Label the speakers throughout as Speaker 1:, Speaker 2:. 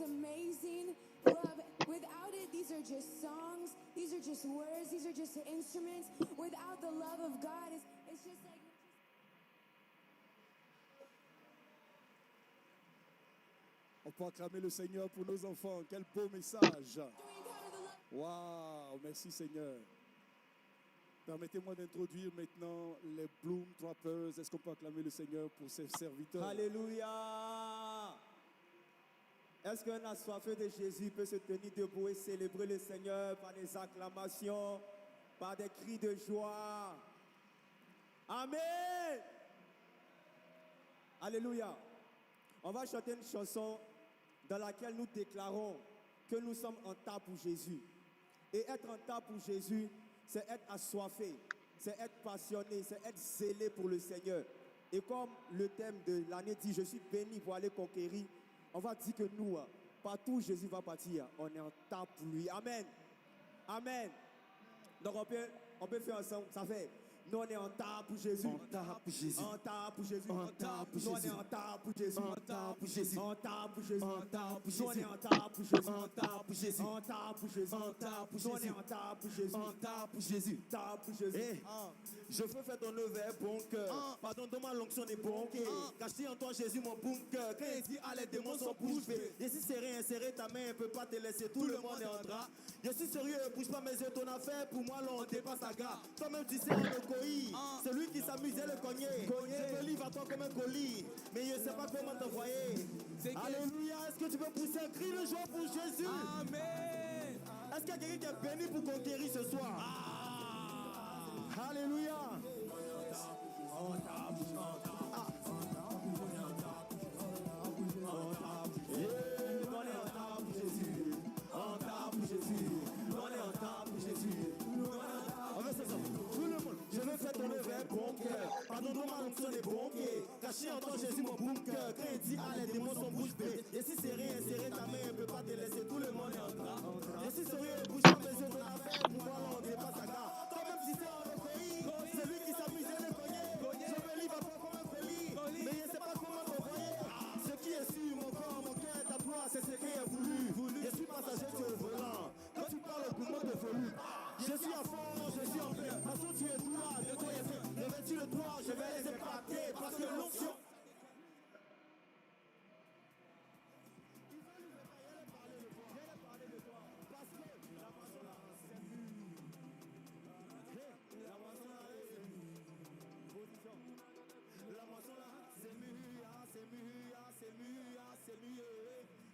Speaker 1: amazing. Love, without it, these are just songs, these are just words, these are just instruments. Without the love of God, it's just like...
Speaker 2: On peut acclamer le Seigneur pour nos enfants. Quel beau message. Waouh, merci Seigneur. Permettez-moi d'introduire maintenant les Bloom Trappers. Est-ce qu'on peut acclamer le Seigneur pour ses serviteurs?
Speaker 3: Alléluia. Est-ce qu'un assoiffé de Jésus peut se tenir debout et célébrer le Seigneur par des acclamations, par des cris de joie? Amen. Alléluia. On va chanter une chanson dans laquelle nous déclarons que nous sommes en tas pour Jésus. Et être en tas pour Jésus, c'est être assoiffé, c'est être passionné, c'est être zélé pour le Seigneur. Et comme le thème de l'année dit, je suis béni pour aller conquérir, on va dire que nous, partout où Jésus va partir, on est en tas pour lui. Amen. Amen. Donc on peut faire ensemble, ça fait... Nous on est en tas pour Jésus.
Speaker 4: En tas pour Jésus.
Speaker 3: En tas pour Jésus.
Speaker 4: En tas pour
Speaker 3: Nous on
Speaker 4: Jésus.
Speaker 3: est en tas pour Jésus.
Speaker 4: En tas pour Jésus.
Speaker 3: En tas pour Jésus.
Speaker 4: En tas pour
Speaker 3: Nous on est
Speaker 4: Jésus.
Speaker 3: en tas pour Jésus.
Speaker 4: En tas pour Jésus.
Speaker 3: En tas pour Jésus.
Speaker 4: En tas pour
Speaker 3: Nous on est
Speaker 4: Jésus.
Speaker 3: en tas pour Jésus.
Speaker 4: En tas pour Jésus.
Speaker 3: Tas pour Jésus.
Speaker 4: Eh, je veux faire ton œuvre, bon cœur. Pardon de ma l'onction des bons cœurs. Caché en toi, Jésus, mon bon cœur. Quand il dit, ah, les démons sont bouche bée. Jésus, serré, inséré, ta main, ne peut pas te laisser. Tout le monde est en drap. Je suis sérieux, bouge pas mes yeux, ton affaire. Pour moi, là, on dépasse la gare. Toi-même, tu sais, on le coït. Celui qui s'amusait le cogner. Je me livre à toi comme un colis. Mais je ne sais pas comment t'envoyer. Alléluia. Est-ce que tu peux pousser un cri de joie pour Jésus?
Speaker 3: Amen.
Speaker 4: Est-ce qu'il y a quelqu'un qui est béni pour conquérir ce soir? Alléluia. Je veux faire ton œuvre, bon cœur. Pardonne-moi ma l'onction des bons pieds. Caché en toi, Jésus, mon bon cœur. Quand il dit, ah, les démons sont bouche bée. Et si c'est rien, serré, ta main, ne peut pas te laisser. Tout le monde est en train. Je suis sérieux, bouge pas mes yeux, ton affaire. Pour moi, là, on dépasse la gare. Toi-même, si c'est en le pays, celui qui s'amusait le cogner. Je me livre à toi comme un colis. Mais je ne sais pas comment t'envoyer. Ce qui est sur mon corps, mon cœur est à toi, c'est ce qui est voulu. Je suis passager sur le volant. Quand tu parles au poumon de folie, je suis à fond, je suis en plein. Parce que tu es droit, de toi est fait. Revêtu le droit, je vais les épater. Parce que l'onction.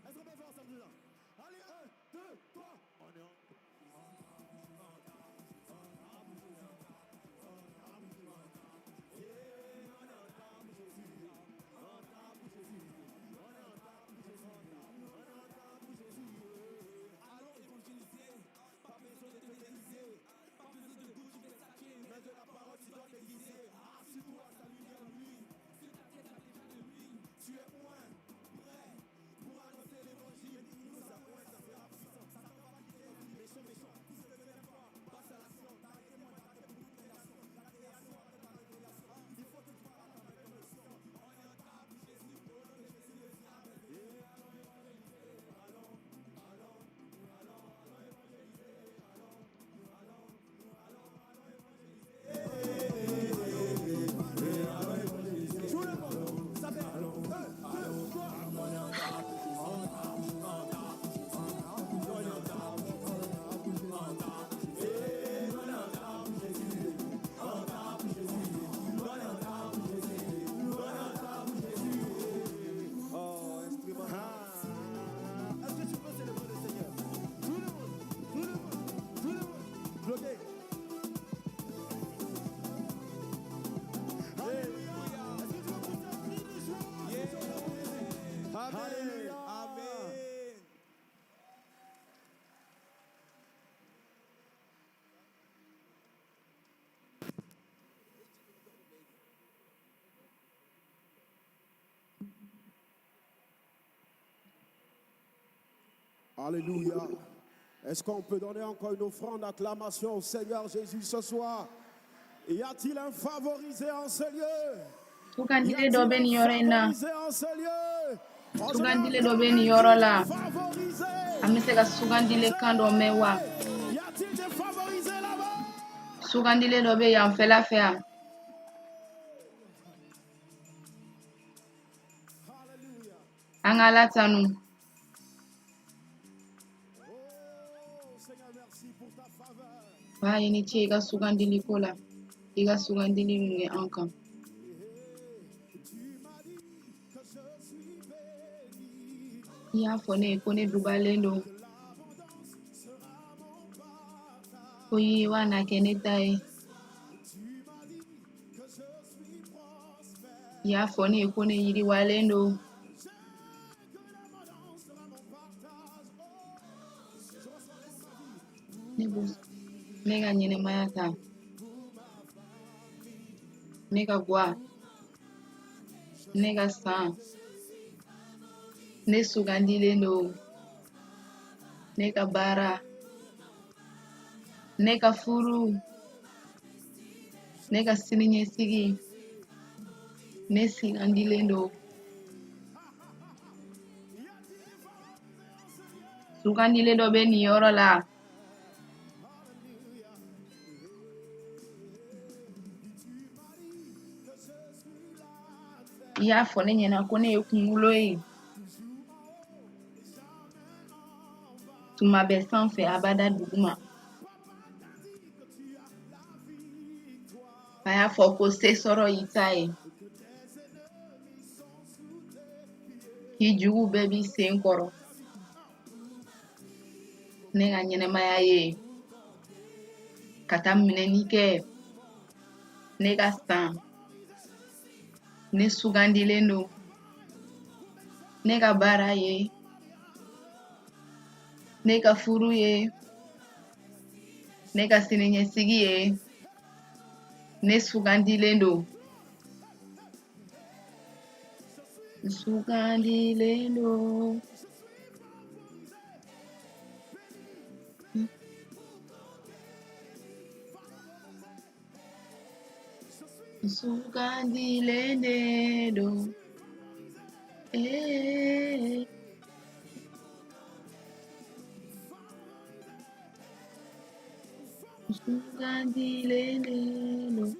Speaker 4: Est-ce qu'on peut faire ensemble là? Allez, 1, 2, 3. On est en... Alléluia.
Speaker 3: Amen.
Speaker 2: Alléluia. Est-ce qu'on peut donner encore une offrande d'acclamation au Seigneur Jésus ce soir? Y a-t-il un favorisé en ce lieu?
Speaker 5: Tukandile dobe ni yorena.
Speaker 2: Favorisé en ce lieu?
Speaker 5: Tukandile dobe ni yorola.
Speaker 2: Favorisé
Speaker 5: Ameseka sugandile kando mewa.
Speaker 4: Y a-t-il des favorisés là-bas?
Speaker 5: Sugandile lobe ya fait l'affaire. Angala tanu.
Speaker 4: Oh, Seigneur, merci pour ta faveur.
Speaker 5: Ba yini che iga sugandili kola. Iga sugandili munge ankan. Ya fone kone dubalendo. Koyi wana kenetai. Ya fone kone yiri walendo. Nega nyene mayata. Nega gwa. Nega san. Ne sugandilendo. Nega bara. Nega furu. Nega sininye sigi. Ne sugandilendo. Sugandilendo be ni yoro la. Ya fone nyena kone yokungulo e. Tuma be sanfe abada duguma. Faya foko se soro itae. Hijugu baby senkoro. Nega nyene maya ye. Kata minenike. Nega san. Ne sugandilendo. Nega bara ye. Nega furu ye. Nega sininye sigi ye. Ne sugandilendo. Sugandilendo. Sugandilendo. Eh. Sugandilendo.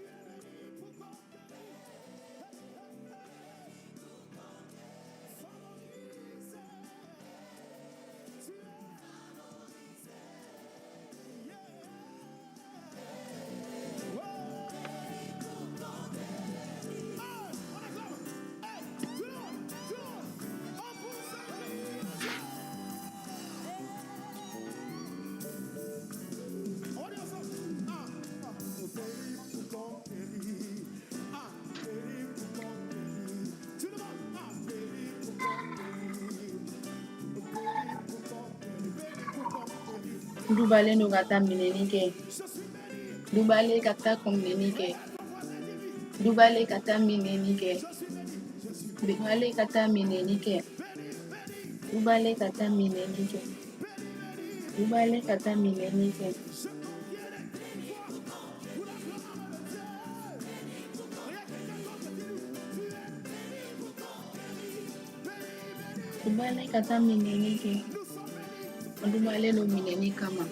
Speaker 5: Dubalendo kata minenike. Dubale kata kominenike. Dubale kata minenike. Dubale kata minenike. Dubale kata minenike. Dubale kata minenike. Dubale kata minenike. Dubale lo minenikama.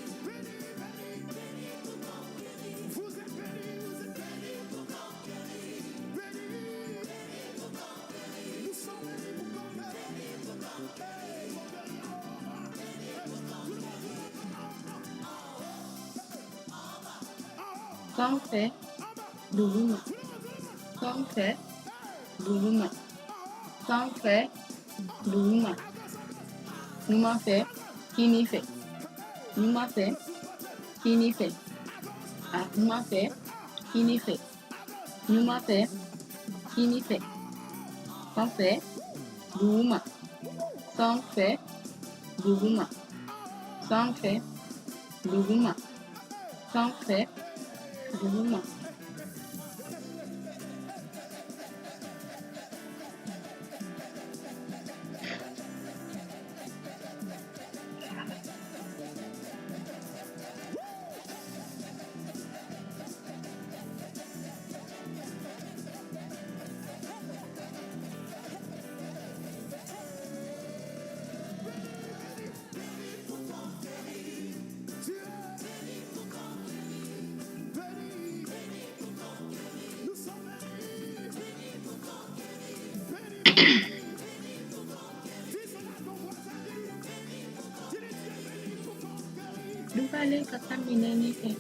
Speaker 5: Sanfe duguma. Sanfe duguma. Sanfe duguma. Numa fe kini fe. Numa fe kini fe. Numa fe kini fe. Numa fe kini fe. Sanfe duguma. Sanfe duguma. Sanfe duguma. Sanfe duguma. Dubale kaka mineni ke.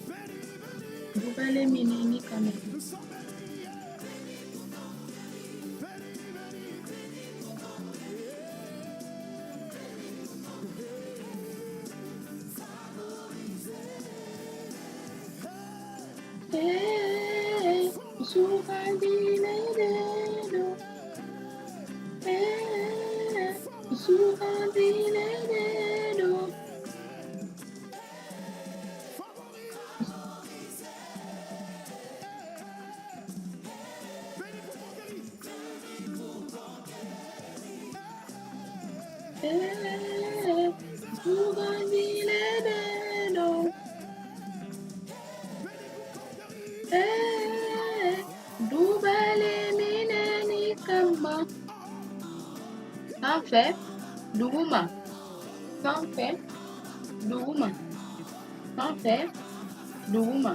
Speaker 5: Dubale mineni kame. Sugandile dedo. Sugandile dedo. Sugandile dedo. Dubale mineni kamba. Sans fait, Duguma. Sans fait, Duguma. Sans fait, Duguma.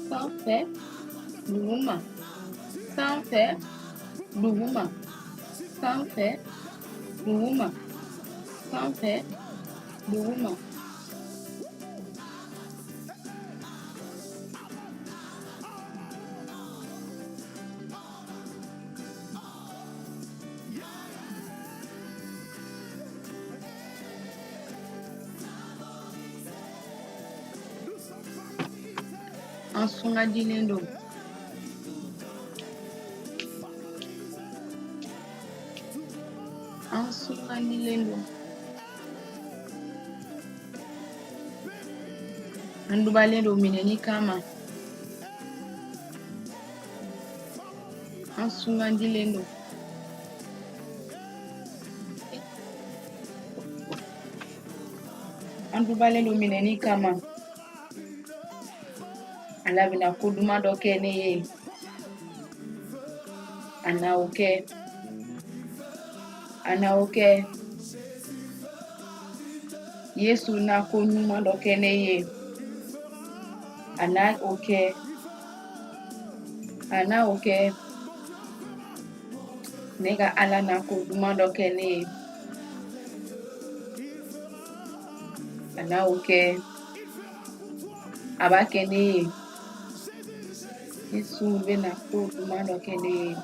Speaker 5: Sans fait, Duguma. Sans fait, Duguma. Sans fait, Duguma. Sans fait, Duguma. Ansunga dilendo. Ansunga dilendo. Andubalendo mineni kama. Ansunga dilendo. Andubalendo mineni kama. Alabina kuduma doke ne ye. Ana oke. Yesu na kuduma doke ne ye. Ana oke. Nega ala na kuduma doke ne ye. Ana oke. Abake ne ye. Yesu bena kuduma doke ne ye.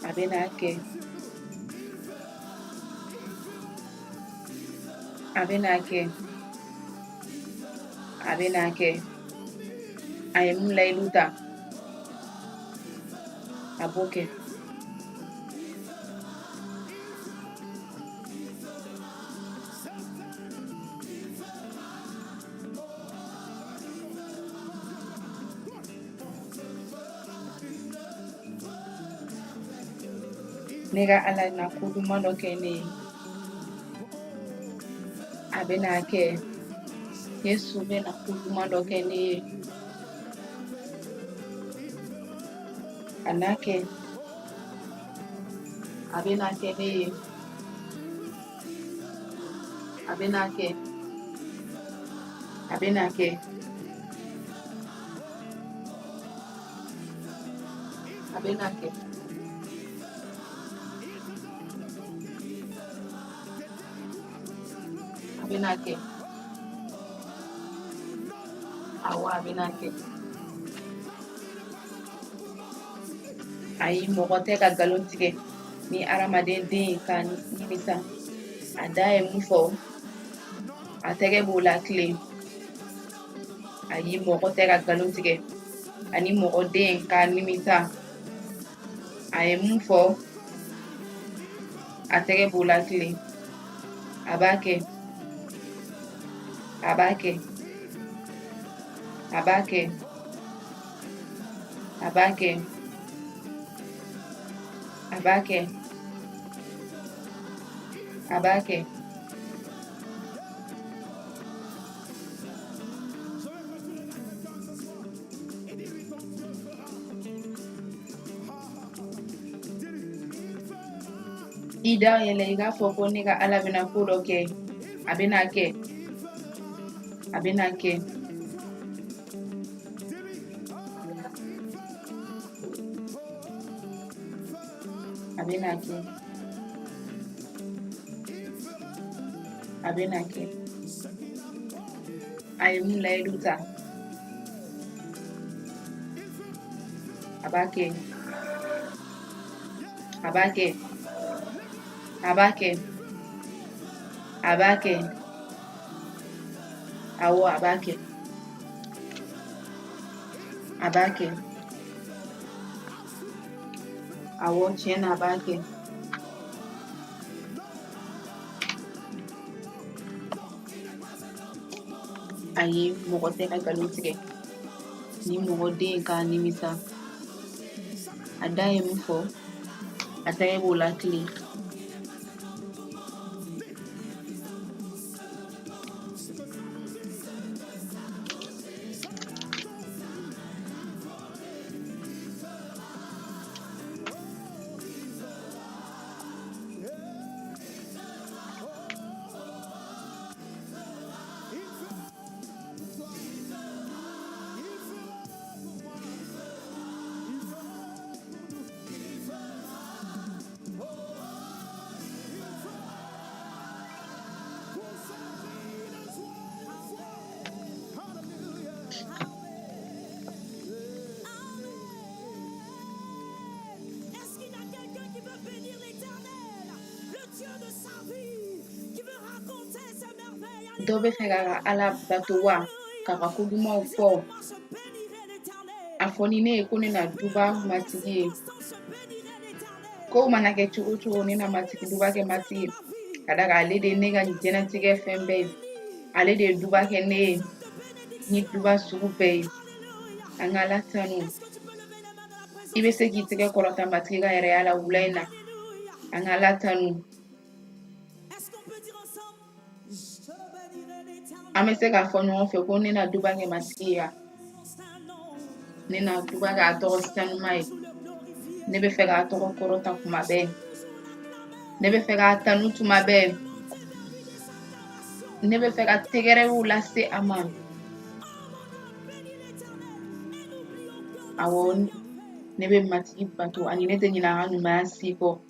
Speaker 5: Abenake. Ayemula iluta. Aboke. Nega ala na kuduma doke ne. Abenake. Yesu bena kuduma doke ne. Anake. Abenake ne. Abenake. Awa abenake. Ayi mɔgɔ tɛ ka galon tigɛ ni adamaden den ka nimisa. A da ye mun fɔ, a tɛgɛ b'o la tilen. Ayi mɔgɔ tɛ ka galon tigɛ ani mɔgɔ den ka nimisa. A ye mun fɔ, a tɛgɛ b'o la tilen. A b'a kɛ. Ida yɛlɛ i k'a fɔ ko ne ka ala bɛna ko dɔ kɛ. A bɛna kɛ. Abenaki. Abenaki. Ayemula Eduta. Abake. Abake. Abake. Abake. Awo abake. Abake. Awo chen abake. Ayi mogote ka galutige. Ni mogode ka nimisa. Adaye mufo. Ataye bolakli.
Speaker 1: Est-ce qu'il y a quelqu'un qui veut bénir l'Éternel, le Dieu de sa vie, qui veut raconter ses merveilles?
Speaker 5: Dobe fegara ala batowa. Kaka kuduma ufo.
Speaker 1: Moi, je bénirai l'Éternel.
Speaker 5: Afonine ekone na duba matigi.
Speaker 1: L'instant, je bénirai l'Éternel.
Speaker 5: Ko manake churu ni na matigi duba ke matigi. Kadaka ale de nega ni jena tige fembe. Ale de duba ke ne ni duba surupe. Angala tanu. Ibe se gitige korota matigi ga ere ala ulaina. Angala tanu.
Speaker 1: Est-ce qu'on peut dire ensemble? Je bénirai l'Éternel.
Speaker 5: Ame se ka fono fe ko ne na duba ke matigi ya. Ne na duba ga atoro stanu mai. Ne be fe ga atoro korota kuma be. Ne be fe ga tanu tuma be. Ne be fe ga tegere ula se aman. Awon ne be matigi bato ani ne te nyina hanu ma siko.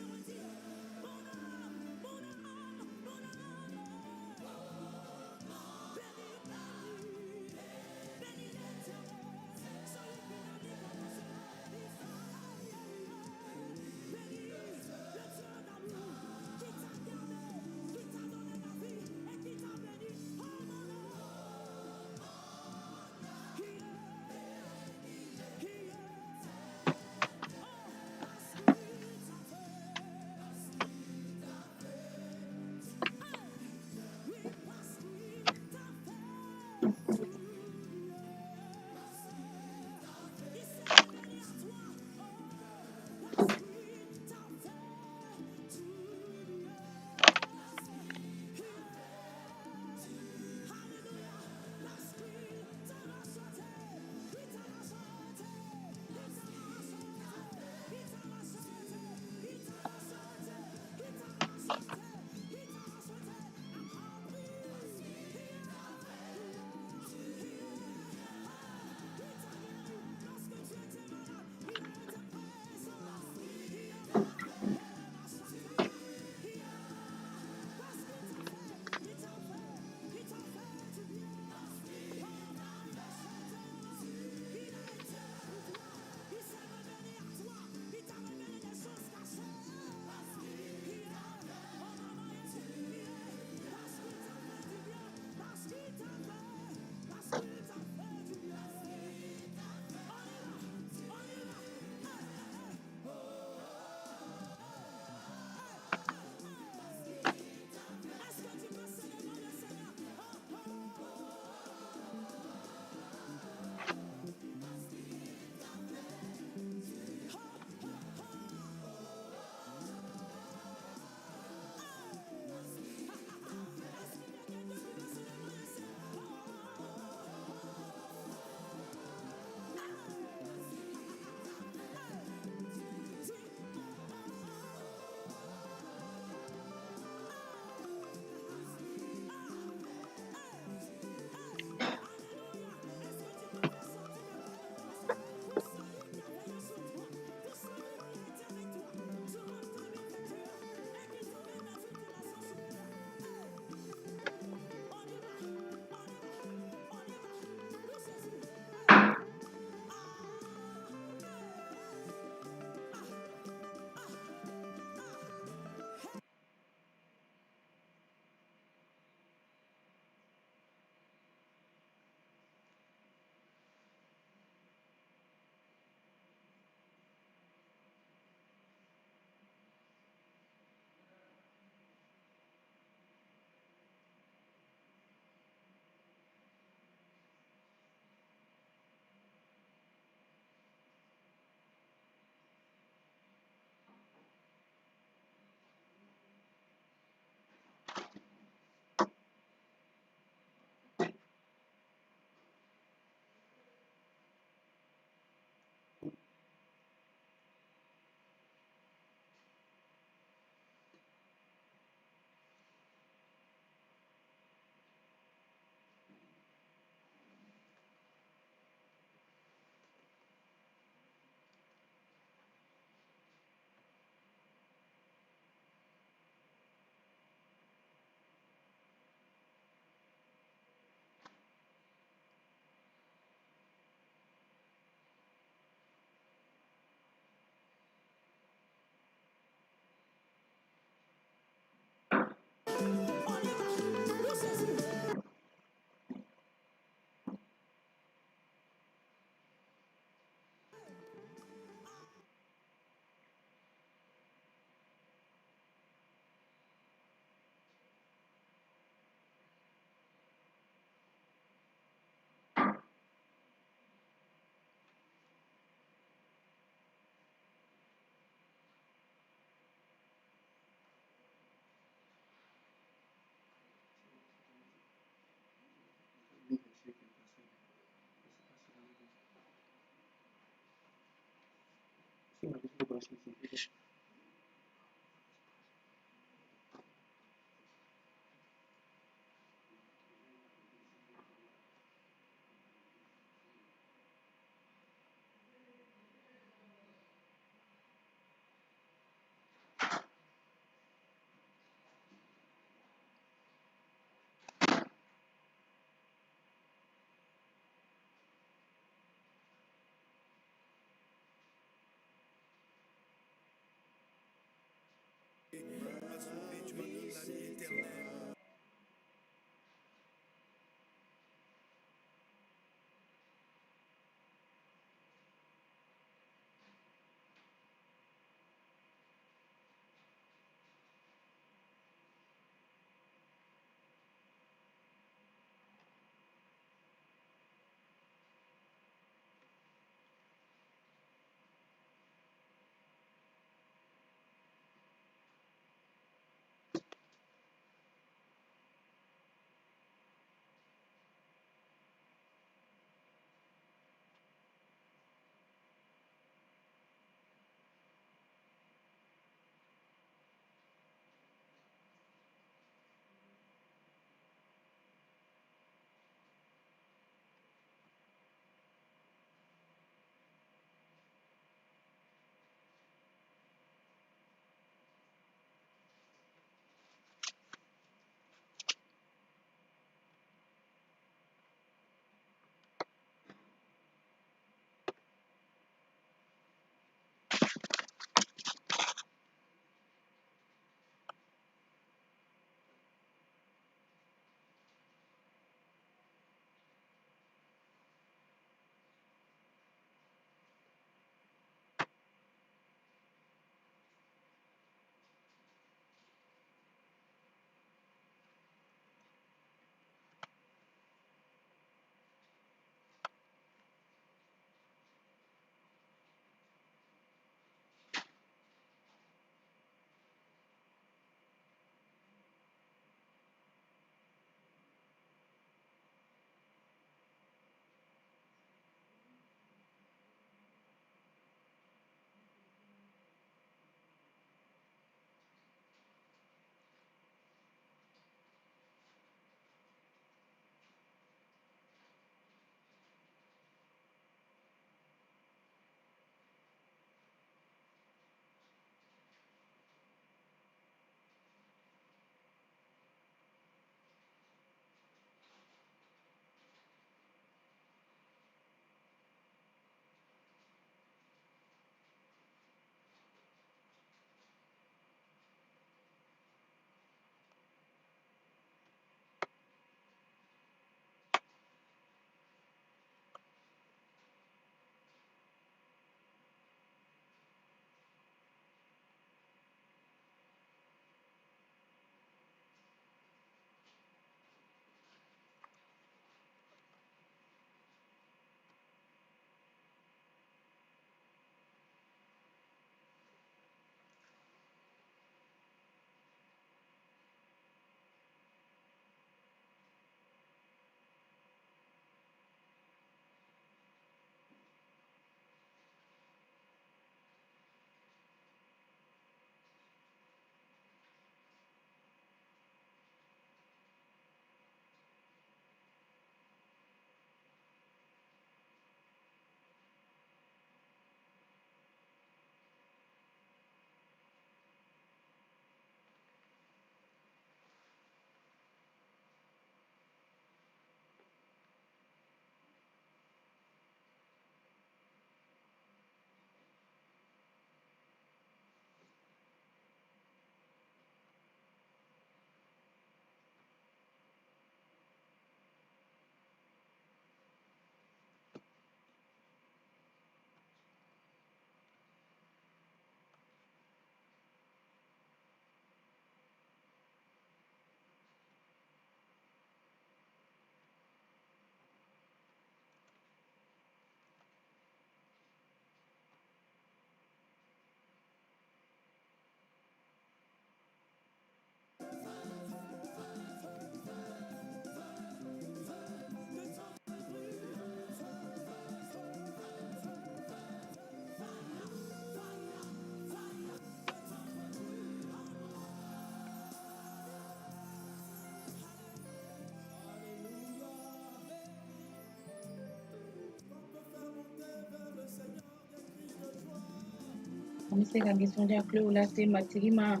Speaker 5: Amise ka gisonja kle ula se matigima.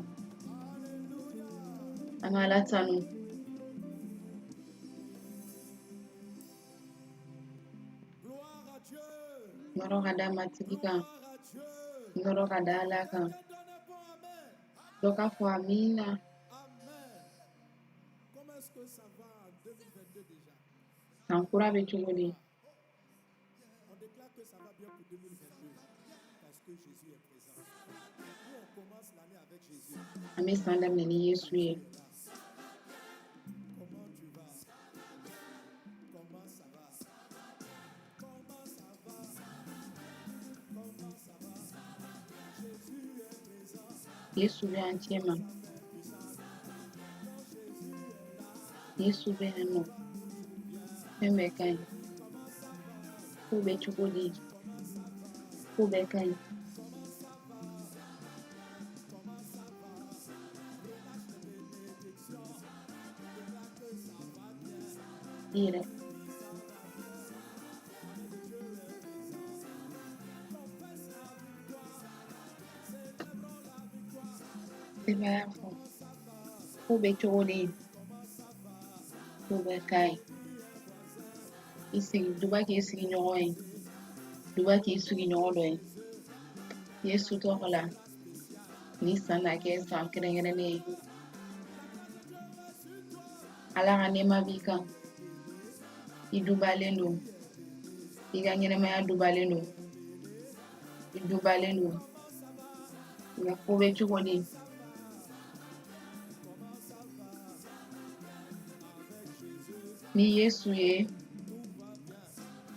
Speaker 5: Angala tanu.
Speaker 2: Gloire à Dieu.
Speaker 5: Ngoro kada matigika.
Speaker 2: Gloire à Dieu.
Speaker 5: Ngoro kada alaka.
Speaker 2: Donnez bon amen.
Speaker 5: Doka fo amina.
Speaker 2: Amen. Comment est-ce que ça va en 2022 déjà?
Speaker 5: Sankura be chugodi.
Speaker 2: On déclare que ça va bien pour 2022 parce que Jésus est présent. Nous, on commence l'année avec Jésus.
Speaker 5: Ame sandam nini Yesu ye.
Speaker 2: Comment tu vas? Comment ça va? Comment ça va? Comment ça va? Jésus est présent.
Speaker 5: Yesu be antiema. Yesu be hano. Pembe kai. Kube chugodi. Kube kai. Dire. Sebafo. Kube chugodi. Kube kai. Isi duba ki isi nyoy. Duba ki isi nyoy. Yesu tokola. Ni sana ke san kerengene ne. Ala ganema bika. Idubalendo. Iganyene maya dubalendo. Idubalendo. Yakube chugodi. Ni Yesu ye.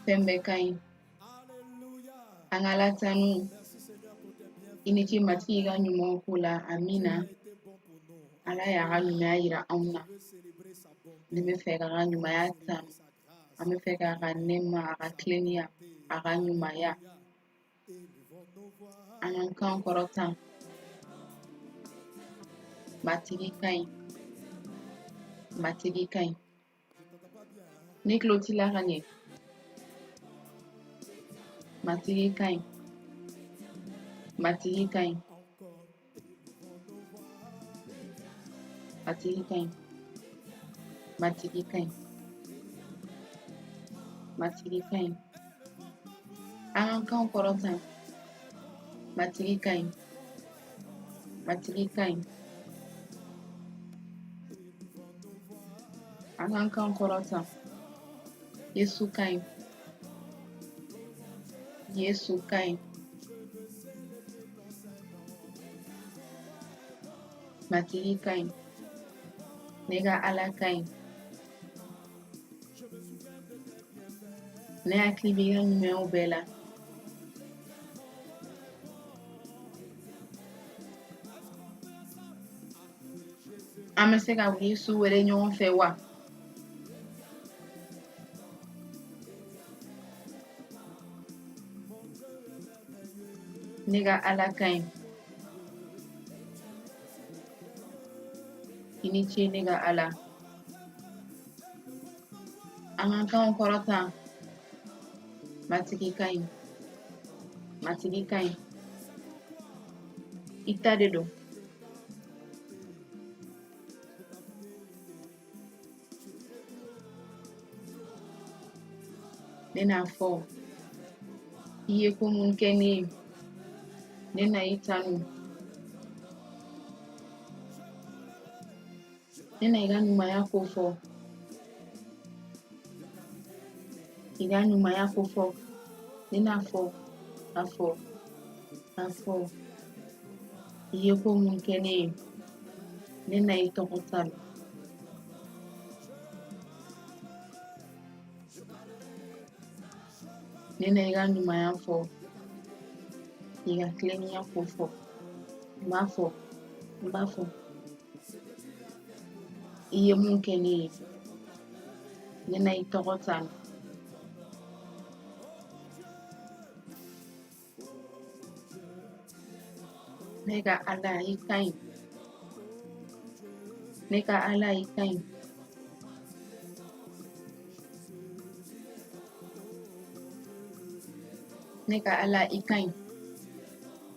Speaker 5: Pembe kai. Angala tanu. Iniki mati iga nyumo kula amina. Ala ya ga nyuma ya yira auna. Ni me fe ga nyuma ya ta. Ame fe ga nema ga klenia aga nyuma ya. Anan kan korota. Matigi kai. Matigi kai. Ni kloti la gane. Matigi kai. Matigi kai. Matigi kai. Matigi kai. Matigi kai. Anan kan korota. Matigi kai. Matigi kai. Anan kan korota. Yesu kai. Yesu kai. Matigi kai. Nega ala kai. Ne aklibi ga nyume bela. Ame se ka Yesu were nyon fe wa. Nega ala kai. Inichi nega ala. Angan kan korota. Matigi kai. Matigi kai. Ita dedo. Nena fo. Iye kumun keni. Nena itanu. Nena iga nyuma ya kofo. Iga nyuma ya kofo. Nena fo. Afo. Afo. Iye kumun keni. Nena itokotalo. Nena iga nyuma ya fo. Iga kleni ya kofo. Mafo. Mafo. Iye munkeni. Nena itokotalo. Nega ala ikai. Nega ala ikai. Nega ala ikai.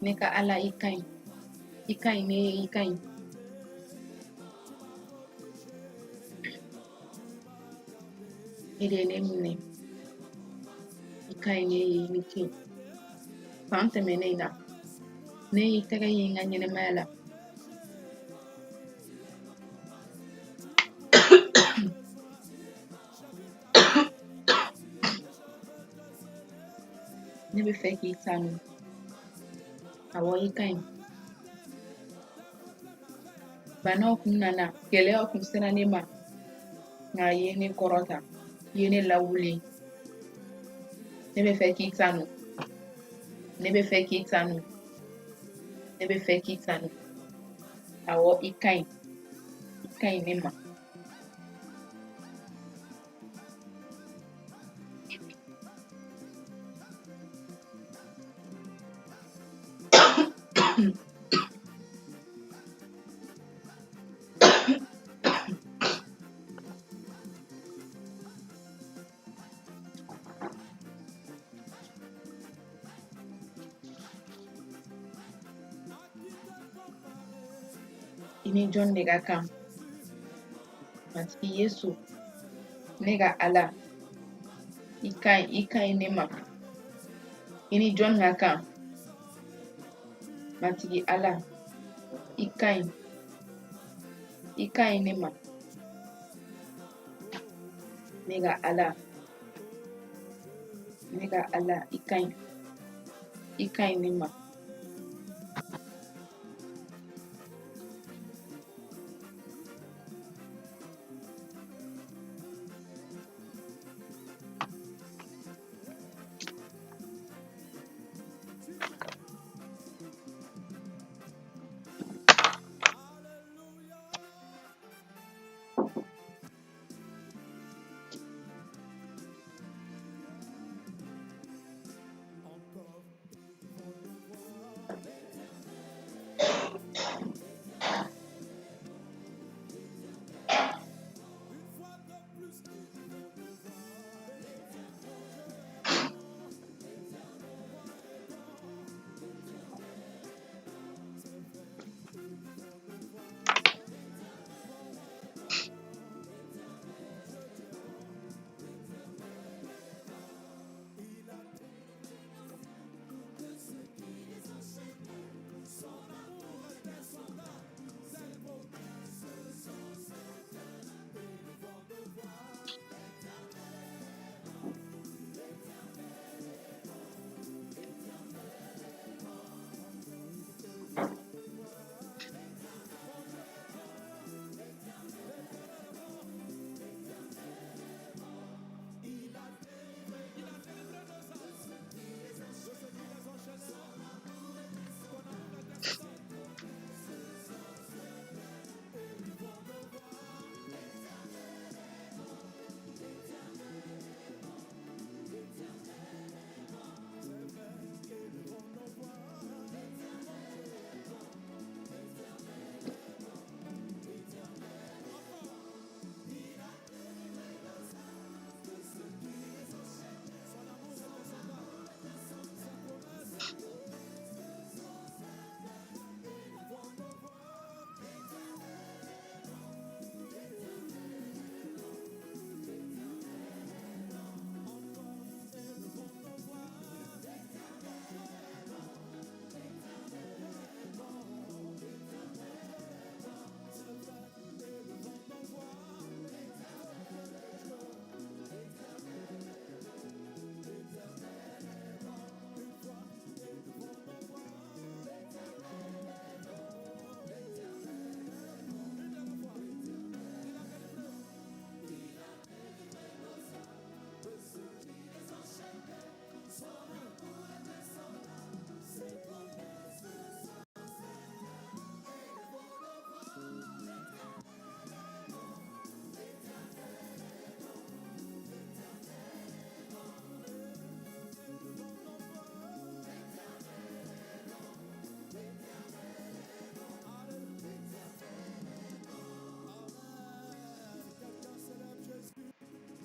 Speaker 5: ne ka ala i kaɲi i kaɲi ne ye i kaɲi e de ye ne minɛ i kaɲi ne ye i ni ce fan tɛmɛnen na ne y'i tɛgɛ ye n ka ɲɛnɛmaya la ne bɛ fɛ k'i tanu awɔ i kaɲi banaw kun nana gɛlɛyaw kun sera ne ma nka a ye ne kɔrɔta i ye ne lawuli ne bɛ fɛ k'i tanu ne bɛ fɛ k'i tanu ne bɛ fɛ k'i tanu awɔ i kaɲi ne ma i ni jɔn de ka kan matigi yesu ne ka ala i kaɲi ne ma i ni jɔn ka kan matigi ala i kaɲi ne ma ne ka ala i kaɲi ne ma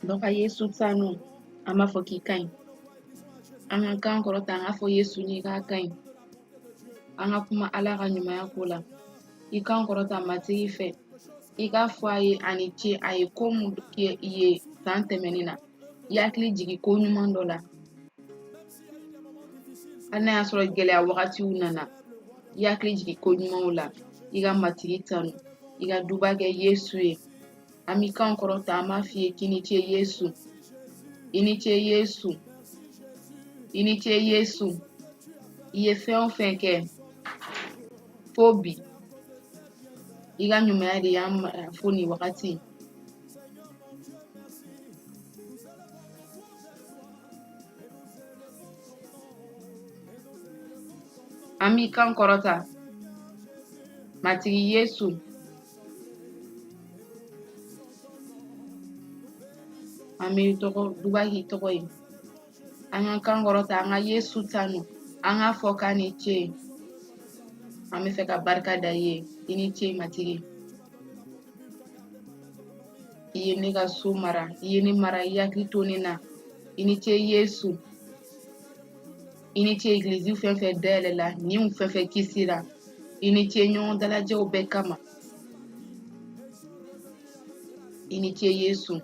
Speaker 5: Donc a Yesu tanu an b'a fɔ k'i kaɲi an ka kan kɔrɔta an k'a fɔ Yesu ye k'a kaɲi an ka kuma Ala ka ɲumanya ko la. I kan kɔrɔta matigi fɛ. I k'a fɔ a ye a ni ce a ye ko mun kɛ i ye san tɛmɛnen na. I hakili jigin ko ɲuman dɔ la. Hali n'a y'a sɔrɔ gɛlɛya wagatiw nana, i hakili jigin ko ɲumanw la. I ka matigi tanu. I ka duba kɛ Yesu ye. An b'i kan kɔrɔta an b'a f'i ye k'i ni ce Yesu. I ni ce Yesu. I ni ce Yesu. I ye fɛn o fɛn kɛ fo bi. I ka ɲumanya de y'an mara fo nin wagati. An b'i kan kɔrɔta matigi Yesu. An b'i duba k'i tɔgɔ ye. An ka kan kɔrɔta an ka Yesu tanu. An k'a fɔ k'a ni ce. An bɛ fɛ ka barika da i ye. I ni ce matigi. I ye ne ka so mara. I ye ne mara. I hakili to ne na. I ni ce Yesu. I ni ce egiliziw fɛn fɛn dayɛlɛla. Niw fɛn fɛn kisira. I ni ce ɲɔgɔn dalajɛw bɛɛ kama. I ni ce Yesu.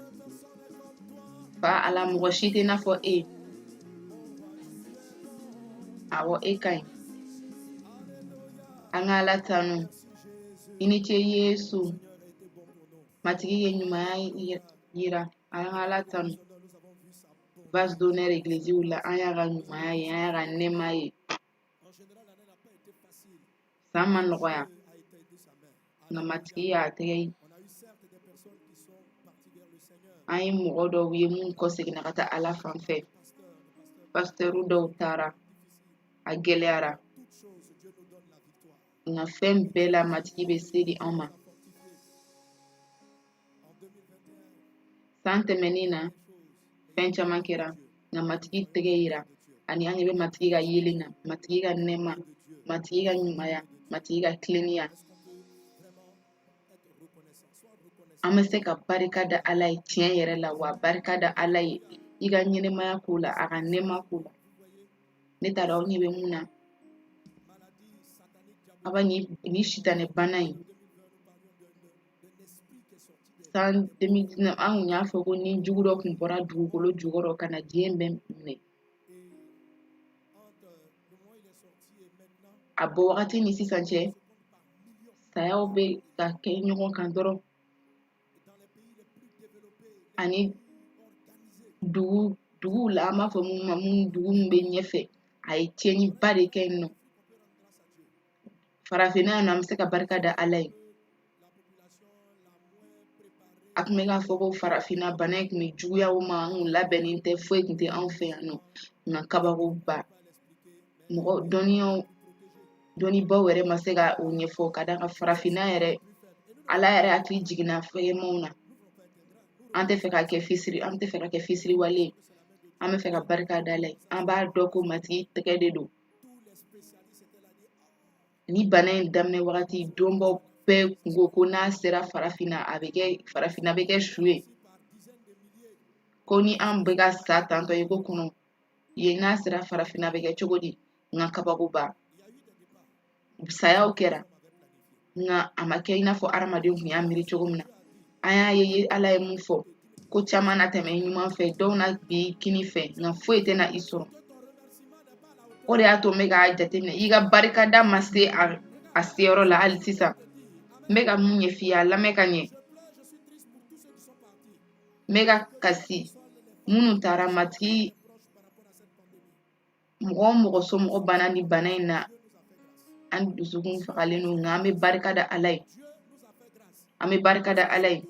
Speaker 5: Fa Ala mɔgɔ si tɛ i n'a fɔ e. Awɔ e ka ɲi. An ka Ala tanu. I ni ce Yesu. Matigi ye ɲumanya yira. An ka Ala tanu. Base d'honneur egiliziw la an y'a ka ɲumanya ye. An y'a ka nɛɛma ye. San ma nɔgɔya. Nka matigi y'a tɛgɛ. An ye mɔgɔ dɔw ye mun kɔseginna ka taa Ala fan fɛ. Pasitɛriw dɔw taara. A gɛlɛyara. Nka fɛn bɛɛ la matigi bɛ se di an ma. San tɛmɛnen na fɛn caman kɛra. Nka matigi tɛgɛ yira. Ani an ɲɛ bɛ matigi ka yelen na. Matigi ka nɛɛma. Matigi ka ɲumanya. Matigi ka tilennenya. An bɛ se ka barika da Ala ye tiɲɛ yɛrɛ la wa barika da Ala ye i ka ɲɛnɛmaya ko la a ka nɛɛma ko la. Ne t'a dɔn aw ɲɛ bɛ mun na. A b'a ni sitanɛ bana in. San 2019 an kun y'a fɔ ko ni jugu dɔ kun bɔra dugukolo jukɔrɔ ka na diɲɛ bɛɛ minɛ. A bɔ wagati ni sisan cɛ, sayaw bɛ ka kɛ ɲɔgɔn kan dɔrɔn. Ani duguw la an b'a fɔ mun ma dugu min bɛ ɲɛfɛ a ye tiɲɛniba de kɛ yen nɔ. Farafinna yan nɔ an bɛ se ka barika da Ala ye. A tun bɛ k'a fɔ ko farafinna bana in tun bɛ juguya o ma an kun labɛnnen tɛ foyi tun tɛ anw fɛ yan nɔ. Nka kabakoba mɔgɔ dɔnnibaw yɛrɛ ma se ka o ɲɛfɔ ka d'a kan farafinna yɛrɛ Ala yɛrɛ hakili jiginna fɛgɛmanw na. An tɛ fɛ ka kɛ fisiriwale ye. An bɛ fɛ ka barika da Ala ye. An b'a dɔn ko matigi tɛgɛ de don. Ni bana in daminɛ wagati dɔnbaw bɛɛ kun ko ko n'a sera farafinna farafinna bɛ kɛ su ye. Ko ni an bɛ ka sa tantɔ i ko kɔnɔ yen n'a sera farafinna bɛ kɛ cogo di. Nka kabakoba sayaw kɛra. Nka a ma kɛ i n'a fɔ hadamadenw tun y'a miiri cogo min na. An y'a ye Ala ye mun fɔ ko caman na tɛmɛ ɲuman fɛ dɔw na bi kini fɛ nka foyi tɛ na i sɔrɔ. O de y'a to n bɛ k'a jateminɛ i ka barikada ma se a seyɔrɔ la hali sisan. N bɛ ka mun ɲɛf'i ye a lamɛn ka ɲɛ. N bɛ ka kasi minnu taara matigi mɔgɔ o mɔgɔ somɔgɔ banna ni bana in na an dusukun fagalen don nka an bɛ barika da Ala ye. An bɛ barika da Ala ye.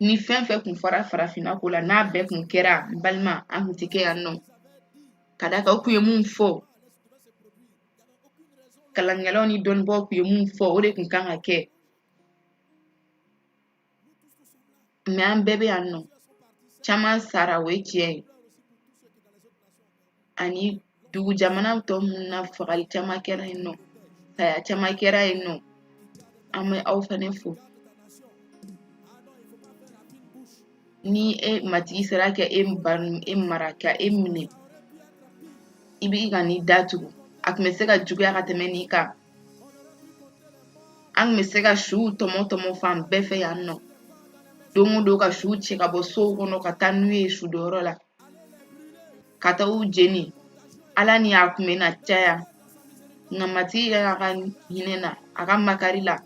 Speaker 5: Ni fɛn fɛn kun fɔra farafinna ko la n'a bɛɛ kun kɛra n balima an kun tɛ kɛ yan nɔ. Ka d'a kan o kun ye mun fɔ. Kalankɛlaw ni dɔnnibaw kun ye mun fɔ o de kun kan ka kɛ. Mɛ an bɛɛ bɛ yan nɔ. Caman sara o ye tiɲɛ ye. Ani dugu jamana tɔ minnu na fagali caman kɛra yen nɔ. Saya caman kɛra yen nɔ. An bɛ aw fana fo. Ni matigi sera ka e mara ka e minɛ i b'i ka n'i datugu a tun bɛ se ka juguya ka tɛmɛ n'i kan an tun bɛ se ka suw tɔmɔ fan bɛɛ fɛ yan nɔ don o don ka suw cɛ ka bɔ sow kɔnɔ ka taa n'u ye sudonyɔrɔ la ka taa u jeni ala ni a tun bɛ na caya nka matigi yɛrɛ ka hinɛ na a ka makari la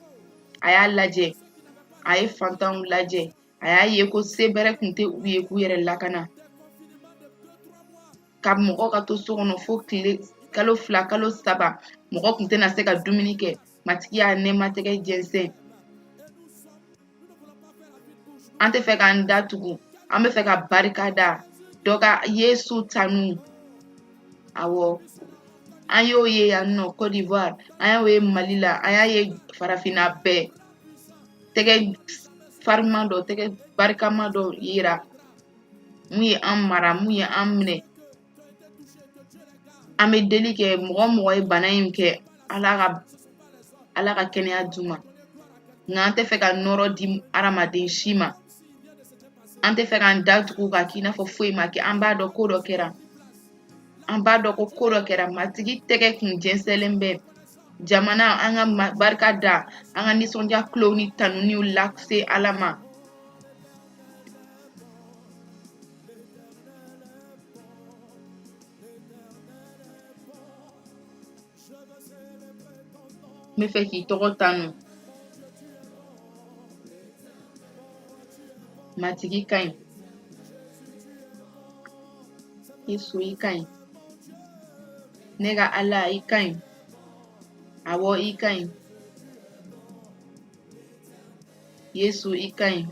Speaker 5: a y'a lajɛ a ye fantanw lajɛ a y'a ye ko se bɛrɛ tun tɛ u ye k'u yɛrɛ lakana ka mɔgɔ ka to so kɔnɔ fo kalo 2 kalo 3 mɔgɔ tun tɛna se ka dumuni kɛ matigi y'a nɛɛmatɛgɛ jɛnsɛn an tɛ fɛ k'an datugu an bɛ fɛ ka barika da dɔ ka Yesu tanu awɔ an y'o ye yan nɔ Côte d'Ivoire an y'o ye Mali la an y'a ye farafinna bɛɛ tɛgɛ fariman dɔ tɛgɛ barikama dɔ yira mun ye an mara mun ye an minɛ an bɛ deli kɛ mɔgɔ mɔgɔ ye bana in kɛ ala ka kɛnɛya d'u ma nka an tɛ fɛ ka nɔrɔ di adamaden si ma an tɛ fɛ k'an datugu ka k'i n'a fɔ foyi ma kɛ an b'a dɔn ko dɔ kɛra an b'a dɔn ko dɔ kɛra matigi tɛgɛ kun jɛnsɛnlen bɛ jamana an ka barika da an ka nisɔndiya kulo ni tanuniw lase ala ma n bɛ fɛ k'i tɔgɔ tanu matigi ka ɲi Yesu i ka ɲi ne ka ala i ka ɲi awɔ i ka ɲi Yesu i ka ɲi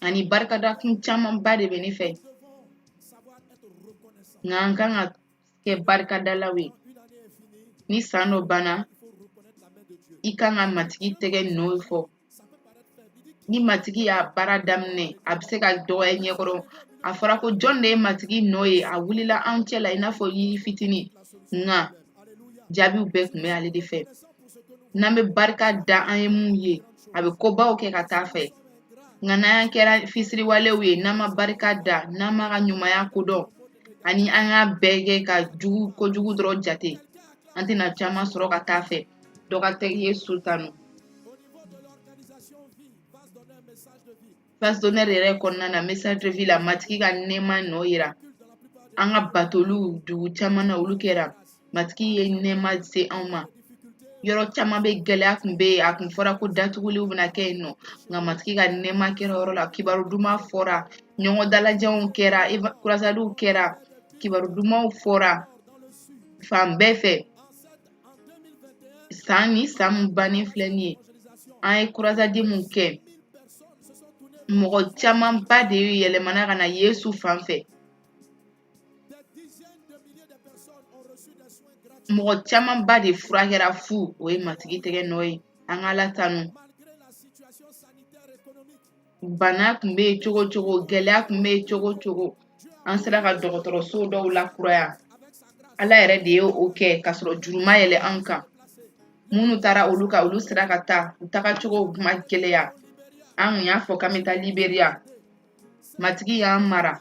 Speaker 5: ani barikada kun camanba de bɛ ne fɛ nka an kan ka kɛ barikadalaw ye ni san dɔ banna i kan ka matigi tɛgɛ nɔ fɔ ni matigi y'a baara daminɛ a bɛ se ka dɔgɔya ɲɛkɔrɔ a fɔra ko jɔn de ye matigi nɔ ye a wulila anw cɛ la i n'a fɔ yiri fitinin nka jaabiw bɛɛ tun bɛ ale de fɛ n'an bɛ barika da an ye mun ye a bɛ kobaw kɛ ka taa fɛ nka n'an kɛra fisiriwalew ye n'an ma barika da n'an ma ka ɲumanya kodɔn ani an k'a bɛɛ kɛ ka kojugu dɔrɔn jate an tɛna caman sɔrɔ ka taa fɛ dɔ ka tɛgɛ Yesu tanu Face d'honneur yɛrɛ kɔnɔna na message de vie la matigi ka nɛɛma nɔ yira an ka batoliw dugu caman na olu kɛra matigi ye nɛɛma se anw ma yɔrɔ caman bɛ gɛlɛya tun bɛ yen a tun fɔra ko datuguliw bɛna kɛ yen nɔ nka matigi ka nɛɛma kɛra yɔrɔ la kibaru duman fɔra ɲɔgɔn dalajɛnw kɛra kurasadiw kɛra kibaru dumanw fɔra fan bɛɛ fɛ san mun bannen filɛ nin ye an ye kurasadi mun kɛ mɔgɔ camanba de yɛlɛmana ka na Yesu fan fɛ mɔgɔ camanba de furakɛra fu o ye matigi tɛgɛ nɔ ye an ka ala tanu bana tun bɛ yen cogo o cogo gɛlɛya tun bɛ yen cogo o cogo an sera ka dɔgɔtɔrɔso dɔw lakuraya ala yɛrɛ de ye o kɛ ka sɔrɔ juru ma yɛlɛ an kan minnu taara olu kan olu sera ka taa u tagacogo ma gɛlɛya an kun y'a fɔ k'an bɛ taa Liberiya matigi y'an mara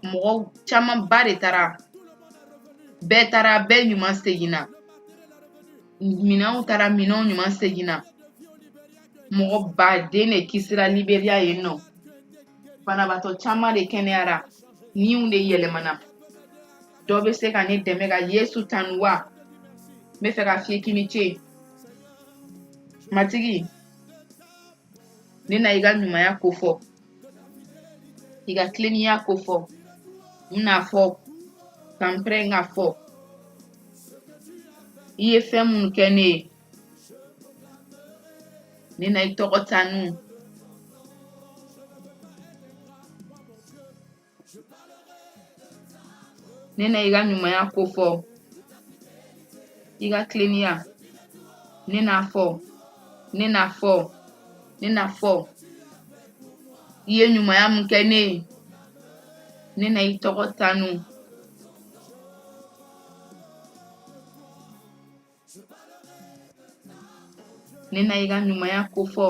Speaker 5: mɔgɔ camanba de taara bɛɛ ɲuman seginna minɛnw taara minɛnw ɲuman seginna mɔgɔ baden de kisira Liberiya yen nɔ banabaatɔ caman de kɛnɛyara niw de yɛlɛmana dɔ bɛ se ka ne dɛmɛ ka Yesu tanu wa n bɛ fɛ ka f'i ye k'i ni ce matigi ne na i ka ɲumanya ko fɔ i ka tilennenya ko fɔ n n'a fɔ k'an pɛrɛn k'a fɔ i ye fɛn minnu kɛ ne ye ne na i tɔgɔ tanu ne na i ka ɲumanya ko fɔ i ka tilennenya ne n'a fɔ i ye ɲumanya min kɛ ne ye ne na i tɔgɔ tanu ne na i ka ɲumanya ko fɔ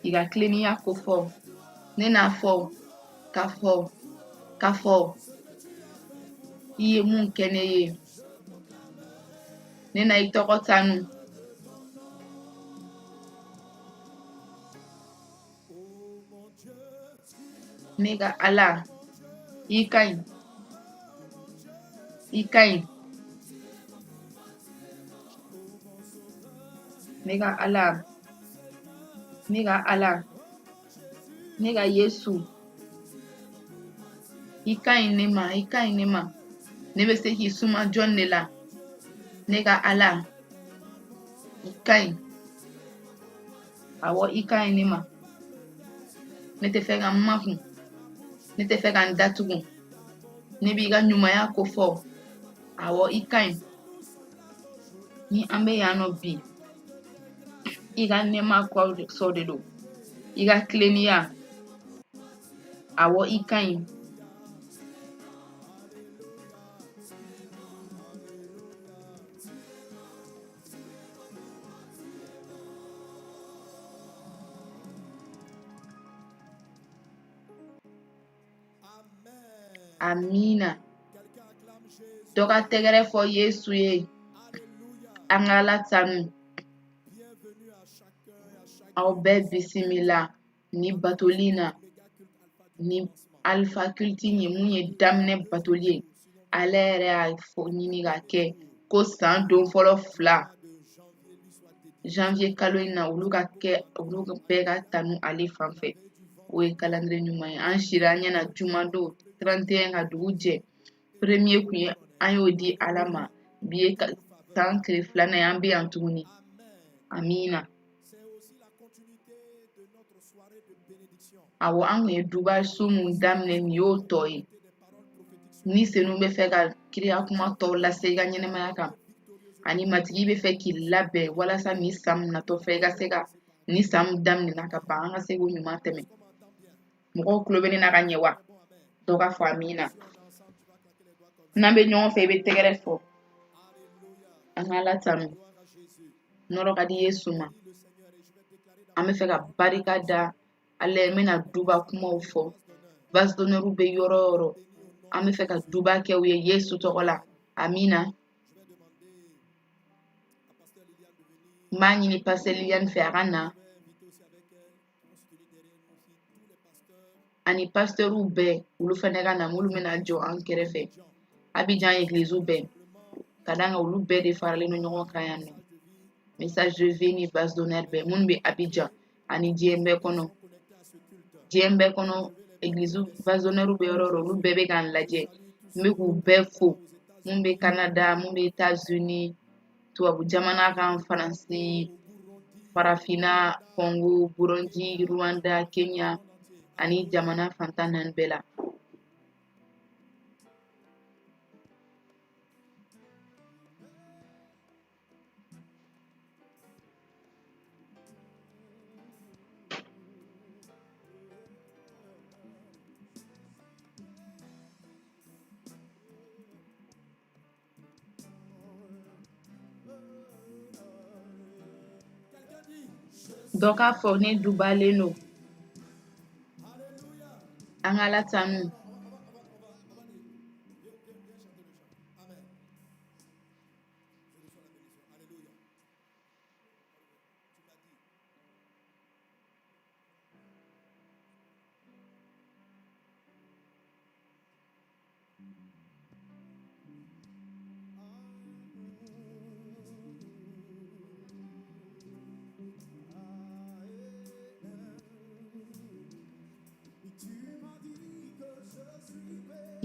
Speaker 5: i ka tilennenya ko fɔ ne n'a fɔ k'a fɔ I ye mun kɛ ne ye ne na I tɔgɔ tanu ne ka Ala I ka ɲi ne ka Ala ne ka Yesu I ka ɲi ne ma ne bɛ se k'i suma jɔn de la ne ka Ala I ka ɲi awɔ I ka ɲi ne ma ne tɛ fɛ ka n makun ne tɛ fɛ ka n datugu ne b'i ka ɲumanya kofɔ awɔ I ka ɲi ni an bɛ yan nɔ bi I ka nɛɛma kɔsɔ de don I ka tilennenya awɔ I ka ɲi Amina dɔ ka tɛgɛrɛ fɔ Yesu ye an ka Ala tanu aw bɛɛ bisimila ni batoli na ni Alpha Culte ye mun ye daminɛ batoli ye ale yɛrɛ y'a ɲini ka kɛ ko san don fɔlɔ 2 janvier kalo in na olu bɛɛ ka tanu ale fanfɛ o ye calendrier ɲuman ye an sira an ɲɛna jumadon 31 ka dugu jɛ premier kun ye an y'o di Ala ma bi ye san tile 2nan ye an bɛ yan tuguni amina awɔ an kun ye duba su mun daminɛ nin y'o tɔ ye ni senu bɛ fɛ ka kiriya kuma tɔw lase I ka ɲɛnɛmaya kan ani matigi bɛ fɛ k'i labɛn walasa nin san natɔ fɛ I ka se ka ni san daminɛna ka ban an ka se k'o ɲuman tɛmɛ mɔgɔw tulo bɛ ne na ka ɲɛ wa dɔ ka fɔ amina n'an bɛ ɲɔgɔn fɛ I bɛ tɛgɛrɛ fɔ an ka Ala tanu nɔrɔ ka di Yesu ma an bɛ fɛ ka barika da Ala ye n bɛna duba kumaw fɔ vase d'honneur bɛ yɔrɔ o yɔrɔ an bɛ fɛ ka duba kɛ u ye Yesu tɔgɔ la amina n b'a ɲini pasteur Liliane fɛ a ka na ani pasteurw bɛɛ olu fɛnɛ ka na m'olu bɛna jɔ an kɛrɛfɛ Abidjan église bɛɛ ka d'a kan olu bɛɛ de faralen don ɲɔgɔn kan yan nɔ message de vie ni vase d'honneur bɛɛ minnu bɛ Abidjan ani diɲɛ bɛɛ kɔnɔ église vase d'honneur bɛ yɔrɔ o yɔrɔ olu bɛɛ bɛ k'an lajɛ n bɛ k'u bɛɛ fo mun bɛ Canada mun bɛ États-Unis tubabu jamana kan Faransi Farafinna Congo Burundi Rwanda Kenya ani jamana fantan 4 bɛɛ la dɔ k'a fɔ ne dubalen don an ka Ala tanu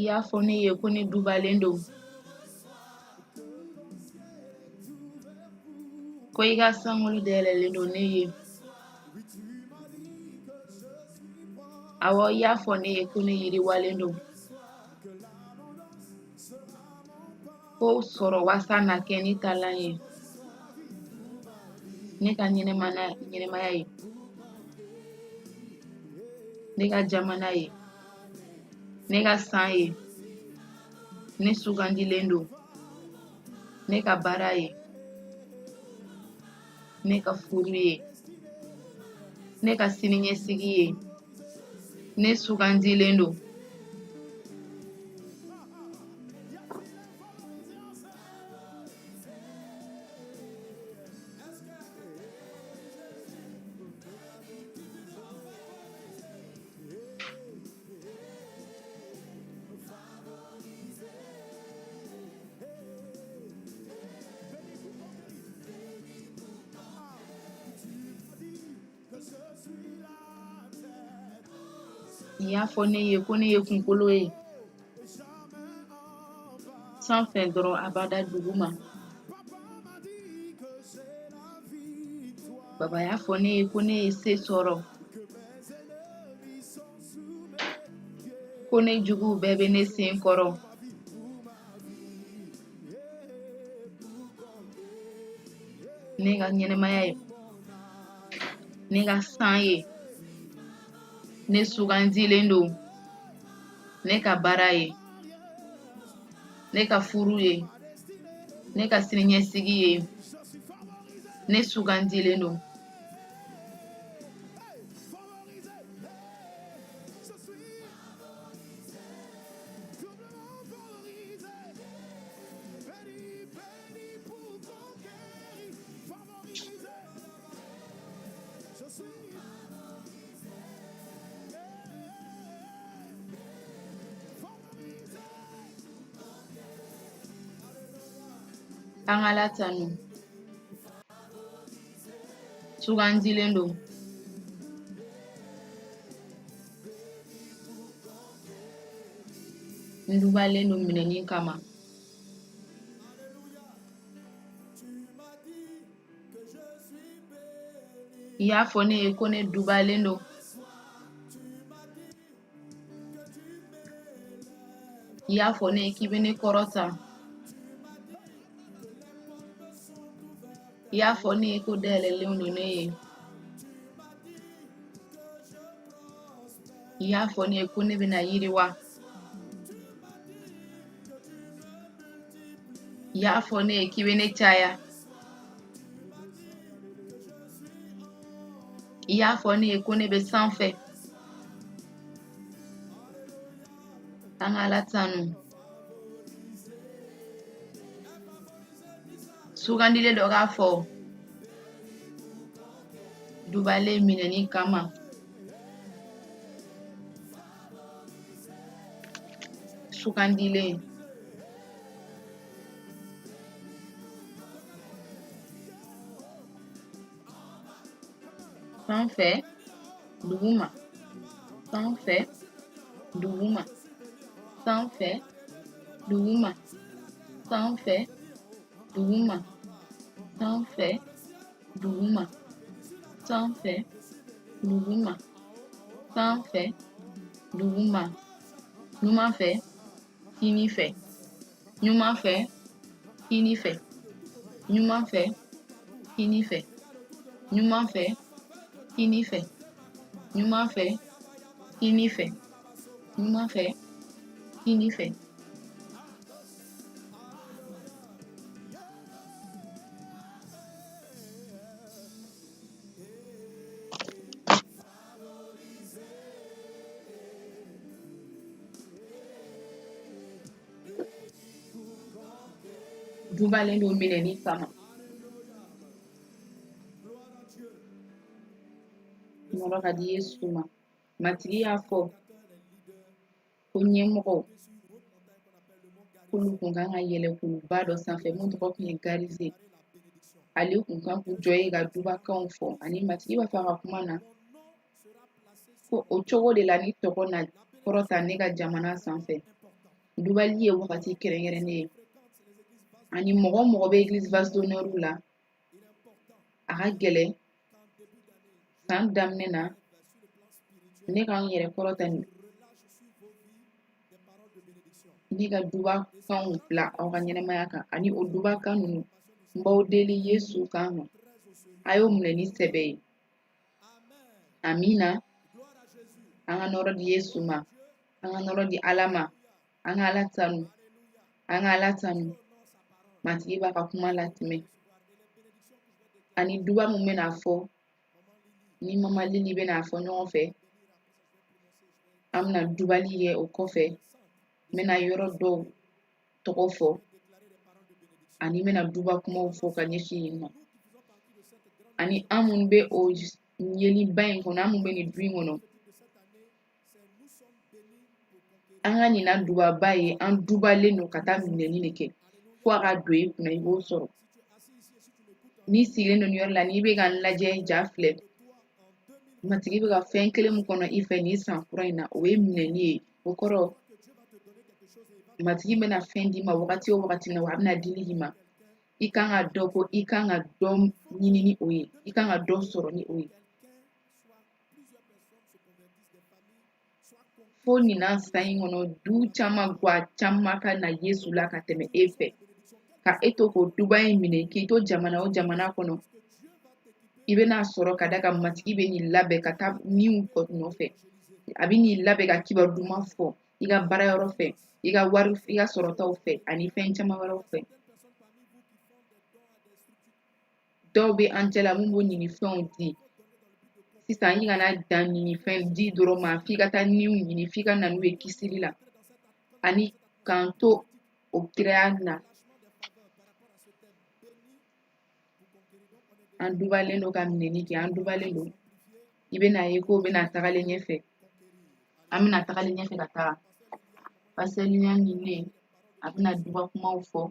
Speaker 5: I y'a fɔ ne ye ko ne dubalen don ko I ka sankolo dayɛlɛlen don ne ye awɔ I y'a fɔ ne ye ko ne yiriwalen don ko sɔrɔ wasa na kɛ ne taalan ye ne ka ɲɛnɛmaya ye ne ka jamana ye ne ka san ye ne sugandilen don ne ka baara ye ne ka furu ye ne ka siniɲɛsigi ye ne sugandilen don. I y'a fɔ ne ye ko ne ye kunkolo ye. Sanfɛ dɔrɔn a b'a da dugu ma. Baba y'a fɔ ne ye ko ne ye se sɔrɔ. Ko ne juguw bɛɛ bɛ ne sen kɔrɔ. Ne ka ɲɛnɛmaya ye. Ne ka san ye. Ne sugandilen don. Ne ka baara ye. Ne ka furu ye. Ne ka siniɲɛsigi ye. Ne sugandilen don. An Ala tanu. Sugandilen don. N dubalen don minɛni kama. I y'a fɔ ne ye ko ne dubalen don. I y'a fɔ ne ye k'i bɛ ne kɔrɔta. I y'a fɔ ne ye ko dayɛlɛlen don ne ye. I y'a fɔ ne ye ko ne bɛna yiriwa. I y'a fɔ ne ye k'i bɛ ne caya. I y'a fɔ ne ye ko ne bɛ sanfɛ. An ka Ala tanu. Sugandilen dɔ k'a fɔ dubalen minɛni kama. Sugandilen. Sanfɛ duguma. Sanfɛ duguma. Sanfɛ duguma. Sanfɛ duguma. Sanfɛ duguma. Sanfɛ duguma. Sanfɛ duguma. Ɲuman fɛ kini fɛ. Ɲuman fɛ kini fɛ. Ɲuman fɛ kini fɛ. Ɲuman fɛ kini fɛ. Ɲuman fɛ kini fɛ. Ɲuman fɛ kini fɛ. Dubalen don minɛni kama. Nɔrɔ ka di Yesu ma. Matigi y'a fɔ ko ɲɛmɔgɔw k'olu kun kan ka yɛlɛ kuluba dɔ sanfɛ mun tɔgɔ kun ye Garize. Ale kun kan k'u jɔ ye ka dubakanw fɔ. Ani matigi b'a fɛ a ka kuma na ko o cogo de la ni tɔgɔ na kɔrɔta ne ka jamana sanfɛ. Dubali ye wagati kɛrɛnkɛrɛnnen ye. Ani mɔgɔ mɔgɔ bɛ Église Vase d'Honneur la, a ka gɛlɛn san daminɛ na ne ka n yɛrɛ kɔrɔta ne ka dubakanw bila aw ka ɲɛnɛmaya kan. Ani o dubakan ninnu n b'aw deli Yesu kan ma. A y'o minɛ ni sɛbɛ ye. Amina. An ka nɔrɔ di Yesu ma. An ka nɔrɔ di Ala ma. An ka Ala tanu. An ka Ala tanu. Matigi b'a ka kuma latɛmɛ. Ani duba mun bɛna fɔ ni Mama Lili bɛna fɔ ɲɔgɔn fɛ. an bɛna dubali kɛ o kɔfɛ n bɛna yɔrɔ dɔw tɔgɔ fɔ ani n bɛna duba kumaw fɔ ka ɲɛsin yen nɔ ani an minnu bɛ o yeliba in kɔnɔ an minnu bɛ nin du in kɔnɔ an ka nin na dubaba ye an dubalen don ka taa minɛni de kɛ fo a ka don i kunna i b'o sɔrɔ n'i sigilen don nin yɔrɔ la n'i bɛ ka n lajɛ ja filɛ matigi bɛ ka fɛn kelen min kɔnɔ i fɛ nin san kura in na o ye minɛni ye o kɔrɔ matigi bɛna fɛn d'i ma wagati o wagati na wa a bɛna dili k'i ma i kan ka dɔ ko i kan ka dɔ ɲini ni o ye i kan ka dɔ sɔrɔ ni o ye fo nin san in kɔnɔ du caman guwa caman ka na Yesu la ka tɛmɛ e fɛ ka e to k'o duba in minɛ k'i to jamana o jamana kɔnɔ i bɛna sɔrɔ ka da ka matigi bɛ nin labɛn ka taa min kɔ nɔfɛ a bɛ nin labɛn ka kibaru duman fɔ i ka baarayɔrɔ fɛ i ka wari i ka sɔrɔtaw fɛ ani fɛn caman wɛrɛw fɛ dɔw bɛ an cɛla mun b'o ɲini fɛnw di sisan i kana dan ɲini fɛn di dɔrɔn ma f'i ka taa niw ɲini f'i ka na n'u ye kisili la ani k'an to o kiraya na an dubalen don ka minɛni kɛ an dubalen don i bɛna ye k'o bɛna tagalen ɲɛfɛ an bɛna tagalen ɲɛfɛ ka taga paseliya ɲininen a bɛna duba kumaw fɔ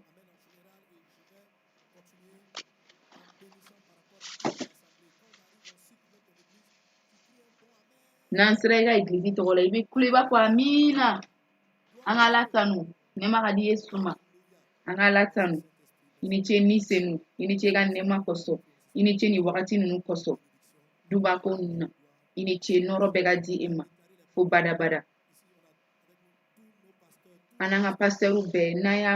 Speaker 5: n'an sera i ka egilizi tɔgɔ la i bɛ kule i b'a fɔ amiina an ka ala tanu nɛɛma ka di Yesu ma an ka ala tanu i ni ce ni senu i ni ce i ka nɛɛma kosɔn i ni ce nin wagati ninnu kosɔn dubako ninnu na i ni ce nɔrɔ bɛɛ ka di e ma fo badabada an n'an ka pasitɛriw bɛɛ n'an y'a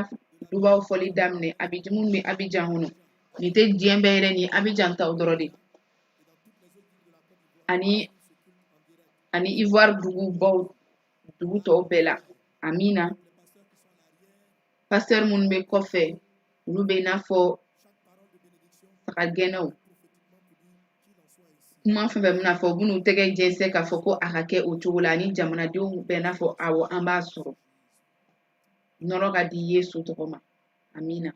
Speaker 5: dubaw fɔli daminɛ minnu bɛ Abijan kɔnɔ nin tɛ diɲɛ bɛɛ yɛrɛ nin Abijan taw dɔrɔn de ani Ivoire dugu tɔw bɛɛ la amina pasitɛri minnu bɛ kɔfɛ olu bɛ i n'a fɔ sagagɛnɛw kuma fɛn fɛn bɛna fɔ u bɛn'u tɛgɛ jɛnsɛn k'a fɔ ko a ka kɛ o cogo la ani jamanadenw bɛɛ n'a fɔ awɔ an b'a sɔrɔ nɔrɔ ka di Yesu tɔgɔ ma amina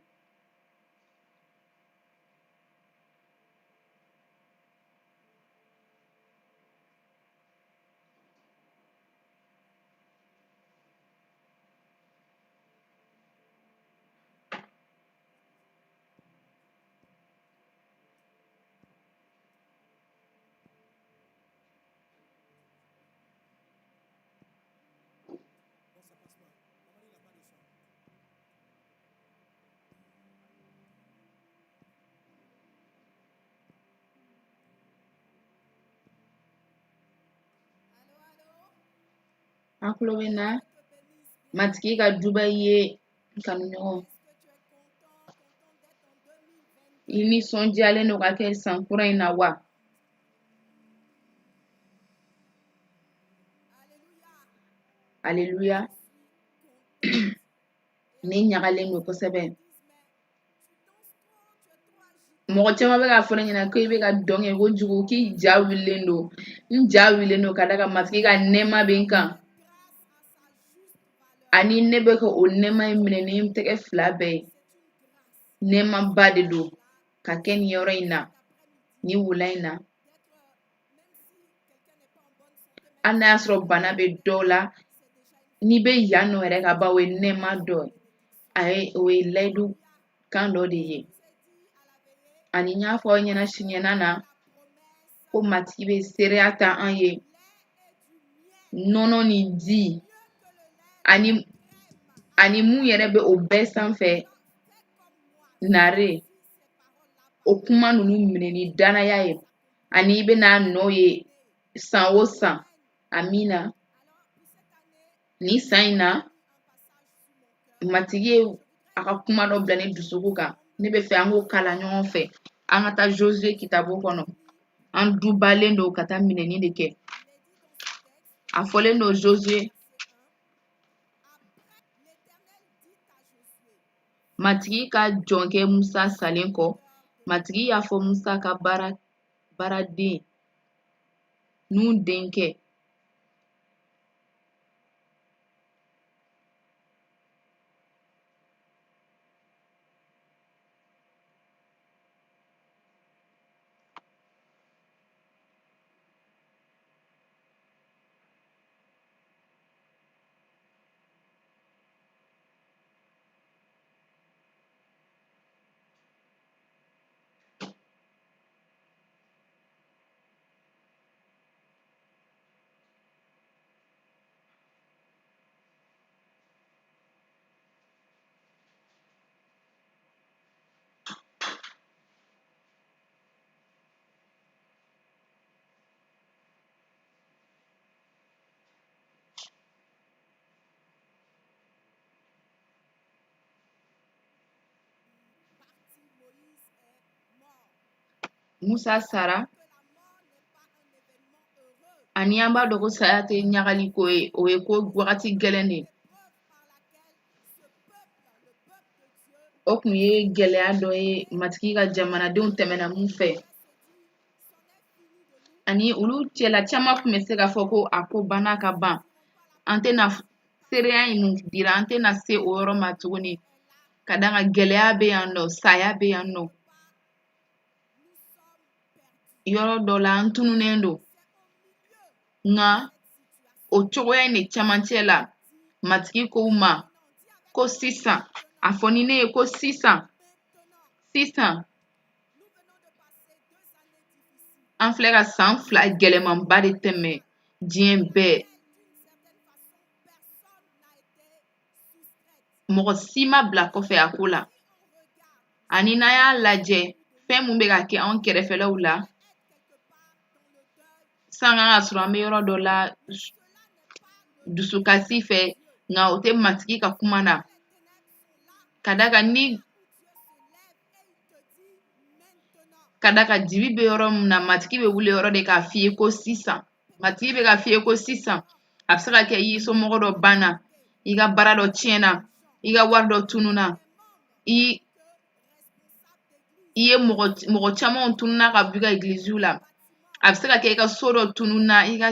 Speaker 5: an tulo bɛ na matigi ka duba ye kanuɲɔgɔn i nisɔndiyalen don ka kɛ san kura in na wa aleluya ne ɲagalen don kosɛbɛ mɔgɔ caman bɛ k'a fɔ ne ɲɛna ko i bɛ ka dɔn kɛ kojugu k'i ja wililen don n ja wililen don ka da ka matigi ka nɛɛma bɛ n kan ani ne bɛ ka o nɛɛma in minɛ ni n tɛgɛ fila bɛɛ ye nɛɛmaba de don ka kɛ nin yɔrɔ in na nin wula in na hali n'a y'a sɔrɔ bana bɛ dɔw la n'i bɛ yan nɔ yɛrɛ ka ban o ye nɛɛma dɔ ye o ye layidu kan dɔ de ye ani n y'a fɔ aw ɲɛna siɲɛna na ko matigi bɛ seereya ta an ye nɔnɔ ni di ani mun yɛrɛ bɛ o bɛɛ sanfɛ nare o kuma ninnu minɛ ni danaya ye ani i bɛna nɔ ye san o san amina nin san in na matigi ye a ka kuma dɔ bila ne dusukun kan ne bɛ fɛ an k'o kalan ɲɔgɔn fɛ an ka taa Josué kitabu kɔnɔ an dubalen don ka taa minɛni de kɛ a fɔlen don Josué matigi ka jɔnkɛ Musa salen kɔ matigi y'a fɔ Musa ka baaraden Nun denkɛ Musa sara ani an b'a dɔn ko saya tɛ ɲagali ko ye o ye ko wagati gɛlɛn de ye. O kun ye gɛlɛya dɔ ye matigi ka jamanadenw tɛmɛna mun fɛ ani olu cɛla caman kun bɛ se k'a fɔ ko a ko banna ka ban an tɛna seereya in mun dira an tɛna se o yɔrɔ ma tuguni ka d'a kan gɛlɛya bɛ yan nɔ saya bɛ yan nɔ yɔrɔ dɔ la an tununnen don nka o cogoya in de camancɛ la matigi ko u ma ko sisan a fɔ ni ne ye ko sisan an filɛ ka san 2 gɛlɛmanba de tɛmɛ diɲɛ bɛɛ mɔgɔ si ma bila kɔfɛ a ko la ani n'an y'a lajɛ fɛn mun bɛ ka kɛ anw kɛrɛfɛlaw la san kan ka sɔrɔ an bɛ yɔrɔ dɔ la dusukasi fɛ nka o tɛ matigi ka kuma na ka d'a kan dibi bɛ yɔrɔ min na matigi bɛ wuli yɔrɔ de k'a f'i ye ko sisan matigi bɛ k'a f'i ye ko sisan a bɛ se ka kɛ i y'i somɔgɔ dɔ banna i ka baara dɔ tiɲɛna i ka wari dɔ tununa i ye mɔgɔ camanw tununa ka bɔ i ka egiliziw la a bɛ se ka kɛ i ka so dɔ tununa i ka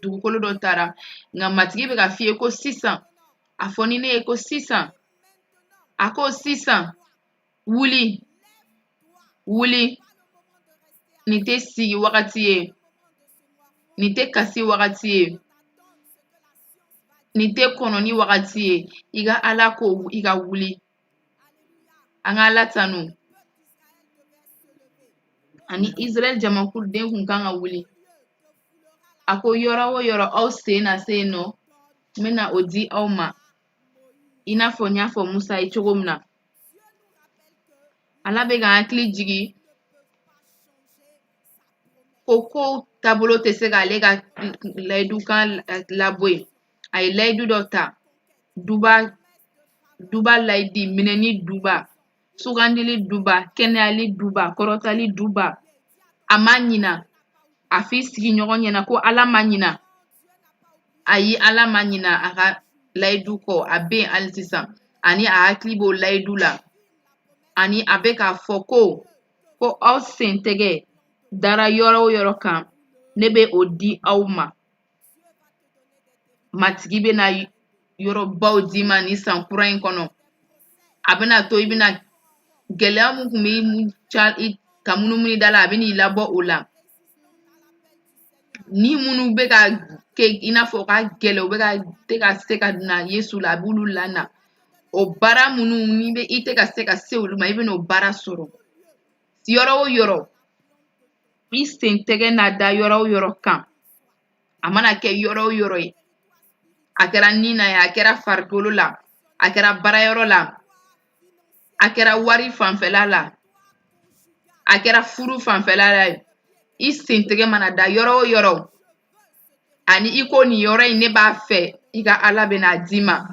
Speaker 5: dugukolo dɔ tara nka matigi bɛ ka f'i ye ko sisan a fɔ ni ne ye ko sisan a ko sisan wuli nin tɛ sigi wagati ye nin tɛ kasi wagati ye nin tɛ kɔnɔni wagati ye i ka ala ko i ka wuli an ka ala tanu ani Israɛl jamakulu kun kan ka wuli a ko yɔrɔ o yɔrɔ aw sen na se yen nɔ n bɛna o di aw ma i n'a fɔ n y'a fɔ Musa ye cogo min na ala bɛ ka hakili jigin ko kow taabolo tɛ se k'ale ka layidukan labɔ yen a ye layidu dɔ ta duba layidi minɛni duba sugandili duba kɛnɛyali duba kɔrɔtali duba a ma ɲina a f'i sigiɲɔgɔn ɲɛna ko ala ma ɲina ayi ala ma ɲina a ka layidu kɔ a bɛ yen hali sisan ani a hakili b'o layidu la ani a bɛ k'a fɔ ko aw sen tɛgɛ dara yɔrɔ o yɔrɔ kan ne bɛ o di aw ma matigi bɛna yɔrɔbaw d'i ma nin san kura in kɔnɔ a bɛna to i bɛna gɛlɛya mun kun bɛ ka munumunu da la a bɛna i labɔ o la ni minnu bɛ ka kɛ i n'a fɔ ka gɛlɛ u bɛ ka se ka na Yesu la a b'olu lana o baara minnu ni i tɛ ka se ka se olu ma i bɛna o baara sɔrɔ yɔrɔ o yɔrɔ i sen tɛgɛ na da yɔrɔ o yɔrɔ kan a mana kɛ yɔrɔ o yɔrɔ ye a kɛra nin na ye a kɛra farikolo la a kɛra baarayɔrɔ la a kɛra wari fanfɛla la a kɛra furu fanfɛla la i sen tɛgɛ mana da yɔrɔ o yɔrɔ ani i ko nin yɔrɔ in ne b'a fɛ i ka ala bɛna d'i ma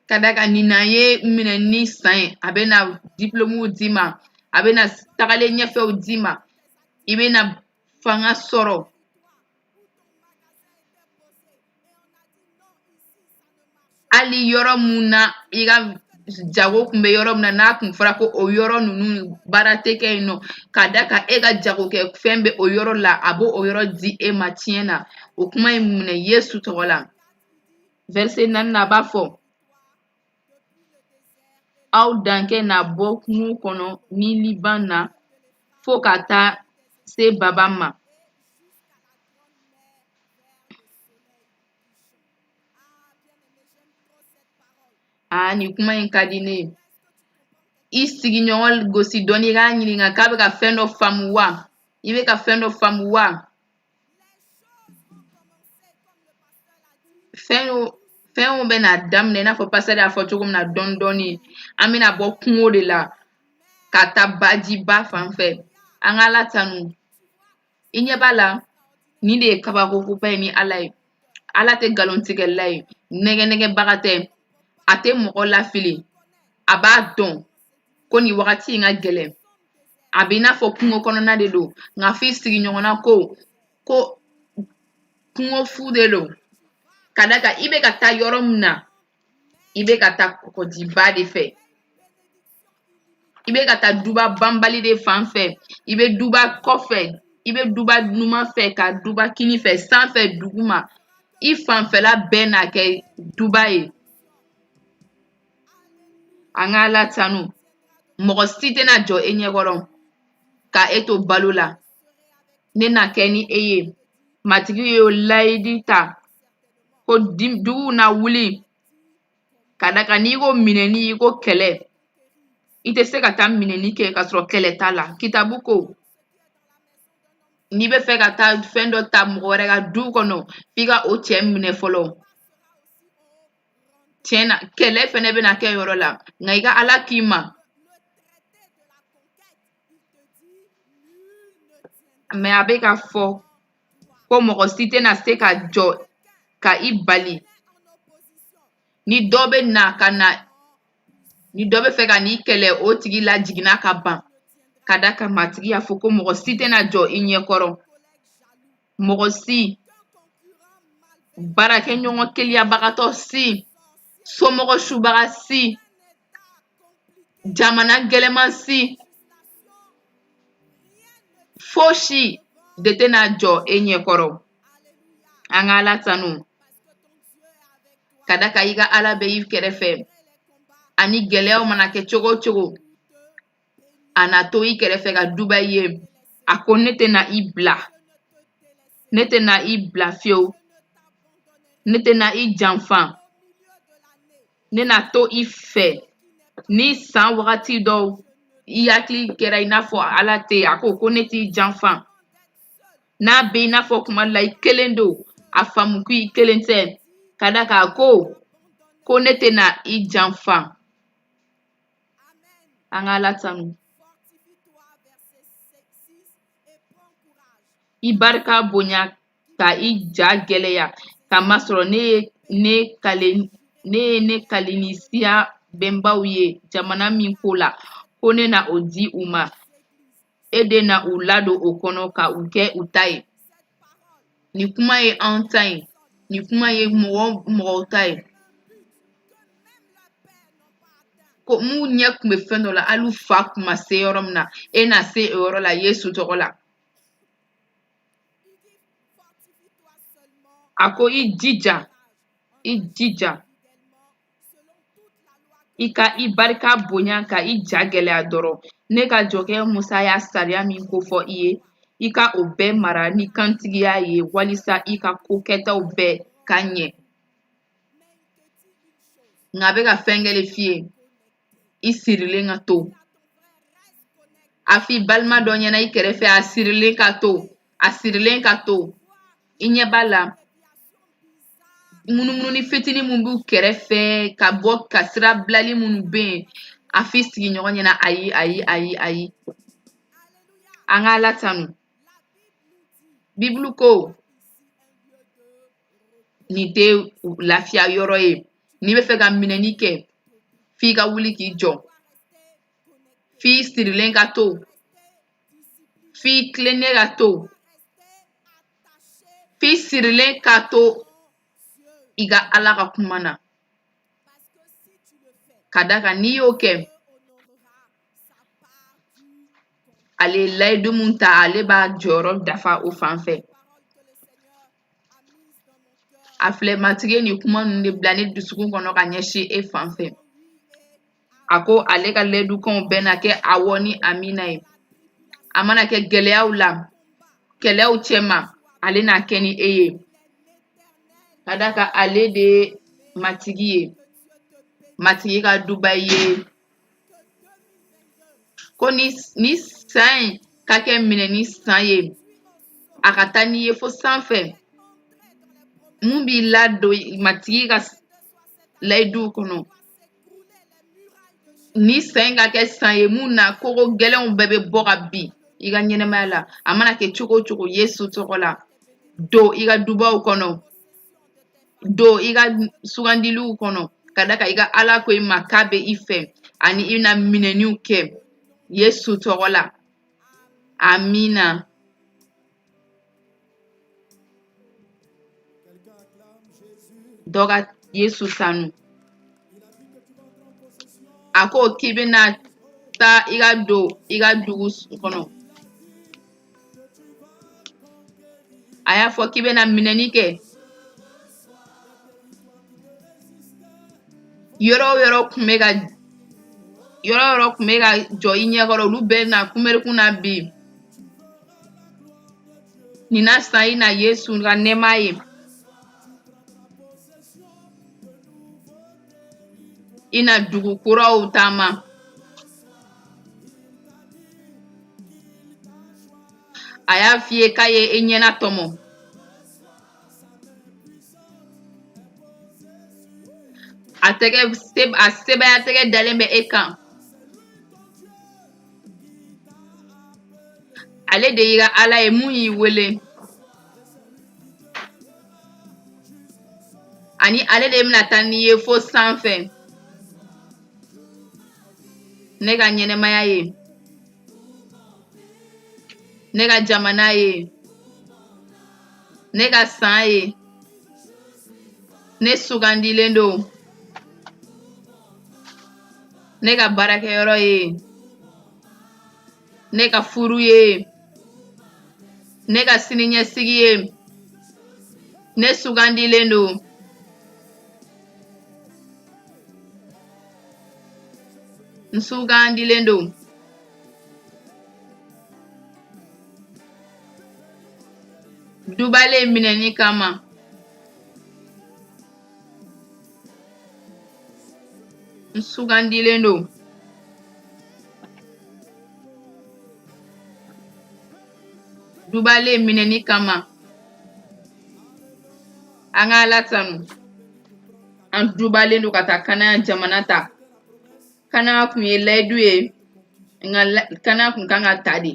Speaker 5: ka d'a kan nin na ye minɛni san ye a bɛna diplômew d'i ma a bɛna tagalen ɲɛfɛw d'i ma i bɛna fanga sɔrɔ hali yɔrɔ mun na i ka jago kun bɛ yɔrɔ min na n'a kun fɔra ko o yɔrɔ ninnu baara tɛ kɛ yen nɔ ka d'a kan e ka jagokɛ fɛn bɛ o yɔrɔ la a b'o yɔrɔ di e ma tiɲɛ na o kuma in minɛ Yesu tɔgɔ la verset 4 na a b'a fɔ aw dankɛ na bɔ kungo kɔnɔ ni Liban na fo ka taa se Baba ma nin kuma in ka di ne ye i sigiɲɔgɔn gosi dɔɔni i k'a ɲininka k'a bɛ ka fɛn dɔ faamu wa i bɛ ka fɛn dɔ faamu wa fɛnw bɛna daminɛ i n'a fɔ pasteur y'a fɔ cogo min na dɔɔni dɔɔni an bɛna bɔ kungo de la ka taa bajiba fan fɛ an ka ala tanu i ɲɛ b'a la nin de ye kabakoba ye ni ala ye ala tɛ nkalontigɛla ye nɛgɛnɛgɛbaga tɛ a tɛ mɔgɔ lafili a b'a dɔn ko ni wagati in ka gɛlɛn a bɛ i n'a fɔ kungo kɔnɔna de don nka f'i sigiɲɔgɔnna ko kungo fu de don ka da kan i bɛ ka taa yɔrɔ min na i bɛ ka taa kɔgɔjiba de fɛ i bɛ ka taa duba banbali de fan fɛ i bɛ duba kɔfɛ i bɛ duba numan fɛ ka duba kini fɛ sanfɛ duguma i fanfɛla bɛɛ n'a kɛ duba ye an ka Ala tanu mɔgɔ si tɛna jɔ e ɲɛkɔrɔ ka e to balo la ne na kɛ ni e ye matigi ye layidu ta ko duguw na wuli ka da kan n'i ko minɛni i ko kɛlɛ i tɛ se ka taa minɛni kɛ ka sɔrɔ kɛlɛ t'a la kitabu ko n'i bɛ fɛ ka taa fɛn dɔ ta mɔgɔ wɛrɛ ka du kɔnɔ f'i ka o cɛ minɛ fɔlɔ tiɲɛna kɛlɛ fɛnɛ bɛna kɛ yɔrɔ la nka i ka Ala k'i ma mɛ a bɛ ka fɔ ko mɔgɔ si tɛna se ka jɔ ka i bali ni dɔ bɛ na ka na ni dɔ bɛ fɛ ka n'i kɛlɛ o tigi lajiginna ka ban ka da kan matigi y'a fɔ ko mɔgɔ si tɛna jɔ i ɲɛkɔrɔ mɔgɔ si baarakɛɲɔgɔn keliyabagatɔ si somɔgɔ subaga si jamana gɛlɛman si fosi de tɛna jɔ e ɲɛkɔrɔ an ka Ala tanu ka da kan i ka Ala bɛ i kɛrɛfɛ ani gɛlɛyaw mana kɛ cogo o cogo a na to i kɛrɛfɛ ka duba i ye a ko ne tɛna i bila fiyewu ne tɛna i janfa ne na to i fɛ ni san wagati dɔw i hakili kɛra i n'a fɔ Ala tɛ yen a ko ne t'i janfa n'a bɛ i n'a fɔ kuma la i kelen don a faamu ko i kelen tɛ ka da kan a ko ne tɛna i janfa an ka Ala tanu i barika bonya ka i ja gɛlɛya ka masɔrɔ ne ye ne kalinisiya bɛnbaw ye jamana min ko la ko ne na o di u ma e de na u ladon o kɔnɔ ka u kɛ u ta ye nin kuma ye anw ta ye nin kuma ye mɔgɔw ta ye ko mun ɲɛ kun bɛ fɛn dɔ la hali u fa kun ma se yɔrɔ min na e na se o yɔrɔ la Yesu tɔgɔ la a ko i jija i ka i barika bonya ka i ja gɛlɛya dɔrɔn ne ka jɔkɛ Musa y'a sariya min kofɔ i ye i ka o bɛɛ mara ni kantigiya ye walisa i ka kokɛtaw bɛɛ ka ɲɛ nka a bɛ ka fɛn kɛ de f'i ye i sirilen ka to a f'i balima dɔ ɲɛna i kɛrɛfɛ a sirilen ka to i ɲɛ b'a la munumunu fitinin mun b'u kɛrɛfɛ ka bɔ ka sira bilali minnu bɛ yen a f'i sigiɲɔgɔn ɲɛna ayi an ka Ala tanu Bibulu ko nin tɛ lafiya yɔrɔ ye n'i bɛ fɛ ka minɛni kɛ f'i ka wuli k'i jɔ f'i sirilen ka to f'i tilennen ka to f'i sirilen ka to i ka Ala ka kuma na ka da kan n'i y'o kɛ ale ye layidu mun ta ale b'a jɔyɔrɔ dafa o fan fɛ a filɛ matigi ye nin kuma ninnu de bila ne dusukun kɔnɔ ka ɲɛsin e fan fɛ a ko ale ka layidukanw bɛɛ na kɛ awɔ ni amina ye a mana kɛ gɛlɛyaw la kɛlɛyaw cɛma ale n'a kɛ ni e ye ka da kan ale de ye matigi ye matigi ka duba i ye ko ni san ka kɛ minɛni san ye a ka taa n'i ye fo sanfɛ mun b'i ladon matigi ka layiduw kɔnɔ ni san ka kɛ san ye mun na kogo gɛlɛnw bɛɛ bɛ bɔ ka bin i ka ɲɛnɛmaya la a mana kɛ cogo o cogo Yesu tɔgɔ la don i ka dubaw kɔnɔ don i ka sugandiliw kɔnɔ ka da kan i ka Ala ko i ma k'a bɛ i fɛ ani i bɛna minɛniw kɛ Yesu tɔgɔ la. Amina. Dɔ ka Yesu tanu. A ko k'i bɛna taa i ka don i ka dugu kɔnɔ. A y'a fɔ k'i bɛna minɛni kɛ. Yɔrɔ o yɔrɔ kun bɛ ka jɔ i ɲɛkɔrɔ olu bɛɛ na kunbɛrikun na bi. Nin na sisan i na Yesu ka nɛɛma ye. I na dugu kuraw taama. A y'a f'i ye k'a ye e ɲɛna tɔmɔ. A sɛbɛya tɛgɛ dalen bɛ e kan. Ale de y'i ka Ala ye mun y'i wele. Ani ale de bɛna taa n'i ye fo sanfɛ. Ne ka ɲɛnɛmaya ye. Ne ka jamana ye. Ne ka san ye. Ne sugandilen don. Ne ka baarakɛyɔrɔ ye. Ne ka furu ye. Ne ka siniɲɛsigi ye. Ne sugandilen don. N sugandilen don. Dubalen minɛni kama. N sugandilen don. Dubalen minɛni kama. An ka Ala tanu. An dubalen don ka taa Kanaan jamana ta. Kanaan kun ye layidu ye. Kanaan kun kan ka ta de.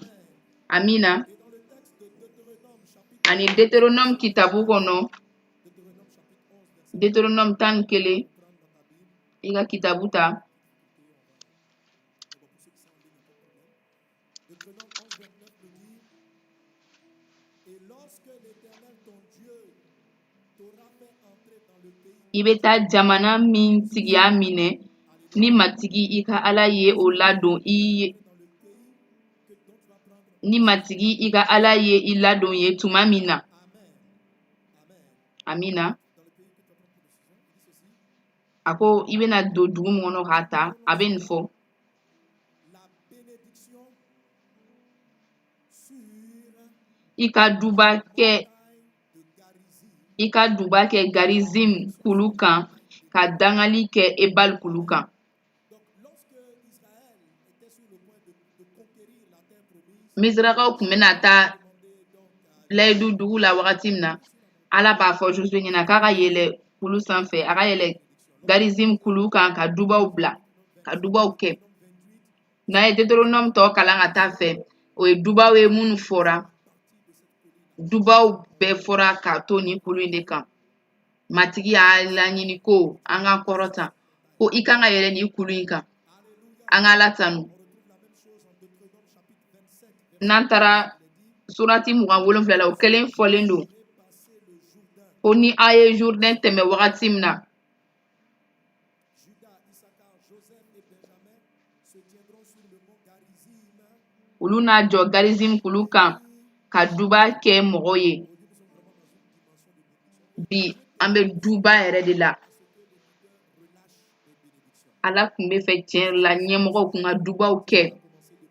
Speaker 5: Amina. Ani Deutéronome kitabu kɔnɔ. Deutéronome 11. I ka kitabu ta. I bɛ taa jamana min tigiya minɛ ni matigi i ka Ala ye o ladon i ye. Ni matigi i ka Ala ye i ladon ye tuma min na. Amina. A ko i bɛna don dugu min kɔnɔ k'a ta a bɛ nin fɔ. I ka duba kɛ Garizim kulu kan ka dangali kɛ Ebal kulu kan. Misirakaw kun bɛna taa layidu dugu la wagati min na, Ala b'a fɔ Josue ɲɛna k'a ka yɛlɛ kulu sanfɛ, a ka yɛlɛ Garizim kulu kan ka dubaw bila, ka dubaw kɛ. N'a ye Deutéronome tɔ kalan ka taa fɛ, o ye dubaw ye minnu fɔra. Dubaw bɛɛ fɔra k'a to nin kulu in de kan. Matigi y'a laɲini ko an ka kɔrɔta, ko i kan ka yɛlɛ nin kulu in kan. An ka Ala tanu. N'an taara surati 27 la, o kelen fɔlen don. Ko ni aw ye Jourdain tɛmɛ wagati min na, olu n'a jɔ Garizim kulu kan ka duba kɛ mɔgɔw ye. Bi an bɛ duba yɛrɛ de la. Ala kun bɛ fɛ tiɲɛ la ɲɛmɔgɔw kun ka dubaw kɛ.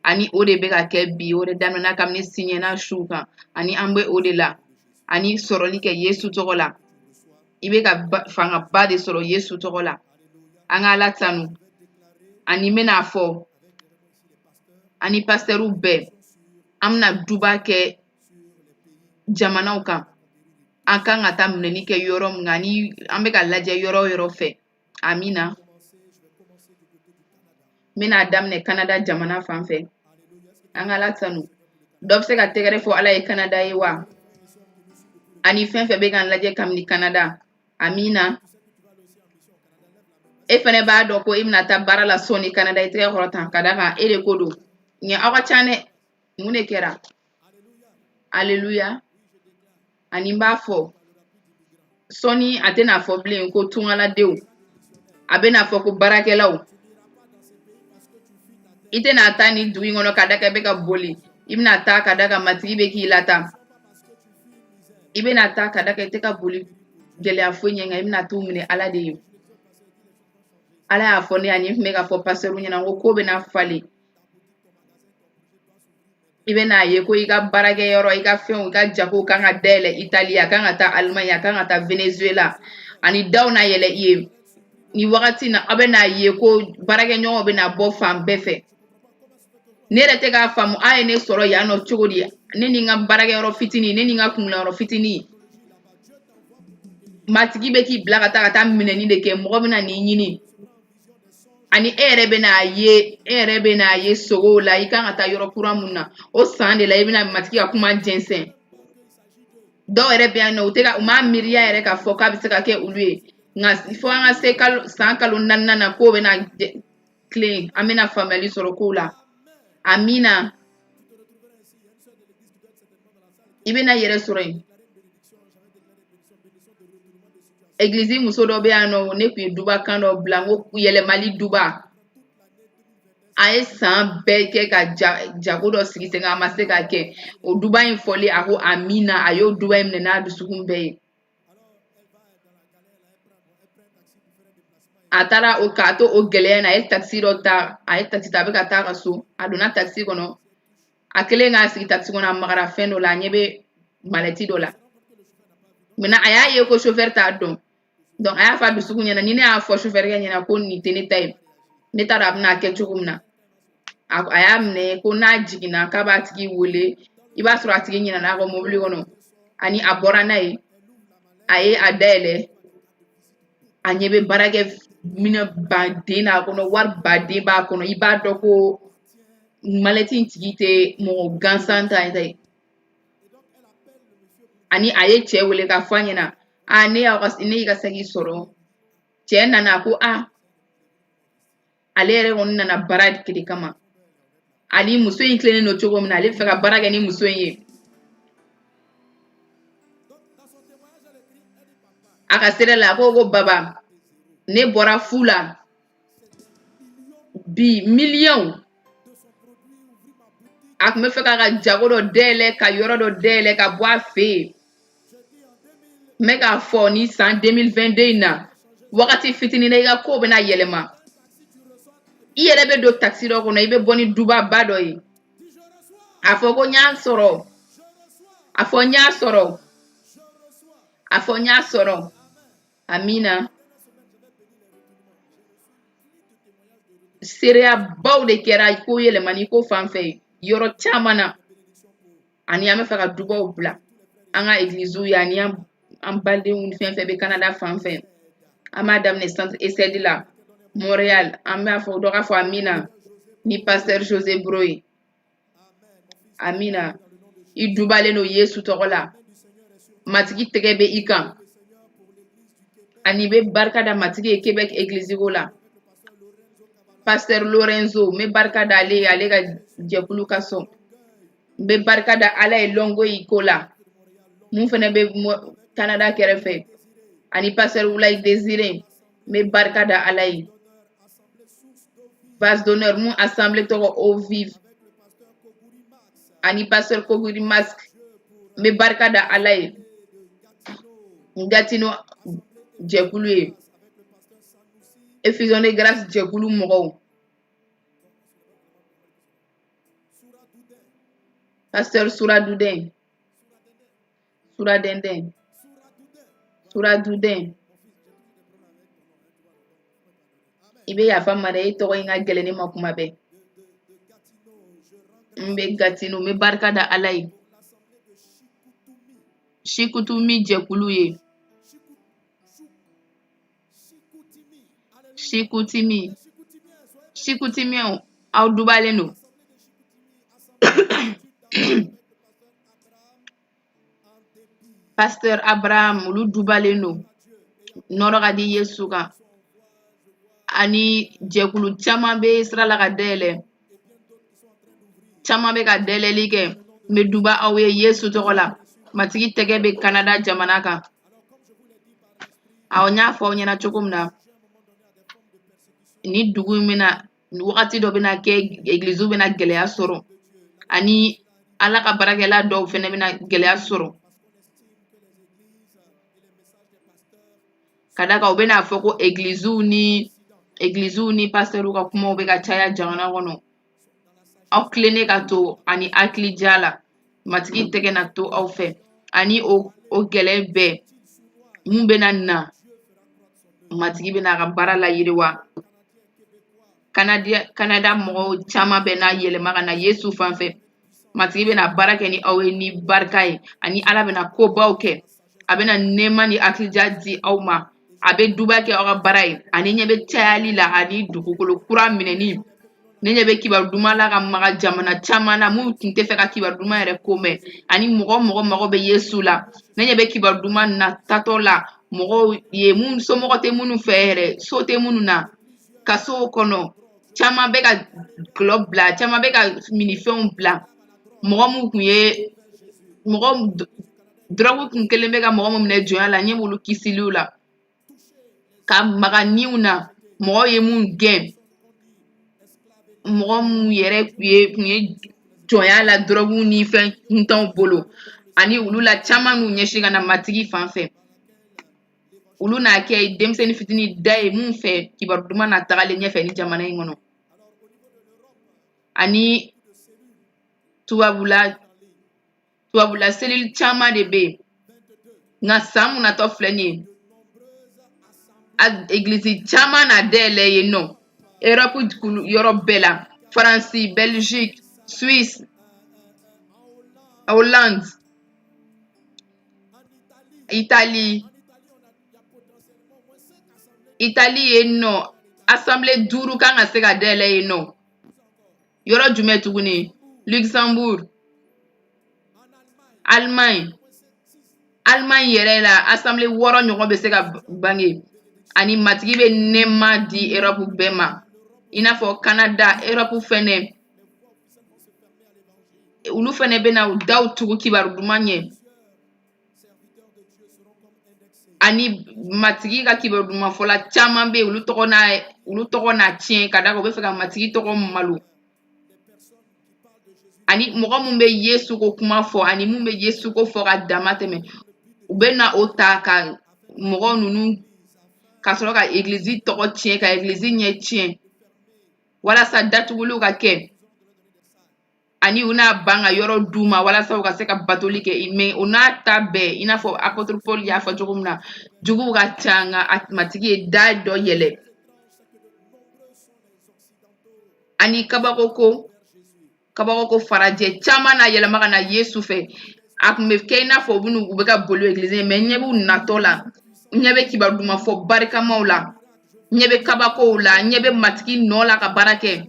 Speaker 5: Ani o de bɛ ka kɛ bi, o de daminɛna kabini siɲɛna su kan. Ani an bɛ o de la. Ani sɔrɔli kɛ Yesu tɔgɔ la. I bɛ ka fangaba de sɔrɔ Yesu tɔgɔ la. An ka Ala tanu. Ani n bɛna fɔ, ani pasitɛriw bɛɛ, an bɛna duba kɛ jamanaw kan. An kan ka taa minɛni kɛ yɔrɔ min kan, ani an bɛ ka lajɛ yɔrɔ o yɔrɔ fɛ. Amina. N bɛna daminɛ Kanada jamana fan fɛ. An ka Ala tanu. Dɔ bɛ se ka tɛgɛrɛ fɔ Ala ye Kanada ye wa? Ani fɛn fɛn bɛ k'an lajɛ kabini Kanada. Amina. e fɛnɛ b'a dɔn ko i bɛna taa baara la sɔni Canada i tɛgɛ kɔrɔ tan ka da kan e de ko don ɲɛ aw ka ca dɛ mun de kɛra Alléluia ani n b'a fɔ sɔni a tɛna fɔ bilen ko tungaladenw a bɛna fɔ ko baarakɛlaw i tɛna taa ni dugu in kɔnɔ ka da kan i bɛ ka boli i bɛna taa ka da kan matigi bɛ k'i la tan i bɛna taa ka da kan i tɛ ka boli gɛlɛya foyi ɲɛ nka i bɛna t'u minɛ Ala de ye Ala y'a fɔ ne ani n tun bɛ ka fɔ pasteur ɲɛna ko bɛna falen i bɛna ye ko i ka baarakɛyɔrɔ i ka fɛnw i ka jago kan ka dayɛlɛ Itali a kan ka taa Allemagne a kan ka taa Venezuela ani daw na yɛlɛ i ye ni wagati na aw bɛna ye ko baarakɛɲɔgɔnw bɛna bɔ fan bɛɛ fɛ ne yɛrɛ tɛ k'a faamu a ye ne sɔrɔ yan nɔ cogo di ne ni n ka baarakɛyɔrɔ fitinin ne ni n ka kungilayɔrɔ fitinin matigi bɛ k'i bila ka taa minɛni de kɛ mɔgɔ bɛna n'i ɲini ani e yɛrɛ bɛna ye sogow la i kan ka taa yɔrɔ kura mun na o san de la i bɛna matigi ka kuma jɛnsɛn dɔw yɛrɛ bɛ yan nɔ u m'a miiriya yɛrɛ k'a fɔ k'a bɛ se ka kɛ olu ye nka fo an ka se san kalo 4 na k'o bɛna tilen an bɛna faamuyali sɔrɔ kow la amina i bɛna yɛrɛ sɔrɔ yen Église muso dɔ bɛ yan nɔ ne tun ye duba kan dɔ bila n ko yɛlɛmali duba a ye san bɛɛ kɛ ka jago dɔ sigi sen kan a ma se ka kɛ o duba in fɔli a ko amina a y'o duba in minɛ n'a dusukun bɛɛ ye a taara k'a to o gɛlɛya in na a ye taxi dɔ ta a bɛ ka taa ka so a donna taxi kɔnɔ a kɛlen k'a sigi taxi kɔnɔ a magara fɛn dɔ la a ɲɛ bɛ malɛti dɔ la maintenant a y'a ye ko chauffeur t'a dɔn donc a y'a fɔ a dusukun ɲɛna ni ne y'a fɔ chauffeur kɛ ɲɛna ko nin tɛ ne ta ye ne t'a dɔn a bɛna kɛ cogo min na a y'a minɛ ko n'a jiginna k'a b'a tigi wele i b'a sɔrɔ a tigi ɲinɛna a ka mobili kɔnɔ ani a bɔra n'a ye a ye a dayɛlɛ a ɲɛ bɛ baarakɛ minɛ baden n'a kɔnɔ wari baden b'a kɔnɔ i b'a dɔn ko malɛti in tigi tɛ mɔgɔ gansan ta ye ani a ye cɛ wele k'a fɔ a ɲɛna ne y'i ka saki sɔrɔ cɛ nana ko ale yɛrɛ kɔni nana baara de kama ani muso in tilennen don cogo min na ale bɛ fɛ ka baara kɛ ni muso in ye a ka sira la ko baba ne bɔra fu la bi miliyɔn a tun bɛ fɛ k'a ka jago dɔ dayɛlɛ ka yɔrɔ dɔ dayɛlɛ ka bɔ a fɛ yen n bɛ k'a fɔ ni san 2022 in na wagati fitinin na i ka ko bɛna yɛlɛma i yɛrɛ bɛ don taxi dɔ kɔnɔ i bɛ bɔ ni duba ba dɔ ye a fɔ ko n y'a sɔrɔ a fɔ n y'a sɔrɔ a fɔ n y'a sɔrɔ amina seereyabaw de kɛra ko yɛlɛmani ko fan fɛ yɔrɔ caman na ani an bɛ fɛ ka dubaw bila an ka églisew ye ani an balidenw ni fɛn fɛn bɛ Canada fan fɛ an b'a daminɛ centre ECD la Montréal an b'a fɔ dɔ k'a fɔ amina ni pasteur José Broye amina i dubalen don Yesu tɔgɔ la matigi tɛgɛ bɛ i kan ani bɛ barika da matigi ye Québec église ko la pasteur Lorenzo n bɛ barika da ale ye ale ka jɛkulu ka sɔn n bɛ barika da ala ye Longoyi ko la mun fana bɛ Canada kɛrɛfɛ ani pasteur Wulayi Désiré n bɛ barika da ala ye base d'honneur mun assemblée tɔgɔ Eau Vive ani pasteur Koguri Mask n bɛ barika da ala ye Gatineau jɛkulu ye effusion de grâce jɛkulu mɔgɔw pasteur Sura Duden Sura Denden Sura Duden i bɛ yafa n ma dɛ i tɔgɔ in ka gɛlɛn ne ma kuma bɛɛ n bɛ Gatineau n bɛ barika da ala ye Shikutumi jɛkulu ye Shikutimi aw dubalen don pasteur Abraham olu dubalen don nɔrɔ ka di Yesu kan ani jɛkulu caman bɛ sira la ka dayɛlɛ caman bɛ ka dayɛlɛli kɛ n bɛ duba aw ye Yesu tɔgɔ la matigi tɛgɛ bɛ Canada jamana kan n y'a fɔ aw ɲɛna cogo min na ni dugu in bɛna wagati dɔ bɛna kɛ egiliziw bɛna gɛlɛya sɔrɔ ani Ala ka baarakɛla dɔw fɛnɛ bɛna gɛlɛya sɔrɔ ka d'a kan u bɛna fɔ ko egiliziw ni pasitɛriw ka kumaw bɛ ka caya jamana kɔnɔ aw tilennen ka to ani hakilija la matigi tɛgɛ na to aw fɛ ani o gɛlɛya bɛɛ mun bɛna na matigi bɛna a ka baara la yiriwa Canada mɔgɔw caman bɛ na yɛlɛma ka na Yesu fan fɛ matigi bɛna baara kɛ ni aw ye ni barika ye ani Ala bɛna kobaw kɛ a bɛna nɛɛma ni hakilija di aw ma a bɛ duba kɛ aw ka baara ye ani ɲɛ bɛ cayali la ani dugukolo kura minɛni ne ɲɛ bɛ kibaru duman la ka maga jamana caman na mun tun tɛ fɛ ka kibaru duman yɛrɛ ko mɛn ani mɔgɔ mago bɛ Yesu la ne ɲɛ bɛ kibaru duman na tatɔ la mɔgɔw ye mun somɔgɔ tɛ minnu fɛ yɛrɛ so tɛ minnu na kasow kɔnɔ caman bɛ ka gulɔ bila caman bɛ ka minifɛnw bila mɔgɔ mun kun ye dɔrɔgu kun kelen bɛ ka mɔgɔ mun minɛ jɔnya la ɲɛ b'olu kisiliw la ka maga niw na mɔgɔ ye mun gɛn mɔgɔ mun yɛrɛ kun ye jɔnya la dɔrɔgu ni fɛn kuntanw bolo ani olu la caman n'u ɲɛsin ka na matigi fan fɛ olu n'a kɛ denmisɛnnin fitinin da ye mun fɛ kibaru duman na tagalen ɲɛfɛ ni jamana in kɔnɔ ani tubabula selili caman de bɛ yen nka san mun natɔ filɛ nin ye egilizi caman na dayɛlɛ yen nɔ Europe yɔrɔ bɛɛ la Faransi Belgique Suisse Hollande Italie yen nɔ assemblée 5 kan ka se ka dayɛlɛ yen nɔ yɔrɔ jumɛn tuguni Luxembourg Allemagne yɛrɛ la assemblée 6 ɲɔgɔn bɛ se ka bange ani matigi bɛ nɛɛma di Europe bɛɛ ma i n'a fɔ Canada Europe fɛnɛ olu fɛnɛ bɛna u daw tugu kibaru duman ɲɛ ani matigi ka kibaru duman fɔla caman bɛ yen olu tɔgɔ n'a tiɲɛ ka d'a kan u bɛ fɛ ka matigi tɔgɔ malo ani mɔgɔ mun bɛ Yesu ko kuma fɔ ani mun bɛ Yesu ko fɔ ka dama tɛmɛ u bɛna o ta ka mɔgɔ ninnu ka sɔrɔ ka egilizi tɔgɔ tiɲɛ ka egilizi ɲɛ tiɲɛ walasa datuguliw ka kɛ ani u n'a ban ka yɔrɔ d'u ma walasa u ka se ka batoli kɛ mais u n'a ta bɛɛ i n'a fɔ apôtre Paul y'a fɔ cogo min na juguw ka ca nka matigi ye da dɔ yɛlɛ ani kabako farajɛ caman na yɛlɛma ka na Yesu fɛ a kun bɛ kɛ i n'a fɔ u bɛ ka boli egilizi mais ɲɛ b'u natɔ la ɲɛ bɛ kibaru duman fɔ barikamaw la ɲɛ bɛ kabakow la ɲɛ bɛ matigi nɔ la ka baara kɛ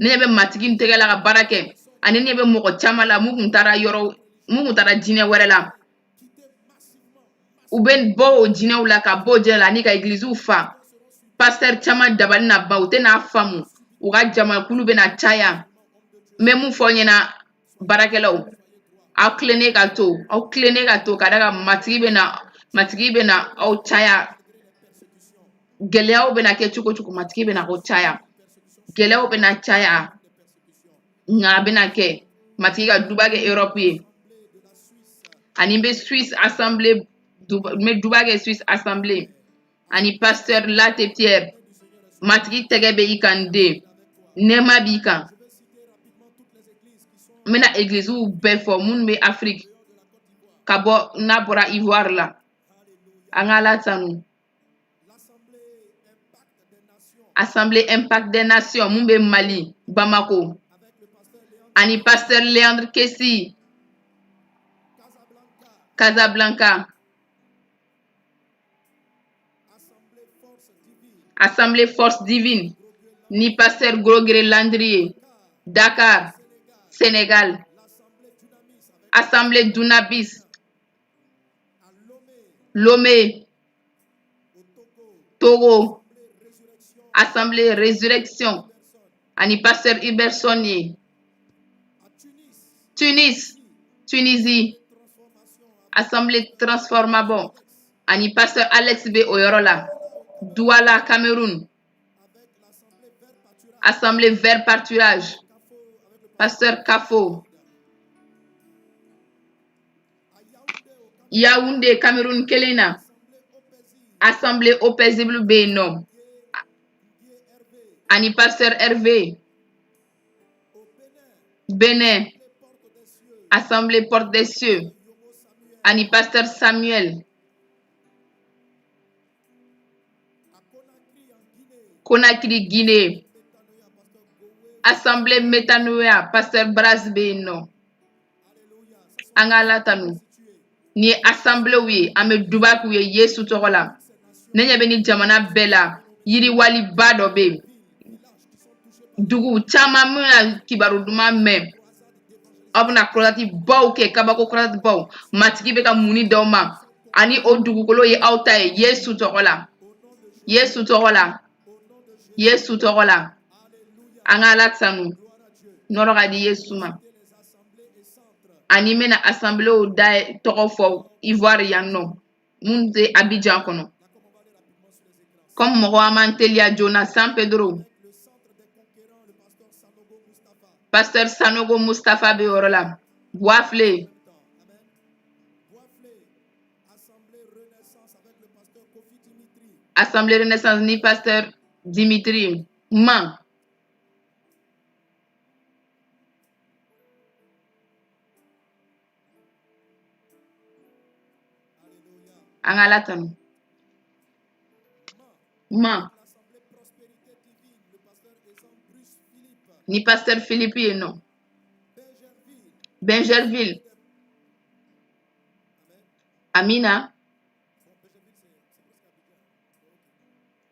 Speaker 5: ne ɲɛ bɛ matigi tɛgɛ la ka baara kɛ ani ne bɛ mɔgɔ caman la mun kun taara jinɛ wɛrɛ la u bɛ bɔ o jinɛw la ka bɔ o jinɛ la ani ka egiliziw fa pasitɛri caman dabali na ban u tɛ n'a faamu u ka jamakulu bɛna caya n bɛ mun fɔ aw ɲɛna baarakɛlaw aw tilennen ka to ka d'a kan matigi bɛna aw caya gɛlɛyaw bɛna kɛ cogo cogo matigi bɛna aw caya gɛlɛyaw bɛna caya nka a bɛna kɛ matigi ka duba kɛ Europe ye ani n bɛ duba kɛ Suisse assemblée ani pasteur Late Pierre matigi tɛgɛ bɛ i kan den nɛɛma b'i kan n bɛna egiliziw bɛɛ fɔ minnu bɛ Afrique ka bɔ n'a bɔra Ivoire la an ka Ala tanu Assemblée Impact des Nations mun bɛ Mali Bamako ani pasteur Léandre Kessi Casablanca Assemblée Force Divine ni pasteur Grogre Landrier Dakar Sénégal Assemblée Dunabis Lomé Togo Assemblée Résurrection. Ani pasteur Iberson ye. Tunis. Tunisie. Assemblée Transformation. Ani pasteur Alex B. Oyorola. Douala, Cameroun. Assemblée Vert Pâturage. Pasteur Kafo. Yaoundé, Cameroun, Kelena. Assemblée au paisible Bénom. Ani pasteur Hervé. Bénin. Assemblée Porte des Cieux. Ani pasteur Samuel. Conakry, Guinée. Assemblée Metanoia, pasteur Bras Bénom. Angalatanu. Ni assemblée oui, ame dubak oui Yesu togola. Nenya beni jamana bela, yiri wali bado be. Dugu chama muna kibaru duma me. Abna krotati baw ke kabako krotati baw. Matiki beka muni doma. Ani o dugu kolo ye auta ye Yesu togola. Yesu togola. Yesu togola. Angalatanu. Noroga di Yesu ma. Animé na assemblée au dae tokofo Ivoire yanno munte Abidjan kono comme Mohamed Telia Jonas San Pedro pasteur Sanogo Mustafa Beorola Boafle Assemblée Renaissance ni pasteur Dimitri Man Angalatanu Man ni pasteur Philippe non Benjerville Amina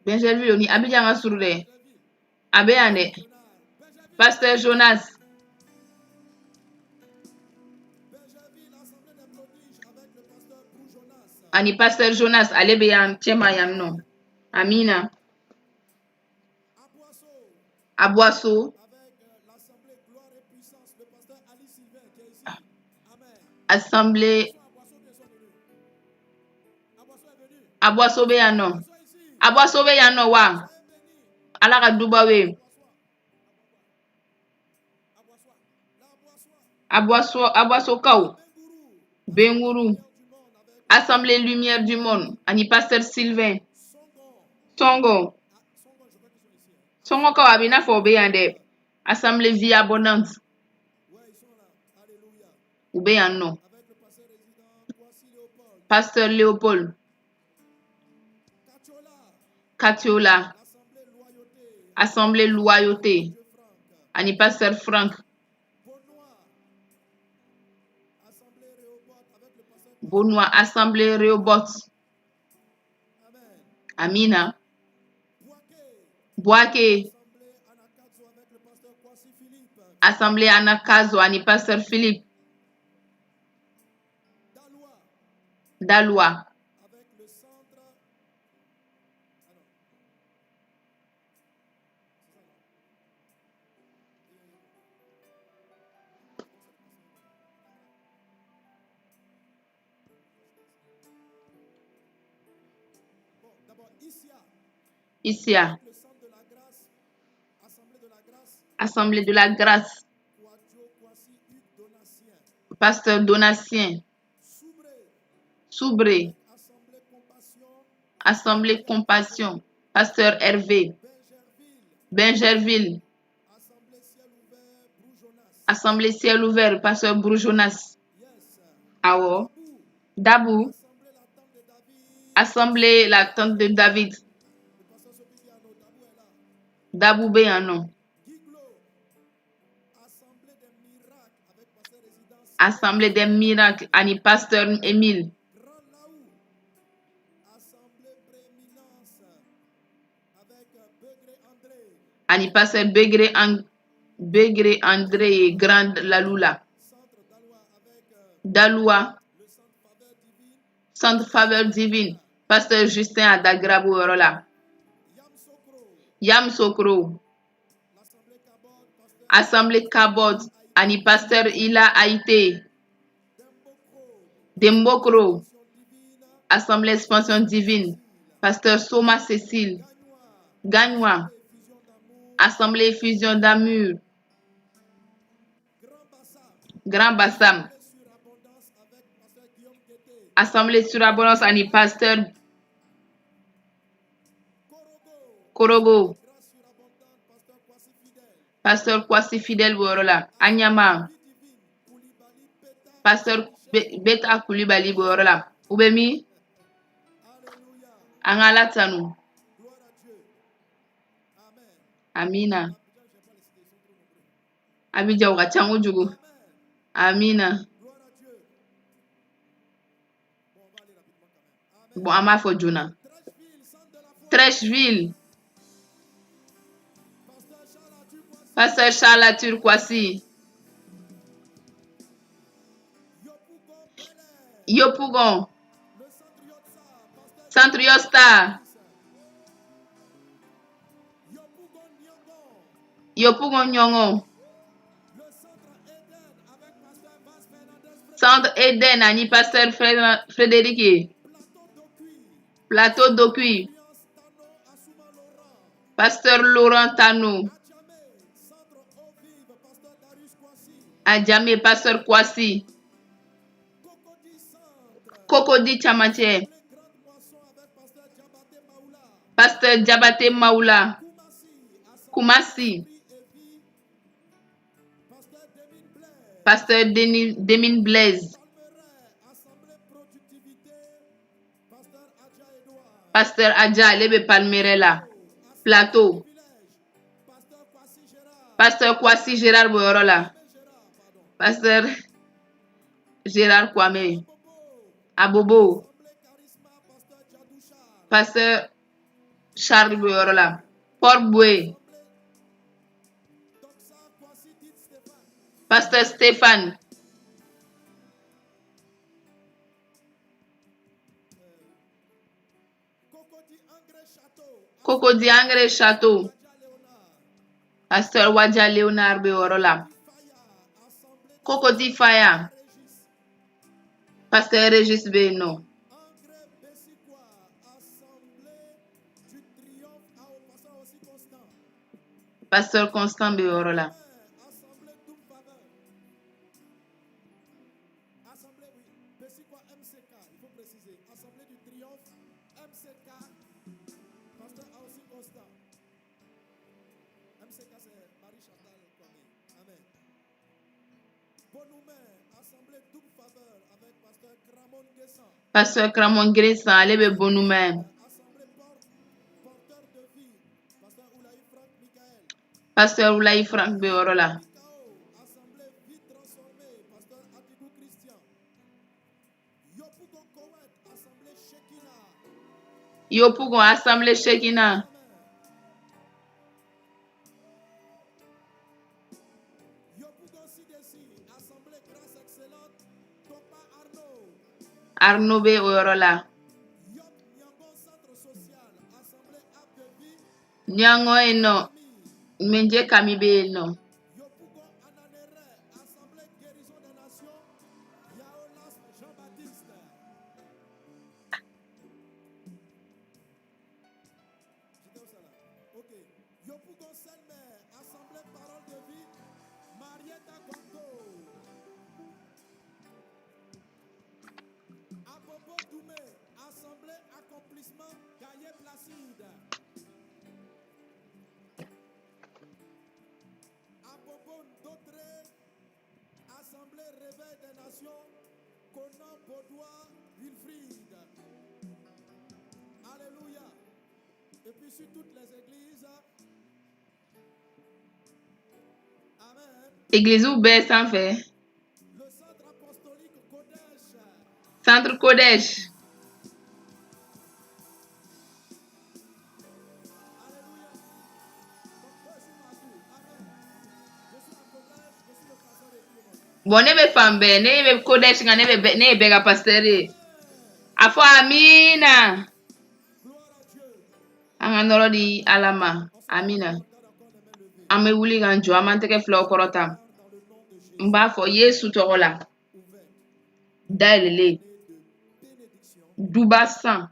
Speaker 5: Benjerville ni Abidjan asurule Abeyane pasteur Jonas Ani pasteur Jonas Alebeyan Chemayan non Amina Aboasso Assemblée Aboasso Beyano Aboasso Beyano wa Alaka Dubawe Aboasso Kau Benguru Assemblée Lumière du Monde Ani pasteur Sylvain Songo Kau Abina fo Beyande Assemblée Vie Abondante Ubeyano pasteur Léopold Katiola Assemblée Loyauté Ani pasteur Franck Benoît Assemblée Rehoboth Amina Boake Assemblée Anakazo Ani pasteur Philippe Dalois Isia Assemblée de la Grâce pasteur Donatien Soubré Assemblée Compassion pasteur Hervé Benjerville Assemblée Ciel Ouvert pasteur Brujonas Awo Dabou Assemblée la tente de David Dabou Beyano Assemblée des miracles Ani pasteur Émile Ani pasteur Begré André Grande Laloula Daloua Centre Faveur Divine pasteur Justin Adagrabo Rola Yam Sokro. Assemblée Kabot. Ani pasteur Ila Haïté. Dembokro. Assemblée Expansion Divine. Pasteur Soma Cécile. Gagnois. Assemblée Effusion d'Amour. Grand Bassam. Assemblée Surabondance Ani pasteur Korogo. Pasteur Kwasi Fidèle Borola. Anyama. Pasteur Beta Koulibaly Borola. Ubemi. Angala Tanu. Amina. Abidja Wakachangu Jugu. Amina. Bon, Ama Fojuna. Trècheville. Pasteur Charles Turquoisi. Yopougon. Centre Yosta. Yopougon Nyongo. Centre Eden Ani pasteur Frédéric. Plateau d'Ocui. Pasteur Laurent Tano. Adjamé pasteur Kwasi. Kokodi Chamache. Pasteur Diabaté Maoula. Kumasi. Pasteur Demine Blaise. Pasteur Adja Lebe Palmerella. Plateau. Pasteur Kwasi Gérard Boyorola. Pasteur Gérard Kwame. Abobo. Pasteur Charles Boyorola. Port-Boué. Pasteur Stéphane. Cocody Angre Château. Pasteur Wadja Léonard Boyorola. Cocody Faya. Pasteur Régis Beno. Pasteur Constant Boyorola. Pasteur Cramon Gressan, allez Bonoumen. Pasteur Oulaï Franck Beorola. Yopougon Assemblée Shekina. Arnaud Beorola. Nyango Eno. Menje Kamibe Eno.
Speaker 4: Assemblée Réveil des Nations, Conan Baudois, Wilfried. Alléluia. Et puis sur toutes les églises. Amen.
Speaker 5: Église ouverte sans fait.
Speaker 4: Le centre apostolique Kodesh.
Speaker 5: Centre Kodesh. Bon, ne be fambe, ne be Kodesh, ne be ga pasteur. Afo Amina. An ka nɔrɔ di Ala ma. Amina. An bɛ wuli k'an jɔ, an b'an tɛgɛ filaw kɔrɔta. N b'a fɔ Yesu tɔgɔ la. Dayɛlɛlen. Duba san.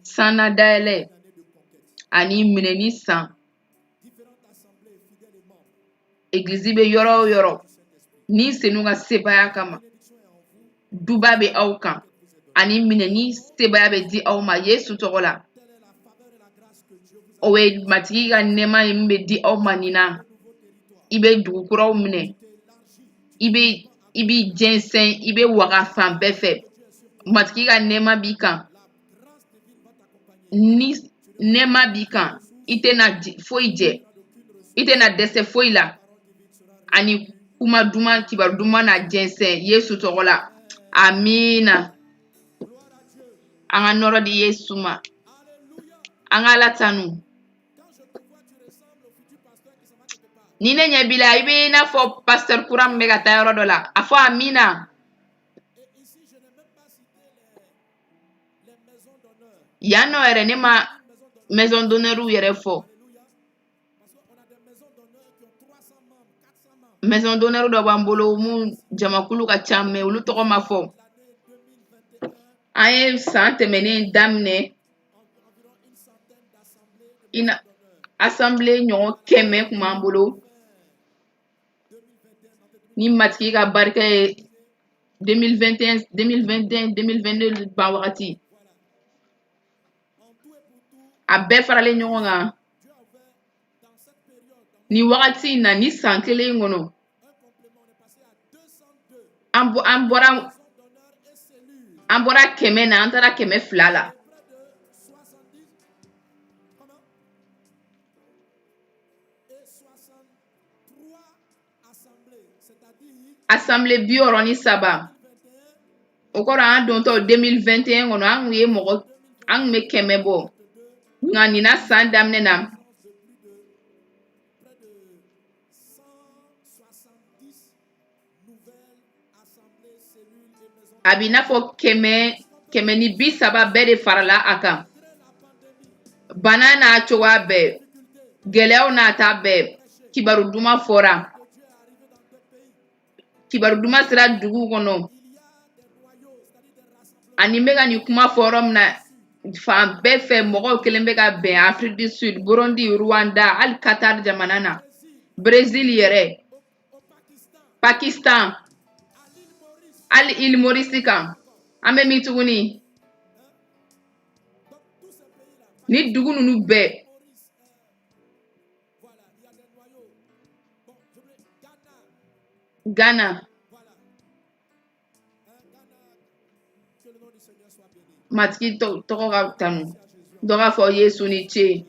Speaker 5: San na dayɛlɛ. Ani minɛni san. Église bɛ yɔrɔ o yɔrɔ. Ni senu ka sebaya kama. Duba bɛ aw kan. Ani minɛni sebaya bɛ di aw ma Yesu tɔgɔ la. O ye matigi ka nɛɛma ye min bɛ di aw ma nin na. I bɛ dugukuraw minɛ. I bɛ jɛnsɛn, i bɛ waga fan bɛɛ fɛ. Matigi ka nɛɛma b'i kan. Ni nɛɛma b'i kan, i tɛna foyi jɛ. I tɛna dɛsɛ foyi la. Ani kuma duman, kibaru duman na jɛnsɛn Yesu tɔgɔ la. Amina. An ka nɔrɔ di Yesu ma. An ka Ala tanu. Ni ne ɲɛ b'i la, i bɛ i n'a fɔ pasteur kura min bɛ ka taa yɔrɔ dɔ la. A fɔ Amina. Yan nɔ yɛrɛ ne ma maison d'honneur yɛrɛ fɔ. Maison d'honneur dɔ b'an bolo mun jamakulu ka ca mais olu tɔgɔ ma fɔ. An ye san tɛmɛnen daminɛ. Assemblée ɲɔgɔn 100 kun b'an bolo. Ni matigi ka barika ye 2021, 2022 ban wagati. A bɛɛ faralen ɲɔgɔn kan. Ni wagati in na ni san kelen kɔnɔ. An bɔra 100 na, an taara 200 la. Assemblée 63. O kɔrɔ an dontɔ 2021 kɔnɔ an kun ye mɔgɔ, an kun bɛ 100 bɔ. Nka nin na san daminɛ na. A b'i n'a fɔ 130 bɛɛ de farala a kan. Bana n'a cogoya bɛɛ, gɛlɛyaw n'a ta bɛɛ, kibaru duman fɔra. Kibaru duman sera dugu kɔnɔ. Ani n bɛ ka nin kuma fɔ yɔrɔ min na, fan bɛɛ fɛ mɔgɔw kelen bɛ ka bɛn Afrique du Sud, Burundi, Rwanda, hali Qatar jamana na, Brésil yɛrɛ, Pakistan, hali Île Maurice kan. An bɛ min tuguni? Ni dugu ninnu bɛɛ. Ghana. Matigi tɔgɔ ka tanu. Dɔ ka fɔ Yesu ni ce.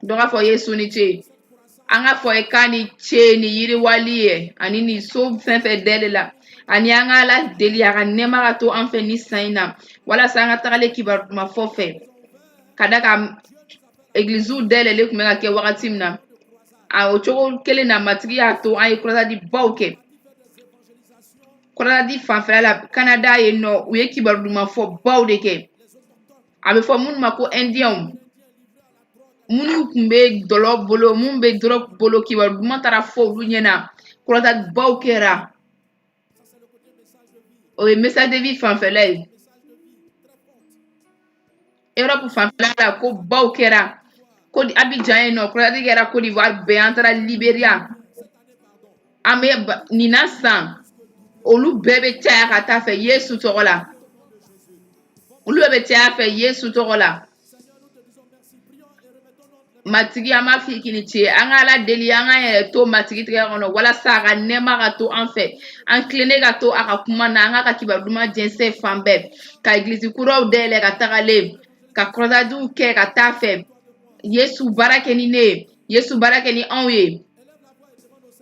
Speaker 5: Dɔ ka fɔ Yesu ni ce. An ka fɔ ye k'a ni ce ni yiriwali ye ani ni so fɛn fɛn dɛlɛ la. Ani an ka Ala deli a ka nɛɛma ka to an fɛ ni san in na. Walasa an ka tagalen kibaru duman fɔ fɛ. Ka da ka églisew dɛlɛlen tun bɛ ka kɛ wagati min na. O cogo kelen na matigi y'a to an ye croisade baw kɛ. Croisade fanfɛla la Canada yen nɔ, u ye kibaru duman fɔ baw de kɛ. A bɛ fɔ minnu ma ko Indien. Minnu tun bɛ dɔlɔ bolo, minnu bɛ drogue bolo, kibaru duman taara fɔ olu ɲɛna. Croisade baw kɛra. O ye message de vie fanfɛla ye. Europe fanfɛla la ko baw kɛra. Ko Abidjan yen nɔ, croisade kɛra Côte d'Ivoire bɛɛ, an taara Libéria. An bɛ nin na san, olu bɛɛ bɛ caya ka taa fɛ Yesu tɔgɔ la. Olu bɛɛ bɛ caya fɛ Yesu tɔgɔ la. Matigi an b'a f'i k'i ni ce. An ka Ala deli, an k'an yɛrɛ to matigi tɛgɛ kɔnɔ walasa a ka nɛɛma ka to an fɛ. An tilennen ka to a ka kuma na, an ka kibaru duman jɛnsɛn fan bɛɛ. Ka église kuraw dayɛlɛ ka tagalen. Ka croisadew kɛ ka taa fɛ. Yesu baara kɛ ni ne ye. Yesu baara kɛ ni anw ye.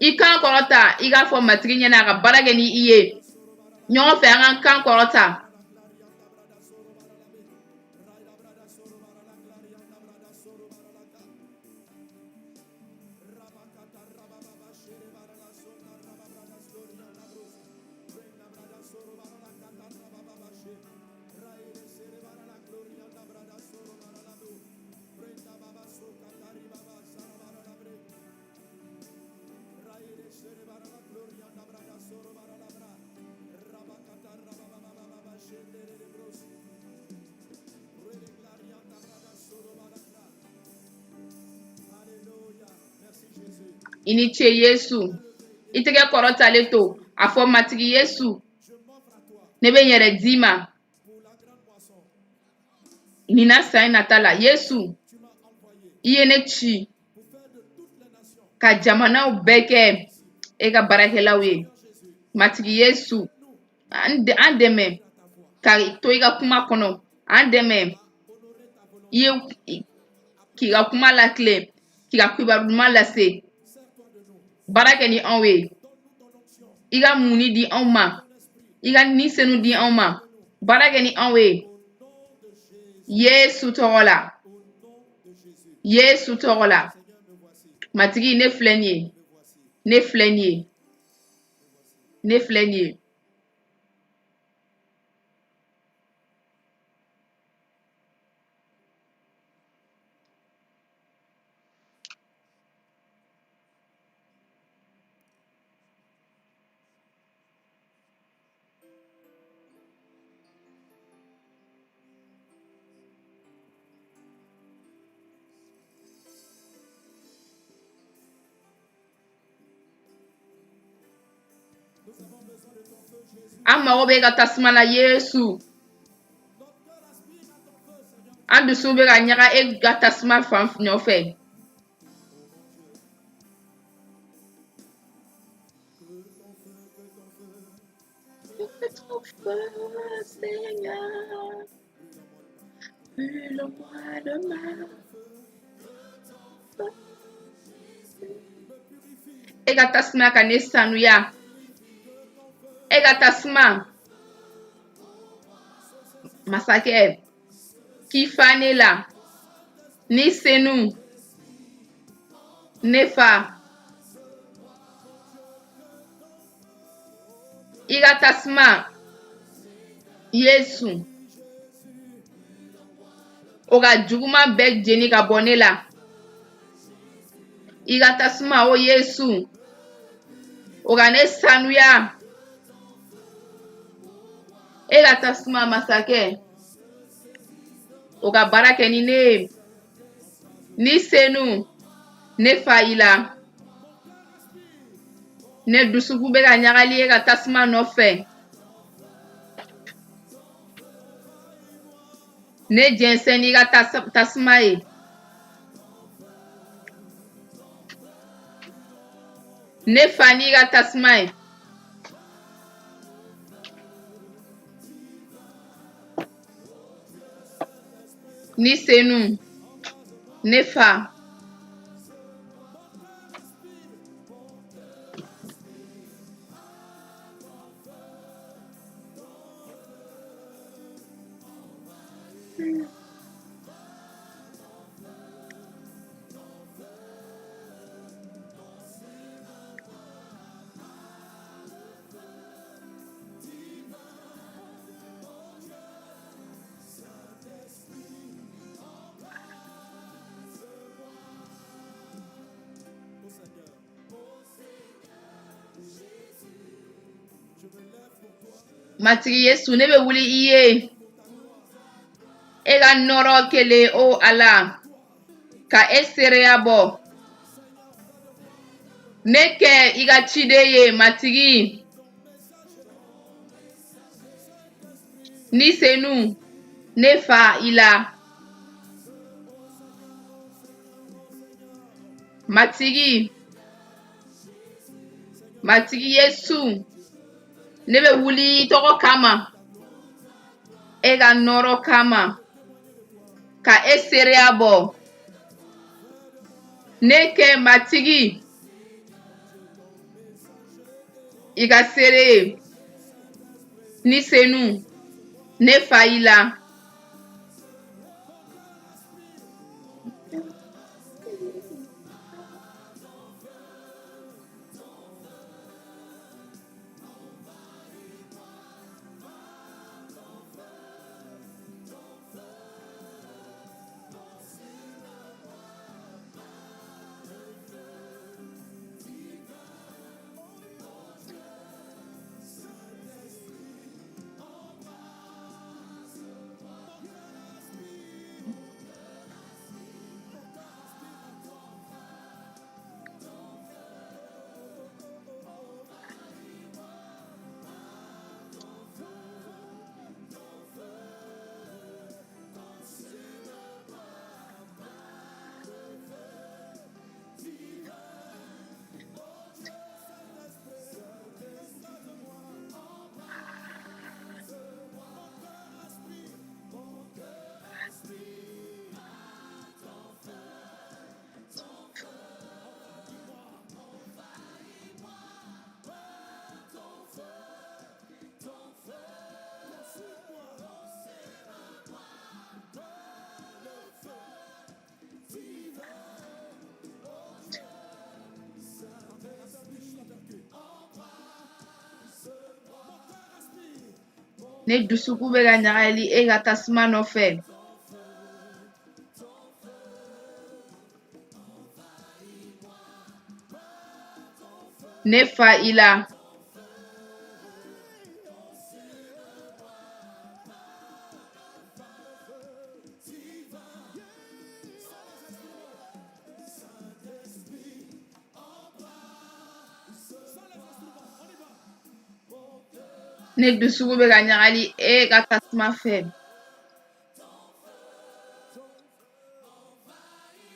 Speaker 5: I kan kɔrɔta, i k'a fɔ matigi ɲɛna a ka baara kɛ ni i ye. Ɲɔgɔn fɛ an k'an kan kɔrɔta. I ni ce Yesu. I tɛgɛ kɔrɔtalen to. A fɔ matigi Yesu. Ne bɛ n yɛrɛ d'i ma. Nin na san in nata la. Yesu. I ye ne ci. Ka jamanaw bɛɛ kɛ e ka baarakɛlaw ye. Matigi Yesu. An dɛmɛ. Ka to i ka kuma kɔnɔ. An dɛmɛ. K'i ka kuma lakile. K'i ka kibaru ɲuman lase. Baara kɛ ni anw ye. I ka muni di anw ma. I ka nisenu di anw ma. Baara kɛ ni anw ye. Yesu tɔgɔ la. Yesu tɔgɔ la. Matigi ne filɛ nin ye. Ne filɛ nin ye. Ne filɛ nin ye. An mago bɛ ka tasuma la Yesu. An dusu bɛ ka ɲaga e ka tasuma fan nɔfɛ. E ka tasuma ka ne sanuya. E ka tasuma. Masakɛ. K'i fa ne la. Ni senu. Ne fa. I ka tasuma. Yesu. O ka juguman bɛɛ jeni ka bɔ ne la. I ka tasuma o Yesu. O ka ne sanuya. E ka tasuma masakɛ. O ka baara kɛ ni ne ye. Ni senu. Ne fa i la. Ne dusukun bɛ ka ɲagali e ka tasuma nɔfɛ. Ne jɛnsɛn n'i ka tasuma ye. Ne fa n'i ka tasuma ye. Ni senu. Ne fa. Matigi Yesu ne bɛ wuli i ye. E ka nɔrɔ kelen o Ala. Ka e seereya bɔ. Ne kɛ i ka ciden ye matigi. Ni senu. Ne fa i la. Matigi. Matigi Yesu. Ne bɛ wuli i tɔgɔ kama. E ka nɔrɔ kama. Ka e seereya bɔ. Ne kɛ matigi. I ka seere ye. Ni senu. Ne fa i la. Ne dusukun bɛ ka ɲagali e ka tasuma nɔfɛ. Ne fa i la. Ne dusukun bɛ ka ɲagali e ka tasuma fɛ.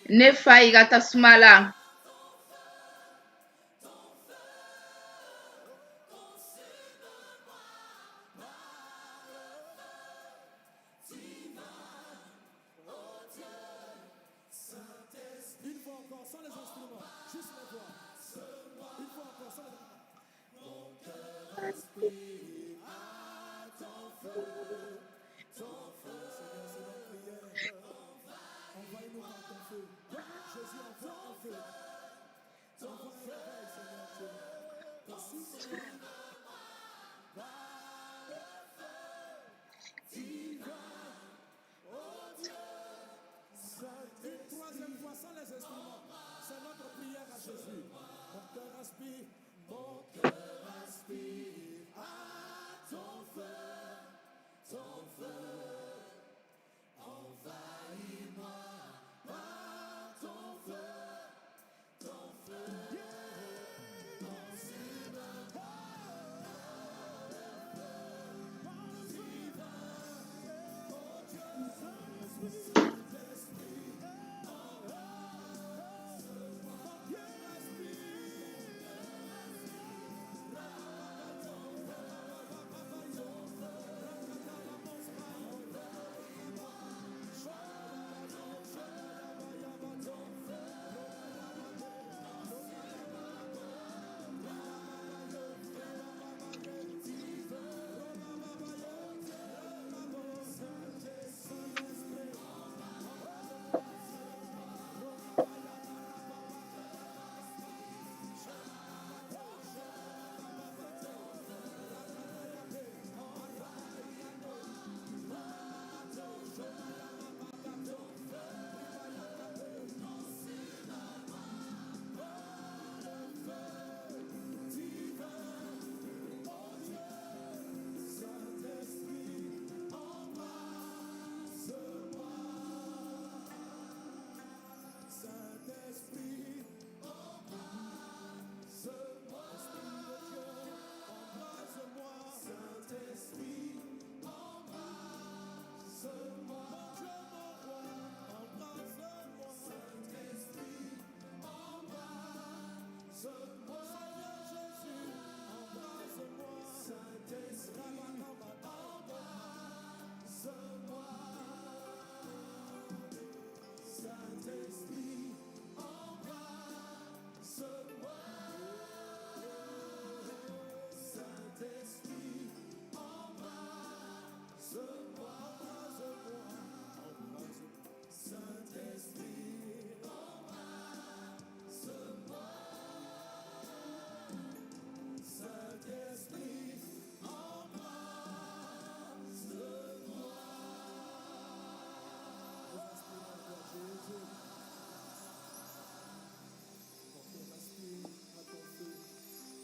Speaker 5: Ne fa i ka tasuma la.
Speaker 2: Une fois encore, sans les instruments, juste les voix. Une fois encore, sans les... Mon cœur aspire à ton feu, Seigneur, c'est notre prière. Envoie-nous par ton feu. Jésus, envoie ton feu. Envoie un réveil, Seigneur Dieu. Consume-moi. Une troisième fois sans les instruments. C'est notre prière à Jésus. Mon cœur aspire à ton feu, ton feu. Envahis-moi par ton feu, ton feu.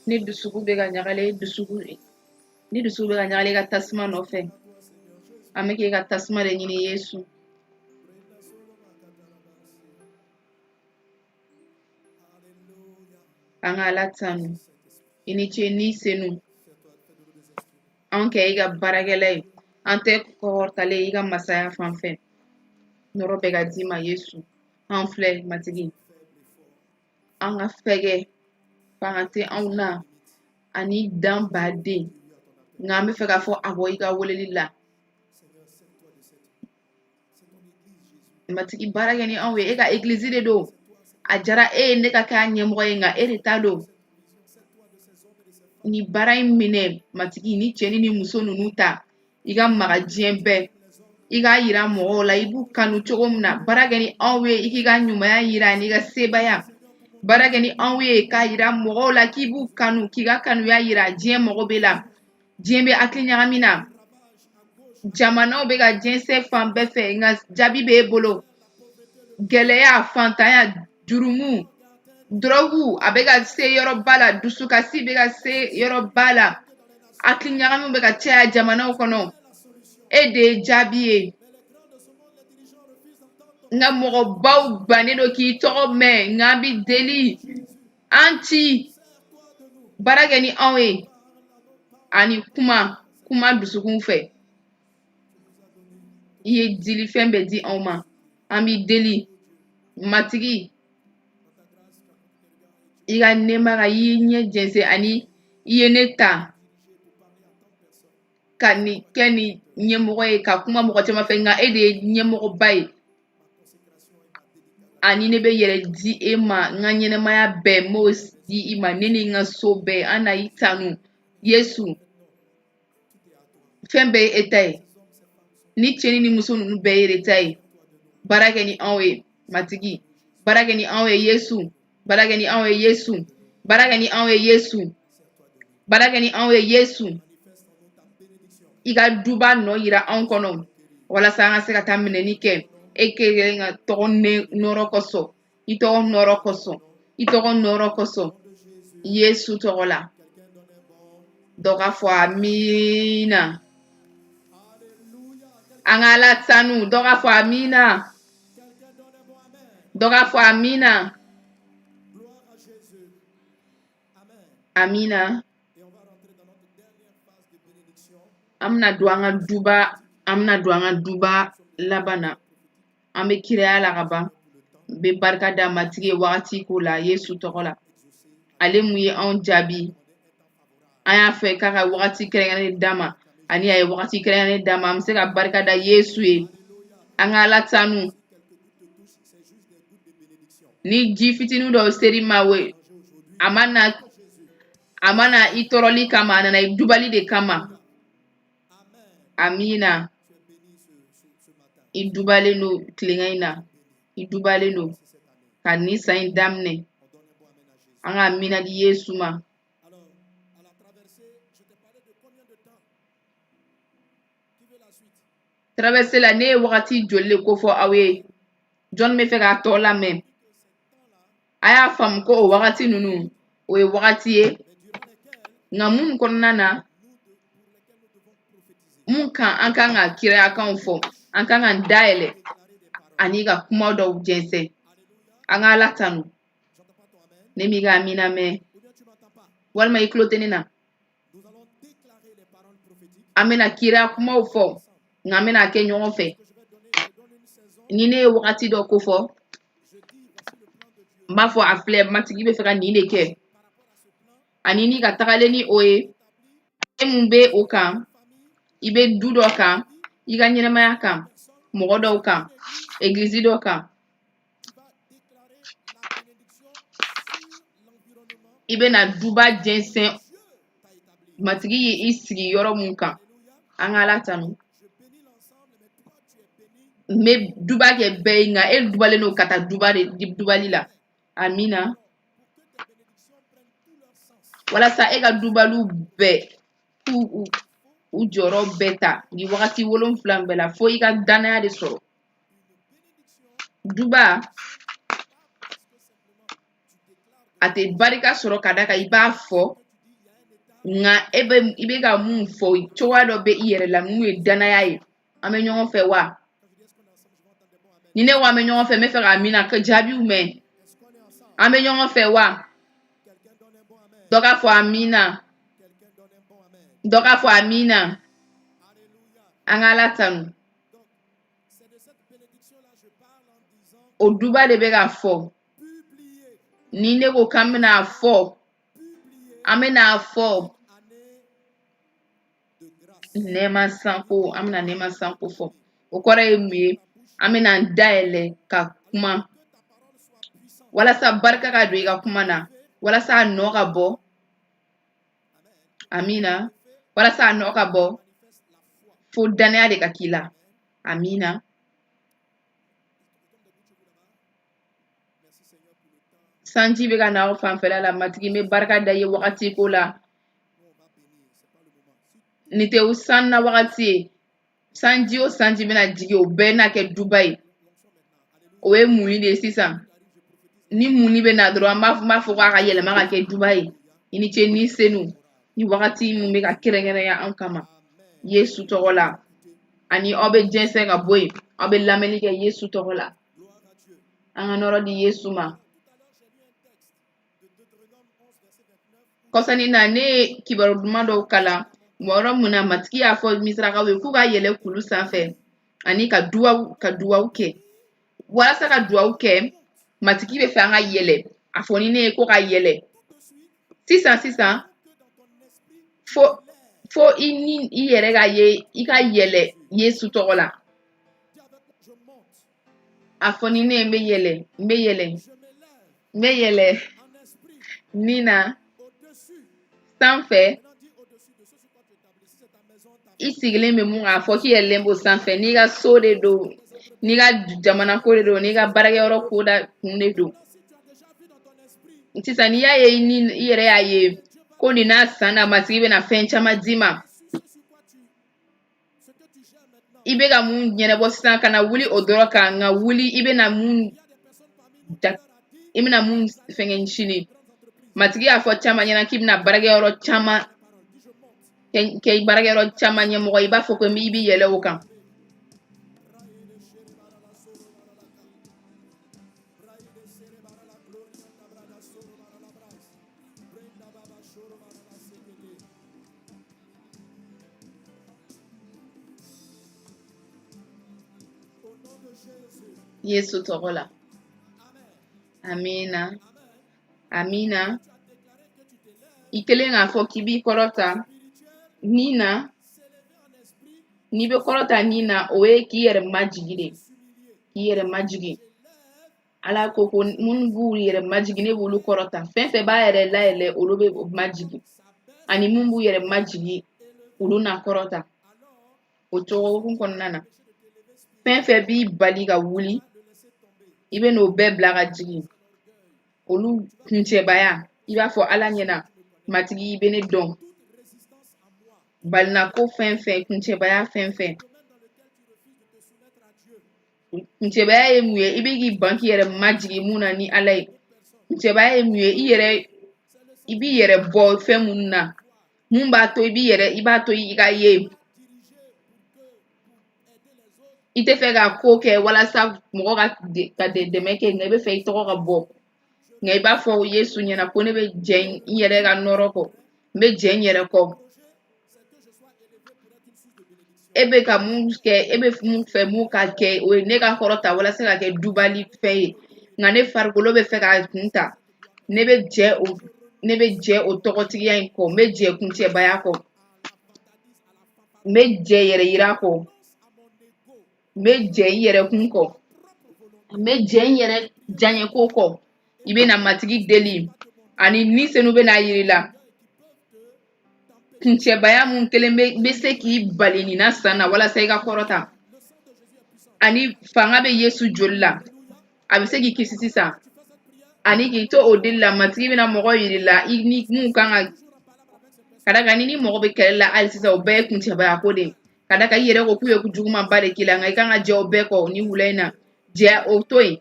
Speaker 5: Ne dusukun bɛ ka ɲagali e dusukun bɛ ka ɲagali e ka tasuma nɔfɛ. An bɛ k'e ka tasuma de ɲini Yesu. An ka Ala tanu. I ni ce n'i senu. An kɛ i ka baarakɛla ye. An tɛ kɔkɔtalen i ka masaya fan fɛ. Nɔrɔ bɛ ka d'i ma Yesu. An filɛ matigi. An ka fɛgɛ fanga tɛ anw na ani dan baden. Nka an bɛ fɛ k'a fɔ a bɔ i ka weleli la. Matigi baara kɛ ni anw ye. E ka egilizi de don. A jara e ye ne ka kɛ a ɲɛmɔgɔ ye nka e de ta don. Ni baara in minɛ matigi ni cɛ ni muso ninnu ta. I ka maga diɲɛ bɛɛ. I k'a yira mɔgɔw la i b'u kanu cogo min na. Baara kɛ ni anw ye i k'i ka ɲumanya yira ani i ka sebaya. Baara kɛ ni anw ye k'a yira mɔgɔw la k'i b'u kanu k'i ka kanuya yira diɲɛ mɔgɔ bɛ la. Diɲɛ bɛ hakili ɲagami na. jamanaw bɛ ka jɛnsɛn fan bɛɛ fɛ nka jaabi b'e bolo gɛlɛya fantanya jurumu dɔrɔgu a bɛ ka se yɔrɔba la dusukasi bɛ ka se yɔrɔba la hakili ɲagamiw bɛ ka caya jamanaw kɔnɔ e de ye jaabi ye nka mɔgɔbaw bannen don k'i tɔgɔ mɛn nka an bɛ deli an ci baara kɛ ni anw ye ani kuma dusukun fɛ i ye dilifɛn bɛɛ di anw ma an b'i deli matigi i ka nɛɛmaya i y'i ɲɛ jɛnsɛn ani i ye ne ta ka nin kɛ ni ɲɛmɔgɔ ye ka kuma mɔgɔ caman fɛ nka e de ye ɲɛmɔgɔba ye ani ne bɛ yɛrɛ di e ma n ka ɲɛnɛmaya bɛɛ n b'o di i ma ne ni n ka so bɛɛ an na i tanu yesu fɛn bɛɛ ye e ta ye ni cɛ ni muso ninnu bɛɛ ye e ta ye baara kɛ ni anw ye matigi baara kɛ ni anw ye yesu baara kɛ ni anw ye yesu baara kɛ ni anw ye yesu baara kɛ ni anw ye yesu i ka duba nɔ yira anw kɔnɔ walasa an ka se ka taa minɛni kɛ e kelen ka tɔgɔ nɔrɔ kosɔn i tɔgɔ nɔrɔ kosɔn i tɔgɔ nɔrɔ kosɔn yesu tɔgɔ la dɔ ka fɔ amiina an ka ala tanu dɔ ka fɔ amiina dɔ ka fɔ amiina amiina an bɛna don an ka duba laban na an bɛ kiraya la ka ban n bɛ barika da matigi ye wagati ko la yesu tɔgɔ la ale mun ye anw jaabi an y'a fɛ k'a ka wagati kɛrɛnkɛrɛnnen d'a ma ani a ye wagati kɛrɛnkɛrɛnnen d'a ma an bɛ se ka barika da yesu ye an ka ala tanu ni ji fitinin dɔ seri ma we a ma na i tɔɔrɔli kama a nana i dubali de kama amiina i dubalen don tilenga in na i dubalen don ka nin san in daminɛ an ka amiina di yesu ma traversée la ne ye wagati joli le kofɔ aw ye jɔn bɛ fɛ k'a tɔ lamɛn a y'a faamu ko o wagati ninnu o ye wagati ye nka minnu kɔnɔna na mun kan an kan ka kirayakanw fɔ an kan ka dayɛlɛ ani ka kuma dɔw jɛnsɛn an ka ala tanu ne m'i ka amina mɛn walima i tulo tɛ ne na an bɛna kiraya kumaw fɔ nka an bɛna kɛ ɲɔgɔn fɛ ni ne ye wagati dɔ kofɔ n b'a fɔ a filɛ matigi bɛ fɛ ka nin de kɛ ani ni ka tagalen ni o ye e mun bɛ o kan i bɛ du dɔ kan i ka ɲɛnɛmaya kan mɔgɔ dɔw kan egilizi dɔ kan i bɛna duba jɛnsɛn matigi ye i sigi yɔrɔ mun kan an ka ala tanu n bɛ duba kɛ bɛɛ ye nka e dubalen don ka taa dubali la amiina walasa e ka dubaliw bɛɛ u jɔyɔrɔ bɛɛ ta nin wagati 7 bɛɛ la fo i ka danaya de sɔrɔ duba a tɛ barika sɔrɔ ka da kan i b'a fɔ nka i bɛ ka mun fɔ cogoya dɔ bɛ i yɛrɛ la mun ye danaya ye an bɛ ɲɔgɔn fɛ wa ni ne ko an bɛ ɲɔgɔn fɛ n bɛ fɛ ka mina ka jaabiw mɛn an bɛ ɲɔgɔn fɛ wa dɔ ka fɔ amina dɔ ka fɔ amina an ka ala tanu o duba de bɛ ka fɔ ni ne ko k'an bɛna fɔ an bɛna fɔ nɛɛma sanko an bɛna nɛɛma sanko fɔ o kɔrɔ ye mun ye an bɛna dayɛlɛ ka kuma walasa barika ka don i ka kuma na walasa a nɔ ka bɔ amina walasa a nɔ ka bɔ fo danaya de ka k'i la amina sanji bɛ ka na aw fanfɛla la matigi n bɛ barika da ye wagati ko la nin tɛ san na wagati ye sanji o sanji bɛna jigi o bɛɛ na kɛ duba ye o ye muni de ye sisan ni muni bɛ na dɔrɔn an b'a fɔ k'a ka yɛlɛma ka kɛ duba ye i ni ce ni senu ni wagati mun bɛ ka kɛrɛnkɛrɛnya an kama Yesu tɔgɔ la ani aw bɛ jɛnsɛn ka bɔ yen aw bɛ lamɛnni kɛ Yesu tɔgɔ la an ka nɔrɔ di Yesu ma kɔsani na ne ye kibaru duman dɔw kalan yɔrɔ mun na matigi y'a fɔ misirakaw ye k'u ka yɛlɛ kulu sanfɛ ani ka duwawu kɛ walasa ka duwawu kɛ matigi bɛ fɛ an ka yɛlɛ a fɔ ni ne ye ko ka yɛlɛ sisan fo i yɛrɛ ka ye i ka yɛlɛ Yesu tɔgɔ la a fɔ ni ne ye n bɛ yɛlɛ ni na sanfɛ i sigilen bɛ mun kan a fɔ k'i yɛlɛlen b'o sanfɛ n'i ka so de don n'i ka jamana ko de don n'i ka baarakɛyɔrɔ ko da kun de don sisan n'i y'a ye i yɛrɛ y'a ye ko nin n'a san na matigi bɛna fɛn caman d'i ma i bɛ ka mun ɲɛnabɔ sisan ka na wuli o dɔrɔn kan nka wuli i bɛna mun fɛngɛ sini matigi y'a fɔ caman ɲɛna k'i bɛna baarakɛyɔrɔ caman kɛ baarakɛyɔrɔ caman ɲɛmɔgɔ i b'a fɔ ko i b'i yɛlɛ o kan Yesu tɔgɔ la amina i kelen k'a fɔ k'i b'i kɔrɔta n'i bɛ kɔrɔta ni na o ye k'i yɛrɛ majigi ala ko minnu b'u yɛrɛ majigi ne b'olu kɔrɔta fɛn fɛn b'a yɛrɛ layɛlɛ olu bɛ majigi ani mun b'u yɛrɛ majigi olu na kɔrɔta o cogo kɔnɔna na fɛn fɛn b'i bali ka wuli i bɛ n'o bɛɛ bila ka jigin olu kuncɛbaya i b'a fɔ ala ɲɛna matigi i bɛ ne dɔn balinako fɛn fɛn kuncɛbaya fɛn fɛn kuncɛbaya ye mun ye i bɛ k'i ban k'i yɛrɛ majigi mun na ni ala ye kuncɛbaya ye mun ye i b'i yɛrɛ bɔ fɛn minnu na mun b'a to i b'a to i ka ye i tɛ fɛ ka ko kɛ walasa mɔgɔ ka dɛmɛ kɛ nka i bɛ fɛ i tɔgɔ ka bɔ nka i b'a fɔ Yesu ɲɛna ko ne bɛ jɛ n yɛrɛ ka nɔrɔ kɔ n bɛ jɛ n yɛrɛ kɔ e bɛ ka mun kɛ e bɛ mun fɛ mun ka kɛ o ye ne ka kɔrɔta walasa ka kɛ dubali fɛn ye nka ne farikolo bɛ fɛ ka kun ta ne bɛ jɛ o tɔgɔtigiya in kɔ n bɛ jɛ kuncɛbaya kɔ n bɛ jɛ yɛrɛ yira kɔ n bɛ jɛ n yɛrɛ kun kɔ n bɛ jɛ n yɛrɛ diyaɲɛko kɔ i bɛ na matigi deli ani ni senu bɛ na yiri la kuncɛbaya mun kelen bɛ se k'i bali nin na san na walasa i ka kɔrɔta ani fanga bɛ Yesu joli la a bɛ se k'i kisi sisan ani k'i to o deli la matigi bɛna mɔgɔ yiri la i ni mun kan ka da kan ni mɔgɔ bɛ kɛlɛ la hali sisan o bɛɛ ye kuncɛbaya ko de ka da kan i yɛrɛ ko k'u ye jugumanba de k'i la nka i kan ka jɛ o bɛɛ kɔ ni wula in na jɛ o to yen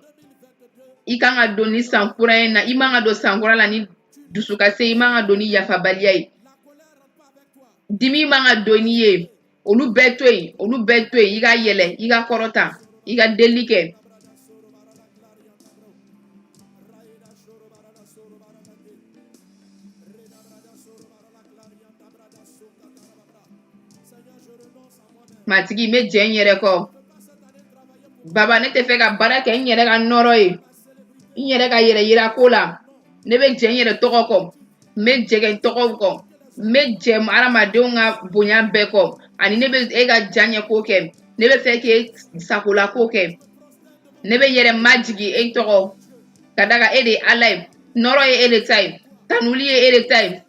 Speaker 5: i kan ka don ni san kura in na i man ka don san kura la ni dusukasi i man ka don ni yafabaliya ye dimi man ka don n'i ye olu bɛɛ to yen i ka yɛlɛ i ka kɔrɔta i ka deli kɛ matigi n bɛ jɛ n yɛrɛ kɔ baba ne tɛ fɛ ka baara kɛ n yɛrɛ ka nɔrɔ ye n yɛrɛ ka yɛrɛ yira ko la ne bɛ jɛ n yɛrɛ tɔgɔ kɔ n bɛ jɛ n tɔgɔ kɔ n bɛ jɛ hadamadenw ka bonya bɛɛ kɔ ani ne bɛ e ka diyaɲɛko kɛ ne bɛ fɛ k'e sakolako kɛ ne bɛ yɛrɛ majigi e tɔgɔ ka da kan e de ye ala ye nɔrɔ ye e de ta ye tanuli ye e de ta ye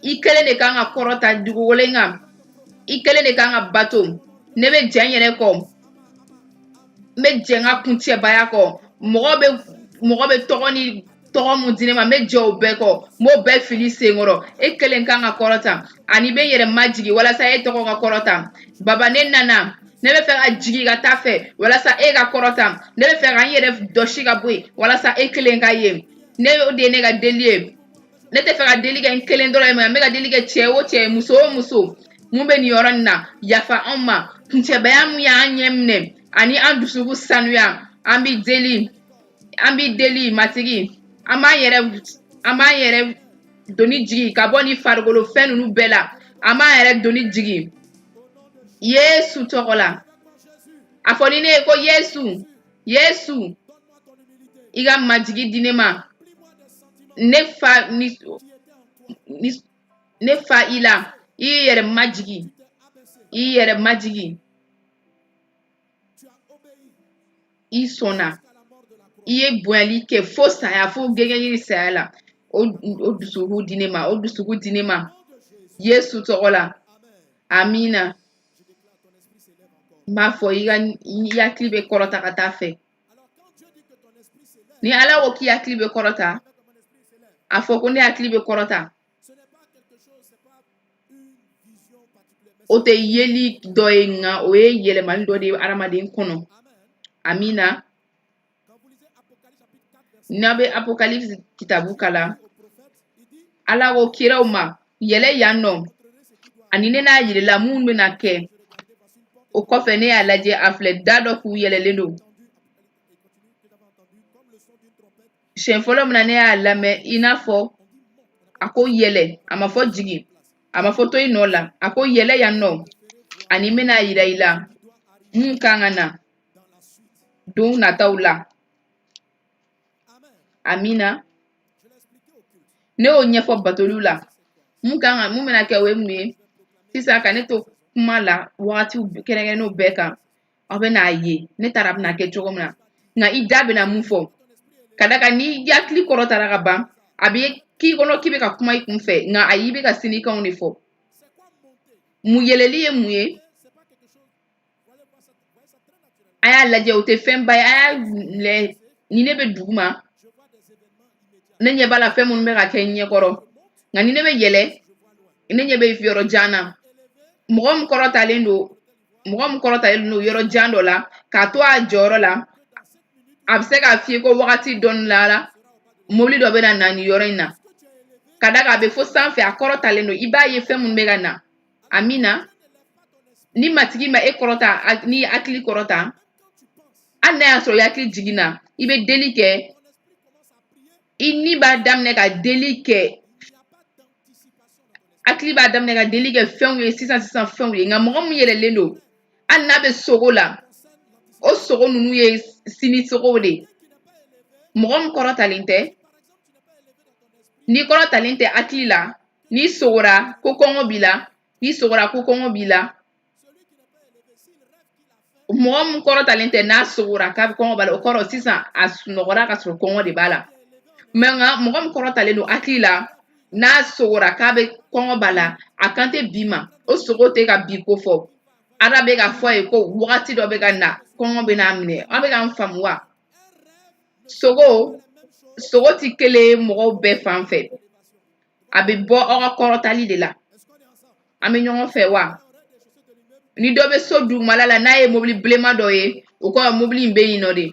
Speaker 5: i kelen de kan ka kɔrɔta dugukolo in kan i kelen de kan ka bato ne bɛ jɛ n yɛrɛ kɔ n bɛ jɛ n ka kuncɛbaya kɔ mɔgɔ bɛ tɔgɔ mun di ne ma n bɛ jɛ o bɛɛ kɔ n b'o bɛɛ fili senkɔrɔ e kelen kan ka kɔrɔta ani bɛ n yɛrɛ majigi walasa e tɔgɔ ka kɔrɔta baba ne nana ne bɛ fɛ ka jigi ka taa fɛ walasa e ka kɔrɔta ne bɛ fɛ ka n yɛrɛ dɔsi ka bɔ yen walasa e kelen ka ye ne o de ye ne ka deli ye ne tɛ fɛ ka deli kɛ n kelen dɔrɔn ye mais n bɛ ka deli kɛ cɛ o cɛ muso o muso mun bɛ nin yɔrɔ nin na yafa anw ma kuncɛbaya mun y'an ɲɛ minɛ ani an dusukun sanuya an b'i deli matigi an b'an yɛrɛ doni jigi ka bɔ ni farikolo fɛn ninnu bɛɛ la an b'an yɛrɛ doni jigi Yesu tɔgɔ la a fɔ ni ne ye ko Yesu i ka majigi di ne ma ne fa i la i yɛrɛ majigi i sɔnna i ye bonyali kɛ fo saya fo gɛngɛnjiri saya la o dusukun di ne ma Yesu tɔgɔ la amina n b'a fɔ i hakili bɛ kɔrɔta ka taa fɛ ni Ala ko k'i hakili bɛ kɔrɔta a fɔ ko ne hakili bɛ kɔrɔta o tɛ yeli dɔ ye nka o ye yɛlɛmali dɔ de ye adamaden kɔnɔ amina n'a bɛ apocalypse kitabu kalan Ala ko kiraw ma yɛlɛ yan nɔ ani ne n'a yirala mun bɛna kɛ o kɔfɛ ne y'a lajɛ a filɛ da dɔ k'u yɛlɛlen don siɲɛ fɔlɔ min na ne y'a lamɛn i n'a fɔ a ko yɛlɛ a ma fɔ jigin a ma fɔ to i nɔ la a ko yɛlɛ yan nɔ ani n bɛna yira i la mun kan ka na don nataw la amina ne y'o ɲɛfɔ batoliw la mun bɛna kɛ o ye mun ye sisan ka ne to kuma la wagatiw kɛrɛnkɛrɛnnenw bɛɛ kan aw bɛ n'a ye ne taara a bɛna kɛ cogo min na nka i da bɛna mun fɔ ka da kan ni hakili kɔrɔtara ka ban a bɛ k'i kɔnɔ k'i bɛ ka kuma i kun fɛ nka ayi i bɛ ka sinikanw de fɔ mun yɛlɛli ye mun ye a y'a lajɛ o tɛ fɛnba ye a y'a lajɛ ni ne bɛ dugu ma ne ɲɛ b'a la fɛn minnu bɛ ka kɛ n ɲɛkɔrɔ nka ni ne bɛ yɛlɛ ne ɲɛ bɛ yɔrɔ jan na mɔgɔ min kɔrɔtalen don yɔrɔ jan dɔ la k'a to a jɔyɔrɔ la a bɛ se k'a f'i ye ko wagati dɔɔni la mobili dɔ bɛ na nin yɔrɔ in na ka da kan a bɛ fo sanfɛ a kɔrɔtalen don i b'a ye fɛn minnu bɛ ka na amina ni matigi ma e kɔrɔta ni hakili kɔrɔta hali n'a y'a sɔrɔ i hakili jiginna i bɛ deli kɛ i ni b'a daminɛ ka deli kɛ hakili b'a daminɛ ka deli kɛ fɛnw ye sisan fɛnw ye nka mɔgɔ min yɛlɛlen don hali n'a bɛ sogo la o sogo ninnu ye sini sogow de mɔgɔ min kɔrɔtalen tɛ n'i kɔrɔtalen tɛ hakili la n'i sogora ko kɔngɔ b'i la mɔgɔ min kɔrɔtalen tɛ n'a sogora k'a bɛ kɔngɔ b'a la o kɔrɔ sisan a sunɔgɔra ka sɔrɔ kɔngɔ de b'a la mɛ nka mɔgɔ min kɔrɔtalen don hakili la n'a sogora k'a bɛ kɔngɔ b'a la a kan tɛ bi ma o sogo tɛ ka bi ko fɔ Ala bɛ ka fɔ a ye ko wagati dɔ bɛ ka na kɔngɔ bɛ n'a minɛ an bɛ k'an faamu wa sogo tɛ kelen ye mɔgɔw bɛɛ fan fɛ a bɛ bɔ aw ka kɔrɔtali de la an bɛ ɲɔgɔn fɛ wa ni dɔ bɛ so dugumala la n'a ye mobili bilenman dɔ ye o kɔrɔ mobili in bɛ yen nɔ de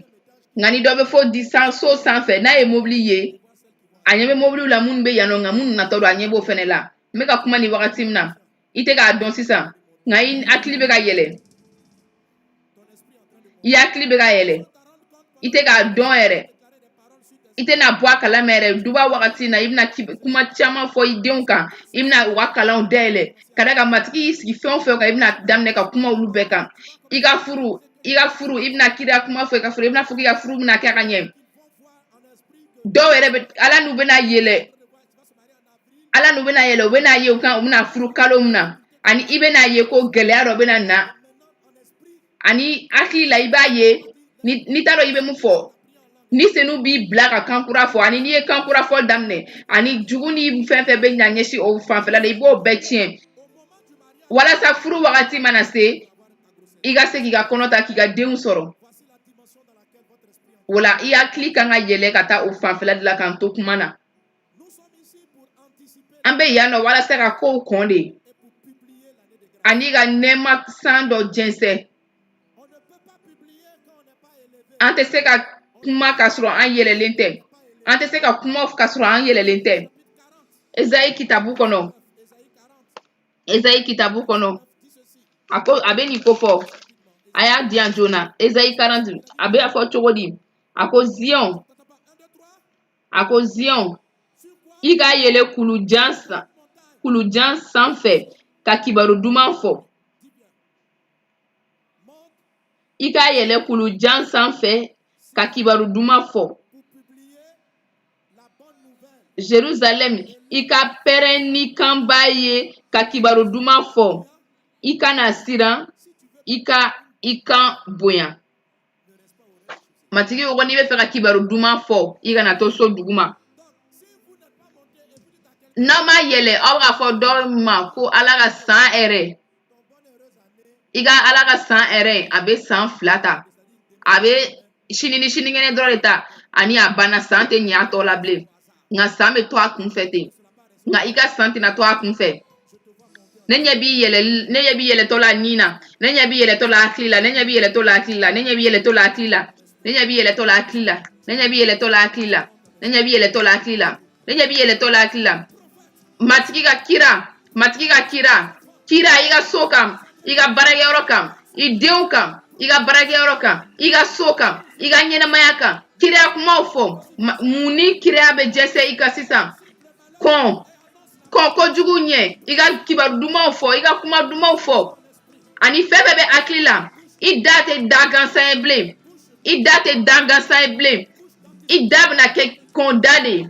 Speaker 5: nka ni dɔ bɛ fɔ so sanfɛ n'a ye mobili ye a ɲɛ bɛ mobiliw la minnu bɛ yan nɔ nka minnu natɔ don a ɲɛ b'o fɛnɛ la n bɛ ka kuma ni wagati min na i tɛ k'a dɔn sisan nka i hakili bɛ ka yɛlɛ i tɛ k'a dɔn yɛrɛ i tɛna bɔ a kalama yɛrɛ duba wagati na i bɛna kuma caman fɔ i denw kan i bɛna u ka kalanw dayɛlɛ ka da kan matigi y'i sigi fɛn o fɛn kan i bɛna daminɛ ka kuma olu bɛɛ kan i ka furu i bɛna kiriya kuma fɔ i ka furu i bɛna fɔ k'i ka furu bɛna kɛ ka ɲɛ dɔw yɛrɛ bɛ ala n'u bɛna yɛlɛ u bɛna ye u kan u bɛna furu kalo min na ani i bɛna ye ko gɛlɛya dɔ bɛna na ani hakili la i b'a ye ni t'a dɔn i bɛ mun fɔ ni senu b'i bila ka kankura fɔ ani n'i ye kankura fɔ daminɛ ani jugu ni fɛn fɛn bɛ ɲa ɲɛsin o fanfɛla la i b'o bɛɛ tiɲɛ walasa furu wagati mana se i ka se k'i ka kɔnɔ ta k'i ka denw sɔrɔ o la i hakili kan ka yɛlɛ ka taa o fanfɛla de la k'an to kuma na an bɛ yan nɔ walasa ka kow kɔn de ani ka nɛɛma san dɔ jɛnsɛn an tɛ se ka kuma k'a sɔrɔ an yɛlɛlen tɛ. An tɛ se ka kuma k'a sɔrɔ an yɛlɛlen tɛ. Esayi kitabu kɔnɔ. Esayi kitabu kɔnɔ. A bɛ nin ko fɔ. A y'a di yan joona. Esayi 40. A bɛ fɔ cogo di? A ko Zion. A ko Zion. I ka yɛlɛ kulujan sanfɛ ka kibaru duman fɔ. I ka yɛlɛ kulujan sanfɛ ka kibaru duman fɔ. Jérusalem, i ka pɛrɛn ni kanba ye ka kibaru duman fɔ. I kana siran, i kan bonya. Matigi ko n'i bɛ fɛ ka kibaru duman fɔ, i kana to so duguma. N'a ma yɛlɛ, aw b'a fɔ dɔ ma ko Ala ka san hɛrɛ. I ka Ala ka san hɛrɛ, a bɛ san 2 ta. A bɛ sini ni sinikɛnɛ dɔrɔn de ta, ani a banna, san tɛ ɲɛ a tɔ la bilen. Nka san bɛ to a kunfɛ ten. Nka i ka san tɛna to a kunfɛ. Ne ɲɛ b'i yɛlɛtɔ la nin na, ne ɲɛ b'i yɛlɛtɔ la hakili la, ne ɲɛ b'i yɛlɛtɔ la hakili la, ne ɲɛ b'i yɛlɛtɔ la hakili la, ne ɲɛ b'i yɛlɛtɔ la hakili la, ne ɲɛ b'i yɛlɛtɔ la hakili la, ne ɲɛ b'i yɛlɛtɔ la hakili la, ne ɲɛ b'i yɛlɛtɔ la hakili la. Matigi ka kira, i ka so kan, i ka baarakɛyɔrɔ kan, i denw kan, i ka baarakɛyɔrɔ kan, i ka so kan, i ka ɲɛnamaya kan. Kira kumaw fɔ. Mun ni kira bɛ jɛsɛ i ka sisan? Kɔn kojugu ɲɛ, i ka kibaru dumanw fɔ, i ka kuma dumanw fɔ. Ani fɛn bɛɛ bɛ hakili la. I da tɛ da gansan ye bilen. I da tɛ da gansan ye bilen. I da bɛna kɛ kɔnda de ye.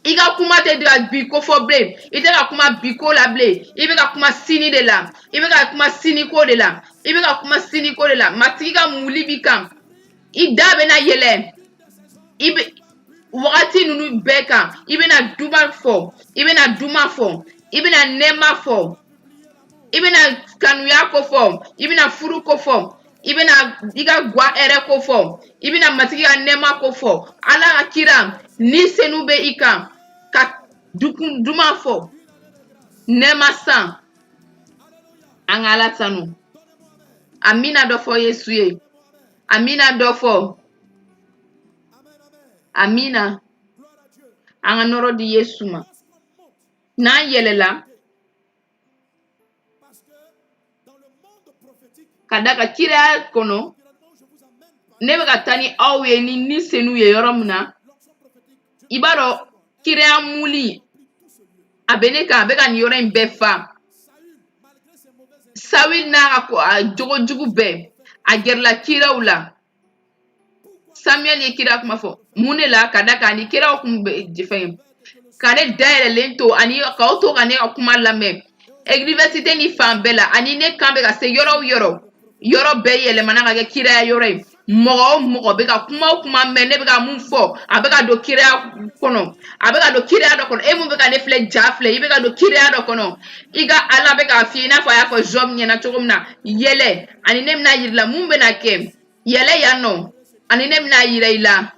Speaker 5: I ka kuma tɛ ka bi ko fɔ bilen. I tɛ ka kuma bi ko la bilen. I bɛ ka kuma sini de la. I bɛ ka kuma sini ko de la. I bɛ ka kuma sini ko de la. Matigi ka muli b'i kan. I da bɛna yɛlɛ. Wagati ninnu bɛɛ kan. I bɛna duman fɔ. I bɛna duman fɔ. I bɛna nɛɛma fɔ. I bɛna kanuya ko fɔ. I bɛna furu ko fɔ. I bɛna i ka gwa hɛrɛ ko fɔ. I bɛna matigi ka nɛɛma ko fɔ. Ala ka kira, ni senu bɛ i kan, ka duman fɔ. Nɛɛma san. An ka Ala tanu. Amina dɔ fɔ Yesu ye. Amina dɔ fɔ. Amina. An ka nɔrɔ di Yesu ma. N'an yɛlɛla, ka da ka kira kɔnɔ, ne bɛ ka taa ni aw ye ni senu ye yɔrɔ min na, i b'a dɔn kira muli a bɛ ne kan, a bɛ ka nin yɔrɔ in bɛɛ fa. Sawuli n'a ka jogo jugu bɛɛ, a gɛrɛla kiraw la. Samuel ye kira kuma fɔ. Mun de la? Ka da kan ni kiraw kun bɛ fɛn, ka ne dayɛlɛlen to ani k'aw to ka ne ka kuma lamɛn. Université ni fan bɛɛ la, ani ne kan bɛ ka se yɔrɔ o yɔrɔ. Yɔrɔ bɛɛ yɛlɛmana ka kɛ kiraya yɔrɔ ye. Mɔgɔ o mɔgɔ bɛ ka kuma o kuma mɛn, ne bɛ ka mun fɔ, a bɛ ka don kiraya kɔnɔ. A bɛ ka don kiraya dɔ kɔnɔ. E mun bɛ ka ne filɛ ja filɛ, i bɛ ka don kiraya dɔ kɔnɔ. I ka Ala bɛ k'a f'i ye i n'a fɔ a y'a fɔ Job ɲɛna cogo min na. Yɛlɛ, ani ne bɛna yir'i la mun bɛna kɛ. Yɛlɛ yan nɔ, ani ne bɛna yira i la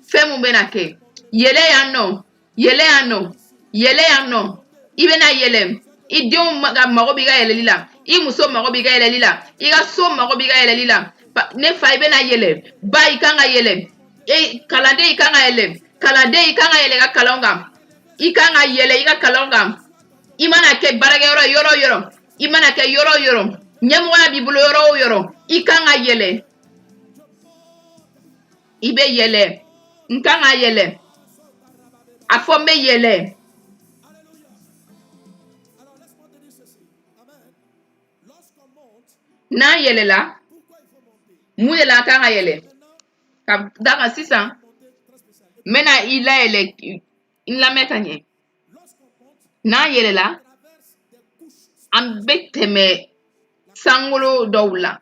Speaker 5: fɛn mun bɛna kɛ. Yɛlɛ yan nɔ, yɛlɛ yan nɔ, yɛlɛ yan nɔ. I bɛna yɛlɛ. I denw mago b'i ka yɛlɛli la. I muso mago b'i ka yɛlɛli la. I ka so mago b'i ka yɛlɛli la. Ne fa, i bɛna yɛlɛ. Ba, i kan ka yɛlɛ. Kalanden, i kan ka yɛlɛ. Kalanden, i kan ka yɛlɛ i ka kalanw kan. I kan ka yɛlɛ i ka kalanw kan. I mana kɛ baarakɛyɔrɔ yɔrɔ o yɔrɔ. I mana kɛ yɔrɔ o yɔrɔ. Ɲɛmɔgɔya b'i bolo yɔrɔ o yɔrɔ. I kan ka yɛlɛ. I bɛ yɛlɛ. N kan ka yɛlɛ. A fɔ n bɛ yɛlɛ. N'an yɛlɛla, mun de la an kan ka yɛlɛ? Ka da kan sisan, n bɛna i layɛlɛ, n lamɛn ka ɲɛ. N'an yɛlɛla, an bɛ tɛmɛ sankolo dɔw la.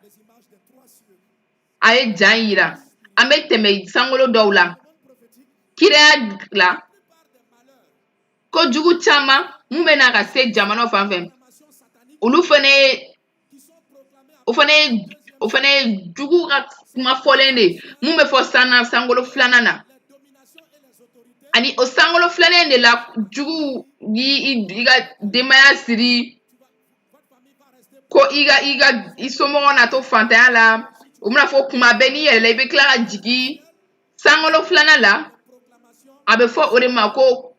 Speaker 5: A ye jan yira. An bɛ tɛmɛ sankolo dɔw la. Kiraya la, kojugu caman mun bɛna ka se jamanaw fan fɛ, olu fana ye jugu ka kuma fɔlen de mun bɛ fɔ sankolo 2nan na. Ani o sankolo 2nan de la jugu i ka denbaya siri, ko i somɔgɔw na to fantanya la, Umna fo kuma beni yele be klara jigi sangolo flana la abe fo orema ko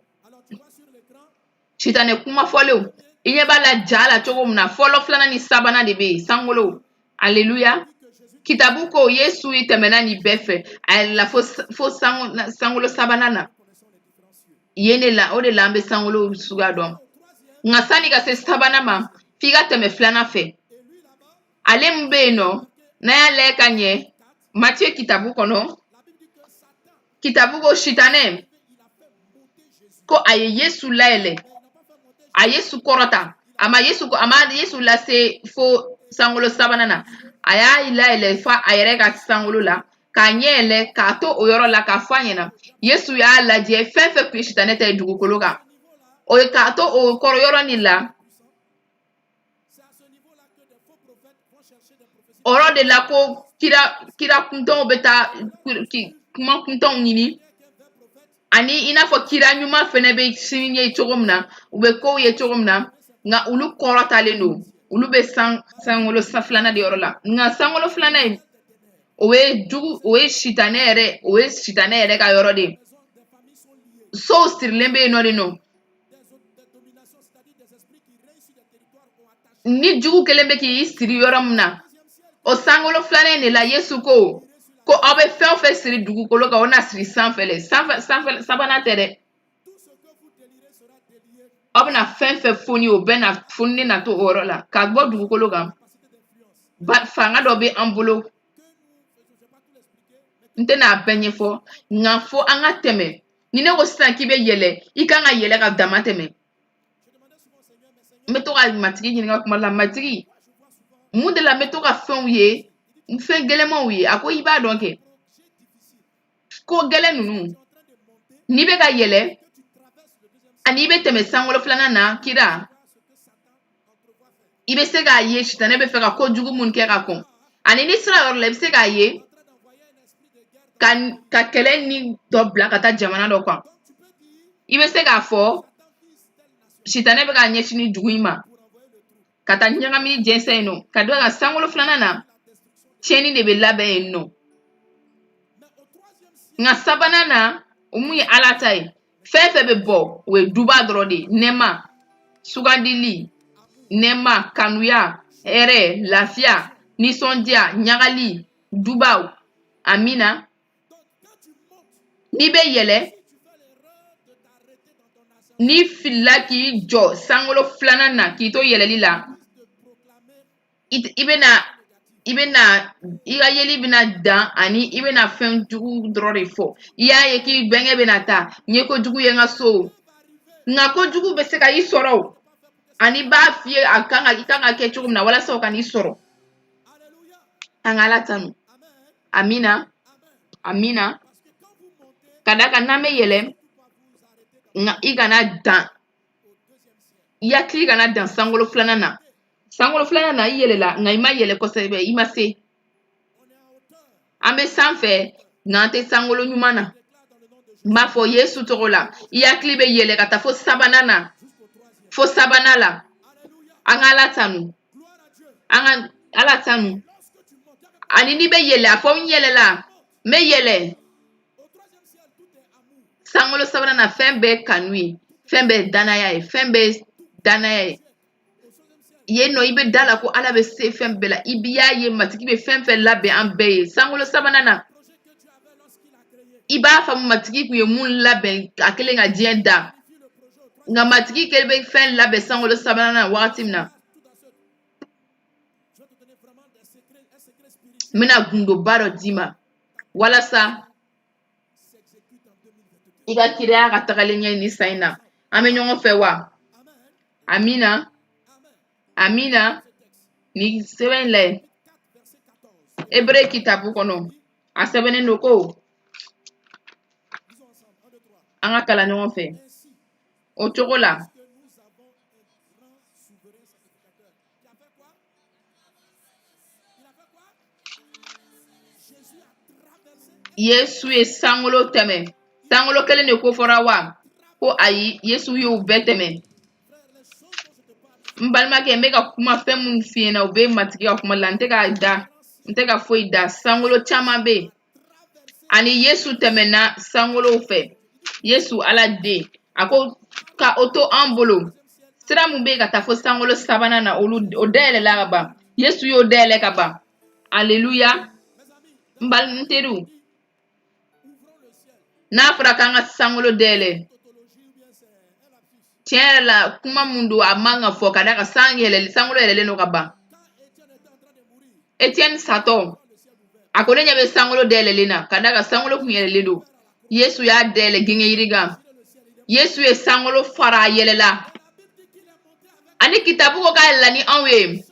Speaker 5: shitane kuma folo inye bala jala chogo mna folo flana ni sabana de be sangolo. Alléluia. Kitabu ko Yesu itemena ni befe la fo sangolo sabana na yene la ode lambe sangolo suga dom ngasani ka se sabana ma figa teme flana fe ale mbe no na ya le kanye Matthieu kitabu kono kitabu ko shitane ko aye Yesu laele a Yesu korota ama Yesu la se fo sangolo sabana na aya ilaele fa ayere ka sangolo la ka nyele ka to oyoro la ka fanyena Yesu ya la je fefe ku shitane te dugukolo ka o ka to o koro yoro ni la oro de la ko kira kunton beta kuma kunton nini ani ina fo kira nyuma fene be sinye chogomna ube ko ye chogomna nga ulu korota le no ulu be sangolo saflana de orola nga sangolo flana owe shitane ere ka yoro de so sirlembe no de no ni jugu kelembe ki siri yoro mna o sangolo flana ne la Yesu ko abe fe siri dugu kolo ka ona siri sanfele sabana tere obna fe foni o bena foni na to orola ka gbo dugu kolo ka ba fanga do be ambolo ntena benye fo nga fo anga teme ni ne ko san ki be yele ikanga yele ka dama teme meto ka matigi ni kuma la matigi mu de la meto ka fen ye fen gelema ye ako iba donc ko gele nunu ni be ka yele ani be teme sangolo flana na kira ibe se ga ye shitane be fe ka ko jugu mun ke ka kon ani ni sra yor le be se ga ye ka kele ni dobla kata jamana do kwa ibe se ga fo shitane be ga nye chini jugu ima kata nyanga mi jense no kadwa ga sangolo flana na cheni de be labe no nga sabana na umuyi alatai fefe be bo we duba drodi nema sugandili nema kanuya ere lafia nisondia nyagali duba amina ni be yele ni fila ki jo sangolo flana na ki to yele lila ibena iga yeli bina dan ani ibena fen jugu drori fo iya ye ki benge bena ta nye ko jugu ye nga so nga ko jugu be se ka yi soro ani ba fie ikanga ke chugum na wala so kan yi soro angala tanu amina kadaka na me yele nga igana dan ya kli gana dan sangolo flana na yele la nga ima yele ko sebe ima se ambe sanfe nga te sangolo nyumana ma fo Yesu torola ya kli be yele kata fo sabana la angala tanu ani ni be yele afo yele la me yele sangolo sabana na fembe kanui fembe danaya ye no ibe dala ko ala be se fembe la ibiya ye matiki be fembe labe ambe sangolo sabana na iba fa matiki ku ye mun labe akele nga dienda nga matiki kelbe fen labe sangolo sabana na wakati mna mina gundo baro dima wala sa iga kirea katagale nye ni saina ame nyongo fe wa amina ni seven le Hébreu kitabu kono a sebene noko anga kala nyongo fe o chokola Yesu ye sangolo teme sangolo kele ne ko fora wa ko ayi Yesu yo beteme mbalma ke meka kuma fem mun fiena o be matiki ka kuma lante ka da Nte ka foyi da sankolo caman be ani Yesu tɛmɛna sankolo fɛ. Yesu Ala den a ko ka o to an bolo. Sira mun be ka taa fo sankolo sabanan na o dayɛlɛla ka ban. Yesu y'o dayɛlɛ ka ban. Alléluia. N teriw, n'a fɔra k'an ka sankolo dayɛlɛ, tiɲɛ yɛrɛ la kuma mun don a man ka fɔ ka da ka sankolo yɛlɛlen don ka ban. Etienne satɔ a ko ne ɲɛ bɛ sankolo dayɛlɛlen na ka da ka sankolo kun yɛlɛlen don. Yesu y'a dayɛlɛ gɛngɛ yirigan. Yesu ye sankolo fara a yɛlɛla. Ani kitabu ko k'a yɛlɛla ni anw ye.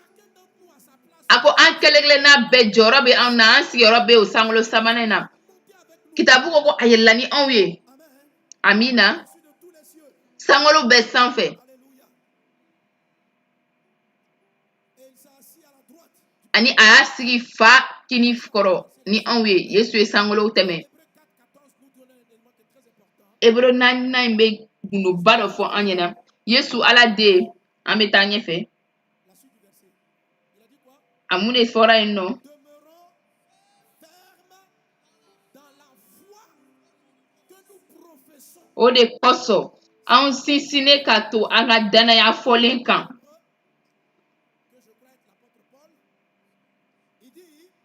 Speaker 5: A ko an kelen-kelenna bɛɛ jɔyɔrɔ bɛ anw na, an sigiyɔrɔ bɛ o sankolo sabanan na. Kitabu ko a yɛlɛla ni anw ye. Amina. Sankolo bɛ sanfɛ. Ani a y'a sigi fa kini kɔrɔ ni anw ye. Yesu ye sankolo tɛmɛ. Hébreu 4 in bɛ gundoba dɔ fɔ an ɲɛna. Yesu Ala den, an bɛ taa ɲɛfɛ. A mun de fɔra yen nɔ? O de kosɔn anw sinsinnen ka to an ka danaya fɔlen kan.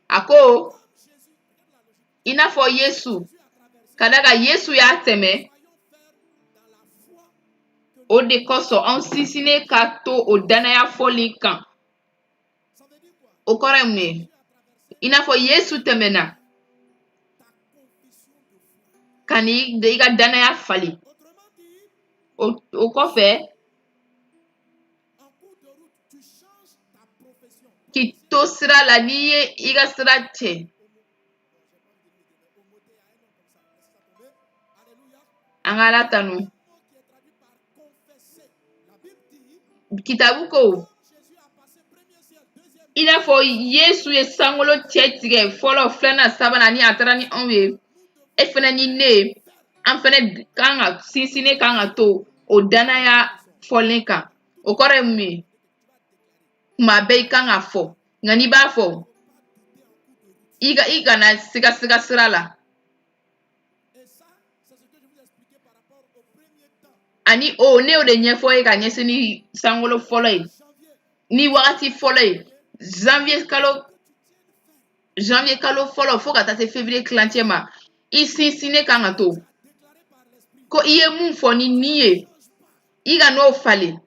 Speaker 5: A ko i n'a fɔ Yesu, ka da kan Yesu y'a tɛmɛ, o de kosɔn anw sinsinnen ka to o danaya fɔlen kan. O kɔrɔ ye mun ye? I n'a fɔ Yesu tɛmɛna ka n'i ka danaya falen. O kɔfɛ, k'i to sira la n'i ye i ka sira cɛ. An ka Ala tanu. Kitabu ko i n'a fɔ Yesu ye sankolo cɛ tigɛ fɔlɔ, filanan, sabanan ni a taara ni anw ye. E fɛnɛ ni ne, an fɛnɛ kan ka sinsinnen kan ka to o danaya fɔlen kan. O kɔrɔ ye mun ye? Kuma bɛɛ i kan ka fɔ. Nka n'i b'a fɔ, i kana siga sira la. Ani ne y'o de ɲɛfɔ ye ka ɲɛsin ni sankolo fɔlɔ ye. Ni wagati fɔlɔ ye. Janvier kalo fɔlɔ fo ka taa se février kilancɛ ma. I sinsinnen kan ka to. Ko i ye mun fɔ ni nin ye, i ka n'o falen.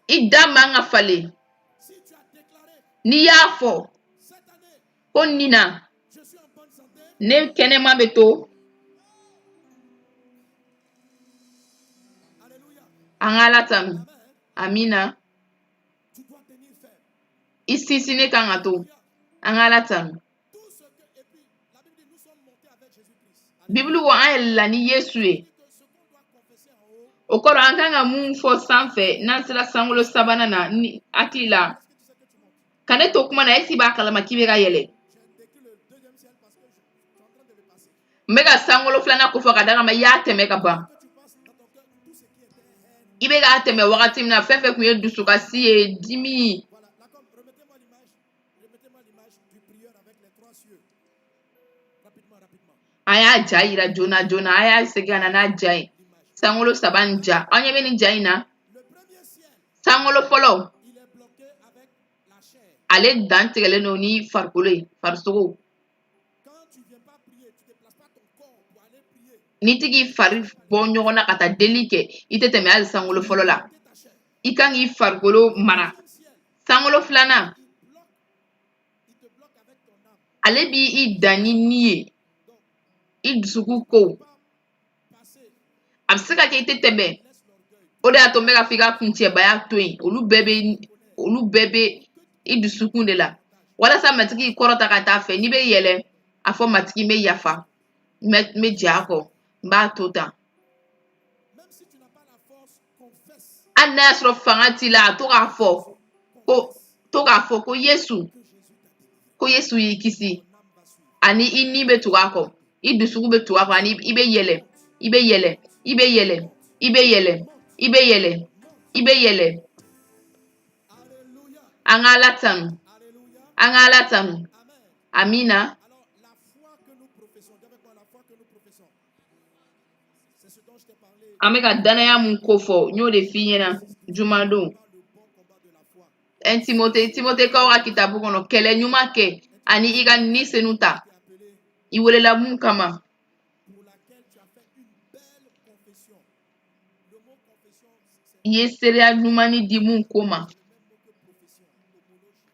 Speaker 5: I da man ka falen. N'i y'a fɔ ko nin na ne kɛnɛma bɛ to, an ka Ala tanu. Amina. I sinsinnen kan ka to. An ka Ala tanu. Bibulu ko an yɛlɛla ni Yesu ye. O kɔrɔ an kan ka mun fɔ sanfɛ n'an sera sankolo sabanan na ni hakili la. Ka ne to kuma na esi b'a kalama k'i bɛ ka yɛlɛ. N bɛ ka sankolo filanan kofɔ ka da kan i y'a tɛmɛ ka ban. I bɛ k'a tɛmɛ wagati min na fɛn fɛn kun ye dusukasi ye, dimi. A y'a ja yira joona, a y'a segin ka na n'a ja ye. Sankolo saba ni ja. An ɲɛ bɛ nin ja in na? Sankolo fɔlɔ, ale dan tigɛlen don ni farikolo ye, farisogo. N'i ti k'i fari bɔ ɲɔgɔn na ka taa deli kɛ, i tɛ tɛmɛ hali sankolo fɔlɔ la. I kan k'i farikolo mara. Sankolo filanan, ale b'i dan ni nin ye. I dusukun ko. A bɛ se ka kɛ i tɛ tɛmɛ. O de y'a to n bɛ ka fɔ i ka kuncɛbaya to yen. Olu bɛɛ bɛ i dusukun de la. Walasa matigi kɔrɔta ka taa fɛ. N'i bɛ yɛlɛ, a fɔ matigi n bɛ yafa. N bɛ jɛ a kɔ. N b'a to tan. Hali n'a y'a sɔrɔ fanga t'i la, to k'a fɔ ko Yesu y'i kisi. Ani i ni bɛ tugu a kɔ. I dusukun bɛ tugu a kɔ. Ani i bɛ yɛlɛ. I bɛ yɛlɛ. I bɛ yɛlɛ. I bɛ yɛlɛ. I bɛ yɛlɛ. I bɛ yɛlɛ. Angalatanu. Angalatanu. Amina.
Speaker 4: Alors, la foi que nous professons, dis avec moi, la foi que nous professons, c'est ce dont je t'ai parlé.
Speaker 5: Ameka danaya mun kofo. Nyo de finyena. Jumado.
Speaker 4: Le bon combat de la foi.
Speaker 5: En Timote kawra kitabu kono. Kele nyuma ke. Ani iga ni senuta.
Speaker 4: Qui est appelé,
Speaker 5: Iwelela mun kama.
Speaker 4: pour laquelle tu as fait une belle confession. Le mot confession, c'est
Speaker 5: Yeserea numani di mun koma.
Speaker 4: le même mot que profession, homologie.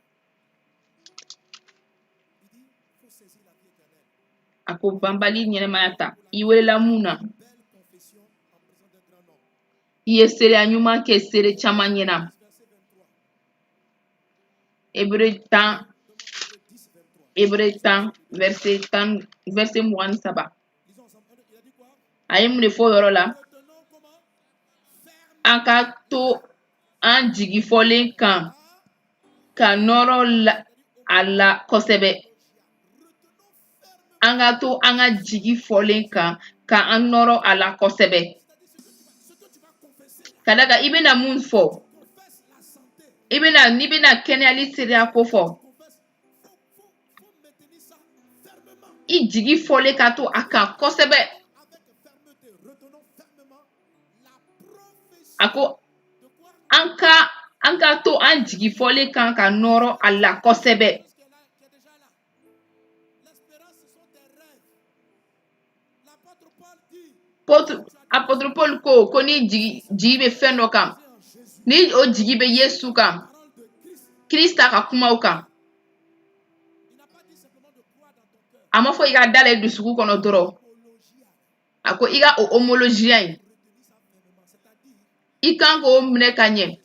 Speaker 4: Il dit, il faut saisir la vie éternelle.
Speaker 5: Ako bambali nyenemayata. Iwelela muna.
Speaker 4: Belle confession en présence d'un grand homme.
Speaker 5: Yeserea nyuma ke sere chama nyena.
Speaker 4: Verset 23.
Speaker 5: Hébreu temps.
Speaker 4: Hébreux 10, 23.
Speaker 5: Hébreu temps. Verset mouan saba.
Speaker 4: Lisons ensemble. Il a dit quoi?
Speaker 5: Aye mun de fo yoro la.
Speaker 4: Retenons comment? Ferme
Speaker 5: An ka to an jigi fɔlen kan ka nɔrɔ a la kosɛbɛ. An ka to an ka jigi fɔlen kan ka an nɔrɔ a la kosɛbɛ.
Speaker 4: ce que tu vas confesser là.
Speaker 5: Ka da kan i bɛna mun fɔ,
Speaker 4: Confesse la santé.
Speaker 5: n'i bɛna kɛnɛyali seereya ko fɔ,
Speaker 4: Confesse. Faut maintenir ça fermement.
Speaker 5: i jigi fɔlen ka to a kan kosɛbɛ.
Speaker 4: Avec fermeté. Retenons fermement la prophétie.
Speaker 5: A ko
Speaker 4: De quoi?
Speaker 5: an ka to an jigi fɔlen kan ka nɔrɔ a la kosɛbɛ.
Speaker 4: Qu'est-ce qui est là? Qui est déjà là? L'espérance, ce sont tes rêves. L'apôtre Paul dit,
Speaker 5: Apôtre Paul ko ni jigi bɛ fɛn dɔ kan,
Speaker 4: en Jésus,
Speaker 5: ni o jigi bɛ Yesu kan,
Speaker 4: parole de Christ.
Speaker 5: Krista ka kumaw kan.
Speaker 4: Il n'a pas dit simplement de croire dans ton cœur.
Speaker 5: A ma fɔ i ka da la i dusukun kɔnɔ dɔrɔn.
Speaker 4: Homologie.
Speaker 5: A ko i ka o homologia in,
Speaker 4: Retenir ça fermement. C'est-à-dire,
Speaker 5: i kan k'o minɛ ka ɲɛ.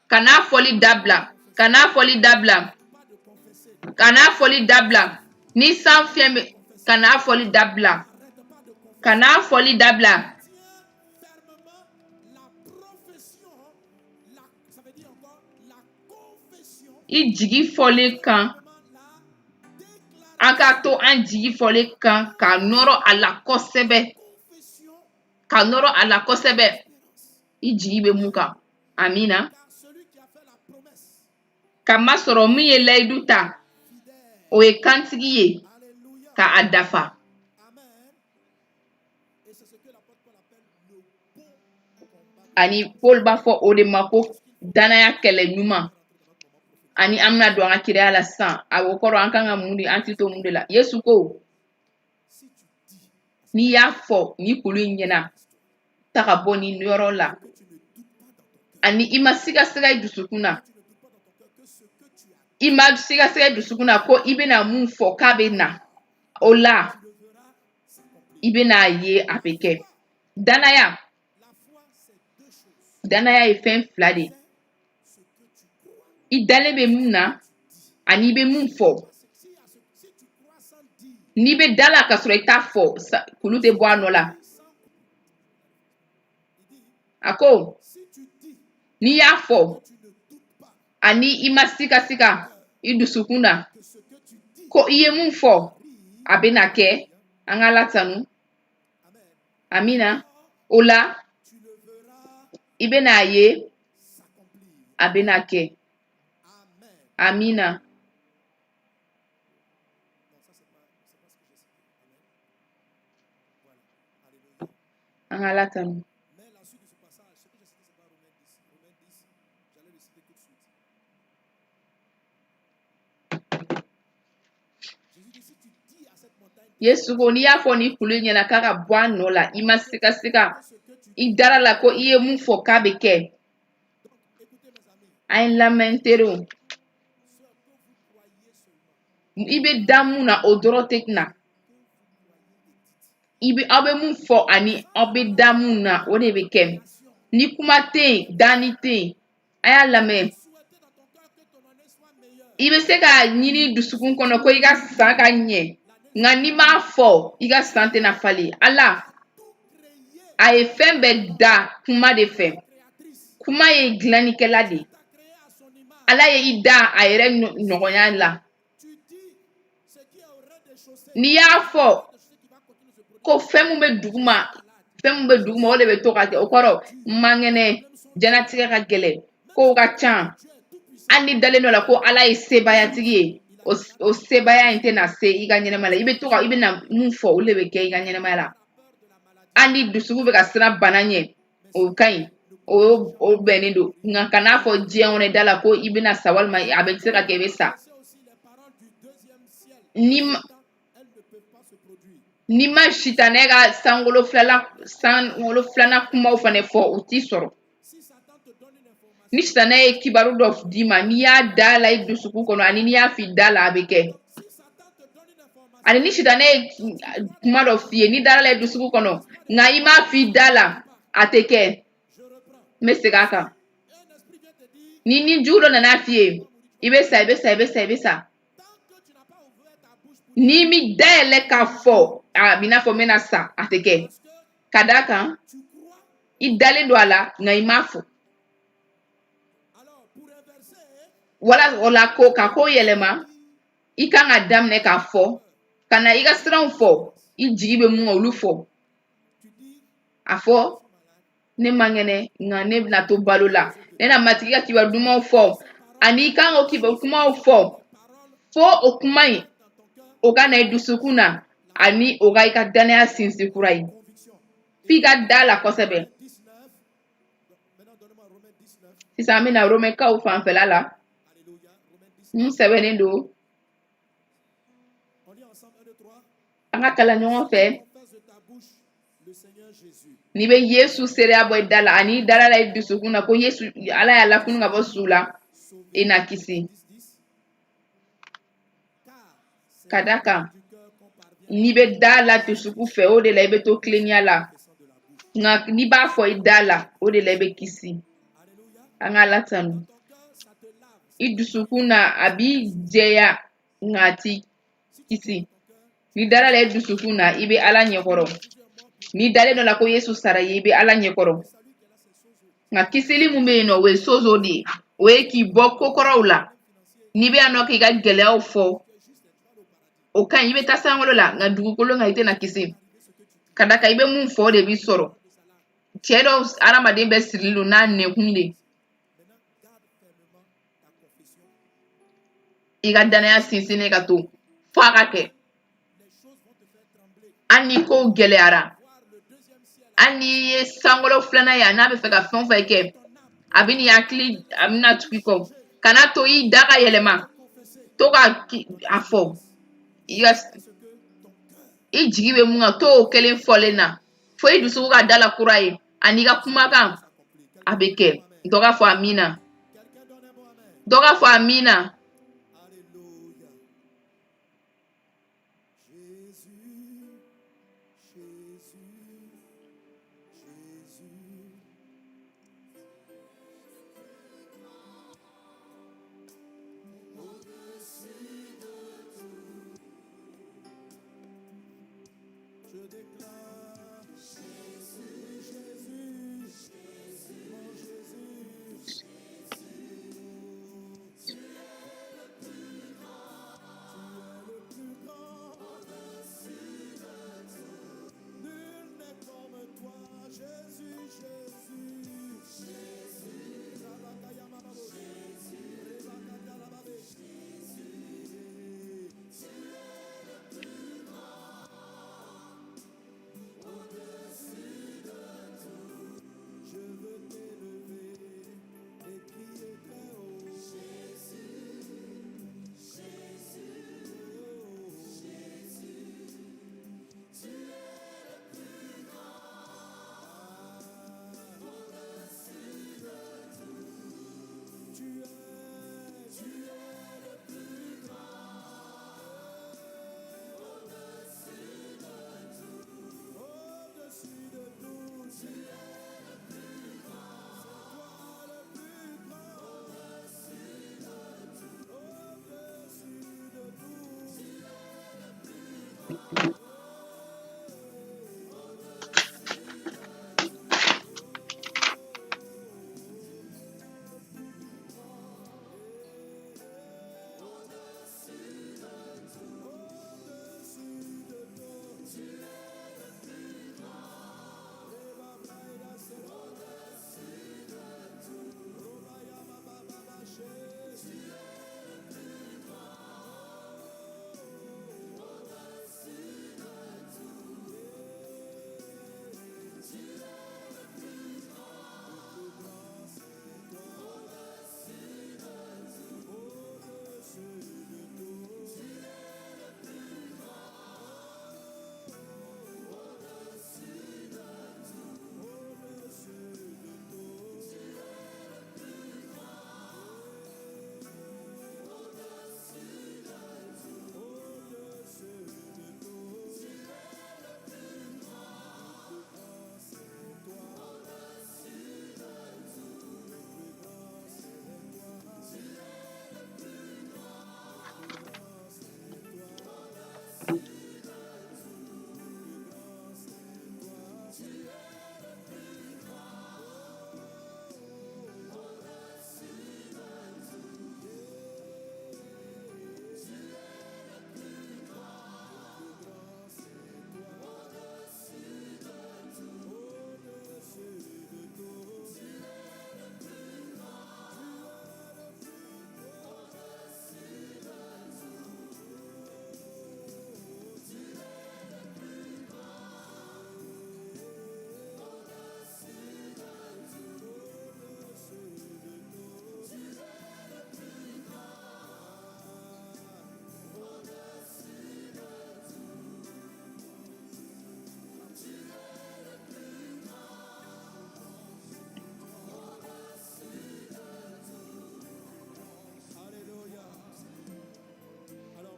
Speaker 5: Kana fɔli dabila. Kana fɔli dabila.
Speaker 4: pas de confesser.
Speaker 5: Kana fɔli dabila. Ni san fiɲɛ bɛ, kana fɔli dabila.
Speaker 4: Arrête pas de confesser.
Speaker 5: Kana fɔli dabila.
Speaker 4: Tiens fermement la profession. Ça veut dire encore la confession.
Speaker 5: I jigi fɔlen kan,
Speaker 4: Vraiment la déclaration.
Speaker 5: an ka to an jigi fɔlen kan ka nɔrɔ a la kosɛbɛ.
Speaker 4: Confession.
Speaker 5: Ka nɔrɔ a la kosɛbɛ. I jigi bɛ mun kan. Amina.
Speaker 4: Car celui qui a fait la promesse,
Speaker 5: Kamasɔrɔ min ye layidu ta,
Speaker 4: fidèle.
Speaker 5: o ye kantigi ye
Speaker 4: Alléluia.
Speaker 5: ka a dafa.
Speaker 4: Amen. Et c'est ce que l'apôtre Paul appelle le bon combat.
Speaker 5: Ani Paul b'a fɔ o de ma ko danaya kɛlɛ ɲuman. Ani an bɛna don an ka kiraya la sisan. A o kɔrɔ an kan ka mun de, an ti to mun de la. Yesu ko,
Speaker 4: Si tu dis
Speaker 5: n'i y'a fɔ ni kulu in ɲɛna, ta ka bɔ nin yɔrɔ la.
Speaker 4: que tu ne doutes pas dans ton cœur,
Speaker 5: Ani i ma sigasɛgɛ i dusukun na.
Speaker 4: tu ne doutes pas dans ton cœur que ce que tu as,
Speaker 5: I ma sigasɛgɛ i dusukun na ko i bɛna mun fɔ k'a bɛ na. O la,
Speaker 4: tu le verras s'accomplir.
Speaker 5: i bɛna ye a bɛ kɛ. Danaya,
Speaker 4: La foi, c'est deux choses.
Speaker 5: danaya ye fɛn fila de.
Speaker 4: Ce que tu crois.
Speaker 5: I dalen bɛ mun na, ani i bɛ mun fɔ.
Speaker 4: Si tu crois sans dire,
Speaker 5: N'i bɛ da la ka sɔrɔ i t'a fɔ, kulu tɛ bɔ a nɔ la.
Speaker 4: il dit,
Speaker 5: A ko,
Speaker 4: si tu dis
Speaker 5: n'i y'a fɔ,
Speaker 4: que tu ne doutes pas
Speaker 5: ani i ma siga i dusukun na,
Speaker 4: que ce que tu dis,
Speaker 5: ko i ye mun fɔ, a bɛna kɛ. An ka latanu.
Speaker 4: amen,
Speaker 5: Amina. O la,
Speaker 4: tu le verras
Speaker 5: i bɛna ye
Speaker 4: s'accomplir.
Speaker 5: a bɛna kɛ.
Speaker 4: Amen.
Speaker 5: Amina.
Speaker 4: Non, ça c'est pas ce que j'ai cité. Amen. Voilà. Alléluia.
Speaker 5: An ka latanu.
Speaker 4: Mais la suite de ce passage, ce que j'ai cité, c'est pas Romains 10. Romains 10, j'allais le citer tout de suite. Jésus dit, si tu dis à cette montagne,
Speaker 5: Yesu ko n'i y'a fɔ ni kulu in ɲɛna k'a ka bɔ a nɔ la, i ma siga,
Speaker 4: ce que tu dis.
Speaker 5: i dara la ko i ye mun fɔ k'a bɛ kɛ.
Speaker 4: Donc, écoutez mes amis,
Speaker 5: An ye lamɛn teriw.
Speaker 4: ce que vous croyez seulement,
Speaker 5: I bɛ da mun na o dɔrɔn tɛ na. Aw bɛ mun fɔ ani aw bɛ da mun na o de bɛ kɛ. Ni kuma tɛ yen, danni tɛ yen. A y'a lamɛn.
Speaker 4: souhaitez dans ton cœur que ton année soit meilleure.
Speaker 5: I bɛ se k'a ɲini dusukun kɔnɔ ko i ka san ka ɲɛ. Nka n'i m'a fɔ, i ka san tɛna falen. Ala, a ye fɛn bɛɛ da kuma de fɛ. Kuma ye dilannikɛla de ye.
Speaker 4: Créé à son image,
Speaker 5: Ala ye i da a yɛrɛ ɲɔgɔnya la.
Speaker 4: tu dis ce qui est au rez-de-chaussée.
Speaker 5: N'i y'a fɔ
Speaker 4: Ce qui va continuer ce produit.
Speaker 5: ko fɛn mun bɛ duguma, o de bɛ to ka kɛ. O kɔrɔ, n man kɛnɛ, jɛnatigɛ ka gɛlɛn, kow ka ca.
Speaker 4: Tu es tout puissant.
Speaker 5: hali ni dalen dɔ la ko ala ye sebayatigi ye o sebaya in tɛna se i ka ɲɛnɛmaya la i bɛ na mun fɔ o de bɛ kɛ i ka ɲɛnɛmaya la hali ni dusukun bɛ ka siran bana ɲɛ o ka ɲi o bɛnnen don nka kan'a fɔ diɲɛ kɔnɔ da la ko i bɛna sa walima a bɛ se ka kɛ i bɛ sa ni ma sitanɛ ka sankolo filanan kumaw fana fɔ o t'i sɔrɔ ni sitanɛ ye kibaru dɔ d'i ma n'i y'a da la i dusukun kɔnɔ ani n'i y'a f'i da la a bɛ kɛ ani ni sitanɛ ye kuma dɔ f'i ye n'i dara la i dusukun kɔnɔ nka i m'a f'i da la a tɛ kɛ n bɛ segin a kan ni jugu dɔ nana f'i ye i bɛ sa i bɛ sa i bɛ sa i bɛ sa n'i mi dayɛlɛ k'a fɔ a b'i n'a fɔ n bɛna sa a tɛ kɛ ka d'a kan i dalen don a la nka i m'a fɔ wala o la ka ko yɛlɛma i kan ka daminɛ k'a fɔ ka na i ka siranw fɔ i jigi bɛ mun kan olu fɔ a fɔ ne man kɛnɛ nka ne bɛna to balo la ne na matigi ka kibaru dumanw fɔ ani i kan k'o kibaru kumaw fɔ fo o kuma in o ka na i dusukun na ani o ka i ka danaya sinsin kura ye f'i ka da la kosɛbɛ sisan an bɛna Romɛnkaw fanfɛla la mun sɛbɛnnen don an ka kalan ɲɔgɔn fɛ n'i bɛ Yesu seereya bɔ i da la ani i dara la i dusukun na ko Yesu ala y'a lakunu ka bɔ su la i na kisi ka d'a kan n'i bɛ da la dusukun fɛ o de la i bɛ to tilennenya la nka n'i b'a fɔ i da la o de la i bɛ kisi an ka Ala tanu i dusukun na a b'i jɛya nka a t'i kisi n'i dara la i dusukun na i bɛ Ala ɲɛkɔrɔ n'i dalen dɔ la ko Yesu sara ye i bɛ Ala ɲɛkɔrɔ nka kisili mun bɛ yen nɔ o ye sozo de ye o ye k'i bɔ kokɔrɔw la n'i bɛ yan nɔ k'i ka gɛlɛyaw fɔ o ka ɲi i bɛ taa sankolo la nka dugukolo kan i tɛna kisi ka d'a kan i bɛ mun fɔ o de b'i sɔrɔ cɛ dɔw hadamaden bɛɛ sirilen don n'a nɛkun de i ka danaya sinsinnen ka to fo a ka kɛ hali ni kow gɛlɛyara hali n'i ye sankolo filanan ye n'a bɛ fɛ ka fɛn o fɛn kɛ a bɛ n'i hakili a bɛna tugu i kɔ kana to i da ka yɛlɛma to ka a fɔ i jigi bɛ mun kan to o kelen fɔlen na fo i dusukun ka da la kura ye ani i ka kumakan a bɛ kɛ dɔ ka fɔ amina dɔ ka fɔ amina.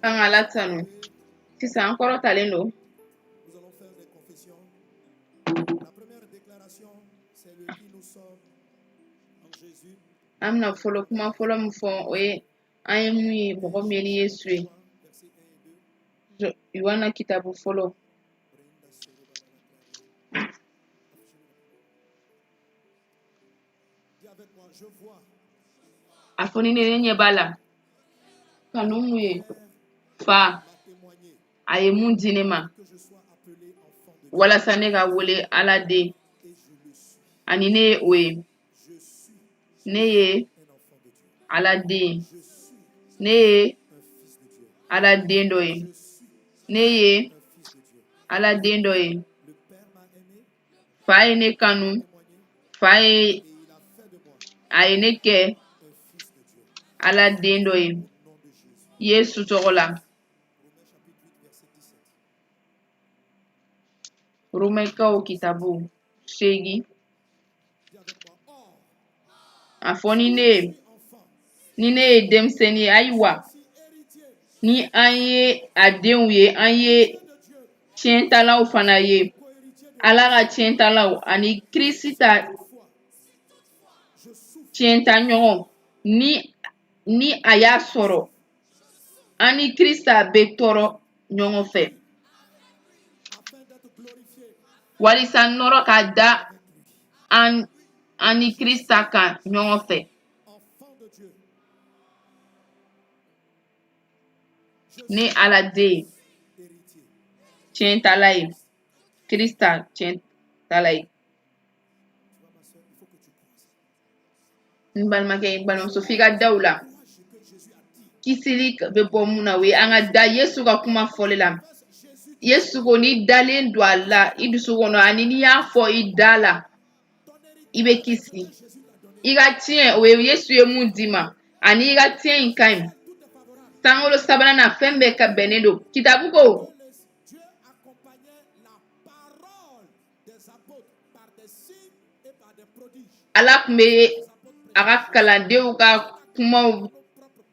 Speaker 5: An ala tanu. Sisan an kɔrɔtalen don.
Speaker 4: Nous allons faire des confessions. La première déclaration, c'est le qui nous sommes en Jésus.
Speaker 5: An bɛna fɔlɔ kuma fɔlɔ min fɔ o ye an ye mun ye mɔgɔ min ye ni Yesu ye.
Speaker 4: Verset 1 et 2.
Speaker 5: Yohana kitabu fɔlɔ.
Speaker 4: Brenda Soroba. Dis avec moi, je vois
Speaker 5: A fɔ ni ne ɲɛ b'a la. Kanu mun ye fa
Speaker 4: m'a témoigné
Speaker 5: a ye mun di ne ma
Speaker 4: que je sois appelé enfant de Dieu
Speaker 5: walasa ne ka wele Ala den
Speaker 4: et je le suis.
Speaker 5: ani ne ye o ye.
Speaker 4: Je suis
Speaker 5: Ne ye
Speaker 4: un enfant de Dieu.
Speaker 5: Ala den.
Speaker 4: Je suis
Speaker 5: Ne ye
Speaker 4: un fils de Dieu.
Speaker 5: Ala den dɔ ye.
Speaker 4: Je suis
Speaker 5: Ne ye
Speaker 4: un fils de Dieu.
Speaker 5: Ala den dɔ ye.
Speaker 4: Le Père m'a aimé,
Speaker 5: Fa ye ne kanu.
Speaker 4: témoigné,
Speaker 5: Fa ye
Speaker 4: et il a fait de moi
Speaker 5: a ye ne kɛ
Speaker 4: un fils de Dieu.
Speaker 5: Ala den dɔ ye.
Speaker 4: Au nom de Jésus.
Speaker 5: Yesu tɔgɔ la.
Speaker 4: Romains chapitre 8, verset 17.
Speaker 5: Romɛkaw kitabu 8.
Speaker 4: Dis avec moi, or,
Speaker 5: A fɔ ni ne
Speaker 4: je
Speaker 5: ye
Speaker 4: suis enfant,
Speaker 5: ni ne ye denmisɛnnin ye ayiwa
Speaker 4: si héritier
Speaker 5: ni an ye a denw ye an ye
Speaker 4: de Dieu,
Speaker 5: tiɲɛtalaw fana ye.
Speaker 4: co-héritier de
Speaker 5: Ala ka tiɲɛtalaw ani Kirista
Speaker 4: foi. Je souffre
Speaker 5: tiɲɛtaɲɔgɔn ni a y'a sɔrɔ an ni Kirista bɛ tɔɔrɔ ɲɔgɔn fɛ
Speaker 4: afin d'être glorifié
Speaker 5: walisa nɔrɔ ka da an ni Kirista kan ɲɔgɔn fɛ.
Speaker 4: enfant de Dieu. Je
Speaker 5: Ne
Speaker 4: suis
Speaker 5: Ala den
Speaker 4: héritier.
Speaker 5: tiɲɛtala ye Kirista tiɲɛtala ye.
Speaker 4: Tu vois, ma soeur, il faut que tu crois ça.
Speaker 5: N balimakɛ n balimamuso f'i ka da o la
Speaker 4: Crois ce que Jésus a dit.
Speaker 5: kisili bɛ bɔ mun na o ye an ka da Yesu ka kuma fɔli la.
Speaker 4: Parce que Jésus dit,
Speaker 5: Yesu ko n'i dalen don a la i dusu kɔnɔ ani n'i y'a fɔ i da la
Speaker 4: ton
Speaker 5: i bɛ
Speaker 4: héritage,
Speaker 5: kisi.
Speaker 4: ce que Jésus t'a donné,
Speaker 5: I ka tiɲɛ o ye Yesu ye mun d'i ma ani i ka tiɲɛ in ka ɲi.
Speaker 4: tout est favorable.
Speaker 5: Sankolo sabanan na fɛn bɛɛ ka bɛnnen don. Kitabu ko
Speaker 4: Dieu accompagnait la parole des apôtres par des signes et par des prodiges.
Speaker 5: Ala tun bɛ a ka kalandenw ka kumaw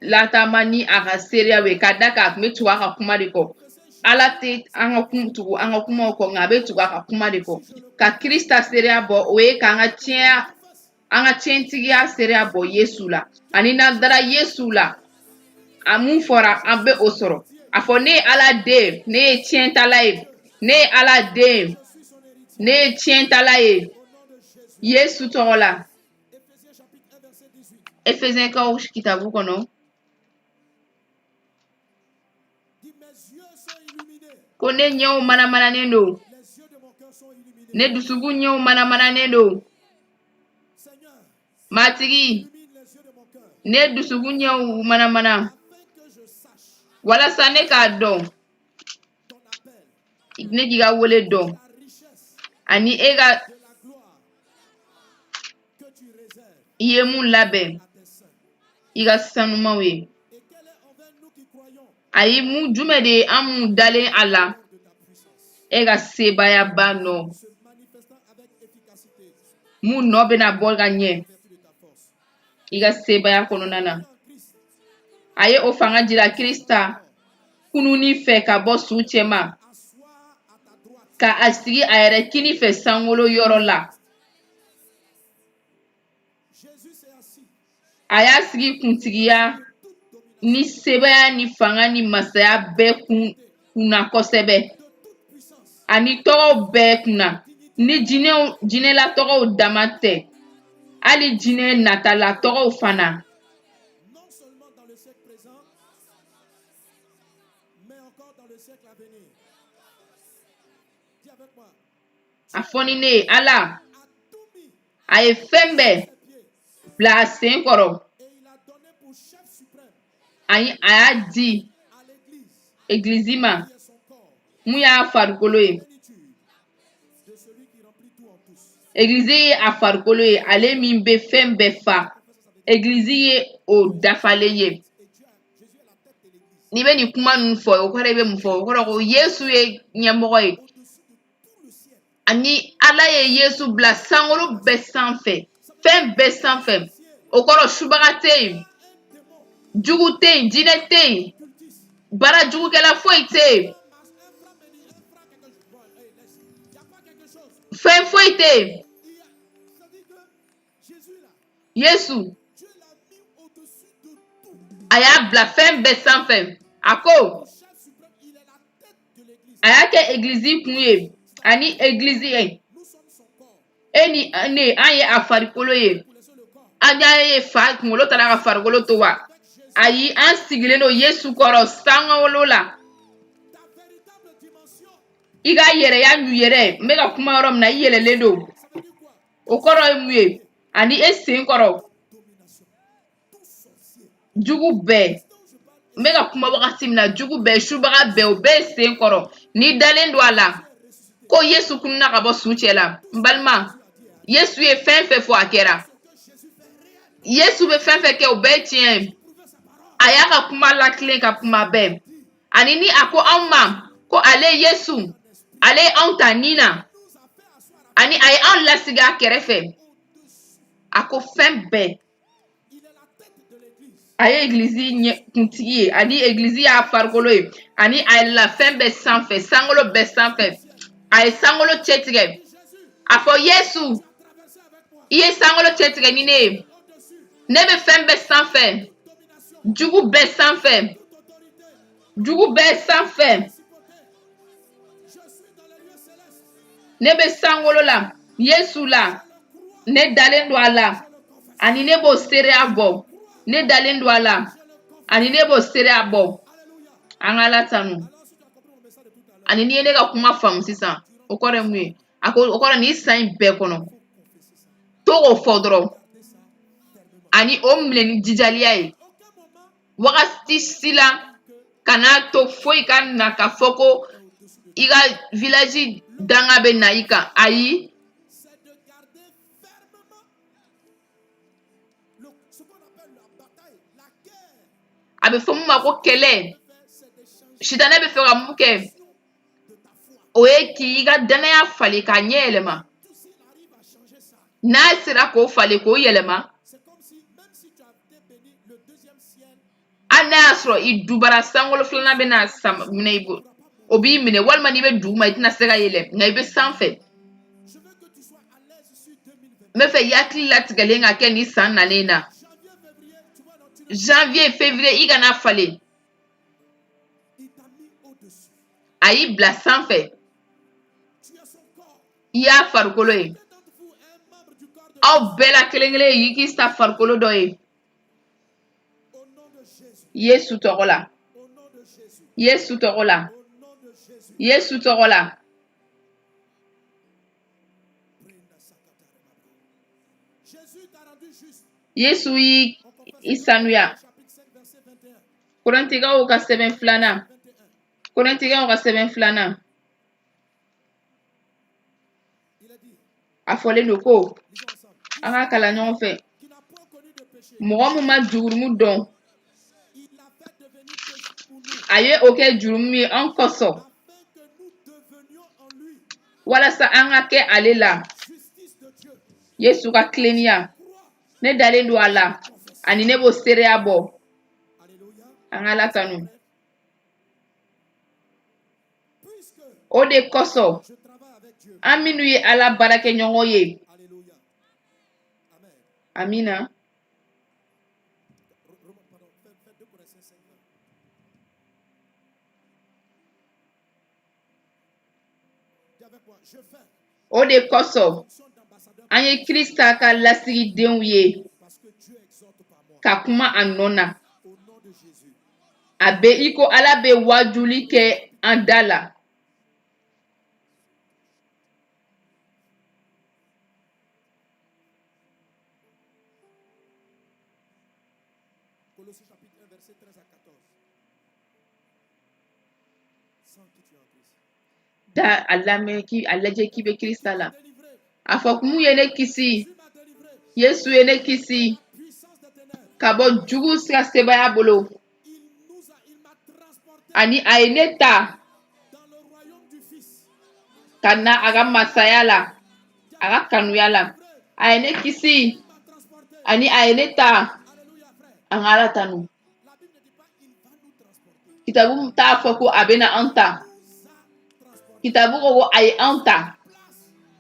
Speaker 5: lataama ni a ka seereyaw ye ka da kan a tun bɛ tugu a ka kuma de kɔ. Ala tɛ an ka tugu an ka kumaw kɔ nka a bɛ tugu a ka kuma de kɔ. Ka Kirista seereya bɔ o ye k'an ka tiɲɛ an ka tiɲɛtigiya seereya bɔ Yesu la ani n'an dara Yesu la a mun fɔra an bɛ o sɔrɔ. A fɔ ne ye Ala den ne ye tiɲɛtala ye ne ye Ala den ne ye tiɲɛtala ye Yesu tɔgɔ la.
Speaker 4: Éphésiens chapitre 1, verset 18.
Speaker 5: Efesiyɛnkaw kitabu kɔnɔ
Speaker 4: Dit, mes yeux sont illuminés.
Speaker 5: ko ne ɲɛw manamananen don.
Speaker 4: Les yeux de mon cœur sont illuminés.
Speaker 5: Ne dusukun ɲɛw manamananen don.
Speaker 4: Seigneur,
Speaker 5: Matigi,
Speaker 4: illumine les yeux de mon cœur
Speaker 5: ne dusukun ɲɛw manamana
Speaker 4: afin que je sache
Speaker 5: walasa ne k'a dɔn
Speaker 4: ton appel,
Speaker 5: ne k'i ka wele dɔn
Speaker 4: la richesse
Speaker 5: ani e ka
Speaker 4: de la gloire que tu réserves
Speaker 5: i ye mun labɛn
Speaker 4: à tes saints.
Speaker 5: i ka sanumaw ye.
Speaker 4: Et quel est envers nous qui croyons
Speaker 5: Ayi mun jumɛn de ye an mun dalen a la
Speaker 4: de ta puissance,
Speaker 5: e ka sebayaba nɔ
Speaker 4: se manifestant avec efficacité
Speaker 5: mun nɔ bɛna bɔ ka ɲɛ
Speaker 4: en vertu de ta force.
Speaker 5: i ka sebaya kɔnɔna na.
Speaker 4: En Christ,
Speaker 5: A ye o fanga jira Kirista kununi fɛ ka bɔ su cɛma
Speaker 4: asseoir à ta droite
Speaker 5: ka a sigi a yɛrɛ kini fɛ sankolo yɔrɔ la.
Speaker 4: Jésus s'est assis
Speaker 5: A y'a sigi kuntigiya ni sebaya ni fanga ni masaya bɛɛ kunna kosɛbɛ
Speaker 4: de toute puissance,
Speaker 5: ani tɔgɔw bɛɛ kunna ni jinɛla tɔgɔw dama tɛ hali jinɛ natala tɔgɔw fana.
Speaker 4: non seulement dans le siècle présent, mais encore dans le siècle à venir. Dis avec moi,
Speaker 5: A fɔ ni ne ye Ala
Speaker 4: a tout mis
Speaker 5: a ye fɛn bɛɛ
Speaker 4: ses pieds
Speaker 5: bila a sen kɔrɔ
Speaker 4: et il a donné pour chef suprême
Speaker 5: a y'a di
Speaker 4: à l'Église,
Speaker 5: egilizi ma
Speaker 4: qui est son corps,
Speaker 5: mun y'a farikolo ye.
Speaker 4: plénitude de celui qui remplit tout en tous.
Speaker 5: Egilizi ye a farikolo ye ale min bɛ fɛn bɛɛ fa. Egilizi ye o dafalen ye.
Speaker 4: Et Jésus est la tête de l'Église,
Speaker 5: N'i bɛ nin kuma ninnu fɔ o kɔrɔ i bɛ mun fɔ o kɔrɔ ko Yesu ye ɲɛmɔgɔ ye
Speaker 4: au-dessus de tout le ciel.
Speaker 5: ani Ala ye Yesu bila sankolo bɛɛ sanfɛ fɛn bɛɛ sanfɛ o kɔrɔ subaga tɛ yen
Speaker 4: Un démon
Speaker 5: jugu tɛ yen jinɛ tɛ yen
Speaker 4: cultiste
Speaker 5: bara jugukɛla foyi tɛ yen. Fɛn foyi tɛ yen. Yesu a y'a bila fɛn bɛɛ sanfɛ. A ko a y'a kɛ egilizi kun ye ani egilizi ye. E ni ne an ye a farikolo ye. An ye fa kunkolo taara ka farikolo to wa? Ayi, an sigilen don Yesu kɔrɔ sankolo la. I ka yɛrɛya n'u yɛrɛ n bɛ ka kuma yɔrɔ min na i yɛlɛlen don. O kɔrɔ ye mun ye? Ani e sen kɔrɔ jugu bɛɛ. N bɛ ka kuma wagati min na jugu bɛɛ subaga bɛɛ o bɛɛ ye sen kɔrɔ. N'i dalen don a la ko Yesu kununa ka bɔ su cɛ la n balima Yesu ye fɛn fɛn fɔ a kɛra. Yesu bɛ fɛn fɛn kɛ o bɛɛ ye tiɲɛ. A y'a ka kuma latilen ka kuma bɛɛ. Ani ni a ko anw ma ko ale Yesu ale ye anw ta nin na ani a ye anw lasigi a kɛrɛfɛ. A ko fɛn bɛɛ. A ye egilizi kuntigi ye ani egilizi y'a farikolo ye ani a yɛlɛla fɛn bɛɛ sanfɛ sankolo bɛɛ sanfɛ. A ye sankolo cɛ tigɛ. A fɔ Yesu i ye sankolo cɛ tigɛ ni ne ye. Ne bɛ fɛn bɛɛ sanfɛ. Jugu bɛɛ sanfɛ. Jugu bɛɛ sanfɛ. Ne bɛ sankolo la Yesu la. Ne dalen don a la ani ne b'o seereya bɔ. Ne dalen don a la ani ne b'o seereya bɔ. An ka Ala tanu. Ani n'i ye ne ka kuma faamu sisan o kɔrɔ ye mun ye? A ko o kɔrɔ nin san in bɛɛ kɔnɔ to k'o fɔ dɔrɔn ani o minɛ ni jijaliya ye. Wagati si la kana to foyi ka na ka fɔ ko i ka village danga bɛ na i kan. Ayi. A bɛ fɔ mun ma ko kɛlɛ. Sitanɛ bɛ fɛ ka mun kɛ? O ye k'i ka danaya falen k'a ɲɛ yɛlɛma. N'a sera k'o falen k'o yɛlɛma, hali n'a y'a sɔrɔ i dubara sankolo filanan bɛna minɛ i bolo, o b'i minɛ walima n'i bɛ duguma i tɛna se ka yɛlɛ nka i bɛ sanfɛ. N bɛ fɛ i hakili latigɛlen ka kɛ nin san nalen na. Janvier, février i kana falen. A y'i bila sanfɛ. I y'a farikolo ye. Aw bɛɛ la kelen kelen y'i k'i sa farikolo dɔ ye. Yesu tɔgɔ la. Yesu tɔgɔ la. Yesu tɔgɔ la. Yesu y'i sanuya. Korintigaw ka sɛbɛn filanan. Korintigaw ka sɛbɛn filanan. A fɔlen don ko an ka kalan ɲɔgɔn fɛ. Mɔgɔ mun ma jurumu dɔn a ye o kɛ jurumu ye an kosɔn walasa an ka kɛ ale la. Yesu ka tilennenya ne dalen don a la ani ne b'o seereya bɔ. An ka Ala tanu. O de kosɔn an minnu ye Ala baarakɛɲɔgɔn ye. Amina. O de kosɔn an ye Krista ka lasigidenw ye ka kuma a nɔ na. A bɛ i ko Ala bɛ wajuli kɛ an da la. Da a lajɛ k'i bɛ Krista la. A fɔ mun ye ne kisi. Yesu ye ne kisi ka bɔ jugu ka sebaya bolo. Ani a ye ne ta ka na a ka masaya la, a ka kanuya la. A ye ne kisi ani a ye ne ta. An ka Ala tanu. kitabu t'a fɔ ko a bɛna an ta kitabu ko a ye an ta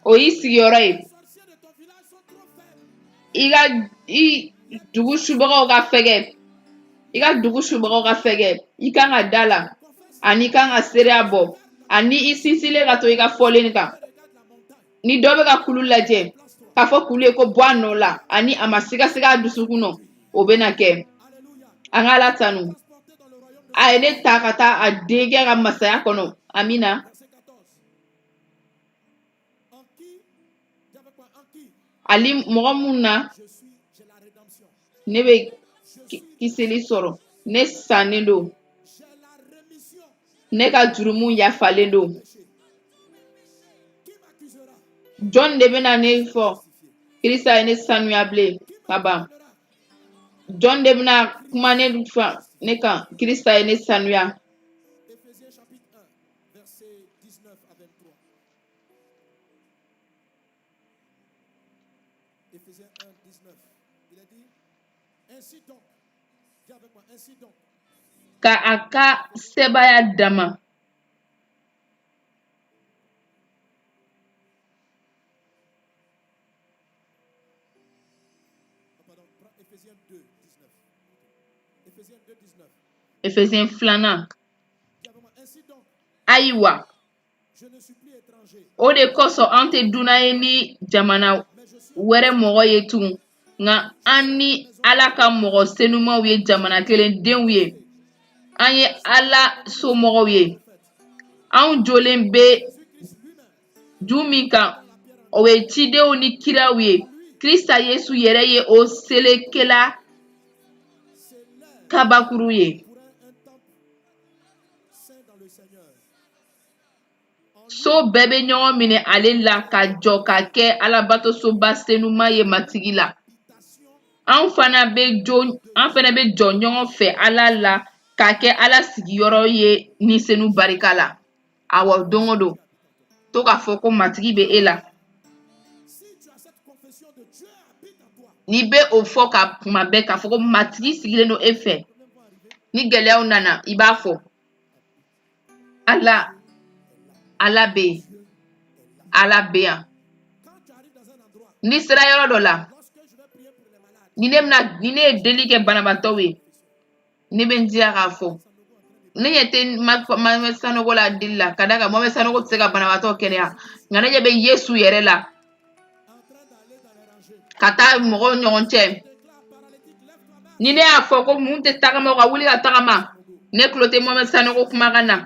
Speaker 5: o y'i sigiyɔrɔ ye i dugu subagaw ka fɛgɛ i ka dugu subagaw ka fɛgɛ i kan ka da la ani i kan ka seereya bɔ ani i sinsinlen ka to i ka fɔlen kan ni dɔ bɛ ka kulu lajɛ k'a fɔ kulu ye ko bɔ a nɔ la ani a ma sigasɛgɛ a dusukun na o bɛna kɛ an ka Ala tanu a ye ne ta ka taa a denkɛ ka masaya kɔnɔ amina ali mɔgɔ mun na ne bɛ kisili sɔrɔ ne sannen don ne ka jurumu yafalen don jɔn de bɛna ne fɔ Kirista ye ne sanuya bilen ka ban jɔn de bɛna kuma ne kan Kirista ye ne sanuya
Speaker 4: Éphésiens 1, 19. Il a dit, ainsi donc, dis avec moi, ainsi donc.
Speaker 5: ka a ka sebaya dama
Speaker 4: Pardon, prends Éphésiens 2, 19. Éphésiens 2, 19.
Speaker 5: Efesiyɛn 2
Speaker 4: Dis avec moi, ainsi donc,
Speaker 5: ayiwa
Speaker 4: je ne suis plus étranger,
Speaker 5: o de kosɔn an tɛ dunan ye ni jamana
Speaker 4: mais je suis
Speaker 5: wɛrɛ mɔgɔ ye tugun nka an ni Ala ka mɔgɔ senumanw ye jamana kelen denw ye an ye Ala somɔgɔw ye anw jolen bɛ
Speaker 4: Christ lui-même.
Speaker 5: ju min kan o ye cidenw ni kiraw ye Krista Yesu yɛrɛ ye o selekɛla
Speaker 4: C'est l'heure
Speaker 5: kabakuru ye
Speaker 4: pour un temple saint dans le Seigneur.
Speaker 5: so bɛɛ bɛ ɲɔgɔn minɛ ale la ka jɔ ka kɛ Alabatosoba senuman ye matigi la an fana bɛ jɔ ɲɔgɔn fɛ Ala la ka kɛ Ala sigiyɔrɔ ye ni senu barika la awɔ don o don to k'a fɔ ko matigi bɛ e la
Speaker 4: Si tu as cette confession de Dieu habite en toi,
Speaker 5: n'i bɛ o fɔ ka kuma bɛɛ k'a fɔ ko matigi sigilen don e fɛ ni gɛlɛyaw nana i b'a fɔ Ala bɛ yen Ala bɛ yan
Speaker 4: quand tu arrives dans un endroit,
Speaker 5: n'i sera yɔrɔ dɔ la
Speaker 4: lorsque je vais prier pour les malades,
Speaker 5: ni ne ye deli kɛ banabaatɔw ye ne bɛ n jija k'a fɔ ne ɲɛ tɛ Mohamɛd Sanogo la deli la ka d'a kan Mohamɛd Sanogo tɛ se ka banabaatɔ kɛnɛya nka ne ɲɛ bɛ Yesu yɛrɛ la
Speaker 4: en train d'aller dans les rangées,
Speaker 5: ka taa mɔgɔw ɲɔgɔn cɛ
Speaker 4: déclare paralytique, lève-toi,
Speaker 5: ni ne y'a fɔ ko mun tɛ tagama o ka wuli ka tagama ne tulo tɛ Mohamɛd Sanogo kumakan na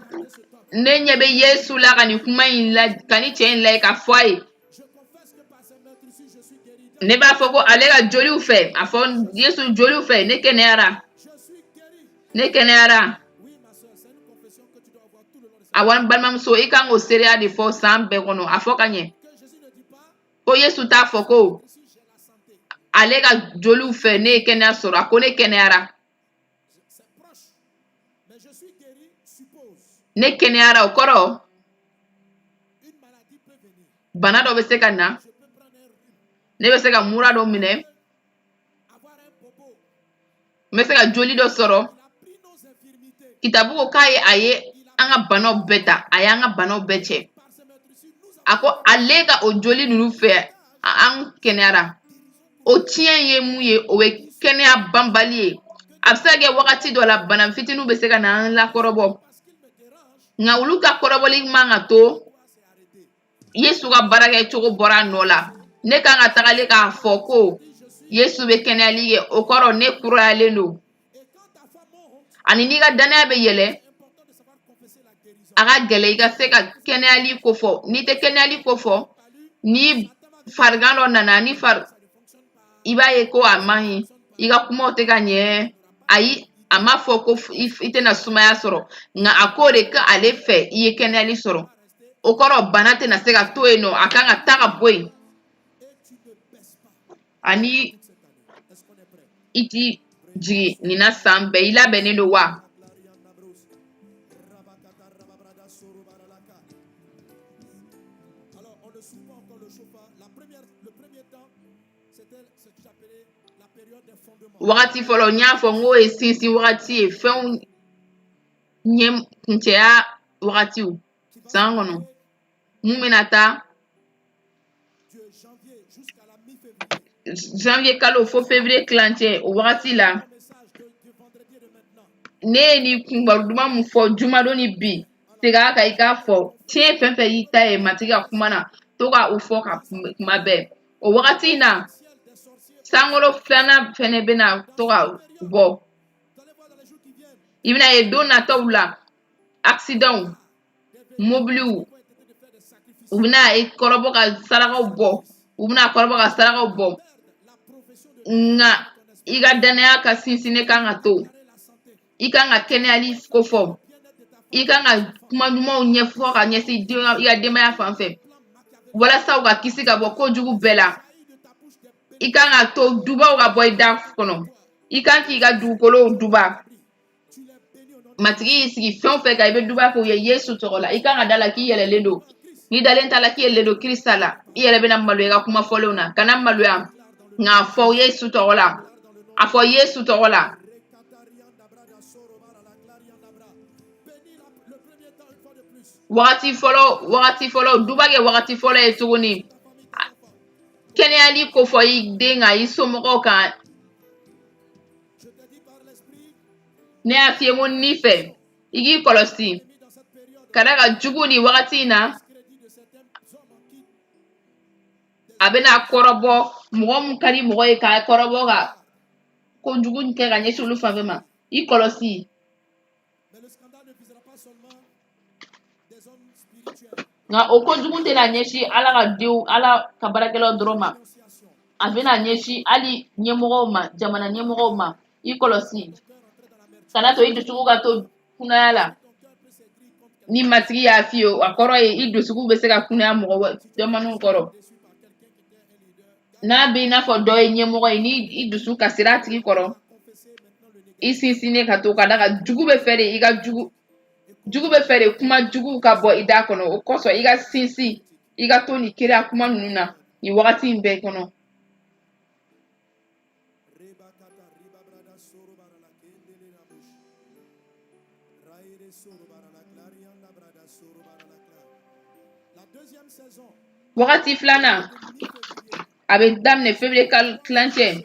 Speaker 5: ne ɲɛ bɛ Yesu la ka nin kuma in la ka ni cɛ in lajɛ ka fɔ a ye
Speaker 4: je confesse que par ces meurtres ici, je suis guéri.
Speaker 5: ne b'a fɔ ko ale ka joliw fɛ a fɔ Yesu joliw fɛ ne kɛnɛyara
Speaker 4: Je suis guéri.
Speaker 5: ne kɛnɛyara
Speaker 4: Oui, ma soeur, c'est une confession que tu dois avoir tout le long de sa
Speaker 5: awa n balimamuso i kan k'o seereya de fɔ san bɛɛ kɔnɔ a fɔ ka ɲɛ
Speaker 4: Que Jésus ne dit pas,
Speaker 5: ko Yesu t'a fɔ ko
Speaker 4: ici j'ai la santé.
Speaker 5: ale ka joliw fɛ ne ye kɛnɛya sɔrɔ a ko ne kɛnɛyara
Speaker 4: C'est proche. Mais je suis guéri, suppose.
Speaker 5: ne kɛnɛyara o kɔrɔ
Speaker 4: Une maladie peut venir.
Speaker 5: bana dɔ bɛ se ka na
Speaker 4: Je peux prendre un rhume,
Speaker 5: ne bɛ se ka mura dɔ minɛ
Speaker 4: avoir un bobo.
Speaker 5: n bɛ se ka joli dɔ sɔrɔ
Speaker 4: Il a pris nos infirmités.
Speaker 5: kitabu ko k'a ye a ye an ka banaw bɛɛ ta a y'an ka banaw bɛɛ cɛ
Speaker 4: Par ces meurtres ici, nous
Speaker 5: a ko ale ka o joli ninnu fɛ an kɛnɛyara o tiɲɛ ye mun ye o ye kɛnɛya banbali ye a bɛ se ka kɛ wagati dɔ la bana fitininw bɛ se ka na an lakɔrɔbɔ
Speaker 4: parce qu'il me dérange,
Speaker 5: nka olu ka kɔrɔbɔli man ka to
Speaker 4: toi c'est arrêté.
Speaker 5: Yesu ka baarakɛcogo bɔra a nɔ la ne kan ka tagale k'a fɔ ko Yesu bɛ kɛnɛyali kɛ o kɔrɔ ne kurayalen don
Speaker 4: Et quand ta foi monte,
Speaker 5: ani n'i ka danaya bɛ yɛlɛ
Speaker 4: c'est important de savoir confesser la guérison.
Speaker 5: a ka gɛlɛn i ka se ka kɛnɛyali ko fɔ n'i tɛ kɛnɛyali ko fɔ ni farigan dɔ nana i b'a ye ko a man ɲi i ka kumaw tɛ ka ɲɛ ayi a ma fɔ ko i tɛna sumaya sɔrɔ nka a ko de ka ale fɛ i ye kɛnɛyali sɔrɔ o kɔrɔ bana tɛna se ka to yen nɔ a kan ka taa ka bɔ yen
Speaker 4: Et tu ne baisses pas
Speaker 5: ani
Speaker 4: toute cette année. Est-ce qu'on est prêt?
Speaker 5: i ti jigin nin na san bɛɛ i labɛnnen don wa
Speaker 4: Alors, on ne suit pas encore le chauffard. Le premier temps, c'était ce que j'appelais la période des fondements.
Speaker 5: wagati fɔlɔ n y'a fɔ n k'o ye sinsin wagati ye fɛnw ɲɛ kuncɛya wagatiw san kɔnɔ mun bɛna taa
Speaker 4: de janvier jusqu'à la mi-février.
Speaker 5: janvier kalo fo février kilancɛ o wagati la
Speaker 4: Le message de vendredi et de maintenant.
Speaker 5: ne ye ni kunbaro duman mun fɔ jumadon ni bi segin a kan i k'a fɔ tiɲɛ fɛn fɛn y'i ta ye matigi ka kuma na to ka o fɔ ka kuma bɛɛ o wagati in na
Speaker 4: Ciel des sorciers.
Speaker 5: sankolo filanan fɛnɛ bɛna to ka bɔ
Speaker 4: Vous allez voir dans les jours qui viennent.
Speaker 5: i bɛna ye don nataw la accident mobiliw
Speaker 4: Ils vont essayer de faire des sacrifices.
Speaker 5: u bɛna i kɔrɔbɔ ka sarakaw bɔ u bɛna kɔrɔbɔ ka sarakaw bɔ
Speaker 4: La profession de
Speaker 5: nka i ka danaya ka sinsin ne kan ka to
Speaker 4: la santé.
Speaker 5: i kan ka kɛnɛyali ko fɔ i kan ka kuma ɲumanw ɲɛfɔ ka ɲɛsin i ka denbaya fan fɛ walasa u ka kisi ka bɔ kojugu bɛɛ la i kan ka to dubaw ka bɔ i da kɔnɔ i kan k'i ka dugukolow duba matigi y'i sigi fɛn o fɛn kan i bɛ duba k'o ye yesu tɔgɔ la i kan ka da la k'i yɛlɛlen don n'i dalen t'a la k'i yɛlɛlen don kirista la i yɛrɛ bɛna maloya i ka kuma fɔlenw na kana maloya nka a fɔ yesu tɔgɔ la a fɔ yesu tɔgɔ la wagati fɔlɔ duba kɛ wagati fɔlɔ ye tuguni kɛnɛyali ko fɔ i den kan i somɔgɔw kan ne y'a f'i ye ko ni fɛ i k'i kɔlɔsi ka da ka jugu ni wagati in na a bɛna kɔrɔbɔ mɔgɔ mun ka di mɔgɔ ye k'a kɔrɔbɔ ka kojugu kɛ ka ɲɛsin olu fan fɛ ma i kɔlɔsi nka o kojugu tɛna ɲɛsin ala ka denw ala ka baarakɛlaw dɔrɔn ma a bɛna ɲɛsin hali ɲɛmɔgɔw ma jamana ɲɛmɔgɔw ma i kɔlɔsi kana to i dusukun ka to kunnaya la ni matigi y'a f'i ye a kɔrɔ ye i dusukun bɛ se ka kunnaya mɔgɔ jamanaw kɔrɔ n'a bɛ i n'a fɔ dɔ ye ɲɛmɔgɔ ye ni i dusu kasira a tigi kɔrɔ i sinsinnen ka to ka da ka jugu bɛ fɛ de i ka jugu bɛ fɛ de kuma jugu ka bɔ i da kɔnɔ o kosɔn i ka sinsin i ka to nin kiriya kuma ninnu na nin wagati in bɛɛ kɔnɔ wagati filanan a bɛ daminɛ février kalo kilancɛ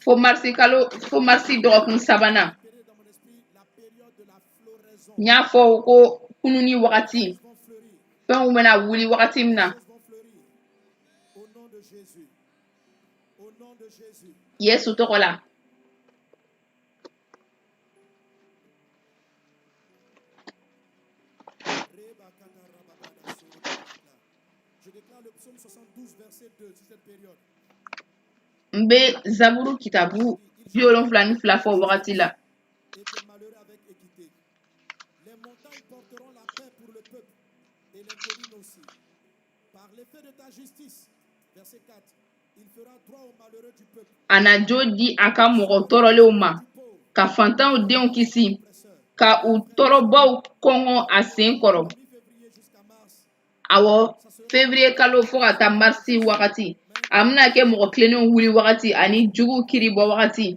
Speaker 5: fo marisi dɔgɔkun sabanan n y'a fɔ ko kununi wagati fɛnw bɛna wuli wagati min na yesu tɔgɔ la n bɛ zaburu kitabu 72 fɔ wagati la a na jo di a ka mɔgɔ tɔɔrɔlenw ma ka fantanw denw kisi ka u tɔɔrɔbaw kɔngɔ a sen kɔrɔ awɔ février kalo fo ka taa marisi wagati a bɛna kɛ mɔgɔ tilennenw wuli wagati ani juguw kiri bɔ wagati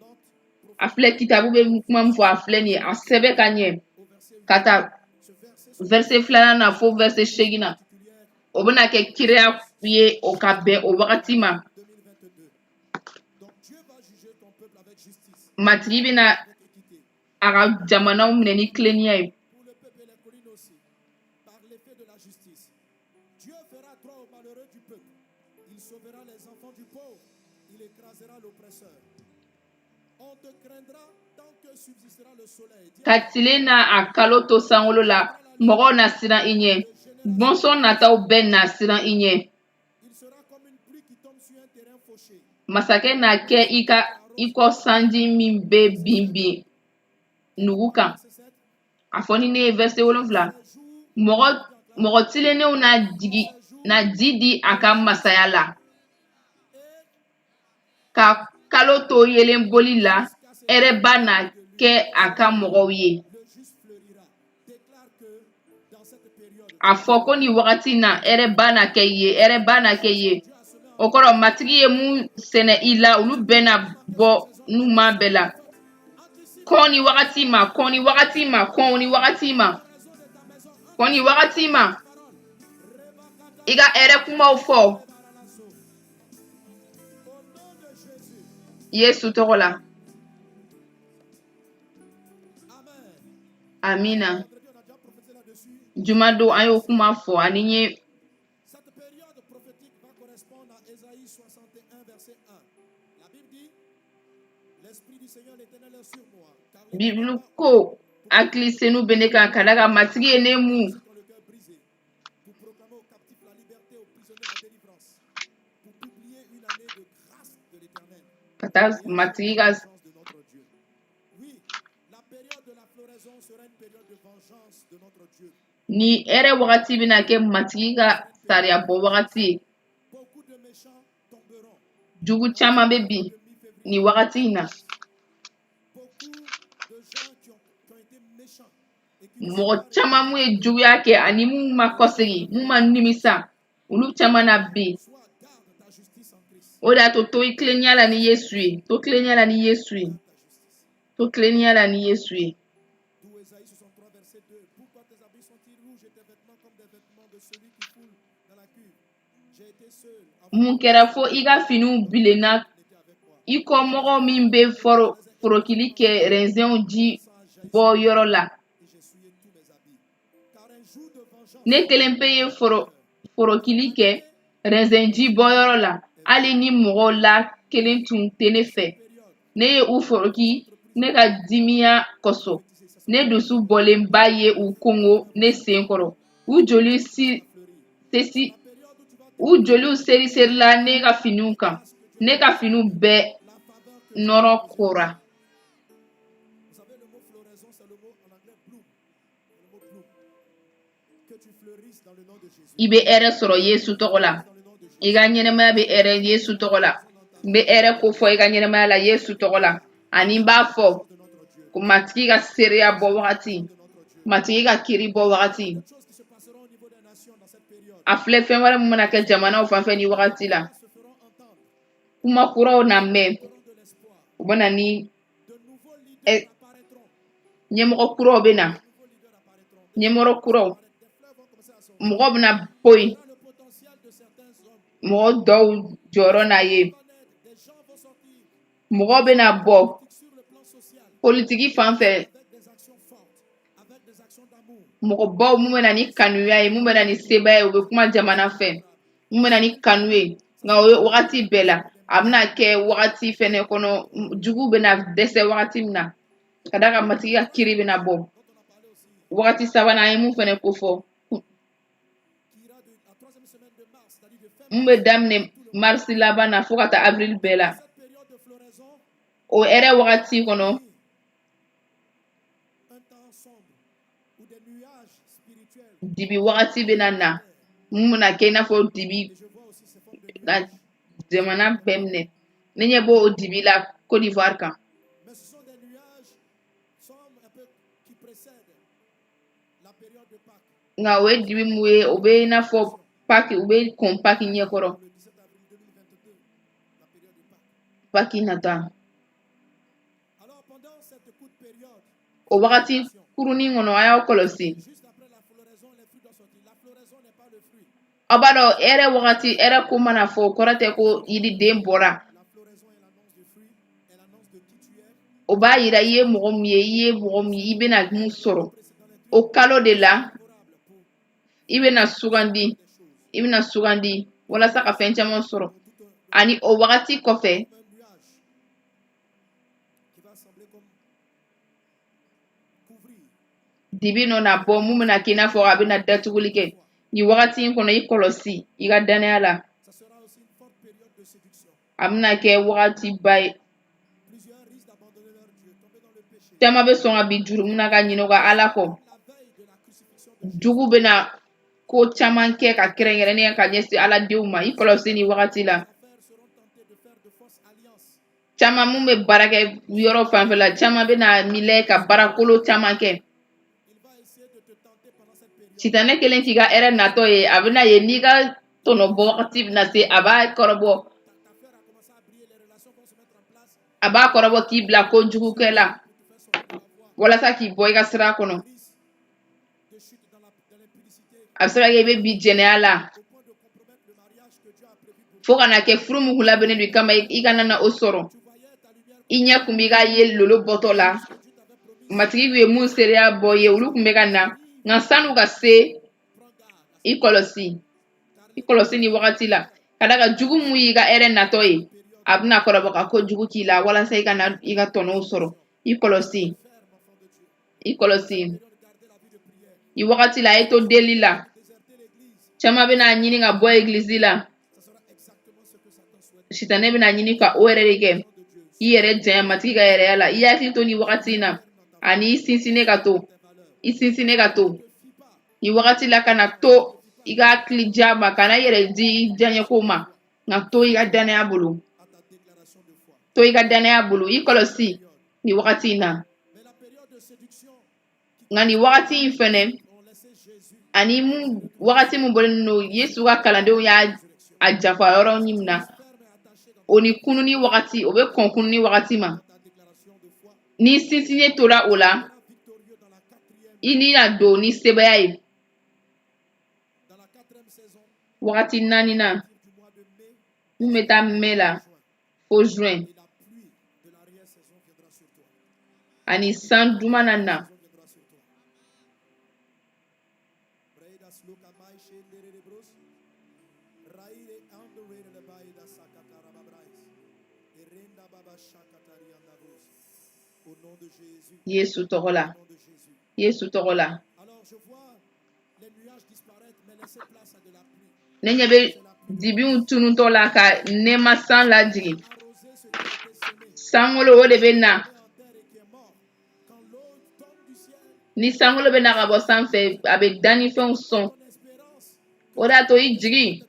Speaker 5: a filɛ kitabu bɛ kuma min fɔ a filɛ nin ye a sɛbɛ ka ɲɛ ka taa verset 2 na fo verset 8 na o bɛna kɛ kiriya ye o ka bɛn o wagati ma matigi bɛna a ka jamanaw minɛ ni tilennenya ye ka tile n'a a kalo to sankolo la mɔgɔw na siran i ɲɛ bɔnsɔn nataw bɛɛ na siran i ɲɛ masakɛ n'a kɛ i kɔ sanji min bɛ bin nugu kan a fɔ ni ne ye verset 7 mɔgɔ tilennenw na ji di a ka masaya la ka kalo to yelen boli la hɛrɛba na kɛ a ka mɔgɔw ye a fɔ ko nin wagati na hɛrɛba na kɛ i ye o kɔrɔ matigi ye mun sɛnɛ i la olu bɛɛ na bɔ n'uma bɛɛ la Koni wakati ma, koni wakati ma, koni wakati ma. Koni wakati ma. Iga ere kuma ufo. Yesu tokola. Amina. Jumado ayo kuma fo aninye.
Speaker 2: Cette période prophétique va correspondre à Ésaïe 61, verset 1. La Bible dit, l'Esprit du Seigneur l'Éternel est sur moi. Car
Speaker 5: Biblu ko aklisenu beneka kadaga matigi enemu.
Speaker 2: dans le cœur brisé, pour proclamer aux captifs la liberté, aux prisonniers la délivrance, pour publier une année de grâce de l'Éternel.
Speaker 5: Kata matiga
Speaker 2: De notre Dieu. Oui, la période de la floraison sera une période de vengeance de notre Dieu.
Speaker 5: ni ere wakati bina ke matiga saria bo wakati.
Speaker 2: Beaucoup de méchants tomberont.
Speaker 5: Jugu chama bebi ni wakati na.
Speaker 2: Beaucoup de gens qui ont été méchants et qui
Speaker 5: Mo chama mu e jugu yake ani mu makosegi, mu manimisa. Ulu chama na bi.
Speaker 2: soit garde ta justice en Christ.
Speaker 5: Oda to iklenya la ni Yesu. To klenya la ni Yesu. To klenya la ni Yesu.
Speaker 2: D'où Ésaïe 63, verset 2. Pourquoi tes habits sont-ils rouges et tes vêtements comme des vêtements de celui qui foule dans la cuve? J'ai été seul,
Speaker 5: Mun kera fo iga finu bilena
Speaker 2: était avec moi.
Speaker 5: iko mogo min be forokili ke renzen ji bo yoro la.
Speaker 2: Et j'ai souillé tous mes habits. Car un jour de vengeance
Speaker 5: Ne kelen pe ye forokili ke renzen ji bo yoro la. Ali ni mogo la kelen tun te ne fe. Ne ye u foroki ne ka dimiya koso. Ne dusu bolen ba ye u kongo ne sen koro. U joli sesi u joli seri la ne ka finu kan. Ne ka finu be noro kora.
Speaker 2: Vous savez, le mot floraison, c'est le mot en anglais bloom. Le mot bloom. Que tu fleurisses dans le nom de Jésus.
Speaker 5: Ibe ere soro Yesu togo la. Iga nyenemaya be ere Yesu togo la. Be ere ko fo iga nyenemaya la Yesu togo la. Ani ba fo ko matigi ka sereya bo wakati. Matigi ka kiri bo wakati.
Speaker 2: Choses qui se passeront au niveau des nations dans cette période
Speaker 5: A filɛ fɛn wɛrɛ mun bɛna kɛ jamanaw fan fɛ ni wagati la.
Speaker 2: se feront entendre.
Speaker 5: Kuma kuraw na mɛn.
Speaker 2: Auront de l'espoir.
Speaker 5: U bɛna ni
Speaker 2: De nouveaux leaders apparaîtront.
Speaker 5: ɲɛmɔgɔ kuraw bɛ na.
Speaker 2: Nouveaux leaders apparaîtront.
Speaker 5: Ɲɛmɔgɔ kuraw.
Speaker 2: Des fleurs vont commencer à sortir.
Speaker 5: Mɔgɔ bɛna bɔ yen.
Speaker 2: Le potentiel de certains hommes.
Speaker 5: Mɔgɔ dɔw jɔyɔrɔ n'a ye.
Speaker 2: Des gens vont sortir
Speaker 5: Mɔgɔ bɛna bɔ
Speaker 2: sur le plan social
Speaker 5: politiki fan fɛ.
Speaker 2: avec des actions fortes, avec des actions d'amour.
Speaker 5: Mɔgɔbaw mun bɛna ni kanuya ye, mun bɛna ni sebaya ye, u bɛ kuma jamana fɛ. Mun bɛna ni kanu ye. Nka o ye wagati bɛɛ la. A bɛna kɛ wagati fɛnɛ kɔnɔ. Jugu bɛna dɛsɛ wagati min na. Ka d'a kan matigi ka kiri bɛna bɔ. Wagati sabanan an ye mun fɛnɛ kofɔ.
Speaker 2: Qui ira de la troisième semaine de mars, c'est-à-dire de fin
Speaker 5: Mun bɛ daminɛ marisi laban na fo ka taa avril bɛɛ la.
Speaker 2: cette période de floraison,
Speaker 5: O hɛrɛ wagati kɔnɔ.
Speaker 2: un temps sombre où des nuages spirituels.
Speaker 5: Dibi wagati bɛna na. Mun bɛna kɛ i n'a fɔ dibi
Speaker 2: Et je vois aussi ces formes de
Speaker 5: ka
Speaker 2: nuages.
Speaker 5: jamana bɛɛ minɛ. Ne ɲɛ b'o dibi la Côte d'Ivoire kan.
Speaker 2: Mais ce sont des nuages sombres un peu qui précèdent la période de Pâques.
Speaker 5: Nka o ye dibi mun ye o bɛ i n'a fɔ paki u bɛ kɔn paki ɲɛkɔrɔ.
Speaker 2: Le 17 avril 2022, la période de Pâques.
Speaker 5: Paki nata.
Speaker 2: Alors pendant cette courte période,
Speaker 5: O wagati kurunin kɔnɔ a y'aw kɔlɔsi.
Speaker 2: juste après la floraison, les fruits doivent sortir. La floraison n'est pas le fruit.
Speaker 5: Aw b'a dɔn hɛrɛ wagati hɛrɛ ko mana fɔ o kɔrɔ tɛ ko yiriden bɔra.
Speaker 2: La floraison est l'annonce du fruit, est l'annonce de qui tu es.
Speaker 5: O b'a yira i ye mɔgɔ min ye i ye mɔgɔ min i bɛna mun sɔrɔ. O kalo de la i bɛna sugandi. I bɛna sugandi walasa ka fɛn caman sɔrɔ. Ani o wagati kɔfɛ
Speaker 2: Un nuage qui va sembler comme couvrir.
Speaker 5: dibi nɔ na bɔ mun bɛna kɛ i n'a fɔ a bɛna datuguli kɛ. Nin wagati in kɔnɔ i kɔlɔsi i ka danaya la.
Speaker 2: Ça sera aussi une forte période de séduction.
Speaker 5: A bɛna kɛ wagati ba ye.
Speaker 2: Plusieurs risquent d'abandonner leur Dieu, tomber dans le péché.
Speaker 5: Caman bɛ sɔn ka bi jurumu na ka ɲinɛ u ka Ala kɔ.
Speaker 2: La veille de la crucifixion de
Speaker 5: Jugu bɛna ko caman kɛ ka kɛrɛnkɛrɛnnenya ka ɲɛsin Ala denw ma. I kɔlɔsi nin wagati la.
Speaker 2: affaires seront tentés de faire de fausses alliances.
Speaker 5: Caman mun bɛ baara kɛ yɔrɔ fanfɛ la caman bɛna milɛ ka baarakolo caman kɛ.
Speaker 2: Il va essayer de te tenter pendant cette période.
Speaker 5: Sitanɛ kelen k'i ka hɛrɛ natɔ ye a bɛna ye n'i ka tɔnɔbɔ wagati bɛna se a b'a kɔrɔbɔ.
Speaker 2: Ta fleur a commencé à briller, les relations vont se mettre en place.
Speaker 5: A b'a kɔrɔbɔ k'i bila ko jugu kɛ la.
Speaker 2: Pour te faire sortir
Speaker 5: walasa k'i bɔ i ka sira kɔnɔ a bɛ se ka kɛ i bɛ bi jɛnɛya la fo ka na kɛ furu min kun labɛnnen don i kama i kana na o sɔrɔ i ɲɛ kun b'i ka ye lolo bɔtɔ la matigi kun ye mun seereya bɔ ye olu kun bɛ ka na nka sanu ka se i kɔlɔsi nin wagati la ka da ka jugu mun y'i ka hɛrɛ natɔ ye a bɛna kɔrɔbɔ ka ko jugu k'i la walasa i kana i ka tɔnɔw sɔrɔ i kɔlɔsi i wagati la a ye to deli la caman bɛna ɲini ka bɔ egilizi la sitanɛ bɛna ɲini ka o yɛrɛ de kɛ i yɛrɛ janya matigi ka yɛrɛya la i hakili to nin wagati in na ani i sinsinnen ka to nin wagati la kana to i ka hakili ja ma kana yɛrɛ di diɲɛko ma nka to i ka danaya bolo i kɔlɔsi nin wagati in na nka nin wagati in fɛnɛ ani wagati mun bɔlen don Yesu ka kalandenw y'a jafa yɔrɔ min na o ni kununi wagati o bɛ kɔn kununi wagati ma ni sinsinnen tora o la i ni na don ni sebaya ye wagati 4nan mun bɛ taa mai la fo juin ani san dumanan na Yesu tɔgɔ la ne ɲɛ bɛ dibiw tunutɔ la ka nɛɛma san lajigin sankolo o de bɛ na ni sankolo bɛ na ka bɔ sanfɛ a bɛ dannifɛnw sɔn o de y'a to i jigi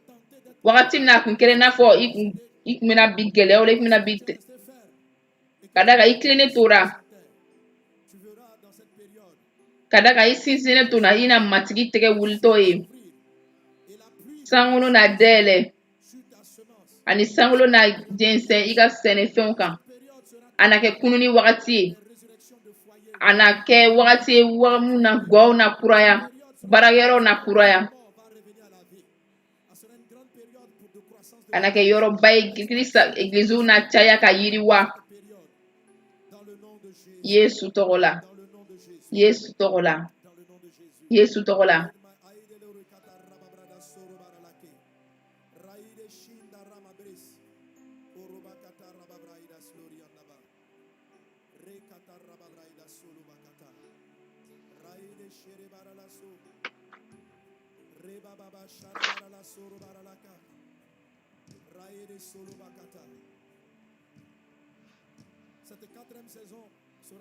Speaker 5: wagati min na a kun kɛra i n'a fɔ i kun bɛna bi gɛlɛyaw la i kun bɛna bi ka da kan i tilennen tora ka da kan i sinsinnen tora i na matigi tɛgɛ wulitɔ ye sankolo na dayɛlɛ ani sankolo na jɛnsɛn i ka sɛnɛfɛnw kan a na kɛ kununi wagati ye a na kɛ wagati ye mun na gaw na kuraya baarakɛyɔrɔw na kuraya a na kɛ yɔrɔba ye egiliziw na caya ka yiriwa Yesu tɔgɔ la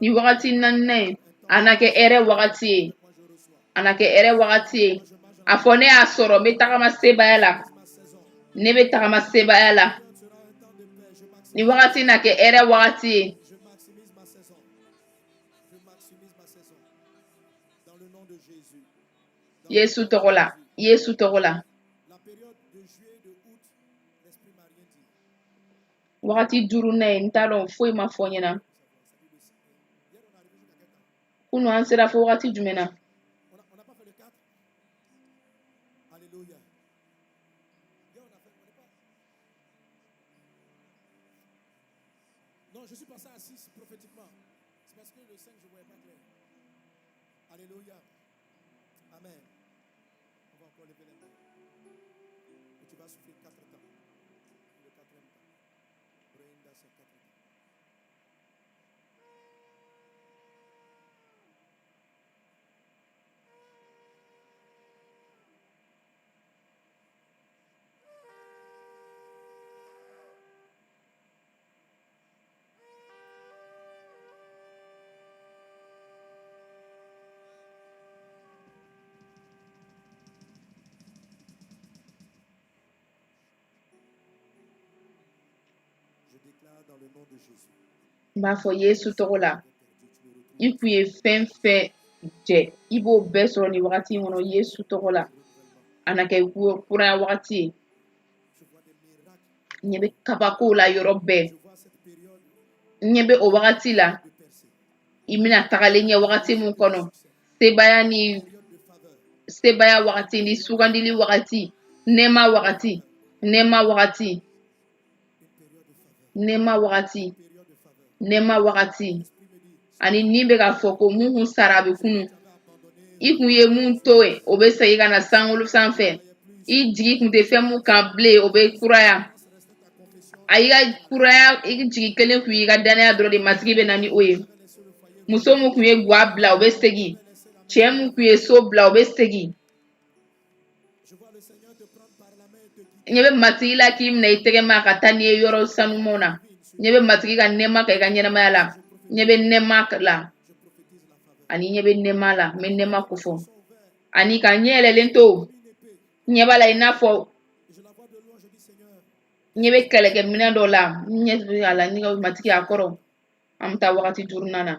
Speaker 5: ni wagati 4nan a na kɛ hɛrɛ wagati ye a fɔ ne y'a sɔrɔ n bɛ tagama sebaya la ni wagati na kɛ hɛrɛ wagati ye Yesu tɔgɔ la wagati 5nan n t'a dɔn foyi ma fɔ n ɲɛna kunu an sera fo wagati jumɛn na
Speaker 2: Non, je suis passé à 6 prophétiquement. C'est parce que le 5, je ne voyais pas clair. Alléluia. Amen. On va encore lever les mains. Et tu vas souffrir 4 temps. Le 4e temps. Brenda, c'est 4 temps. Dans le nom de Jésus.
Speaker 5: n b'a fɔ Yesu tɔgɔ la i kun ye fɛn fɛn jɛ i b'o bɛɛ sɔrɔ nin wagati in kɔnɔ Yesu tɔgɔ la a na kɛ kuraya wagati ye n ɲɛ bɛ kabakow la yɔrɔ bɛɛ n ɲɛ bɛ o wagati la i bɛna tagalen ɲɛ wagati mun kɔnɔ sebaya wagati ni sugandili wagati nɛɛma wagati ani ni bɛ k'a fɔ ko mun kun sara a bɛ kunu i kun ye mun to yen o bɛ segin ka na sankolo sanfɛ i jigi kun tɛ fɛn mun kan bilen o bɛ kuraya a y'i ka kuraya i jigi kelen kun y'i ka danaya dɔrɔn de matigi bɛ na ni o ye muso mun kun ye guwa bila o bɛ segin cɛ mun kun ye so bila o bɛ segin ɲɛ bɛ matigi la k'i minɛ i tɛgɛ ma ka taa n'i ye yɔrɔ sanumanw na ɲɛ bɛ matigi ka nɛɛma kɛ i ka ɲɛnamaya la ɲɛ bɛ nɛɛma la ani ɲɛ bɛ nɛɛma la n bɛ nɛɛma ko fɔ ani ka ɲɛ yɛlɛlen to ɲɛ b'a la i n'a fɔ ɲɛ bɛ kɛlɛkɛminɛn dɔ la ɲɛ bɛ a la ni ka matigi a kɔrɔ an bɛ taa wagati duurunan na.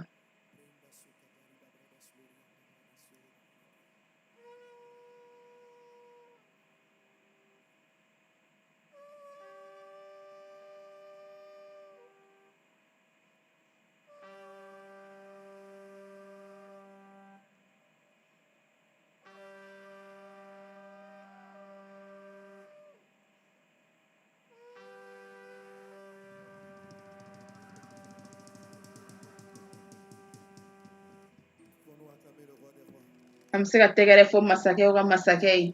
Speaker 5: An bɛ se ka tɛgɛrɛ fɔ masakɛw ka masakɛ ye.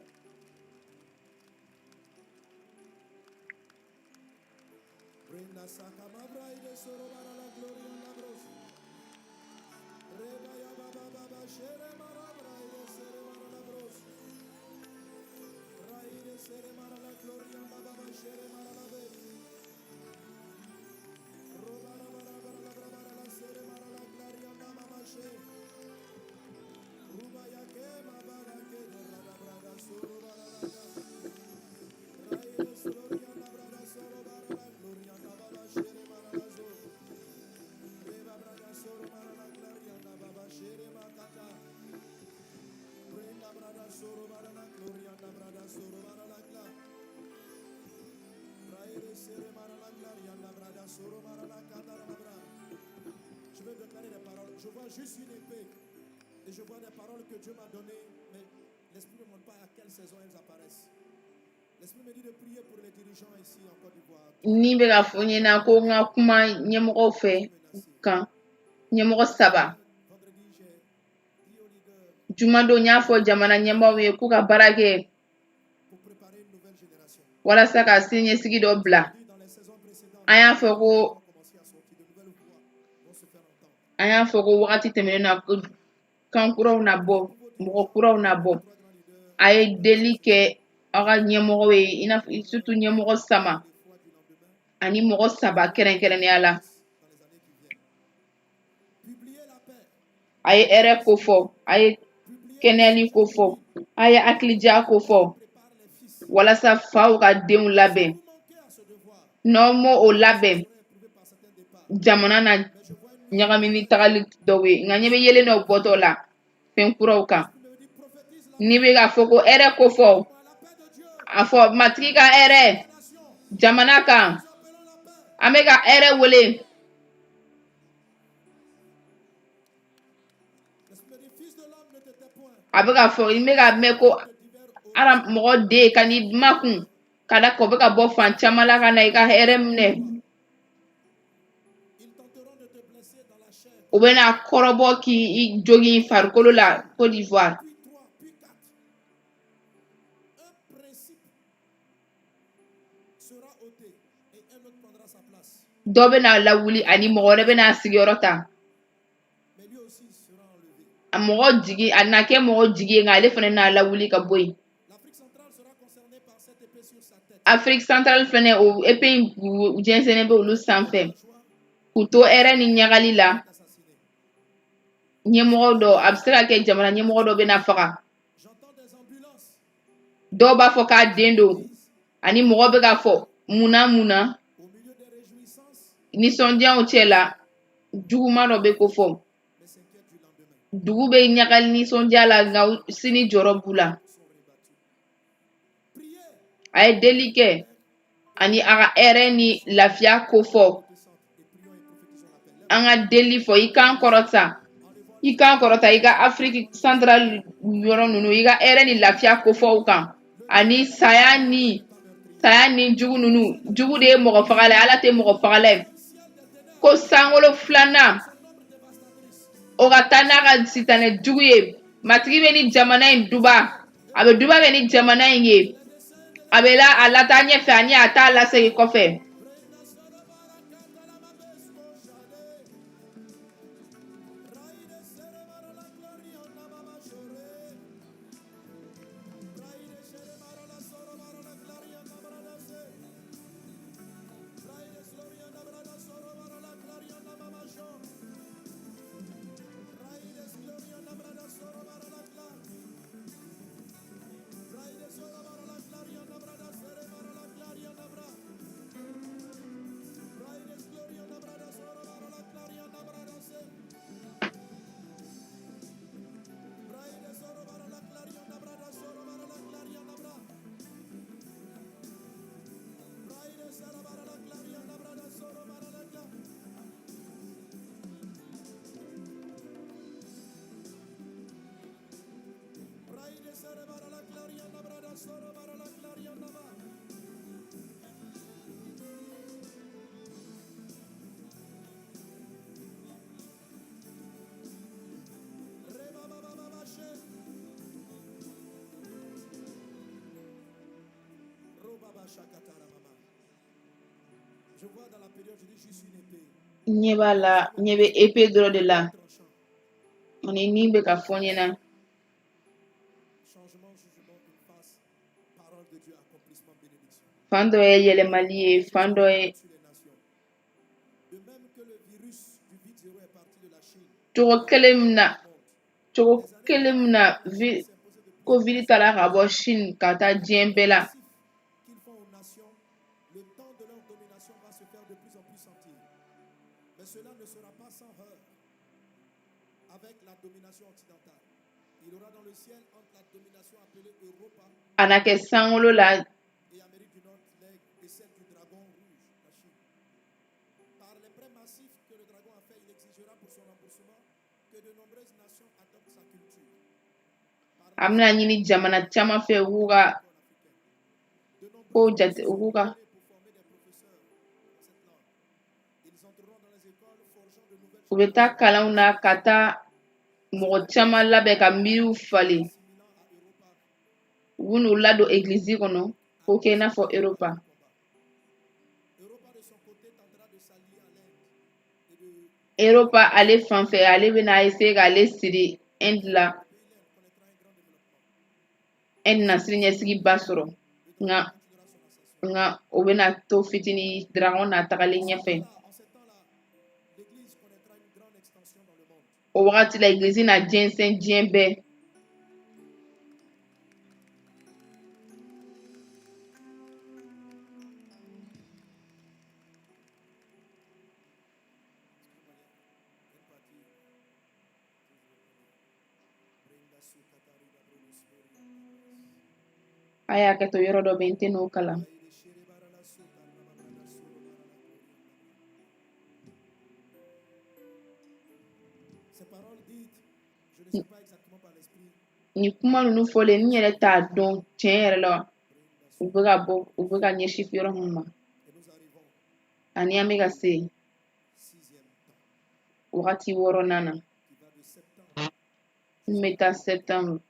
Speaker 4: Je vais déclarer des paroles. Je vois juste une épée et je vois des paroles que Dieu m'a données, mais l'Esprit ne me montre pas à quelle saison elles apparaissent. L'Esprit me dit de prier pour les dirigeants ici en Côte d'Ivoire.
Speaker 5: Ni bɛ k'a fɔ ɲɛna ko n ka kuma ɲɛmɔgɔw fɛ kan ɲɛmɔgɔ 3 jumadon n y'a fɔ jamana ɲɛmɔgɔw ye k'u ka baara kɛ walasa ka siniɲɛsigi dɔ bila an y'a fɔ ko wagati tɛmɛnen na kan kuraw na bɔ mɔgɔ kuraw na bɔ a ye deli kɛ aw ka ɲɛmɔgɔw ye i n'a fɔ surtout ɲɛmɔgɔ 3 ani mɔgɔ 3 kɛrɛnkɛrɛnnenya la a ye hɛrɛ ko fɔ a ye kɛnɛyali ko fɔ a ye hakilidiya ko fɔ walasa faw ka denw labɛn n'aw ma o labɛn jamana na ɲagamini tagali dɔw ye nka ɲɛ bɛ yelen dɔ bɔtɔ la fɛn kuraw kan ni bɛ k'a fɔ ko hɛrɛ ko fɔ a fɔ matigi ka hɛrɛ jamana kan an bɛ ka hɛrɛ wele a bɛ ka fɔ n bɛ ka mɛn ko mɔgɔ den ka n'i makun ka da kan o bɛ ka bɔ fan caman la ka na i ka hɛrɛ minɛ o bɛ na kɔrɔbɔ k'i jogin farikolo la Côte d'Ivoire dɔ bɛ na lawuli ani mɔgɔ wɛrɛ bɛ na sigiyɔrɔ ta a mɔgɔ jigi a na kɛ mɔgɔ jigi ye nka ale fana n'a lawuli ka bɔ yen Afrique centrale fɛnɛ o épée in jɛnsɛnnen bɛ olu sanfɛ k'u to hɛrɛ ni ɲagali la ɲɛmɔgɔ dɔ a bɛ se ka kɛ jamana ɲɛmɔgɔ dɔ bɛ na faga dɔw b'a fɔ k'a den don ani mɔgɔ bɛ k'a fɔ munna nisɔndiyaw cɛ la juguman dɔ bɛ ko fɔ dugu bɛ ɲagali nisɔndiya la nka sini jɔrɔ b'u la a ye deli kɛ ani a ka hɛrɛ ni lafiya ko fɔ an ka deli fɔ i kan kɔrɔta I kan kɔrɔta i ka Afrique centrale yɔrɔ ninnu i ka hɛrɛ ni lafiya kofɔw kan ani saya ni jugu ninnu. Jugu de ye mɔgɔ fagala ye, Ala tɛ mɔgɔ fagala ye. Ko sankolo filanan o ka taa n'a ka sitanɛ jugu ye. Matigi bɛ ni jamana in duba, a bɛ duba kɛ ni jamana in ye, a lataa ɲɛfɛ ani a t'a lasegin kɔfɛ.
Speaker 4: Je vois dans la période, je dis juste une épée.
Speaker 5: Ɲɛ b'a la, ɲɛ bɛ épée dɔrɔn de la. Ani min bɛ ka fɔ n ɲɛna.
Speaker 4: Changement, jugement, une face, parole de Dieu, accomplissement, bénédiction.
Speaker 5: Fan dɔ ye yɛlɛmali ye, fan dɔ ye
Speaker 4: Sur les nations. De même que le virus du vide-zéro est parti de la Chine.
Speaker 5: cogo kelen min na Covid taara ka bɔ Chine ka taa diɲɛ bɛɛ la.
Speaker 4: Qu'ils font aux nations, le temps de leur domination va se faire de plus en plus sentir. Mais cela ne sera pas sans heurts avec la domination occidentale. Il y aura dans le ciel entre la domination appelée Europa
Speaker 5: A na kɛ sankolo la
Speaker 4: et Amérique du Nord et celle du dragon rouge, la Chine. Par les prêts massifs que le dragon a fait, il exigera pour son remboursement que de nombreuses nations adoptent sa culture.
Speaker 5: a bɛna ɲini jamana caman fɛ u k'u ka kow jate, u k'u ka
Speaker 4: Pour former des professeurs dans cette langue. Ils entreront dans les écoles forgeant de nouvelles
Speaker 5: u bɛ taa kalanw na ka taa mɔgɔ caman labɛn ka miiriw falen.
Speaker 4: assimilant à Europa.
Speaker 5: U bɛ n'u ladon egilizi kɔnɔ k'o kɛ i n'a fɔ Europa.
Speaker 4: Europa de son côté tentera de s'allier à l'Inde et de
Speaker 5: Europa ale fan fɛ ale bɛna essayer k'ale siri Inde la.
Speaker 4: pays l'Inde connaîtra un grand développement.
Speaker 5: Inde na sini ɲɛsigiba sɔrɔ nka o bɛna to fitini dragon na tagalen ɲɛfɛ.
Speaker 4: En ce temps-là, l'Église connaîtra une grande extension dans le monde.
Speaker 5: O wagati la egilizi na jɛnsɛn diɲɛ bɛɛ. A y'a kɛ to yɔrɔ dɔ bɛ n tɛ n'o kalan.
Speaker 4: Ces paroles dites, je ne sais pas exactement par l'esprit,
Speaker 5: Nin kuma ninnu fɔlen n yɛrɛ t'a dɔn tiɲɛ yɛrɛ la u bɛ ka ɲɛsin yɔrɔ min ma.
Speaker 4: et nous arrivons
Speaker 5: Ani an bɛ ka se
Speaker 4: 6e temps
Speaker 5: wagati 6nan na.
Speaker 4: qui va de septembre.
Speaker 5: N bɛ taa septembre.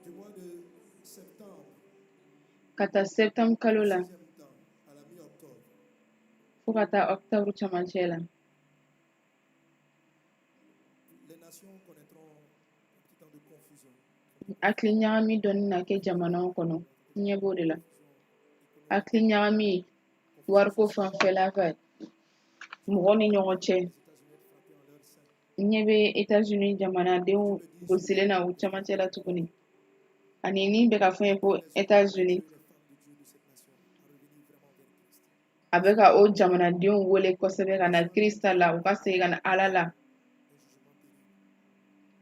Speaker 2: Du mois de septembre,
Speaker 5: ka taa septembre kalo la
Speaker 2: sixième temps, à la mi-octobre,
Speaker 5: fo ka taa octobre camancɛ la
Speaker 2: les nations connaîtront un petit temps de confusion.
Speaker 5: hakili ɲagami dɔɔni na kɛ jamanaw kɔnɔ n ɲɛ b'o de la hakili ɲagami wariko fanfɛla fɛ mɔgɔw ni ɲɔgɔn cɛ n ɲɛ bɛ États-Unis jamanadenw gosilen na u camancɛ la tuguni ani ni bɛ ka fɛn ye ko États-Unis a bɛ ka o jamanadenw wele kosɛbɛ ka na Kirista la u ka segin ka na Ala la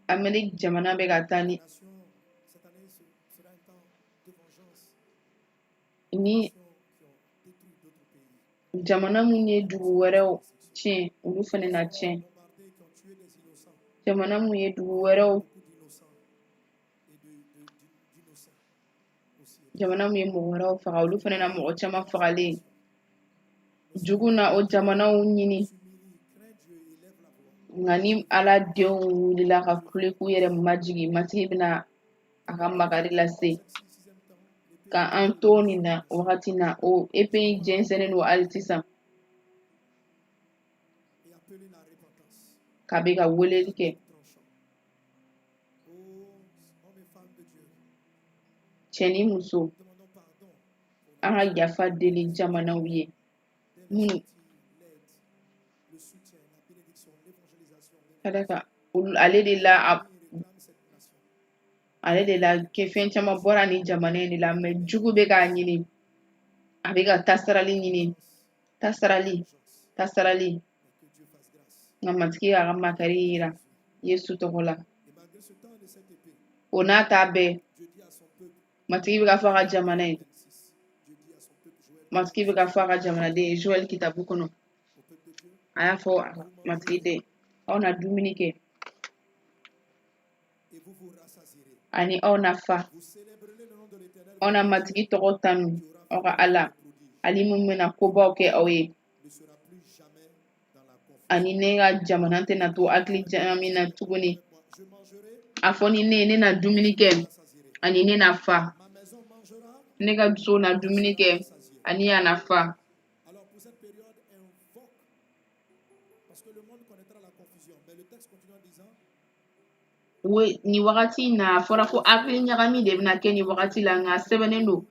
Speaker 5: Amérique jamana bɛ ka taa ni
Speaker 2: Cette année sera un temps de vengeance.
Speaker 5: ni
Speaker 2: Nations qui ont détruit d'autres pays,
Speaker 5: jamana mun ye dugu wɛrɛw tiɲɛ olu fana na tiɲɛ
Speaker 2: bombardés, qui ont tué des innocents,
Speaker 5: jamana mun ye dugu wɛrɛw
Speaker 2: beaucoup d'innocents et d'innocents aussi.
Speaker 5: jamana mun ye mɔgɔ wɛrɛw faga olu fana na mɔgɔ caman fagalen jugu na o jamanaw ɲini
Speaker 2: Crains Dieu et lève la voix.
Speaker 5: nka ni Ala denw wulila ka kule k'u yɛrɛ majigin matigi bɛna a ka makari lase ka an to nin na wagati na o epée jɛnsɛnnen don hali sisan
Speaker 2: Et appeler la repentance.
Speaker 5: k'a bɛ ka weleli kɛ
Speaker 2: Tranchant. Ô hommes et femmes de Dieu,
Speaker 5: cɛ ni muso
Speaker 2: demandons pardon pour
Speaker 5: an ka yafa deli jamanaw ye minnu
Speaker 2: l'aide, le soutien, la bénédiction, l'évangélisation.
Speaker 5: ka d'a kan ale de la
Speaker 2: Réclame cette nation.
Speaker 5: ale de la kɛ fɛn caman bɔra ni jamana in de la mɛ jugu bɛ k'a ɲini a bɛ ka tasarali ɲini tasarali tasarali
Speaker 2: Que Dieu fasse grâce.
Speaker 5: nka matigi y'a ka makari yira Yesu tɔgɔ la
Speaker 2: Et malgré ce temps de cette épée,
Speaker 5: o n'a ta bɛɛ
Speaker 2: Dieu dit à son peuple,
Speaker 5: matigi bɛ ka fɔ a ka jamana ye
Speaker 2: 26, Dieu dit à son peuple, Joël,
Speaker 5: matigi bɛ ka fɔ a ka jamanaden ye Joël kitabu kɔnɔ
Speaker 2: au peuple de Dieu,
Speaker 5: a y'a fɔ a ka matigi den aw na dumuni kɛ
Speaker 2: et vous vous rassasierez.
Speaker 5: ani aw na fa
Speaker 2: Vous célébrerez le nom de l'Éternel,
Speaker 5: aw na matigi tɔgɔ tanu aw ka Ala ale mun bɛna kobaw kɛ aw ye
Speaker 2: ne sera plus jamais dans la confusion.
Speaker 5: ani ne ka jamana tɛna to hakili jami na tuguni
Speaker 2: Moi, je mangerai,
Speaker 5: a fɔ ni ne na dumuni kɛ
Speaker 2: rassasierai.
Speaker 5: ani ne na fa
Speaker 2: Ma maison mangera.
Speaker 5: ne ka so na dumuni kɛ ani a na fa
Speaker 2: Alors pour cette période, invoque, parce que le monde connaîtra la confusion. Mais le texte continue en disant,
Speaker 5: nin wagati in na a fɔra ko hakili ɲagami de bɛna kɛ nin wagati la nka sɛbɛnnen don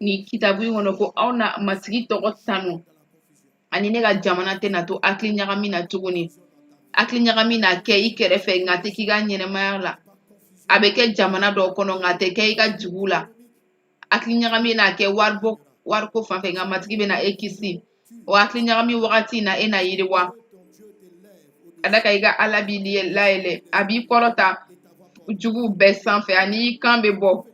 Speaker 5: nin kitabu in kɔnɔ ko aw na matigi tɔgɔ tanu ani ne ka jamana tɛna to hakili ɲagami na tuguni hakili ɲagami na kɛ i kɛrɛfɛ nka a tɛ k'i ka ɲɛnɛmaya la a bɛ kɛ jamana dɔw kɔnɔ nka a tɛ kɛ i ka jugu la hakili ɲagami na kɛ wariko fanfɛ nka matigi bɛna e kisi o hakili ɲagami wagati in na e na yiriwa ka da kan i ka Ala b'i layɛlɛ a b'i kɔrɔta juguw bɛɛ sanfɛ ani i kan bɛ bɔ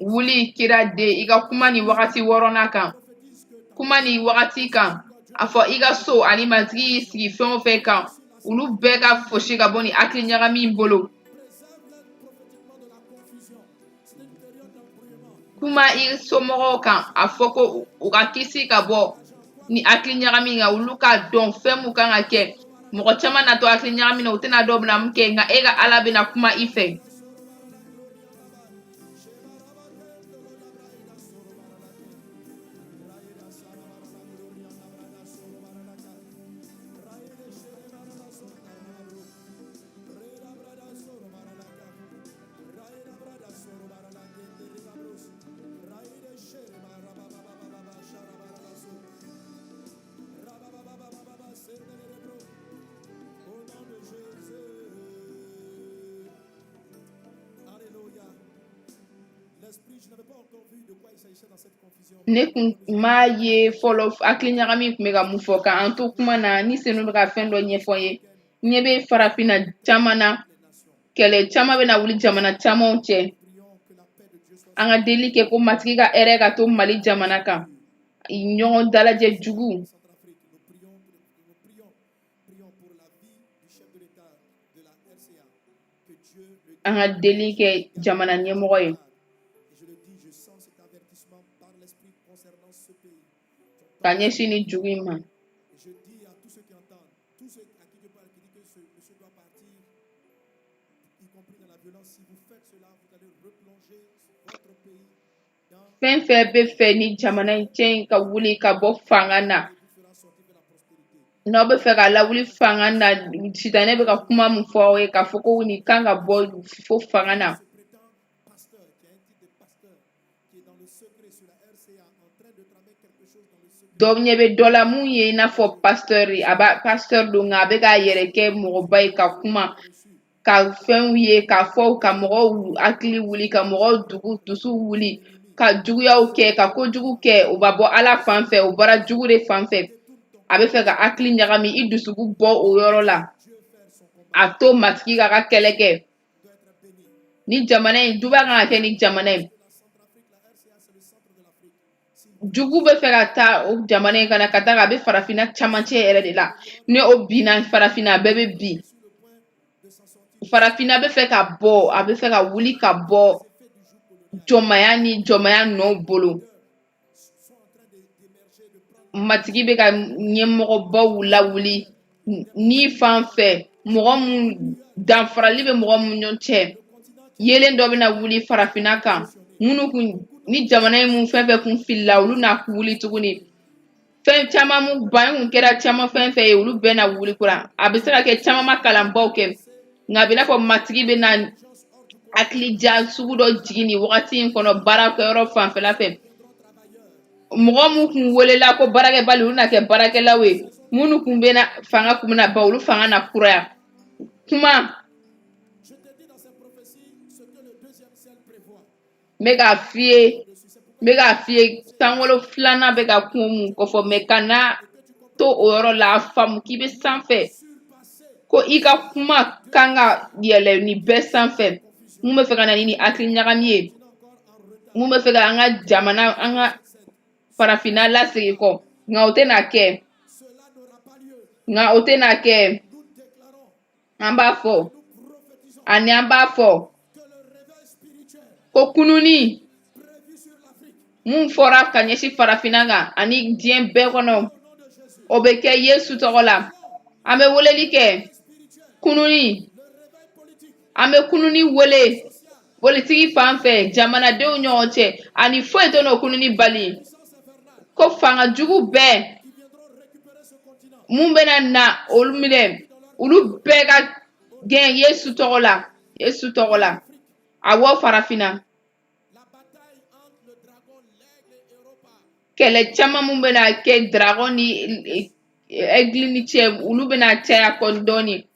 Speaker 5: wuli kira den i ka kuma ni wagati wɔɔrɔnan kan kuma ni wagati kan a fɔ i ka so ani matigi y'i sigi fɛn o fɛn kan olu bɛɛ ka fosi ka bɔ ni hakili ɲagami in bolo kuma i somɔgɔw kan a fɔ ko u ka kisi ka bɔ ni hakili ɲagami kan olu ka dɔn fɛn mun kan ka kɛ mɔgɔ caman na to hakili ɲagami na u tɛna dɔw bɛna mun kɛ nka e ka Ala bɛna kuma i fɛ ne kun m'a ye fɔlɔ hakili ɲagami kun bɛ ka mun fɔ ka an to kuma na ni senu bɛ ka fɛn dɔ ɲɛfɔ n ye ɲɛ bɛ farafinna caman na kɛlɛ caman bɛ na wuli jamana camanw cɛ an ka deli kɛ ko matigi ka hɛrɛ ka to Mali jamana kan ɲɔgɔn dalajɛ jugu an ka deli kɛ jamana ɲɛmɔgɔ ye ka ɲɛsin ni jugu in ma.
Speaker 2: Et je dis à tous ceux qui entendent, tous ceux à qui je parle, qui disent que ce monsieur doit partir, y compris dans la violence, si vous faites cela, vous allez replonger votre pays dans
Speaker 5: Fɛn fɛn bɛ fɛ ni jamana in cɛ in ka wuli ka bɔ fanga na.
Speaker 2: vous fera sortir de la prospérité.
Speaker 5: N'aw bɛ fɛ ka lawuli fanga na, sitanɛ bɛ ka kuma min fɔ aw ye k'a fɔ ko nin kan ka bɔ fo fanga na.
Speaker 2: Ce prétend pasteur, qui a un titre de pasteur, qui est dans le secret sur la RCA, en train de tramer quelque chose dans le secret.
Speaker 5: Dɔw ɲɛ bɛ dɔ la mun ye i n'a fɔ pasteur don nka a bɛ k'a yɛrɛ kɛ mɔgɔba ye ka kuma ka fɛnw ye k'a fɔ ka mɔgɔw hakili wuli ka mɔgɔw dusu wuli ka juguyaw kɛ ka kojugu kɛ o b'a bɔ ala fan fɛ o bɔra jugu de fan fɛ a bɛ fɛ ka hakili ɲagami i dusukun bɔ o yɔrɔ la a to matigi ka kɛlɛ kɛ ni jamana in duba kan ka kɛ ni jamana in jugu bɛ fɛ ka taa o jamana in kana ka taa a bɛ farafinna camancɛ yɛrɛ de la ni o binna farafinna a bɛɛ bɛ bin farafinna bɛ fɛ ka bɔ a bɛ fɛ ka wuli ka bɔ jɔnmaya ni jɔnmaya nɔw bolo matigi bɛ ka ɲɛmɔgɔbaw lawuli ni fan fɛ mɔgɔ mun danfarali bɛ mɔgɔ mun ɲɔgɔn cɛ yelen dɔ bɛna wuli farafinna kan minnu kun ni jamana in mun fɛn fɛn kun filila olu n'a wuli tuguni fɛn caman mun ban kun kɛra caman fɛn fɛn ye olu bɛɛ na wuli kura a bɛ se ka kɛ caman ma kalanbaw kɛ nka a bɛ n'a fɔ matigi bɛ na hakilija sugu dɔ jigin nin wagati in kɔnɔ baarakɛyɔrɔ fanfɛla fɛ mɔgɔ mun kun welela ko baarakɛbali olu na kɛ baarakɛlaw ye minnu kun bɛ na fanga kun bɛna ban olu fanga na kuraya kuma n bɛ k'a f'i ye sankolo filanan bɛ ka kun mun kɔfɔ mɛ kana to o yɔrɔ la a faamu k'i bɛ sanfɛ ko i ka kuma kan ka yɛlɛ nin bɛɛ sanfɛ mun bɛ fɛ ka na ni hakili ɲagami ye mun bɛ fɛ ka an ka jamana an ka farafinna lasegin kɔ nka o tɛna kɛ an b'a fɔ ani an b'a fɔ ko kununi mun fɔra ka ɲɛsin farafinna kan ani diɲɛ bɛɛ kɔnɔ o bɛ kɛ Yesu tɔgɔ la an bɛ weleli kɛ kununi an bɛ kununi wele politiki fan fɛ jamanadenw ɲɔgɔn cɛ ani foyi tɛ n'o kununi bali ko fanga jugu bɛɛ mun bɛna na olu minɛ olu bɛɛ ka gɛn Yesu tɔgɔ la awɔ farafinna kɛlɛ caman mun bɛna kɛ dragon ni aigle ni cɛ olu bɛna caya kɔ dɔɔni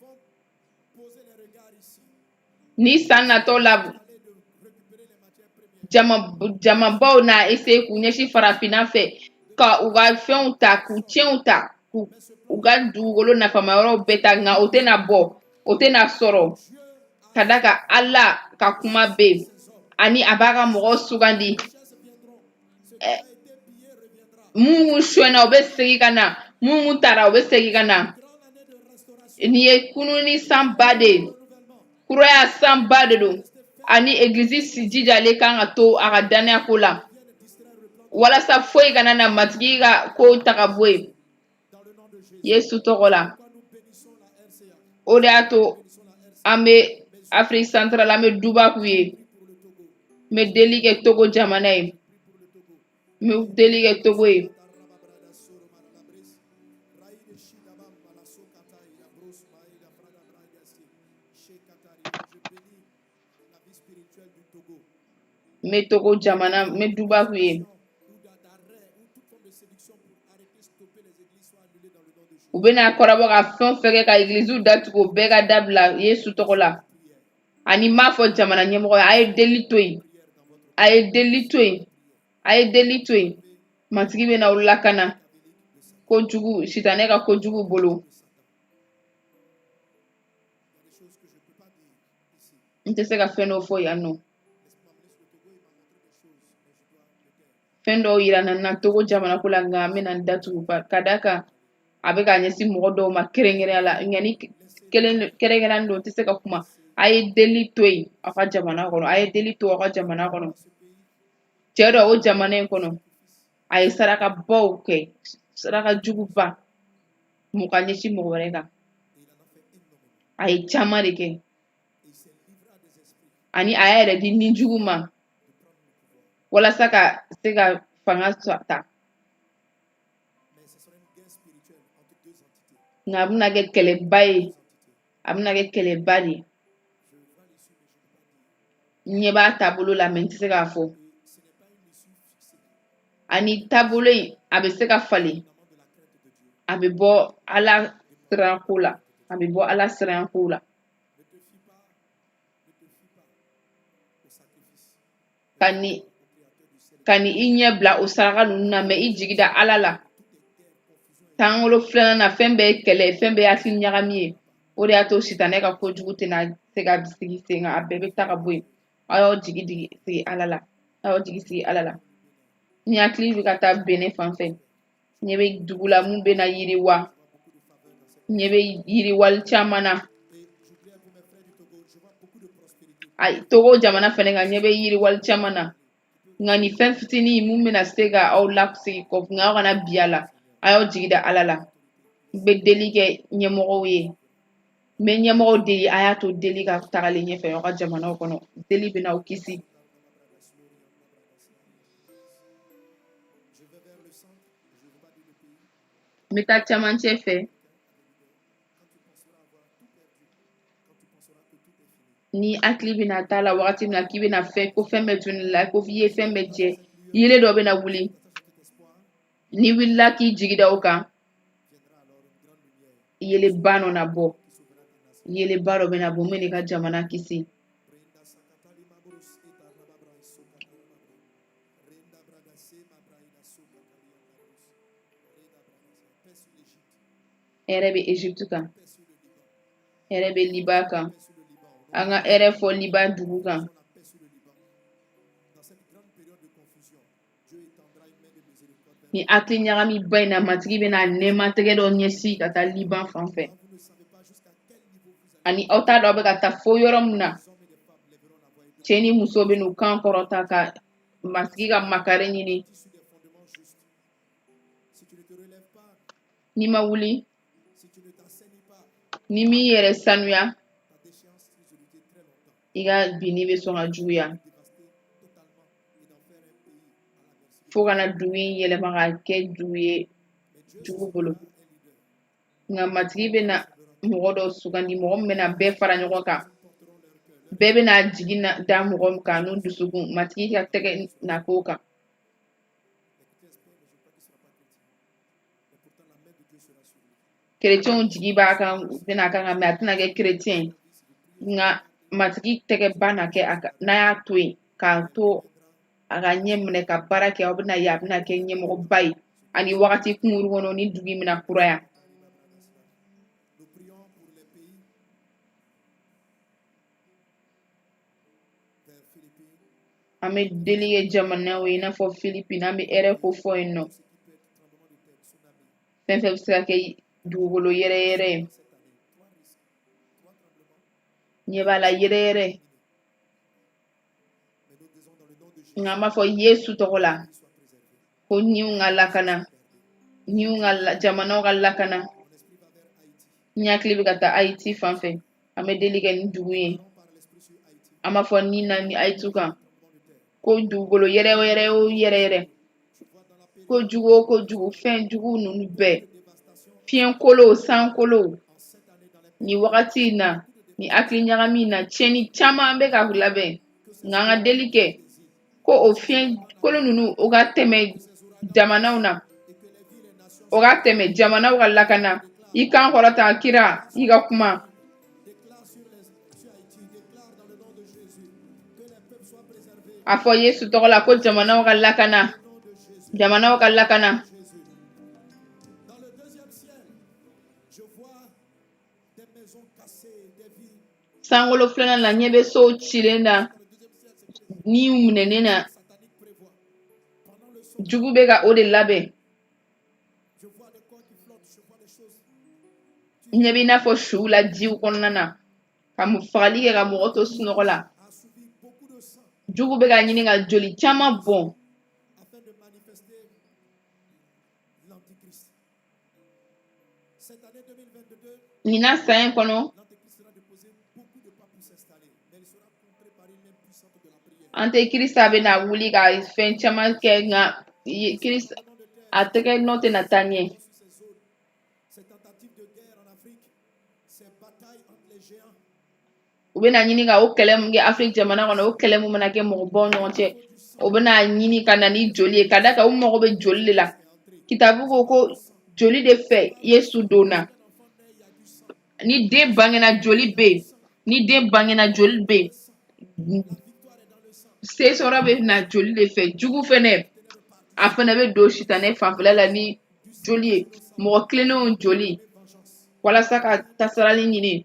Speaker 5: ni san natɔ la jamabaw na essayer k'u ɲɛsin farafinna fɛ ka u ka fɛnw ta k'u tiɲɛw ta u ka dugukolo nafamayɔrɔw bɛɛ ta nka o tɛna bɔ o tɛna sɔrɔ ka da ka ala ka kuma bɛ yen ani a b'a ka mɔgɔw sugandi mun sonyɛna o bɛ segin ka na mun taara o bɛ segin ka na nin ye kununi sanba de ye kuraya sanba de don ani egilizi jijalen kan ka to a ka danaya ko la walasa foyi kana na matigi ka ko ta ka bɔ yen Yesu tɔgɔ la o de y'a to an bɛ Afiriki santarali an bɛ duba k'u ye n bɛ deli kɛ Togo jamana ye n bɛ deli kɛ Togo ye n bɛ Togo jamana n bɛ duba k'u ye u bɛna kɔrɔbɔ ka fɛn o fɛn kɛ ka egiliziw datugu o bɛɛ ka dabila Yesu tɔgɔ la ani n b'a fɔ jamana ɲɛmɔgɔ ye a ye deli to yen a ye deli to yen matigi bɛna aw lakana kojugu sitanɛ ka kojugu bolo n tɛ se ka fɛn dɔw fɔ yan nɔ fɛn dɔw yira na na Togo jamana ko la nka an bɛna n datugu ka d'a kan a bɛ ka ɲɛsin mɔgɔ dɔw ma kɛrɛnkɛrɛnya la nka ni kɛrɛnkɛrɛnnen don n tɛ se ka kuma a ye deli to yen aw ka jamana kɔnɔ a ye deli to aw ka jamana kɔnɔ cɛ dɔ o jamana in kɔnɔ a ye saraka baw kɛ saraka juguba mun ka ɲɛsin mɔgɔ wɛrɛ kan a ye caman de kɛ ani a y'a yɛrɛ di ni jugu ma walasa ka se ka fanga ta nka a bɛna kɛ kɛlɛba ye a bɛna kɛ kɛlɛba de ye n ɲɛ b'a taabolo la mɛ n tɛ se k'a fɔ ani taabolo in a bɛ se ka falen a bɛ bɔ ala siranko la a bɛ bɔ ala siranko la ka ni i ɲɛ bila o saraka ninnu na mɛ i jigi da ala la tankolo filanan na fɛn bɛɛ ye kɛlɛ ye fɛn bɛɛ ye hakili ɲagami ye o de y'a to sitanɛ ka kojugu tɛna se ka sigi sen kan a bɛɛ bɛ ta ka bɔ yen a y'aw jigi sigi ala la a y'aw jigi sigi ala la ni hakili bɛ ka taa bɛnɛ fan fɛ ɲɛ bɛ dugu la mun bɛ na yiriwa ɲɛ bɛ yiriwali caman na togo jamana fɛnɛ kan ɲɛ bɛ yiriwali caman na nka ni fɛn fitinin mun bɛna se ka aw lasigi kɔ nka aw kana bi a la a y'aw jigi da ala la n bɛ deli kɛ ɲɛmɔgɔw ye n bɛ ɲɛmɔgɔw deli a y'a to deli ka tagalen ɲɛfɛ aw ka jamanaw kɔnɔ deli bɛ n'aw kisi n bɛ taa camancɛ fɛ ni hakili bɛna taa la wagati min na k'i bɛna fɛn ko fɛn bɛɛ tunu la ko i ye fɛn bɛɛ jɛ yelen dɔ bɛna wuli ni wulila k'i jigi da o kan yeleba dɔ na bɔ yeleba dɔ bɛna bɔ min n'i ka jamana kisi hɛrɛ bɛ Egypte kan hɛrɛ bɛ Liban kan an ka hɛrɛ fɔ Liban dugu kan ni hakili ɲagami ba in na matigi bɛna nɛɛmatɛgɛ dɔ ɲɛsin ka taa Liban fan fɛ ani aw t'a dɔn aw bɛ ka taa fo yɔrɔ min na cɛ ni muso bɛ n'u kan kɔrɔta ka matigi ka makari ɲini n'i ma wuli ni m'i yɛrɛ sanuya i ka binni bɛ sɔn ka juguya fo kana dugu in yɛlɛma ka kɛ dugu ye jugu bolo nka matigi bɛna mɔgɔ dɔ sugandi mɔgɔ min bɛna bɛɛ fara ɲɔgɔn kan bɛɛ bɛna jigi da mɔgɔ kan n'u dusukun matigi ka tɛgɛ na k'o kan kerecɛnw jigi b'a kan bɛna kan kan mɛ a tɛna kɛ kerecɛn nka matigi tɛgɛ ba na kɛ a kan n'a y'a to yen k'a to a ka ɲɛ minɛ ka baara kɛ aw bɛna ye a bɛna kɛ ɲɛmɔgɔba ye ani wagati kunkurun kɔnɔ ni dugu in bɛna kuraya an bɛ deli kɛ jamanaw ye i n'a fɔ Philippines an bɛ hɛrɛ ko fɔ yen nɔ fɛn fɛn bɛ se ka kɛ dugukolo yɛrɛ yɛrɛ ye ɲɛ b'a la yɛrɛ yɛrɛ nka an b'a fɔ Yesu tɔgɔ la ko niw ka lakana niw ka jamanaw ka lakana n hakili bɛ ka taa Haïti fan fɛ an bɛ deli kɛ ni dugu ye an b'a fɔ ni na ni Haïti kan ko dugukolo yɛrɛ yɛrɛ o yɛrɛ yɛrɛ ko jugu o ko jugu fɛn jugu ninnu bɛɛ fiɲɛkolo sankolo ni wagati in na ni hakili ɲagami in na tiɲɛni caman bɛ ka labɛn nka an ka deli kɛ ko o fiɲɛkolo ninnu o ka tɛmɛ jamanaw na o ka tɛmɛ jamanaw ka lakana i kan kɔrɔta kira i ka kuma a fɔ Yesu tɔgɔ la ko jamanaw ka lakana jamanaw ka lakana sankolo filanan la ɲɛ bɛ sow cilen na ni minɛnen na jugu bɛ ka o de labɛn ɲɛ bɛ i n'a fɔ suw la jiw kɔnɔna na ka fagali kɛ ka mɔgɔ to sunɔgɔ la jugu bɛ ka ɲini ka joli caman bɔn ɲina san in kɔnɔ
Speaker 2: l'Antéchrist sera déposé beaucoup de pas pour s'installer, mais il sera contré par une main puissante de la prière.
Speaker 5: antikirisa bɛna wuli ka fɛn caman kɛ nka kirisa a tɛgɛ nɔ tɛna taa ɲɛ.
Speaker 2: Sur ces zones, ces tentatives de guerre en Afrique, ces batailles entre les géants,
Speaker 5: U bɛna ɲini ka o kɛlɛ mun kɛ afiriki jamana kɔnɔ o kɛlɛ mun mana kɛ mɔgɔbaw ni ɲɔgɔn cɛ o bɛna ɲini ka na ni joli ye ka da kan u mago bɛ joli de la kitabu ko ko joli de fɛ yesu donna ni den bangena joli bɛ yen ni den bangena joli bɛ yen se sɔrɔ bɛ na joli de fɛ jugu fɛnɛ a fɛnɛ bɛ don sitanɛ fanfɛla la ni joli ye mɔgɔ kilennenw joli walasa ka tasarali ɲini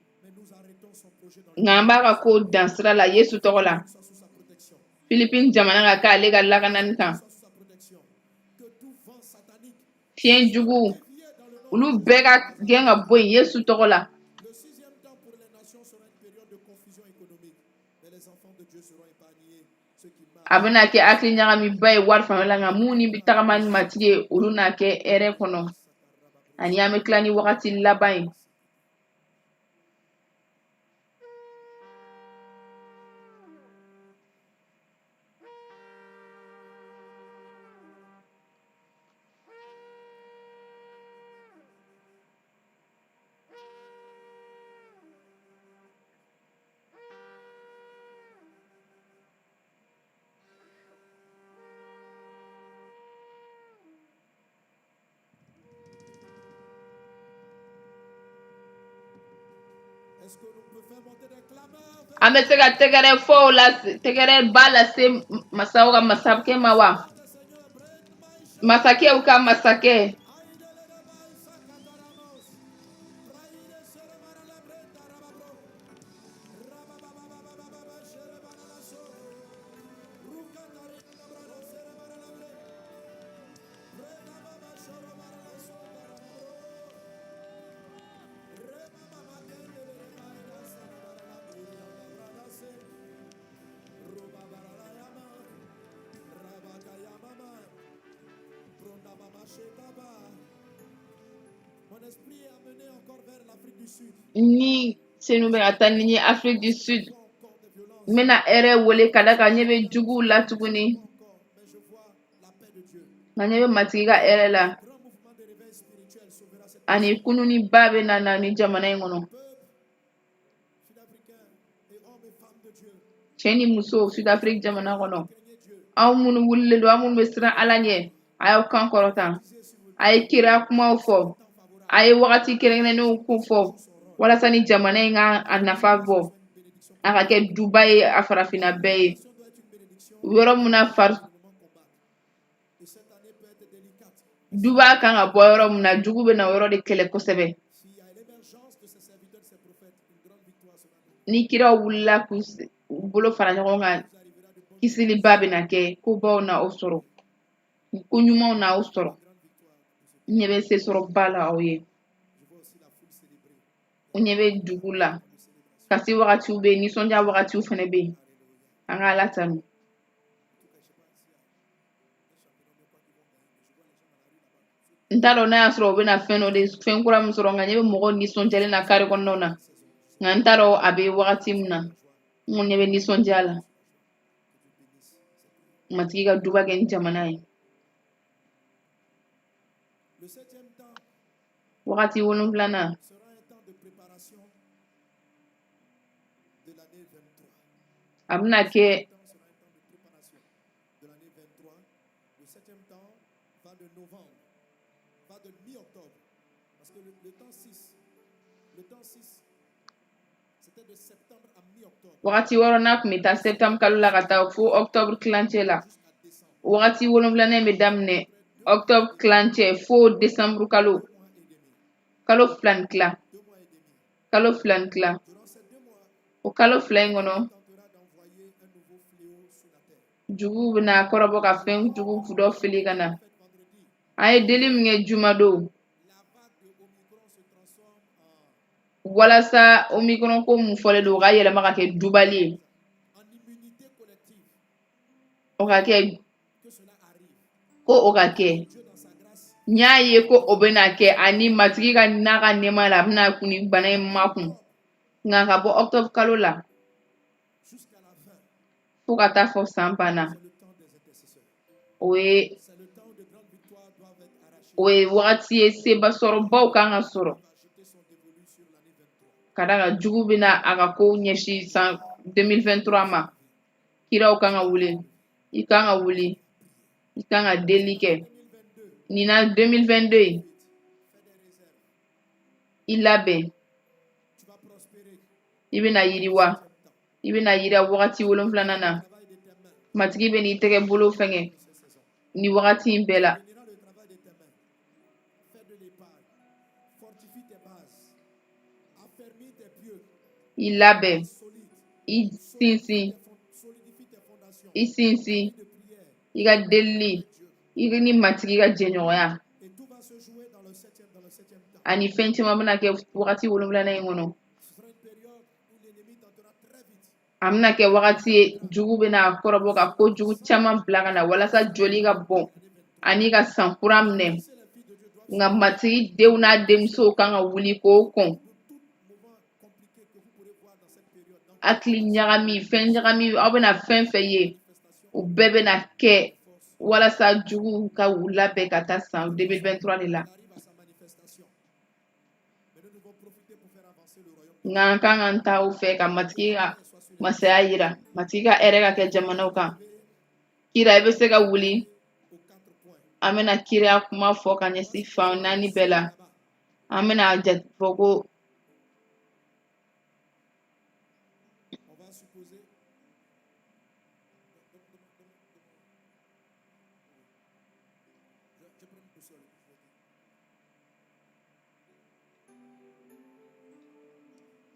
Speaker 5: nka an b'a ka ko dan sira la yesu tɔgɔ la filipine jamana ka k'ale ka lakanani kan fiɲɛ jugu olu bɛɛ ka gɛn ka bɔ yen yesu tɔgɔ la.
Speaker 2: le sixième temps pour les nations sera une période de confusion économique, mais les enfants de Dieu seront épargnés. Ceux qui marchent
Speaker 5: A bɛna kɛ hakili ɲagamiba ye wari fanfɛla nka mun ni bɛ tagama ni matigi ye olu n'a kɛ hɛrɛ kɔnɔ ani an bɛ tila ni wagati laban ye.
Speaker 2: Est-ce que nous pouvons faire monter des clameurs vers
Speaker 5: An bɛ se ka tɛgɛrɛ fɔ o la tɛgɛrɛ ba lase masaw ka masakɛ ma wa
Speaker 2: le Seigneur? Brenne, maïs,
Speaker 5: masakɛw ka masakɛ
Speaker 2: aïe, sacataramos, praïde, serebara, la brenda, rababro, rababababababa, serebara, la so, rucatari, la brada, serebara, la bre, breda, baba, sorobara, la so, rababro, rebababa, dende, rebara, la sarabara, la buria, la brada, se, rubabara, la yama, rabaka, yamama, bronda, baba, shekaba. Mon esprit est amené encore vers l'Afrique du Sud.
Speaker 5: ni senu bɛ ka taa ni ye afiriki du sud
Speaker 2: Encore des violences,
Speaker 5: n bɛna hɛrɛ wele ka da kan ɲɛ bɛ juguw la tuguni
Speaker 2: encore, mais je vois la paix de Dieu.
Speaker 5: nka ɲɛ bɛ matigi ka hɛrɛ la
Speaker 2: Grand mouvement de réveil spirituel sauvera cette
Speaker 5: ani kununiba bɛ na ni jamana in kɔnɔ
Speaker 2: peuple sud-africain et hommes et femmes de Dieu.
Speaker 5: cɛ ni muso sud afiriki jamana kɔnɔ
Speaker 2: Craignez Dieu.
Speaker 5: aw minnu wulilen don aw minnu bɛ siran ala ɲɛ a y'aw kan kɔrɔta a ye kira kumaw fɔ a ye wagati kɛrɛnkɛrɛnnenw ko fɔ walasa ni jamana in ka a nafa bɔ a ka kɛ duba ye a farafinna bɛɛ ye yɔrɔ mun na
Speaker 2: Et cette année peut être délicate.
Speaker 5: duba kan ka bɔ yɔrɔ mun na jugu bɛ na o yɔrɔ de kɛlɛ kosɛbɛ
Speaker 2: S'il y a l'émergence de ces serviteurs, de ces prophètes, une grande victoire sera donnée.
Speaker 5: ni kiraw wulila k'u bolo fara ɲɔgɔn kan kisiliba bɛ na kɛ kobaw na aw sɔrɔ ko ɲumanw na aw sɔrɔ n ɲɛ bɛ se sɔrɔ ba la aw ye
Speaker 2: Je vois aussi la foule célébrer.
Speaker 5: n ɲɛ bɛ dugu la kasi wagatiw bɛ yen nisɔndiya wagatiw fɛnɛ bɛ yen an ka ala tanu n t'a dɔn n'a y'a sɔrɔ u bɛna fɛn kura min sɔrɔ nka ɲɛ bɛ mɔgɔw nisɔndiyalen na kare kɔnɔnaw na nka n t'a dɔn a bɛ wagati min na n kɔni ɲɛ bɛ nisɔndiya la matigi ka duba kɛ ni jamana ye
Speaker 2: Le septième temps
Speaker 5: wagati wolonfilanan
Speaker 2: sera un temps de préparation de l'année 23.
Speaker 5: a bɛna kɛ
Speaker 2: Le temps sera un temps de préparation de l'année 23. Le septième temps va de novembre, va de mi-octobre. Parce que le temps 6, c'était de septembre à mi-octobre
Speaker 5: wagati wɔɔrɔnan kun bɛ taa septembre kalo la ka taa fo octobre kilancɛ la
Speaker 2: jusqu'à décembre.
Speaker 5: wagati wolonfilanan bɛ daminɛ octobre kilancɛ fo décembre kalo
Speaker 2: 2 mois et demi.
Speaker 5: kalo fila ni tila
Speaker 2: 2 mois et demi.
Speaker 5: kalo fila ni tila
Speaker 2: Durant ces 2 mois,
Speaker 5: o kalo fila in kɔnɔ
Speaker 2: tentera d'envoyer un nouveau fléau sur la terre.
Speaker 5: juguw bɛna kɔrɔbɔ ka fɛn jugu dɔ fili ka na
Speaker 2: Faites vendredi.
Speaker 5: an ye deli min kɛ jumadon
Speaker 2: La vague de Omicron se transforme
Speaker 5: walasa omicron ko mun fɔlen don o ka yɛlɛma ka kɛ dubali ye
Speaker 2: en immunité collective.
Speaker 5: o ka kɛ
Speaker 2: Que cela arrive.
Speaker 5: ko o ka kɛ
Speaker 2: Dieu dans sa grâce
Speaker 5: n y'a ye ko o bɛna kɛ ani matigi ka n'a ka nɛɛma la a bɛna kun ni bana in makun nka ka bɔ octobre kalo la
Speaker 4: jusqu'à la fin,
Speaker 5: fo ka taa fɔ san banna
Speaker 4: c'est le temps des intercesseurs.
Speaker 5: o ye
Speaker 4: C'est le temps où de grandes victoires doivent être arrachées.
Speaker 5: o ye wagati ye sebasɔrɔbaw kan ka sɔrɔ
Speaker 4: Il va jeter son dévolu sur l'année 23.
Speaker 5: ka da kan jugu bɛna a ka kow ɲɛsin san 2023 ma kiraw kan ka wuli i kan ka wuli i kan ka deli kɛ
Speaker 4: 2022,
Speaker 5: nin na 2022
Speaker 4: fais des réserves.
Speaker 5: i labɛn
Speaker 4: Tu vas prospérer.
Speaker 5: i bɛna yiriwa
Speaker 4: Septième temps.
Speaker 5: i bɛna yiriwa wagati 7 na
Speaker 4: Travail de tes mains
Speaker 5: matigi bɛ n'i tɛgɛ bolo fɛngɛ
Speaker 4: de ces saisons.
Speaker 5: ni wagati in bɛɛ la
Speaker 4: Bénira le travail de tes mains. Fais de l'épargne. Fortifie tes bases. Affermis tes pieux.
Speaker 5: i labɛn
Speaker 4: Solide.
Speaker 5: i sinsin
Speaker 4: Solidifie tes fondations.
Speaker 5: i sinsin
Speaker 4: Vie de prière.
Speaker 5: i ka delili i ni matigi ka jɛɲɔgɔnya
Speaker 4: Et tout va se jouer dans le septième temps.
Speaker 5: ani fɛn caman bɛna kɛ wagati 7 in kɔnɔ
Speaker 4: Ce sera une période où l'ennemi tentera très vite.
Speaker 5: a bɛna kɛ wagati ye jugu bɛna kɔrɔbɔ ka kojugu caman bila ka na walasa joli ka bɔn ani ka san kura minɛ
Speaker 4: Si les filles de Dieu doivent
Speaker 5: nka matigi denw n'a denmusow kan ka wuli k'o kɔn
Speaker 4: tout moment compliqué que vous pourrez voir dans cette période, dans
Speaker 5: hakili ɲagami fɛn ɲagami aw bɛna fɛn fɛn ye u bɛɛ bɛna kɛ walasa jugu ka u labɛn ka taa san 2023 de la
Speaker 4: il arrive à sa manifestation. Mais nous devons profiter pour faire avancer le royaume.
Speaker 5: nka an kan ka taa u fɛ ka matigi ka masaya yira matigi ka hɛrɛ ka kɛ jamanaw kan kira i bɛ se ka wuli
Speaker 4: Aux 4 points.
Speaker 5: an bɛna kiriya kuma fɔ ka ɲɛsin fan 4 bɛɛ la
Speaker 4: Là-bas,
Speaker 5: an bɛna jate fɔ ko
Speaker 4: on va supposer. Je prends une boussole.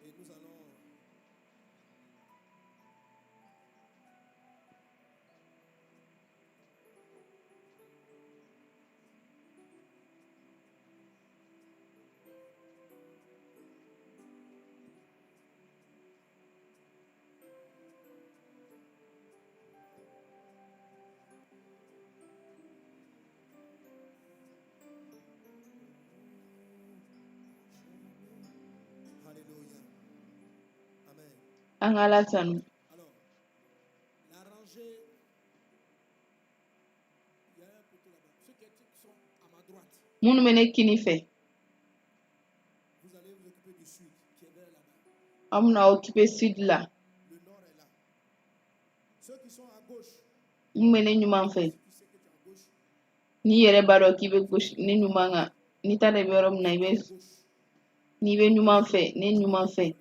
Speaker 4: Et nous allons. Alléluia. Amen.
Speaker 5: an ka ala tanu
Speaker 4: Alors, la rangée, il y a un poteau là-bas. Ceux qui sont à ma droite,
Speaker 5: minnu bɛ ne kini fɛ
Speaker 4: vous allez vous occuper du sud, qui est vers là-bas.
Speaker 5: an bɛna occuper sud la
Speaker 4: Le nord est là. Ceux qui sont à gauche,
Speaker 5: mun bɛ ne ɲuman fɛ
Speaker 4: si tu sais que tu es à gauche,
Speaker 5: n'i yɛrɛ b'a dɔn k'i bɛ gosi ne ɲuman kan n'i t'a dɔn i bɛ yɔrɔ min na i bɛ
Speaker 4: gauche,
Speaker 5: n'i bɛ ɲuman fɛ ne ɲuman fɛ
Speaker 4: le nord.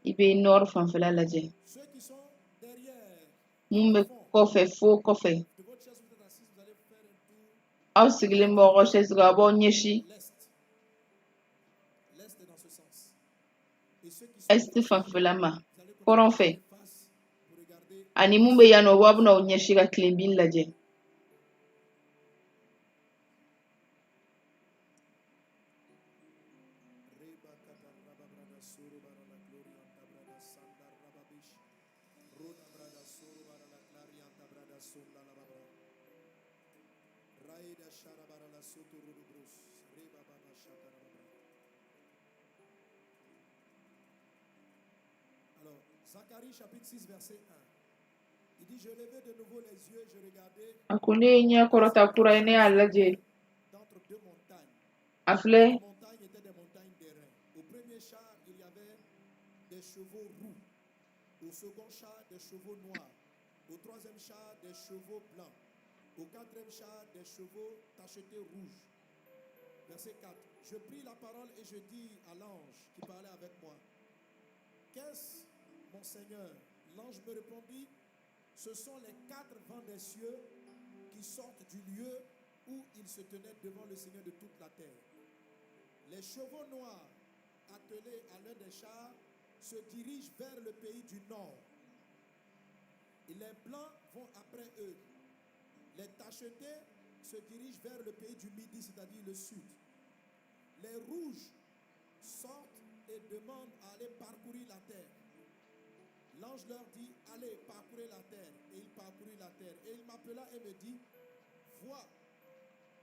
Speaker 5: i bɛ nord fanfɛla lajɛ
Speaker 4: Ceux qui sont derrière,
Speaker 5: mun bɛ kɔfɛ fo kɔfɛ
Speaker 4: de votre chaise, vous êtes assis, vous allez faire un tour
Speaker 5: aw sigilen bɛ aw ka chaise kan a b'aw ɲɛsin
Speaker 4: l'est. L'est est dans ce sens. Et ceux qui sont
Speaker 5: est fanfɛla ma
Speaker 4: vous allez
Speaker 5: kɔrɔn
Speaker 4: continuer
Speaker 5: fɛ
Speaker 4: en face pour regarder.
Speaker 5: ani mun bɛ yan nɔ aw bɛna aw ɲɛsin ka tilenbin lajɛ
Speaker 4: Reba kata raba brada soro bara la gloria anta brada sanda raba bish. Roda brada soro bara la gloria anta brada sonda la babra. Raida shara bara la soto rodo brus. Reba baba shata la babra. Alors, Zacharie chapitre 6 verset 1. Il dit, je levais de nouveau les yeux, je regardais
Speaker 5: a ko ne ye ɲɛ kɔrɔta kura ye ne y'a lajɛ
Speaker 4: d'entre deux montagnes.
Speaker 5: a filɛ
Speaker 4: Les montagnes étaient des montagnes d'airain. Au premier char, il y avait des chevaux roux. Au second char, des chevaux noirs. Au troisième char, des chevaux blancs. Au quatrième char, des chevaux tachetés rouges. Verset 4. Je pris la parole et je dis à l'ange qui parlait avec moi, qu'est-ce, mon Seigneur? L'ange me répondit, ce sont les 4 vents des cieux qui sortent du lieu où ils se tenaient devant le Seigneur de toute la terre. Les chevaux noirs, attelés à l'un des chars, se dirigent vers le pays du nord. Et les blancs vont après eux. Les tachetés se dirigent vers le pays du midi, c'est-à-dire le sud. Les rouges sortent et demandent à aller parcourir la terre. L'ange leur dit, allez, parcourez la terre. Et il parcourut la terre. Et il m'appela et me dit, vois,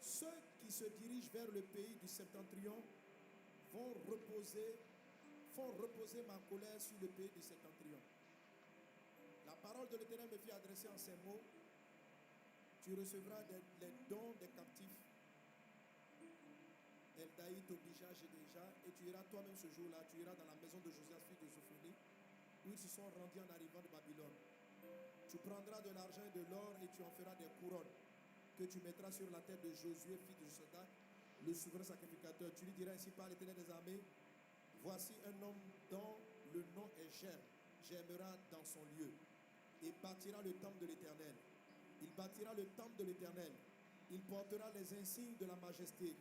Speaker 4: ceux qui qui se dirigent vers le pays du septentrion font reposer ma colère sur le pays du septentrion. La parole de l'Éternel me fit adresser en ces mots. Tu recevras les dons des captifs, Eldaï, Tobija, Gédéja, et tu iras toi-même ce jour-là, tu iras dans la maison de Josias, fils de Sophonie, où ils se sont rendus en arrivant de Babylone. Tu prendras de l'argent et de l'or et tu en feras des couronnes que tu mettras sur la tête de Josué, fils de Josadak, le souverain sacrificateur. Tu lui diras ainsi par l'Éternel des armées, voici un homme dont le nom est germera dans son lieu et bâtira le temple de l'Éternel. Il bâtira le temple de l'Éternel. Il portera les insignes de la majesté.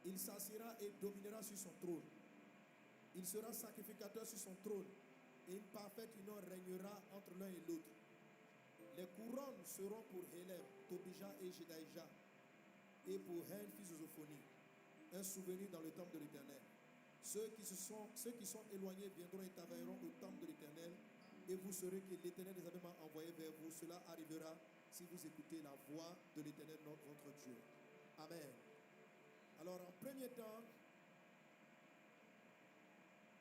Speaker 4: Il s'assiera et dominera sur son trône. Il sera sacrificateur sur son trône et une parfaite union régnera entre l'un et l'autre. Les couronnes seront pour Hélène, Tobija et Gédaïja et pour Hen, fils de Zophonie, un souvenir dans le temple de l'Éternel. Ceux qui sont éloignés viendront et travailleront au temple de l'Éternel et vous saurez que l'Éternel les avait envoyés vers vous. Cela arrivera si vous écoutez la voix de l'Éternel votre Dieu. Amen. Alors en premier temps,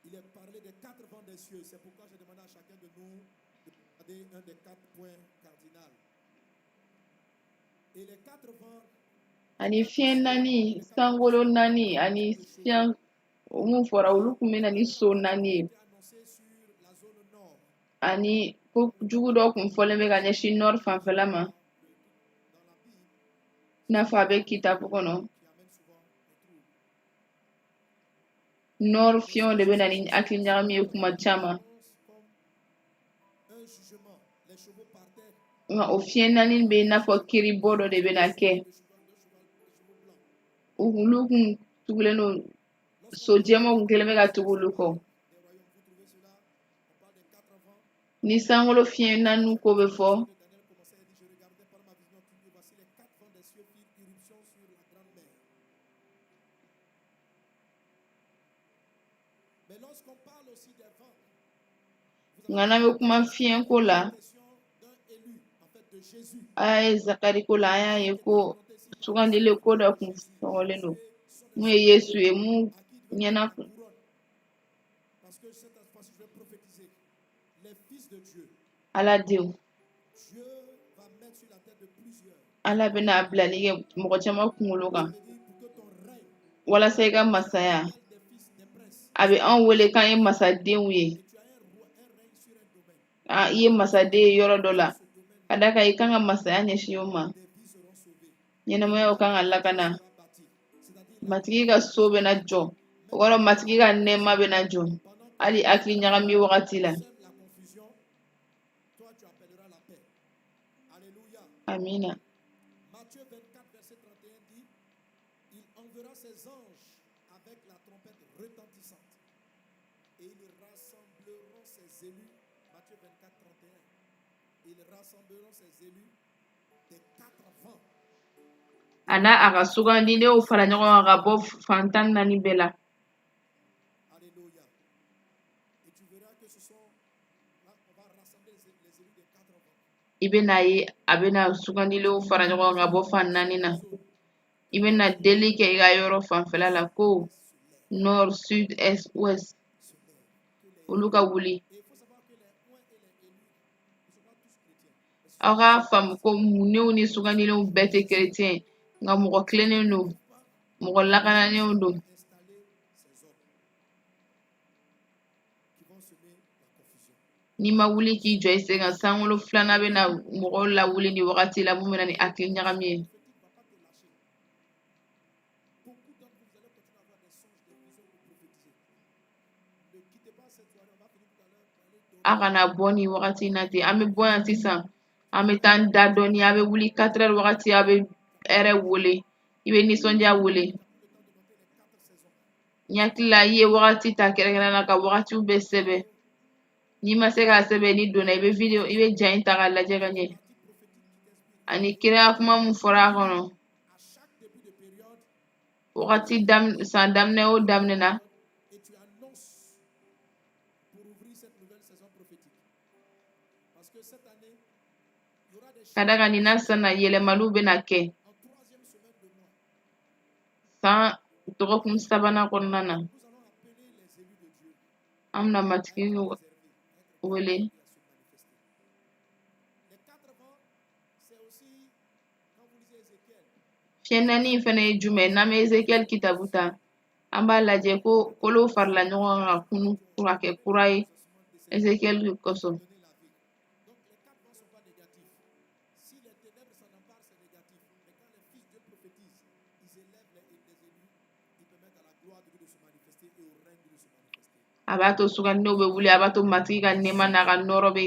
Speaker 4: il est parlé des 4 vents des cieux. C'est pourquoi j'ai demandé à chacun de nous de regarder un des 4 points cardinaux. Et les 4 vents,
Speaker 5: Ani fiyen nani, sangolo nani, ani fiyen mun fɔra olu kun bɛ na ni so nani ye.
Speaker 4: étaient annoncés sur la zone nord.
Speaker 5: Ani ko jugu dɔ kun fɔlen bɛ ka ɲɛsin nord fanfɛla ma.
Speaker 4: Dans la Bible,
Speaker 5: I n'a fɔ a bɛ kitabu kɔnɔ.
Speaker 4: qui amène souvent les troubles.
Speaker 5: Nord fiyenw de bɛ na ni hakili ɲagami ye kuma caman.
Speaker 4: Comme un jugement. Les chevaux partaient,
Speaker 5: Nka o fiyen nani bɛ i n'a fɔ kiribɔ dɔ de bɛ na kɛ.
Speaker 4: les chevaux blancs.
Speaker 5: Olu kun tugulen don, so jɛmanw kun kelen bɛ ka tugu olu kɔ.
Speaker 4: Des royaumes, vous trouvez cela? On parle des 4 vents.
Speaker 5: Ni sankolo fiyen nani ko bɛ fɔ,
Speaker 4: Daniel commençait à dire, je regardais par ma vision nocturne, et voici les 4 vents des cieux firent irruption sur la grande mer. Mais lorsqu'on parle aussi des vents,
Speaker 5: nka n'an bɛ kuma fiyen ko la,
Speaker 4: question d'un élu, en fait de Jésus,
Speaker 5: a ye Zakari ko la, an y'a ye ko sugandili ko dɔ kun sɔgɔlen don. Mun ye Yesu ye, mun
Speaker 4: à qui Dieu
Speaker 5: ɲɛna
Speaker 4: donne la couronne. Parce que cette fois-ci, je vais prophétiser. Les fils de Dieu,
Speaker 5: Ala denw.
Speaker 4: Dieu va mettre sur la tête de plusieurs.
Speaker 5: Ala bɛna bilali kɛ mɔgɔ caman kunkolo kan.
Speaker 4: Je veux dire, pour que ton règne,
Speaker 5: Walasa i ka masaya,
Speaker 4: des fils, des princes,
Speaker 5: a bɛ anw wele k'an ye masadenw ye.
Speaker 4: tu as un règne sur un domaine.
Speaker 5: I ye masaden ye yɔrɔ dɔ la. Ka d'a kan i kan ka masaya ɲɛsin o ma.
Speaker 4: Des vies seront sauvées.
Speaker 5: Ɲɛnɛmayaw kan ka lakana.
Speaker 4: Sera bâti. C'est-à-dire,
Speaker 5: Matigi ka so bɛna jɔ. O kɔrɔ matigi ka nɛɛma bɛna jɔ. Hali hakili ɲagami wagati la.
Speaker 4: sème la confusion, toi tu appelleras la paix. Alléluia.
Speaker 5: Amina.
Speaker 4: Matthieu 24, verset 31 dit, il enverra ses anges avec la trompette retentissante et ils rassembleront ses élus. Matthieu 24, 31. Ils rassembleront ses élus des 4 vents.
Speaker 5: A n'a a ka sugandilenw fara ɲɔgɔn kan ka bɔ fantan naani bɛɛ la.
Speaker 4: Alléluia. Et tu verras que ce sont, là, on va rassembler les élus des 4 vents.
Speaker 5: I bɛna ye a bɛna sugandilenw fara ɲɔgɔn kan ka bɔ fan naani na. I bɛna deli kɛ i ka yɔrɔ fanfɛla la ko nord, sud, est, ouest. Olu ka wuli.
Speaker 4: Et il faut savoir que les oints et les élus ne sont pas tous chrétiens.
Speaker 5: Aw k'a faamu ko munenw ni sugandilenw bɛɛ tɛ kerecɛn ye, nka mɔgɔ tilennenw don, mɔgɔ lakananenw don.
Speaker 4: Installer ces hommes qui vont semer la confusion.
Speaker 5: N'i ma wuli k'i jɔ i sen kan, sankolo filanan bɛna mɔgɔw lawuli ni wagati la mun bɛna ni hakili ɲagami ye.
Speaker 4: Beaucoup d'entre vous allez continuer à avoir des songes, des visions pour prophétiser. Ne quittez pas cette soirée, on va finir tout à l'heure pour aller dormir.
Speaker 5: A kana bɔ nin wagati in na ten, an bɛ bɔ yan sisan, an bɛ taa an da dɔɔni, a bɛ wuli 4 heures wagati, a bɛ hɛrɛ wele, i bɛ nisɔndiya wele. N hakili la i ye wagati ta kɛrɛnkɛrɛnnen na ka wagatiw bɛɛ sɛbɛn. N'i ma se k'a sɛbɛn n'i donna i bɛ ja in ta k'a lajɛ ka ɲɛ. Ani kiraya kuma mun fɔra a kɔnɔ.
Speaker 4: À chaque début de période,
Speaker 5: Wagati san daminɛ o daminɛ na,
Speaker 4: et tu annonces pour ouvrir cette nouvelle saison prophétique. Parce que cette année, il y aura des
Speaker 5: ka da kan nin na sisan na yɛlɛmaliw bɛna kɛ.
Speaker 4: en 3e semaine de mois.
Speaker 5: san dɔgɔkun sabanan kɔnɔna na an bɛna matigi wele. Fiɲɛ naani in fana ye jumɛn n'an bɛ Ezekiel kitabu ta an b'a lajɛ ko kolow farala ɲɔgɔn kan ka kunu ka kɛ kura ye Ezekiel kosɔn. A b'a to sugandilenw bɛ wuli, a b'a to matigi ka nɛɛma n'a ka nɔɔrɔ bɛ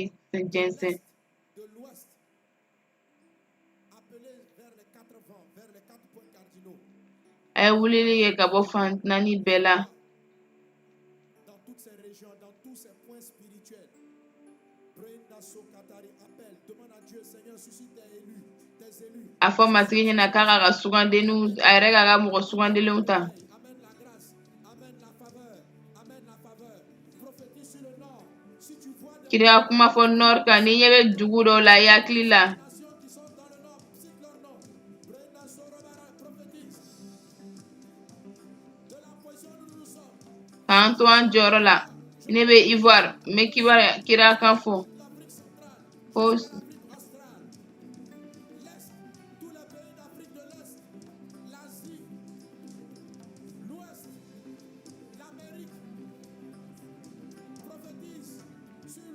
Speaker 5: jɛnsɛn. A ye wulili kɛ ka bɔ fan naani bɛɛ la. A fɔ matigi ɲɛna k'a k'a ka sugandenninw, a yɛrɛ k'a ka mɔgɔ sugandilenw ta. Kiri ka kuma fɔ nɔri kan, n'i ɲɛ bɛ dugu dɔw la i hakili la. K'an to an jɔyɔrɔ la. Ne bɛ Ivoire, n bɛ kira kan fɔ. Ko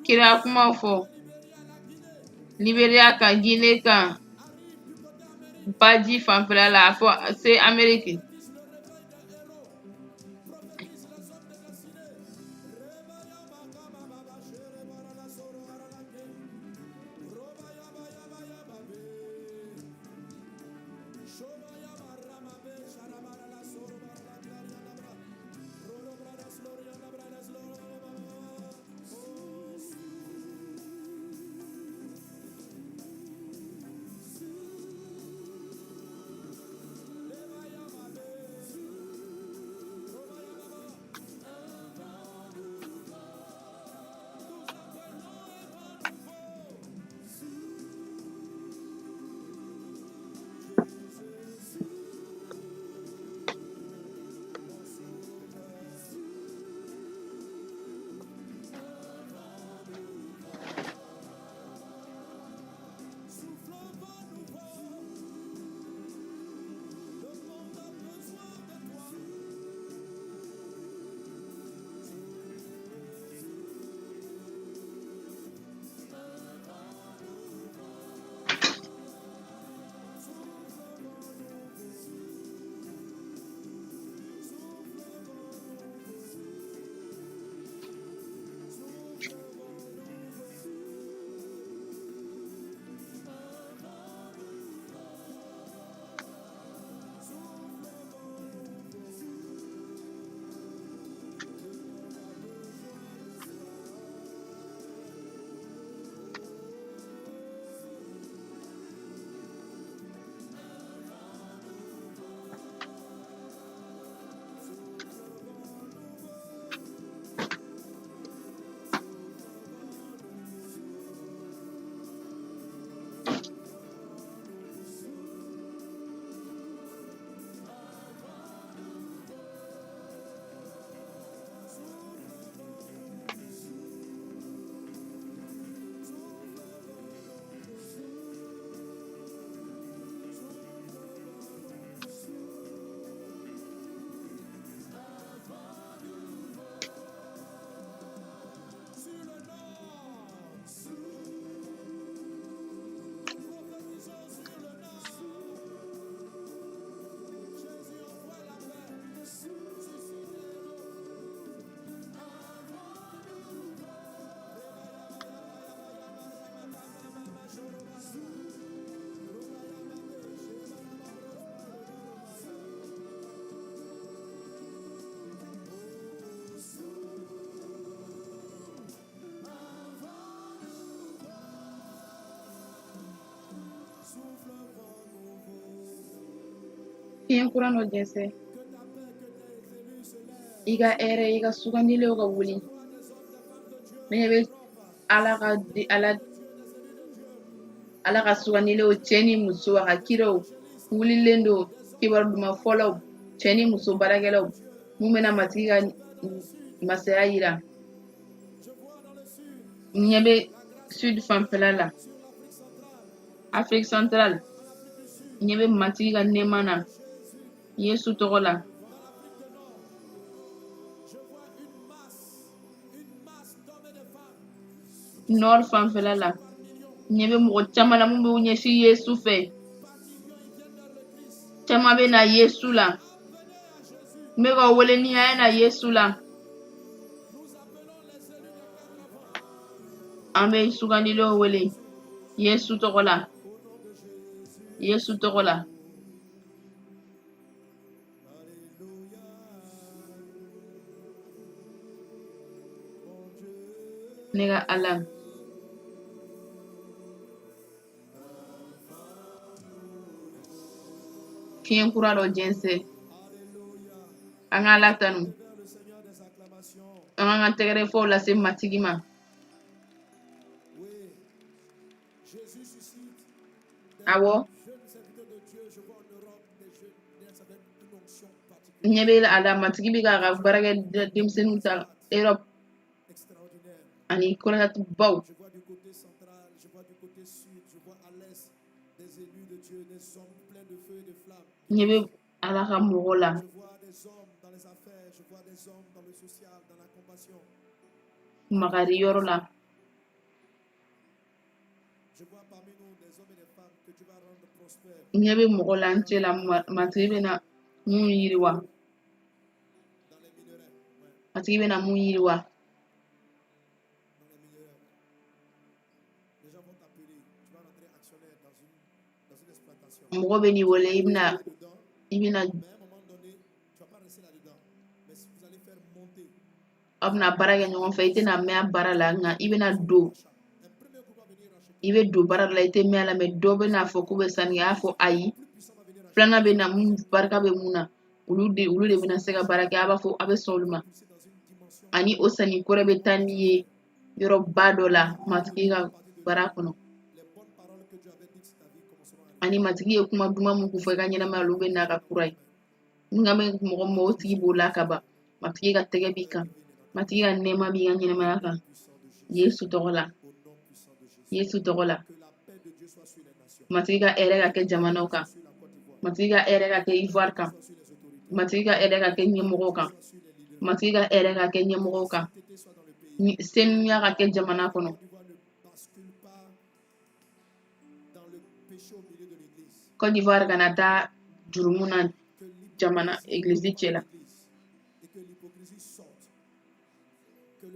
Speaker 5: kira kumaw fɔ Libéria kan, Guinée kan, Baji fanfɛla la, a fɔ se Amérique. Fiɲɛ kura dɔ jɛnsɛn. I ka hɛrɛ, i ka sugandilenw ka wuli. Ne ɲɛ bɛ Ala ka sugandilenw cɛ ni muso, a ka kiraw wulilen don kibaru duman fɔlaw cɛ ni muso baarakɛlaw mun bɛna matigi ka masaya yira. N ɲɛ bɛ sud fanfɛla la, Afrique centrale, n ɲɛ bɛ matigi ka nɛɛma na Yesu tɔgɔ la. Nord fanfɛla la, n ɲɛ bɛ mɔgɔ caman la mun bɛ ɲɛsin Yesu fɛ. Caman bɛ na Yesu la. N bɛ ka wele ni a ye na Yesu la. An bɛ sugandilenw wele Yesu tɔgɔ la. Yesu tɔgɔ la. Ne ka Ala. Fiɲɛ kura dɔ jɛnsɛn. An ka Ala tanu. An ka an tɛgɛrɛfɔw lase matigi ma. Awɔ. N ɲɛ bɛ a la matigi bɛ k'a ka baarakɛ denmisɛnninw ta Europe ani kɔrɔnatibaw. N ɲɛ bɛ Ala ka mɔgɔw la. Makari yɔrɔ la. N ɲɛ bɛ mɔgɔ la n cɛ la matigi bɛna mun yiriwa. Matigi bɛna mun yiriwa. Mɔgɔ bɛ n'i wele i bɛna aw bɛna baara kɛ ɲɔgɔn fɛ. I tɛna mɛn a baara la nka i bɛna don. I bɛ don baara la i tɛ mɛn a la mɛ dɔw bɛna fɔ k'u bɛ saniya a fɔ ayi. Filanan bɛ na mun barika bɛ mun na olu de bɛna se ka baara kɛ a b'a fɔ a bɛ sɔn olu ma. Ani o sanni kɔrɔ bɛ taa n'i ye yɔrɔba dɔ la matigi ka baara kɔnɔ. Ani matigi ye kuma duman mun fɔ i ka ɲɛnamaya olu bɛ n'a ka kura ye. Nka bɛ mɔgɔ mɔgɔ o tigi b'o la ka ban. Matigi ka tɛgɛ b'i kan. Matigi ka nɛɛma b'i ka ɲɛnamaya kan. Yesu tɔgɔ la. Yesu tɔgɔ la. Matigi ka hɛrɛ ka kɛ jamanaw kan. Matigi ka hɛrɛ ka kɛ Ivoire kan. Matigi ka hɛrɛ ka kɛ ɲɛmɔgɔw kan. Matigi ka hɛrɛ ka kɛ ɲɛmɔgɔw kan. Senuya ka kɛ jamana kɔnɔ. Côte d'Ivoire kana taa jurumu na jamana église cɛ la.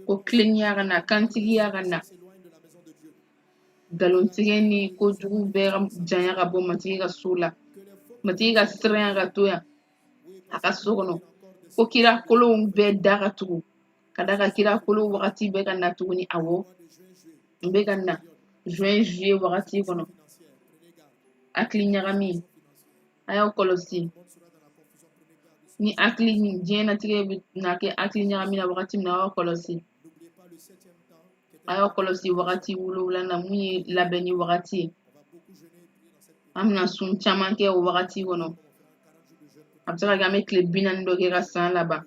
Speaker 5: Ko tilennenya ka na, kantigiya ka na. Nkalontigɛ ni kojugu bɛɛ ka janya ka bɔ matigi ka so la. Matigi ka siranya ka to yan a ka so kɔnɔ. Ko kira kolonw bɛɛ da ka tugu. Ka da ka kira kolon wagati bɛɛ ka na tuguni awɔ. N bɛ ka na juin juillet wagati kɔnɔ. Hakili ɲagami. A y'aw kɔlɔsi. Ni hakili diɲɛlatigɛ bɛ na kɛ hakili ɲagami na wagati min na a y'aw kɔlɔsi. A y'aw kɔlɔsi wagati 7 na mun ye labɛnni wagati ye. An bɛna sun caman kɛ o wagati kɔnɔ. A bɛ se ka kɛ an bɛ tile 40 dɔ kɛ ka san laban.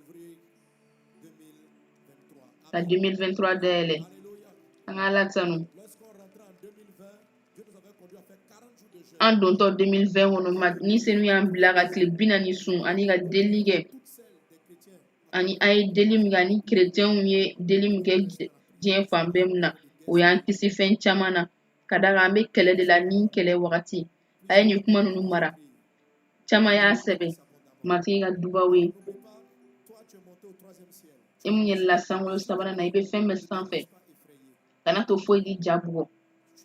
Speaker 5: Ka 2023 dayɛlɛ. An ka Ala tanu. An dontɔ 2020 kɔnɔ ni senu y'an bila ka tile 40 sun ani ka deli kɛ. Ani an ye deli min kɛ ani chrétienw ye deli min kɛ diɲɛ fan bɛɛ min na o y'an kisi fɛn caman na. Ka da kan an bɛ kɛlɛ de la ni kɛlɛ wagati. A ye nin kuma ninnu mara. Caman y'a sɛbɛn. Matigi ka dubaw ye. E mun yɛlɛla sankolo 3 na i bɛ fɛn bɛɛ sanfɛ. Kana to foyi k'i ja bugɔ.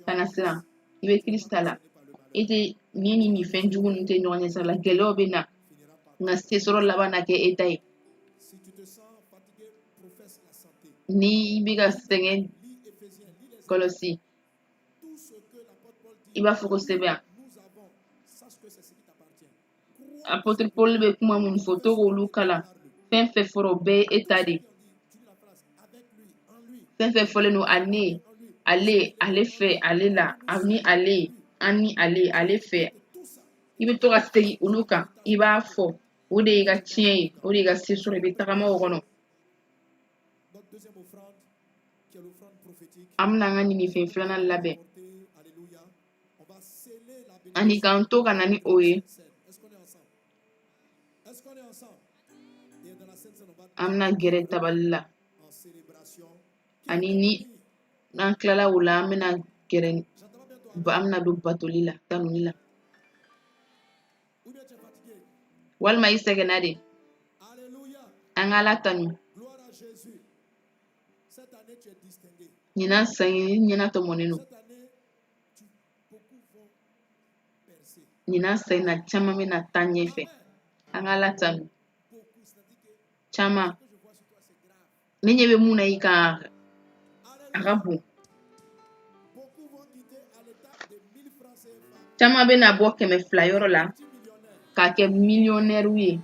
Speaker 5: Kana siran. I bɛ Kirista la. I tɛ ni fɛn jugu ninnu tɛ ɲɔgɔn ɲɛ sira la. Gɛlɛyaw bɛ na. Nka sesɔrɔ laban na kɛ e ta ye. Ni i bɛ ka sɛgɛn kɔlɔsi. I b'a fɔ ko sɛbɛn. Apôtre Paul bɛ kuma mun fɔ to k'olu kalan. Fɛn fɛn fɔra o bɛɛ ye e ta de. Fɛn fɛn fɔlen don a ne, ale fɛ, ale la, ani ale, an ni ale fɛ. I bɛ to ka segin olu kan. I b'a fɔ O de y'i ka tiɲɛ ye. O de y'i ka se sɔrɔ. I bɛ tagama o kɔnɔ.
Speaker 2: Notre deuxième offrande, qui est l'offrande prophétique,
Speaker 5: An bɛna an ka ɲinifɛn filanan labɛn.
Speaker 2: portée, alléluia. On va sceller la
Speaker 5: Ani
Speaker 2: bénédiction.
Speaker 5: k'an to ka na ni o ye.
Speaker 2: Est-ce qu'on est ensemble? Est-ce qu'on est ensemble? Et dans la Sainte Seine, on va
Speaker 5: An bɛna gɛrɛ tabali la.
Speaker 2: en célébration.
Speaker 5: Ani ni n'an tilala o la, an bɛna gɛrɛ
Speaker 2: J'entends bien toi.
Speaker 5: an bɛna don batoli la, tanuli la.
Speaker 2: Ou bien tu es fatigué.
Speaker 5: Walima i sɛgɛnna de.
Speaker 2: Alléluia.
Speaker 5: An ka Ala tanu.
Speaker 2: Gloire à Jésus. Cette année, tu es distingué.
Speaker 5: Ɲinan san ye n ɲɛna tɔmɔnen don.
Speaker 2: Cette année, beaucoup vont percer.
Speaker 5: Ɲinan san in na caman bɛna taa ɲɛfɛ. An ka Ala tanu.
Speaker 2: Beaucoup, c'est-à-dire que
Speaker 5: Caman.
Speaker 2: ce que je vois sur toi, c'est grave.
Speaker 5: Ne ɲɛ bɛ mun na i kan a ka bon.
Speaker 2: Beaucoup vont quitter à l'étape de 1000 francs CFA.
Speaker 5: Caman bɛna bɔ 200 yɔrɔ la
Speaker 2: Multimillionnaire.
Speaker 5: k'a kɛ miliyɔnɛriw ye.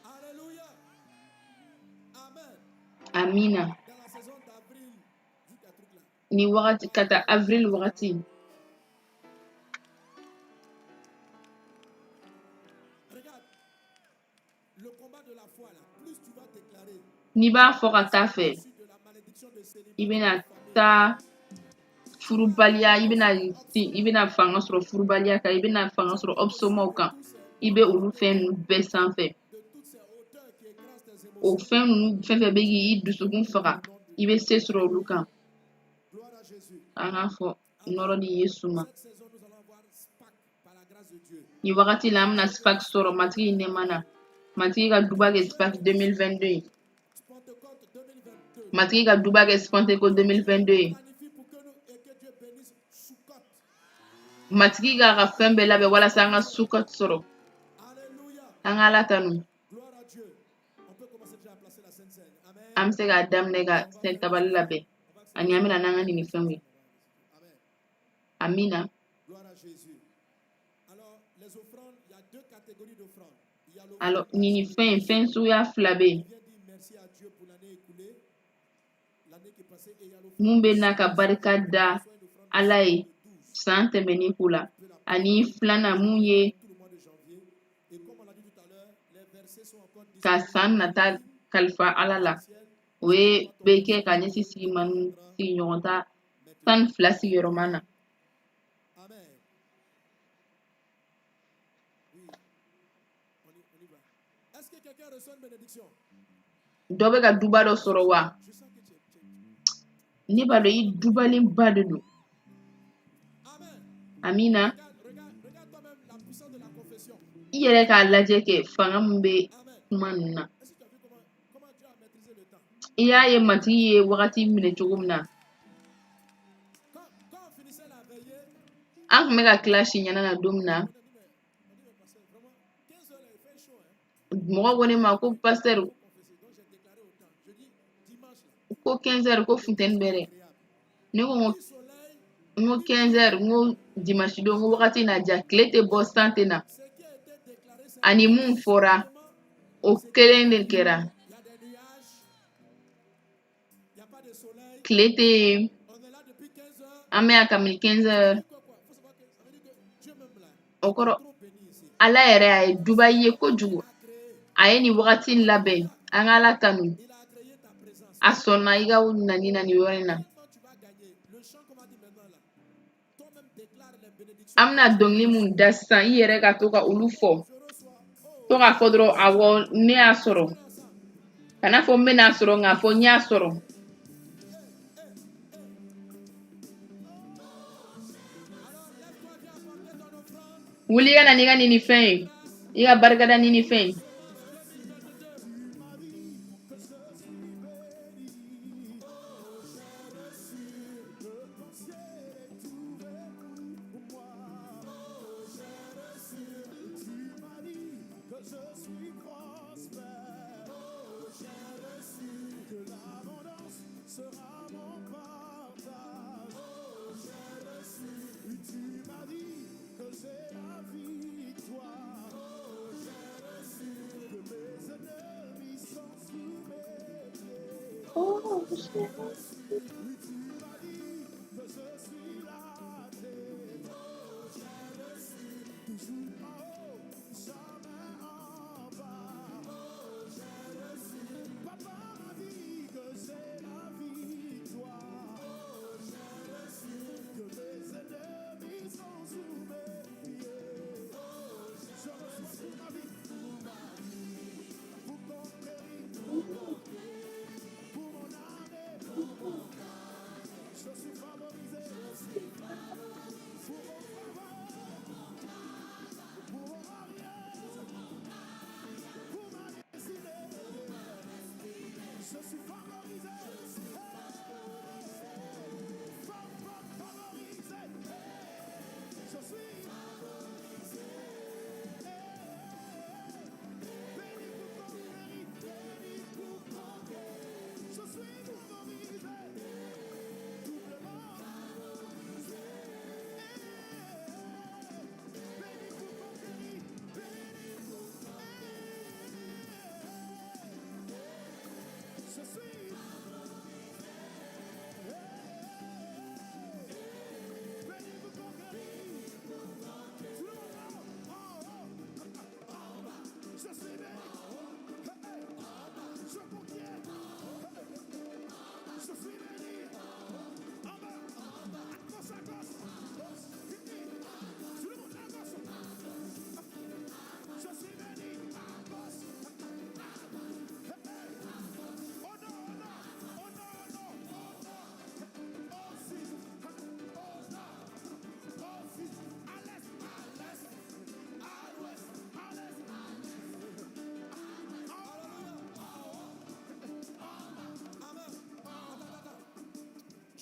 Speaker 2: Alléluia. Amen.
Speaker 5: Amina.
Speaker 2: Dans la saison d'avril jusqu'à truc là.
Speaker 5: Ni wagati ka taa avril wagati.
Speaker 2: Regarde. Le combat de la foi là, plus tu vas déclarer
Speaker 5: N'i b'a fɔ ka taa fɛ,
Speaker 2: sur de la malédiction de célibat.
Speaker 5: i bɛna taa furubaliya, i bɛna fanga sɔrɔ furubaliya kan, i bɛna fanga sɔrɔ opsomaw kan. I bɛ olu fɛn ninnu bɛɛ sanfɛ.
Speaker 2: De toutes ces hauteurs qui écrasent tes émotions.
Speaker 5: O fɛn ninnu fɛn fɛn bɛ k'i dusukun faga, i bɛ se sɔrɔ olu kan.
Speaker 2: Gloire à Jésus.
Speaker 5: An k'a fɔ nɔrɔ di Yesu ma.
Speaker 2: Cette saison, nous allons avoir SPAC par la grâce de Dieu.
Speaker 5: Nin wagati la, an bɛna SPAC sɔrɔ matigi nɛɛma na. Matigi ka duba kɛ SPAC 2022 ye.
Speaker 2: Pentecôte 2022.
Speaker 5: Matigi ka duba kɛ Pentecôte 2022 ye.
Speaker 2: Planifie pour que nous et que Dieu bénisse Soukot.
Speaker 5: Matigi k'a ka fɛn bɛɛ labɛn walasa an ka Sukɔti sɔrɔ.
Speaker 2: Alléluia.
Speaker 5: An ka Ala tanu.
Speaker 2: Gloire à Dieu. On peut commencer déjà à placer la Sainte Seine. Amen.
Speaker 5: An bɛ se k'a daminɛ ka sɛn tabali labɛn. Ani an bɛna n'an ka ɲinifɛnw ye.
Speaker 2: Amen.
Speaker 5: Amina.
Speaker 2: Gloire à Jésus. Alors, les offrandes, il y a deux catégories d'offrandes. Il y a l'offrande
Speaker 5: Alors ɲinifɛn fɛn suguya fila bɛ yen.
Speaker 2: qui vient dire merci à Dieu pour l'année écoulée, l'année qui est passée, et il y a l'offrande
Speaker 5: Mun bɛ n'a ka barika da Ala ye san tɛmɛnen ko la. Ani filanan mun ye
Speaker 2: tout le mois de janvier. Et comme on l'a dit tout à l'heure, les versets sont encore
Speaker 5: ka san nata kalifa Ala la. O ye bɛ kɛ ka ɲɛsin sigiɲɔgɔn ta 12 sigiyɔrɔma na.
Speaker 2: Amen. Oui. On y va. Est-ce que quelqu'un reçoit une bénédiction?
Speaker 5: Dɔ bɛ ka duba dɔ sɔrɔ wa?
Speaker 2: Je sens que tu es.
Speaker 5: Ne b'a dɔn i dubalenba de don.
Speaker 2: Amen.
Speaker 5: Amina.
Speaker 2: Regarde toi-même la puissance de la confession.
Speaker 5: I yɛrɛ k'a lajɛ kɛ fanga mun bɛ
Speaker 2: Amen.
Speaker 5: kuma ninnu na.
Speaker 2: Est-ce que tu as vu comment Dieu a maîtrisé le temps?
Speaker 5: I y'a ye matigi ye wagati minɛ cogo min na.
Speaker 2: Quand on finissait la veillée,
Speaker 5: An kun bɛ ka tila si ɲɛna na don min na,
Speaker 2: on dit mais pasteur, vraiment, 15 heures là, il fait chaud. Hein?
Speaker 5: mɔgɔ ko ne ma ko pasteur
Speaker 2: Confesser. Donc j'ai déclaré au temps. Je dis dimanche là,
Speaker 5: ko 15 heures ko funtɛni bɛ dɛ.
Speaker 2: agréable.
Speaker 5: Ne ko
Speaker 2: Ni soleil,
Speaker 5: n ko 15 heures n ko dimanche don n ko wagati na ja tile tɛ bɔ san tɛ na.
Speaker 2: ce qui a été déclaré, c'est
Speaker 5: Ani mun fɔra o kelen de kɛra.
Speaker 2: il y a des nuages, il n'y a pas de soleil.
Speaker 5: Tile tɛ yen,
Speaker 2: On est là depuis 15 heures.
Speaker 5: an bɛ yan kabini 15 heures.
Speaker 2: Quoi, faut savoir que ça veut dire que Dieu même là,
Speaker 5: O kɔrɔ
Speaker 2: trop béni ici.
Speaker 5: Ala yɛrɛ a ye duba i ye kojugu.
Speaker 2: Il a créé,
Speaker 5: A ye nin wagati in labɛn. An ka Ala tanu.
Speaker 2: il a créé ta présence.
Speaker 5: A sɔnna i ka nani na nin yɔrɔ in na.
Speaker 2: Tellement tu vas gagner. Le chant qu'on m'a dit maintenant là, toi-même déclare les bénédictions.
Speaker 5: An bɛna dɔnkili mun da sisan i yɛrɛ ka to ka olu fɔ.
Speaker 2: Je reçois. Oh,
Speaker 5: To k'a fɔ dɔrɔn awɔ ne y'a sɔrɔ. Kana fɔ n bɛna sɔrɔ nka fɔ n y'a sɔrɔ. Wuli ka na n'i ka ɲinifɛn ye. I ka barikada ɲinifɛn ye.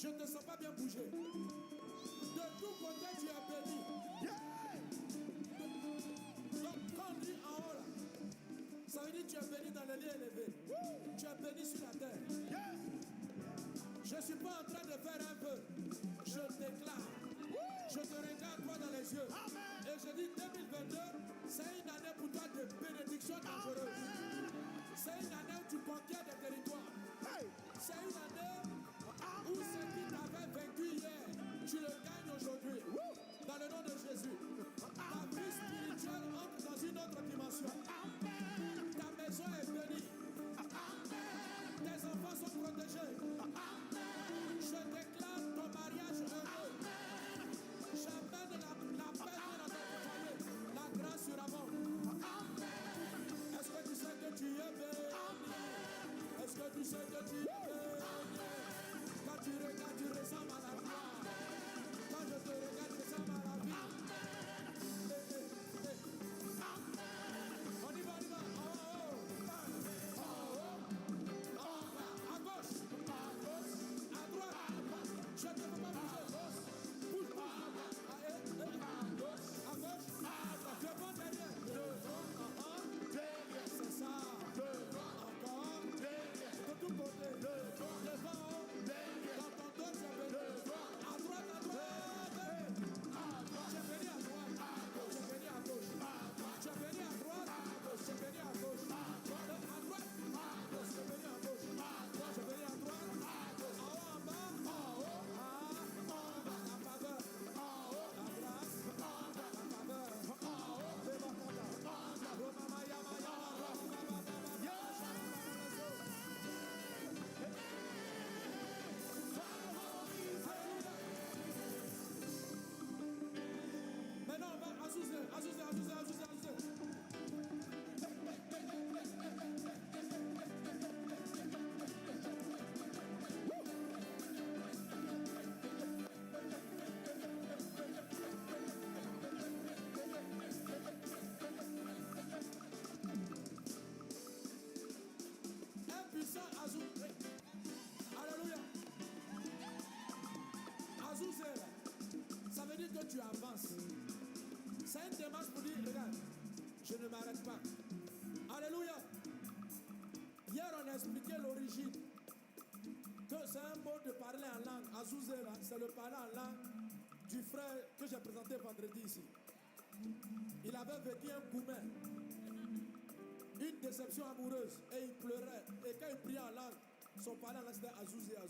Speaker 2: Je ne te sens pas bien bouger. De tout côté, tu es béni. Donc, quand on dit en haut, là, ça veut dire que tu es béni dans le lieu élevé. Tu es béni sur la terre. Je ne suis pas en train de faire un peu. Je déclare. Je te regarde toi dans les yeux. Et je dis 2022, c'est une année pour toi de bénédiction dangereuse. C'est une année où tu conquiers des territoires. C'est une année où ce qui t'avait vaincu hier, tu le gagnes aujourd'hui. Dans le nom de Jésus. Ta vie spirituelle entre dans une autre dimension. Ta maison est bénie. Tes enfants sont protégés. Je déclare ton mariage heureux. J'amène la paix dans ton foyer. La grâce surabonde. Est-ce que tu sais que tu es béni? Est-ce que tu sais que tu es béni? Quand tu regardes, tu ressembles à la gloire. Quand je te regarde, tu ressembles à la vie. On y va, on y va. En haut. À gauche. À droite. Je ne peux pas bouger. Bouge, bouge. À gauche. Devant, derrière. C'est ça. Encore. De tous côtés. Devant, haut. Dans ton dos, tu es béni. À droite, à droite. Tu es béni à droite. Tu es béni à gauche. Tu es béni à droite. Tu es béni à gauche. À droite. Tu es béni à gauche. Tu es béni à droite. En haut, en bas. La faveur. La grâce. La faveur. Maintenant, on va Azusa. Un puissant Azusa. Alléluia. Azusa, ça veut dire que tu avances. C'est une démarche pour dire, regarde, je ne m'arrête pas. Alléluia. Hier, on a expliqué l'origine. Que c'est un mot de parler en langue. Azusa, c'est le parler en langue du frère que j'ai présenté vendredi ici. Il avait vécu un gourmet, une déception amoureuse, et il pleurait. Et quand il priait en langue, son parler en langue c'était Azusa.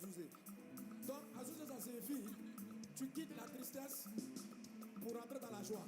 Speaker 2: Donc, Azusa, ça signifie, tu quittes la tristesse pour rentrer dans la joie.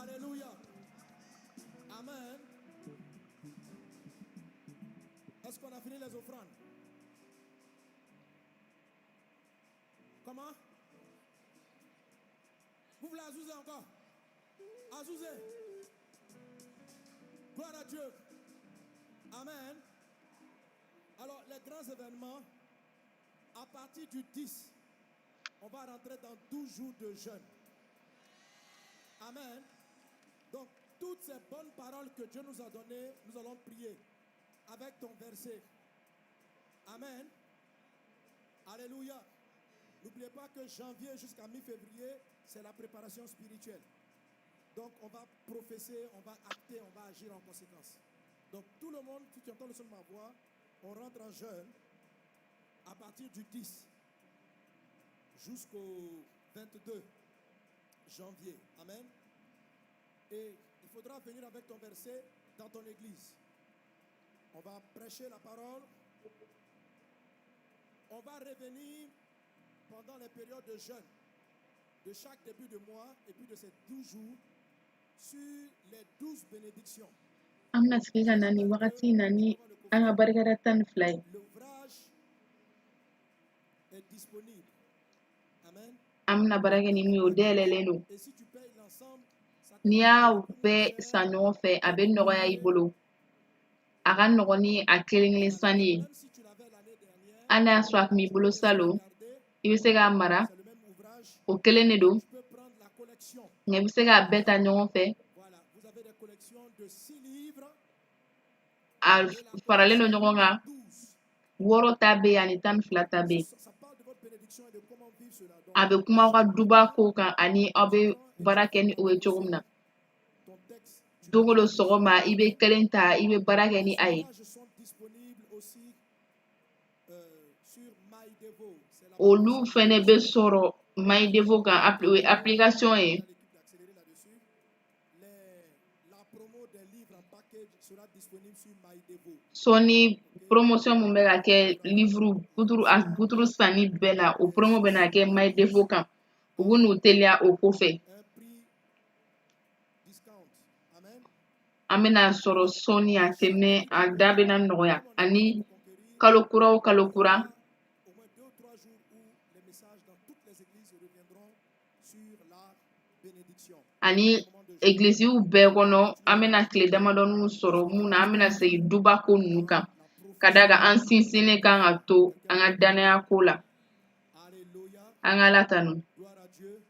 Speaker 2: Alléluia. Amen. Est-ce qu'on a fini les offrandes? Comment? Vous voulez Azusa
Speaker 4: Gloire à Dieu. Amen. Alors, les grands événements, à partir du 10, on va rentrer dans 12 jours de jeûne. Amen. Donc, toutes ces bonnes paroles que Dieu nous a données, nous allons prier avec ton verset. Amen. Alléluia. N'oubliez pas que janvier jusqu'à mi-février, c'est la préparation spirituelle. Donc, on va prophétiser, on va acter, on va agir en conséquence. Donc, tout le monde, si tu entends le son de ma voix, on rentre en jeûne à partir du 10 jusqu'au 22 janvier. Amen. Et il faudra venir avec ton verset dans ton église. On va prêcher la parole. On va revenir pendant les périodes de jeûne de chaque début de mois et puis de ces 12 jours sur les 12 bénédictions.
Speaker 5: Amna sikiza nani wakati nani anga barikada tan fly.
Speaker 4: L'ouvrage est disponible. Amen.
Speaker 5: Amna baraka ni mi odele leno.
Speaker 4: Et si tu payes l'ensemble, ça te
Speaker 5: Niya
Speaker 4: coûte beaucoup
Speaker 5: be
Speaker 4: moins cher.
Speaker 5: sa ɲɔgɔn fɛ a bɛ nɔgɔya i bolo a ka nɔgɔn ni a kelen sanni ye
Speaker 4: Même si tu l'avais l'année dernière,
Speaker 5: hali n'a y'a sɔrɔ a kun b'i bolo salon
Speaker 4: regardez,
Speaker 5: i bɛ se k'a mara
Speaker 4: c'est le même ouvrage.
Speaker 5: o kelen de don
Speaker 4: Tu peux prendre la collection.
Speaker 5: nka i bɛ se k'a bɛɛ ta ɲɔgɔn fɛ
Speaker 4: Voilà, vous avez des collections de 6 livres
Speaker 5: a
Speaker 4: et la
Speaker 5: faralen
Speaker 4: collection
Speaker 5: don ɲɔgɔn kan
Speaker 4: de 12.
Speaker 5: 6 ta bɛ yen ani 12 ta bɛ yen
Speaker 4: Ça parle de votre bénédiction et de comment vivre cela. Donc,
Speaker 5: a bɛ kuma aw ka duba kow kan ani aw bɛ baara kɛ ni o ye cogo min na
Speaker 4: ton texte, tu
Speaker 5: don o don sɔgɔma i bɛ kelen ta i bɛ baara kɛ ni a ye
Speaker 4: Les ouvrages sont disponibles aussi sur MyDevo. C'est la
Speaker 5: olu fɛnɛ bɛ sɔrɔ MyDevo kan o ye application ye
Speaker 4: l'équipe d'accélérer là-dessus. La promo des livres en package sera disponible sur MyDevo.
Speaker 5: sɔɔni promotion mun bɛ ka kɛ livre buturu sanni bɛɛ la o promo bɛ na kɛ MyDevo kan u bɛ n'u teliya o ko fɛ
Speaker 4: Un prix discount. Amen.
Speaker 5: an bɛna sɔrɔ sɔɔni a tɛ mɛn a da bɛna nɔgɔya ani
Speaker 4: Conquérir.
Speaker 5: kalo kura o kalo kura
Speaker 4: Au moins 2 ou 3 jours où les messages dans toutes les églises reviendront sur la bénédiction.
Speaker 5: ani egilisiw bɛɛ kɔnɔ an bɛna tile damadɔniw sɔrɔ mun na an bɛna segin duba ko ninnu kan ka d'a kan an sinsinnen kan ka to an ka danaya ko la
Speaker 4: Alléluia.
Speaker 5: an ka ala tanu
Speaker 4: Gloire à Dieu.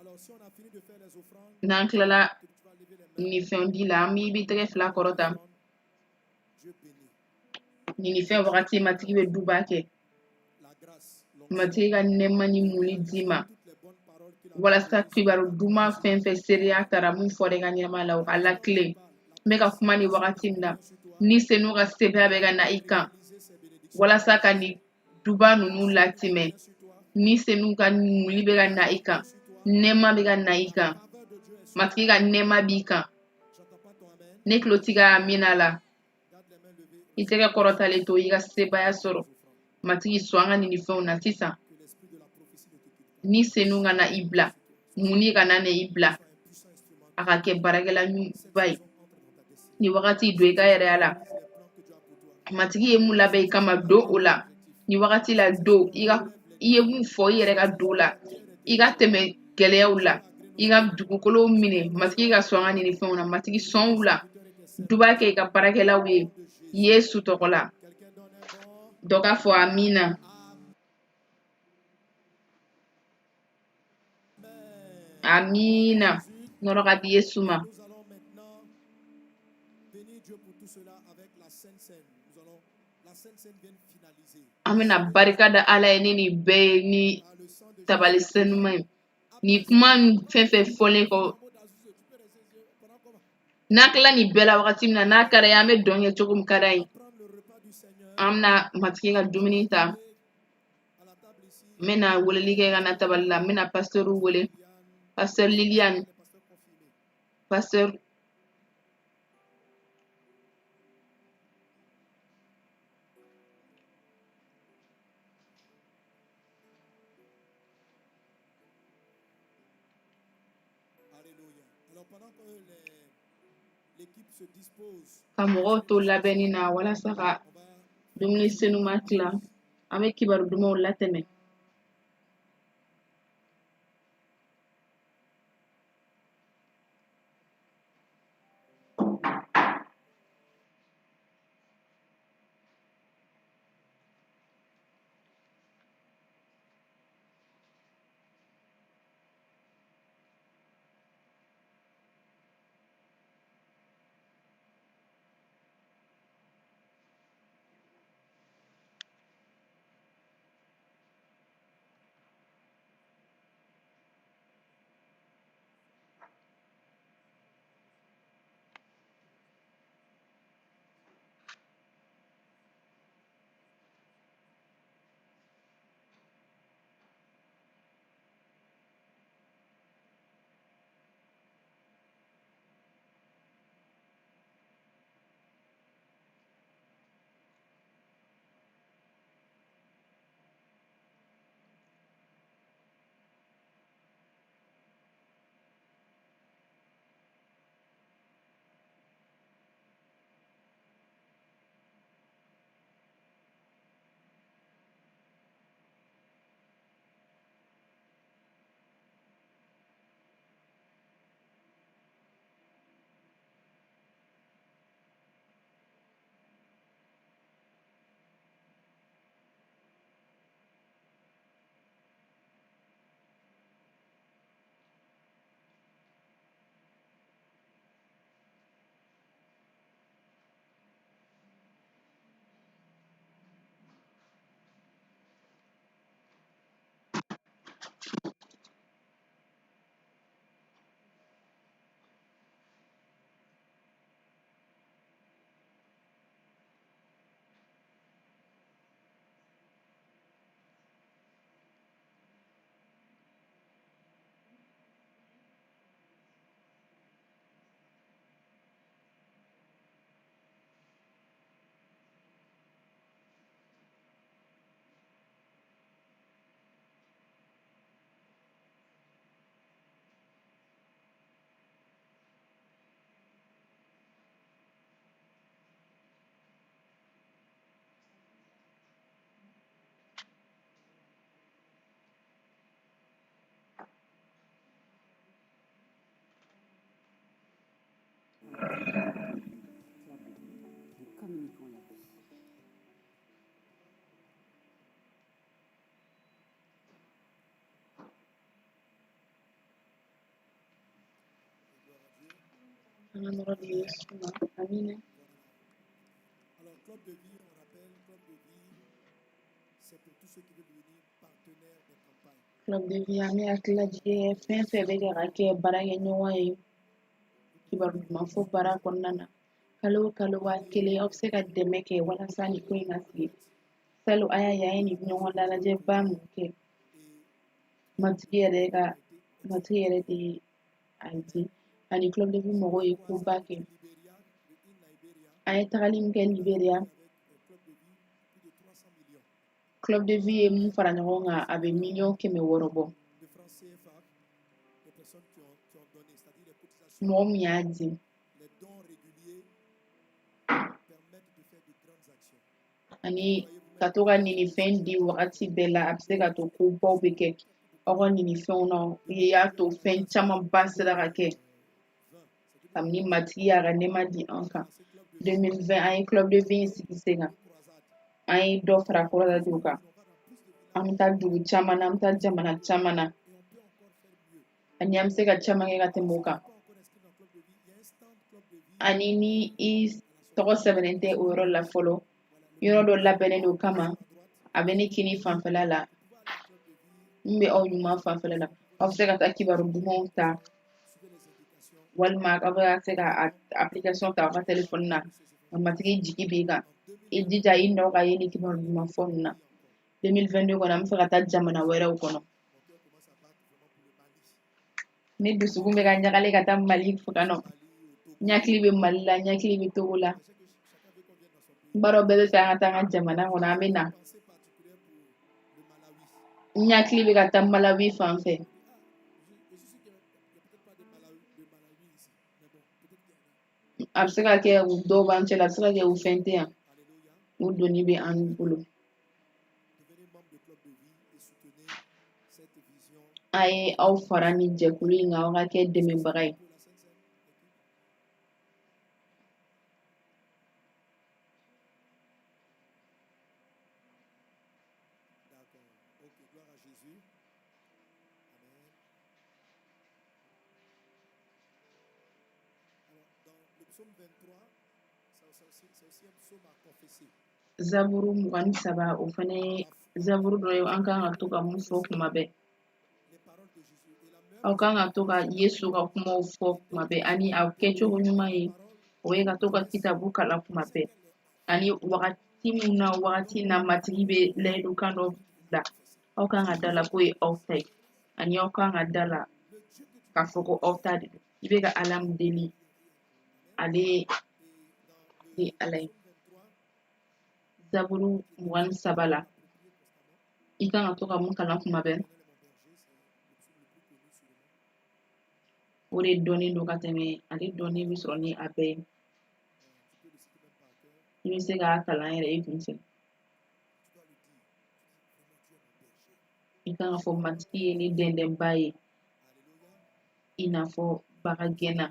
Speaker 4: Alors, si on a fini de faire les offrandes,
Speaker 5: n'an tilala
Speaker 4: que tu vas lever les mains.
Speaker 5: nin fɛnw di la an b'i tɛgɛ fila kɔrɔta
Speaker 4: Dieu bénit.
Speaker 5: nin fɛn wagati matigi bɛ duba kɛ
Speaker 4: La grâce, l'onction,
Speaker 5: matigi ka nɛɛma ni muli d'i ma
Speaker 4: toutes les bonnes paroles qu'il a
Speaker 5: walasa kibaru duman fɛn fɛn seereya tara mun fɔra i ka ɲɛnama la o ka lakile n bɛ ka kuma ni wagati min na ni senu ka sebaaya bɛ ka na i kan
Speaker 4: réalisé ces bénédictions
Speaker 5: walasa ka nin duba ninnu latimɛ
Speaker 4: sur toi.
Speaker 5: ni senu ka muli bɛ ka na i kan nɛɛma bɛ ka na i kan
Speaker 4: Faveur de Dieu est sur
Speaker 5: matigi ka nɛɛma b'i kan
Speaker 4: J'entends pas ton amen.
Speaker 5: ne tulo t'i ka amina la
Speaker 4: Garde les mains levées.
Speaker 5: i tɛgɛ kɔrɔtalen to i ka sebaaya sɔrɔ matigi sɔn an ka nin fɛnw na sisan
Speaker 4: Que l'esprit de la prophétie ne te quitte pas.
Speaker 5: ni senu ka na i bila muni ka na i bila
Speaker 4: Sois un puissant instrument.
Speaker 5: a ka kɛ baarakɛla ɲuba ye
Speaker 4: Entre dans ta destinée.
Speaker 5: nin wagati don i ka yɛrɛya la
Speaker 4: Les plans que Dieu a pour toi.
Speaker 5: matigi ye mun labɛn i kama don o la nin wagati la don i ye mun fɔ i yɛrɛ ka don la i ka tɛmɛ gɛlɛyaw la i ka dugukolow minɛ matigi ka sɔn an ka nin fɛnw na matigi sɔnw la duba kɛ i ka baarakɛlaw ye yesu tɔgɔ la
Speaker 4: Quelqu'un donne un bon.
Speaker 5: dɔ k'a fɔ amina amina nɔrɔ ka di yesu ma
Speaker 4: Nous allons maintenant bénir Dieu pour tout cela avec la Sainte Seine. La Sainte Seine vient finaliser.
Speaker 5: an bɛna barika da ala ye ni nin bɛɛ ye ni
Speaker 4: Par le sang de Jésus.
Speaker 5: tabali sanuman ye nin kuma fɛn fɛn fɔlen kɔ
Speaker 4: Tu peux rester pendant qu'on va
Speaker 5: n'a tila nin bɛɛ la wagati min na n'a ka d'a ye an bɛ dɔn kɛ cogo min ka d'a ye
Speaker 4: prendre le repas du Seigneur
Speaker 5: an bɛna matigi ka dumuni ta
Speaker 4: à la table ici.
Speaker 5: n bɛna weleli kɛ ka na tabali la n bɛna pasitɛriw wele pasitɛri liliane
Speaker 4: Les pasteurs confirmés.
Speaker 5: pasitɛri
Speaker 4: Alléluia. Alors pendant que l'équipe se dispose,
Speaker 5: ka mɔgɔw to labɛnni na walasa ka
Speaker 4: on va
Speaker 5: dumuni senuman tila an bɛ kibaru dumanw latɛmɛ Dans le nom de Jésus. Amen.
Speaker 2: Alors, club de vie, on rappelle, club de vie, c'est pour tous ceux qui veulent devenir partenaires des campagnes.
Speaker 5: Club de vie ami akila jige fɛn fɛn bɛ kɛ ka kɛ baarakɛɲɔgɔn ye kibaru duman fɔ baara kɔnɔna na kalo o kalo 1,000 aw bɛ se ka dɛmɛ kɛ walasa nin ko in ka sigi salo a y'a ye an ye nin ɲɔgɔn lajɛba mun kɛ matigi yɛrɛ de a di ani club de vie mɔgɔw ye koba kɛ an ye tagali min kɛ Libéria club de vie ye mun fara ɲɔgɔn kan a bɛ $600,000 bɔ
Speaker 2: De francs CFA, les personnes qui ont donné, c'est-à-dire les cotisations,
Speaker 5: mɔgɔ min y'a di
Speaker 2: les dons réguliers permettent de faire de grandes actions.
Speaker 5: ani ka to ka ninifɛn di wagati bɛɛ la a bɛ se ka to kobaw bɛ kɛ aw ka ninifɛnw na y'a to fɛn camanba sera ka kɛ kabini matigi y'a ka nɛɛma di an kan 2020 an ye club de vie in sigi sen kan an ye dɔ fara kɔrɔdatiw kan an bɛ taa dugu caman na an bɛ taa jamana caman na ani an bɛ se ka caman kɛ ka tɛmɛ o kan ani ni i tɔgɔ sɛbɛnnen tɛ o yɔrɔ la fɔlɔ yɔrɔ dɔ labɛnnen don kama a bɛ ne kini fanfɛla la min bɛ aw ɲuman fanfɛla la aw bɛ se ka taa kibaru dumanw ta walima aw bɛ se ka application ta aw ka telefɔni na matigi jigi b'i kan i jija i nɔ ka ye ni kibaru duman fɔ ninnu na 2022 kɔnɔ an bɛ fɛ ka taa jamana wɛrɛw kɔnɔ ne dusukun bɛ ka ɲagali ka taa Mali kan n hakili bɛ Mali la n hakili bɛ Togo la n b'a dɔn bɛɛ bɛ fɛ an ka taa an ka jamana kɔnɔ an bɛ na n hakili bɛ ka taa Malawi fan fɛ a bɛ se ka kɛ dɔw b'an cɛla a bɛ se ka kɛ u fɛn tɛ yan u doni bɛ an bolo a ye aw fara nin jɛkulu in kan aw ka kɛ dɛmɛbaga ye
Speaker 2: Ok, gloire à Jésus. Amen. Alors, dans le psaume 23, c'est aussi un psaume à confesser.
Speaker 5: zaburu 23 o fana ye zaburu dɔ ye an kan ka to ka mun fɔ kuma bɛɛ
Speaker 2: Les paroles de Jésus et la meilleure
Speaker 5: aw kan ka to ka Yesu ka kumaw fɔ kuma bɛɛ ani a kɛcogo ɲuman ye o ye ka to ka kitabu kalan kuma bɛɛ ani wagati min na wagati na matigi bɛ layidukan dɔ bila aw kan ka da la k'o ye aw ta ye ani aw kan ka da la k'a fɔ ko aw ta de don i bɛ ka Ala min deli ale ye Ala ye zaburu 23 la i kan ka to ka mun kalan kuma bɛɛ o de dɔnnen don ka tɛmɛ ale dɔnnen bɛ sɔrɔ ni a bɛɛ ye i bɛ se k'a kalan yɛrɛ i kun fɛ i kan ka fɔ matigi ye ne dɛndɛnba ye i n'a fɔ bagagɛnna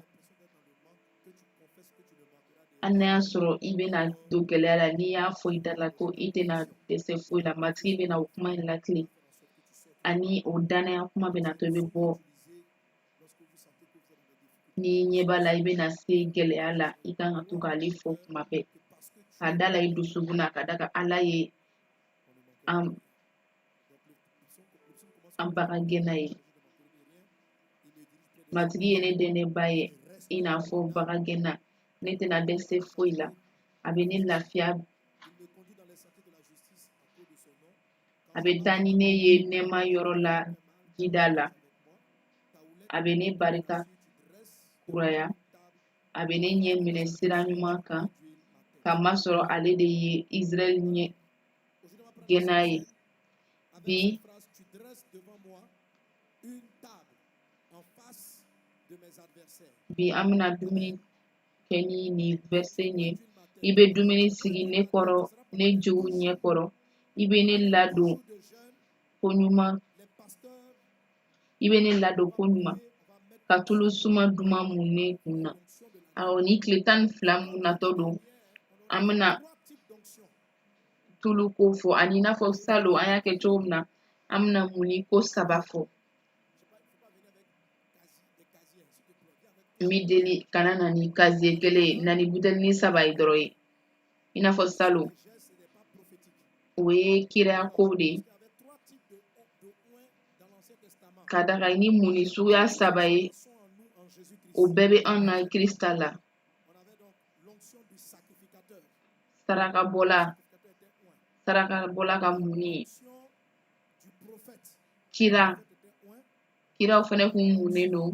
Speaker 5: hali n'a y'a sɔrɔ i bɛna don gɛlɛya la n'i y'a fɔ i da la ko i tɛna dɛsɛ foyi la matigi bɛna o kuma in lakile ani o danaya kuma bɛna to i bɛ bɔ n'i ɲɛ b'a la i bɛna se gɛlɛya la i kan ka to k'ale fɔ kuma bɛɛ ka da la i dusukun na ka da kan Ala ye an bagagɛnna ye matigi ye ne dɛndɛnba ye i n'a fɔ bagagɛnna ne tɛna dɛsɛ foyi la a bɛ ne lafiya a bɛ taa ni ne ye nɛɛma yɔrɔ la jida la a bɛ ne barika kuraya a bɛ ne ɲɛ minɛ sira ɲuman kan kamasɔrɔ ale de ye Israël ɲɛ gɛnna ye bi an bɛna dumuni kɛ ni nin verset ye i bɛ dumuni sigi ne kɔrɔ ne jugu ɲɛ kɔrɔ i bɛ ne ladon ko ɲuman ka tulu suma duman mun ne kun na awɔ ni tile 12 mun natɔ don an bɛna tulu ko fɔ ani i n'a fɔ salon an y'a kɛ cogo min na an bɛna muni ko 3 fɔ mi deli kana na ni casier kelen na ni buteli saba ye dɔrɔn ye i n'a fɔ salon o ye kiraya kow de ye ka da kan ni mun ni suguya saba ye o bɛɛ bɛ an na Kirista la sarakabɔla ka mun ye kiraw fɛnɛ kun munnen don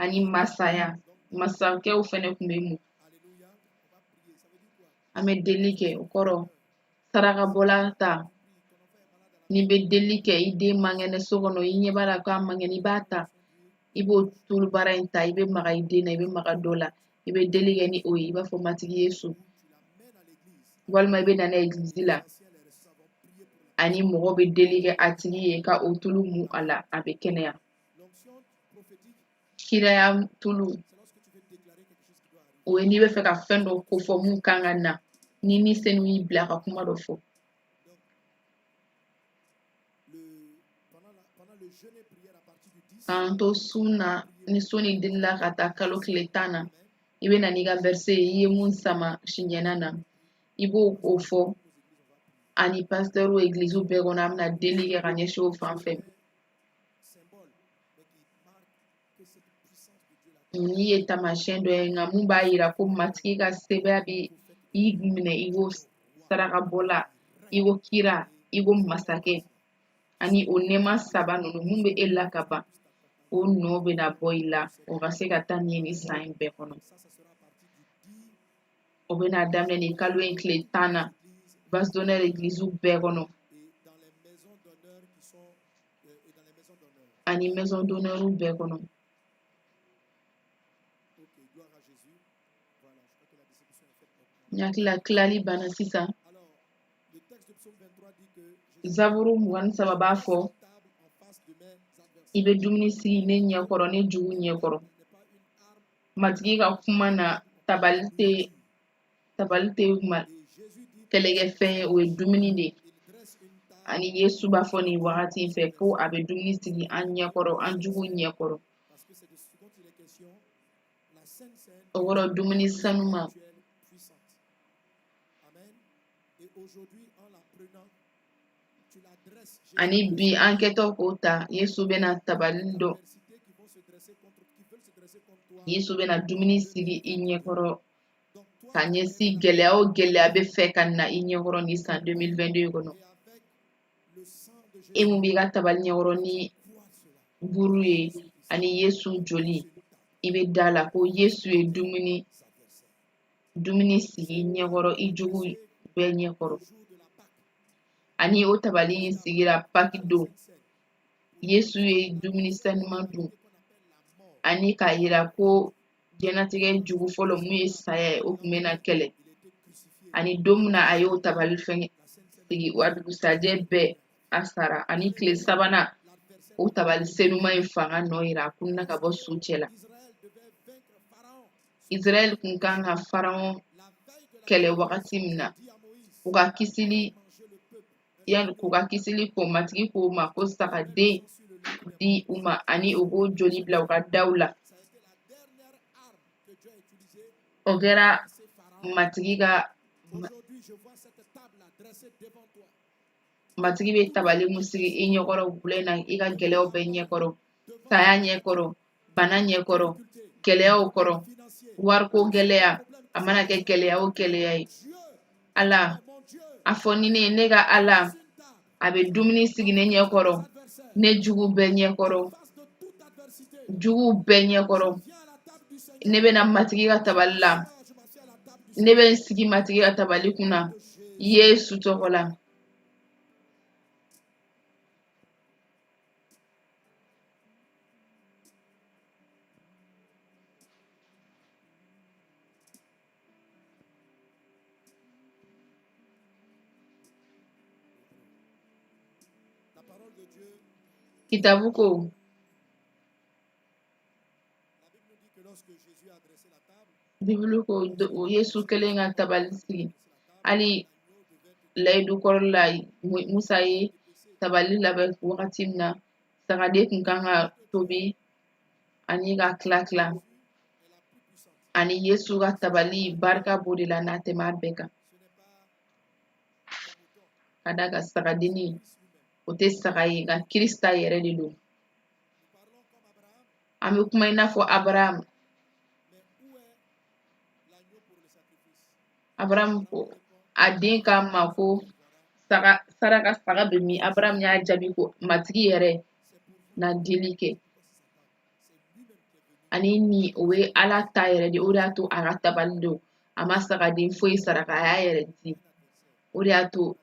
Speaker 5: ani masakɛw fɛnɛ kun bɛ mun an bɛ deli kɛ o kɔrɔ sarakabɔla ta n'i bɛ deli kɛ i den man kɛnɛ so kɔnɔ i ɲɛ b'a la k'a man kɛnɛ i b'a ta i b'o tulu baara in ta i bɛ maga i den na i bɛ maga dɔ la i bɛ deli kɛ ni o ye i b'a fɔ matigi Yesu walima i bɛ na n'a ye egilizi la ani mɔgɔ bɛ deli kɛ a tigi ye ka o tulu mun a la a bɛ kɛnɛya kiraya tulu o ye n'i bɛ fɛ ka fɛn dɔ kofɔ mun kan ka na ni senu y'i bila ka kuma dɔ fɔ k'an to sun na ni sun ni delila ka taa kalo tile 10 na i bɛ na n'i ka verset ye i ye mun sama siɲɛna na i b'o o fɔ ani pasteur egiliziw bɛɛ kɔnɔ an bɛna deli kɛ ka ɲɛsin o fan fɛ n'i ye taamasiyɛn dɔ ye nka mun b'a yira ko matigi ka sɛbɛya bɛ i minɛ i ko sarakabɔla i ko kira i ko masakɛ ani o nɛɛma saba ninnu mun bɛ e la ka ban o nɔ bɛna bɔ i la o ka se ka taa ɲɛ ni san in bɛɛ kɔnɔ o bɛna daminɛ nin kalo in tile 10 na base d'honneur egiliziw bɛɛ kɔnɔ ani maison d'honneur bɛɛ kɔnɔ n hakili la tilali banna sisan zaburu 23 b'a fɔ i bɛ dumuni sigi ne ɲɛkɔrɔ ne jugu ɲɛkɔrɔ matigi ka kuma na tabali tɛ kɛlɛkɛfɛn ye o ye dumuni de ani Yesu b'a fɔ nin wagati in fɛ ko a bɛ dumuni sigi an ɲɛkɔrɔ an jugu ɲɛkɔrɔ o kɔrɔ dumuni sanuma ani bi an kɛtɔ k'o ta Yesu bɛna tabali dɔ Yesu bɛna dumuni sigi i ɲɛkɔrɔ ka ɲɛsin gɛlɛya o gɛlɛya bɛ fɛ ka na i ɲɛkɔrɔ ni san 2022 kɔnɔ e mun b'i ka tabali ɲɛkɔrɔ ni buru ye ani Yesu joli i bɛ da la ko Yesu ye dumuni sigi i ɲɛkɔrɔ i jugu bɛɛ ɲɛkɔrɔ ani o tabali in sigira Paki don Yesu ye dumuni sanuman dun ani k'a yira ko diɲɛlatigɛ jugu fɔlɔ mun ye saya ye o tun bɛna kɛlɛ ani don min na a y'o tabali fɛngɛ sigi wa dugusajɛ bɛɛ a sara ani tile 3nan o tabali senuman in fanga nɔ yira a kunna ka bɔ su cɛ la Israël kun kan ka Pharaon kɛlɛ wagati min na k'u ka kisili ko matigi k'o ma ko sagaden di u ma ani u k'o joli bila u ka daw la o kɛra matigi bɛ tabali mun sigi i ɲɛkɔrɔ bulon na i ka gɛlɛyaw bɛɛ ɲɛkɔrɔ saya ɲɛkɔrɔ bana ɲɛkɔrɔ gɛlɛyaw kɔrɔ wariko gɛlɛya a mana kɛ gɛlɛya o gɛlɛya ye Ala a fɔ ni ne ye ne ka Ala a bɛ dumuni sigi ne ɲɛkɔrɔ ne jugu bɛɛ ɲɛkɔrɔ ne bɛna matigi ka tabali la ne bɛ n sigi matigi ka tabali kunna Yesu tɔgɔ la kitabu ko Bibulu ko Yesu kɛlen ka tabali sigi hali layidu kɔrɔ la Musa ye tabali labɛn wagati min na sagaden kun kan ka tobi ani ka tila ani Yesu ka tabali barika b'o de la n'a tɛmɛ a bɛɛ kan. Ka d'a kan sagadenni o tɛ saga ye nka Kirista yɛrɛ de don. An bɛ kuma i n'a fɔ Abraham. Abraham ko a den k'a ma ko saraka saga bɛ min. Abraham y'a jaabi ko matigi yɛrɛ na deli kɛ. Ani nin o ye Ala ta yɛrɛ de, o de y'a to a ka tabali don. A ma sagaden foyi saraka, a y'a yɛrɛ di. O de y'a to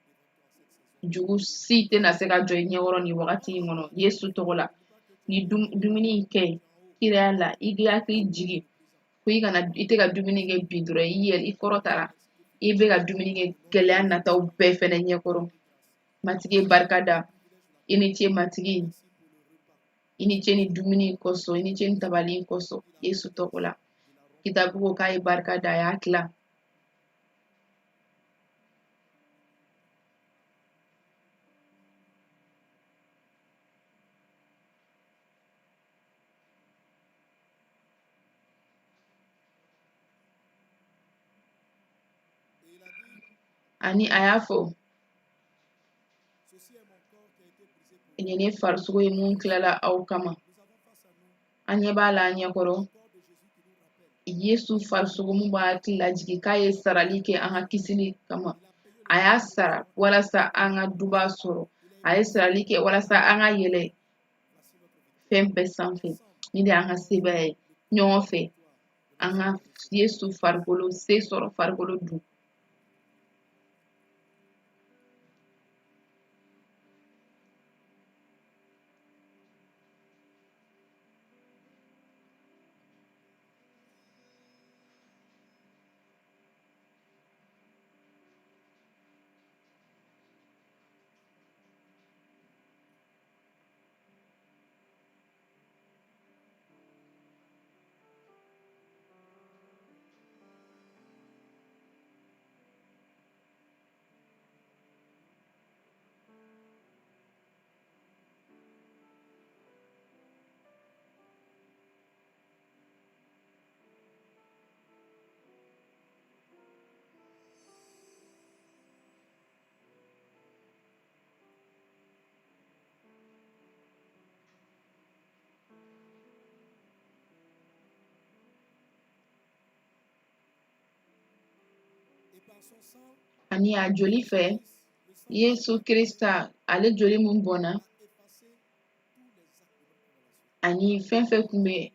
Speaker 5: jugu si tɛna se ka jɔ i ɲɛkɔrɔ nin wagati in kɔnɔ Yesu tɔgɔ la. Ni dumuni in kɛ kiraya la, i k'i hakili jigi ko i tɛ ka dumuni kɛ bi dɔrɔn i kɔrɔtara. I bɛ ka dumuni kɛ gɛlɛya nataw bɛɛ fɛnɛ ɲɛkɔrɔ. Matigi ye barika da. I ni ce matigi. I ni ce ni dumuni in kosɔn, i ni ce ni tabali in kosɔn Yesu tɔgɔ la. Kitabu ko k'a ye barika da, a y'a tila. Ani a y'a fɔ nin ye ne farisogo ye mun tilala aw kama. An ɲɛ b'a la an ɲɛkɔrɔ Yesu farisogo mun b'a hakili lajigi k'a ye sarali kɛ an ka kisili kama. A y'a sara walasa an ka duba sɔrɔ. A ye sarali kɛ walasa an ka yɛlɛ fɛn bɛɛ sanfɛ. Nin de y'an ka sebaaya ye. Ɲɔgɔn fɛ an ka Yesu farikolo se sɔrɔ farikolo dun. Ani a joli fɛ Yesu Kirista ale joli mun bɔnna ani fɛn fɛn kun bɛ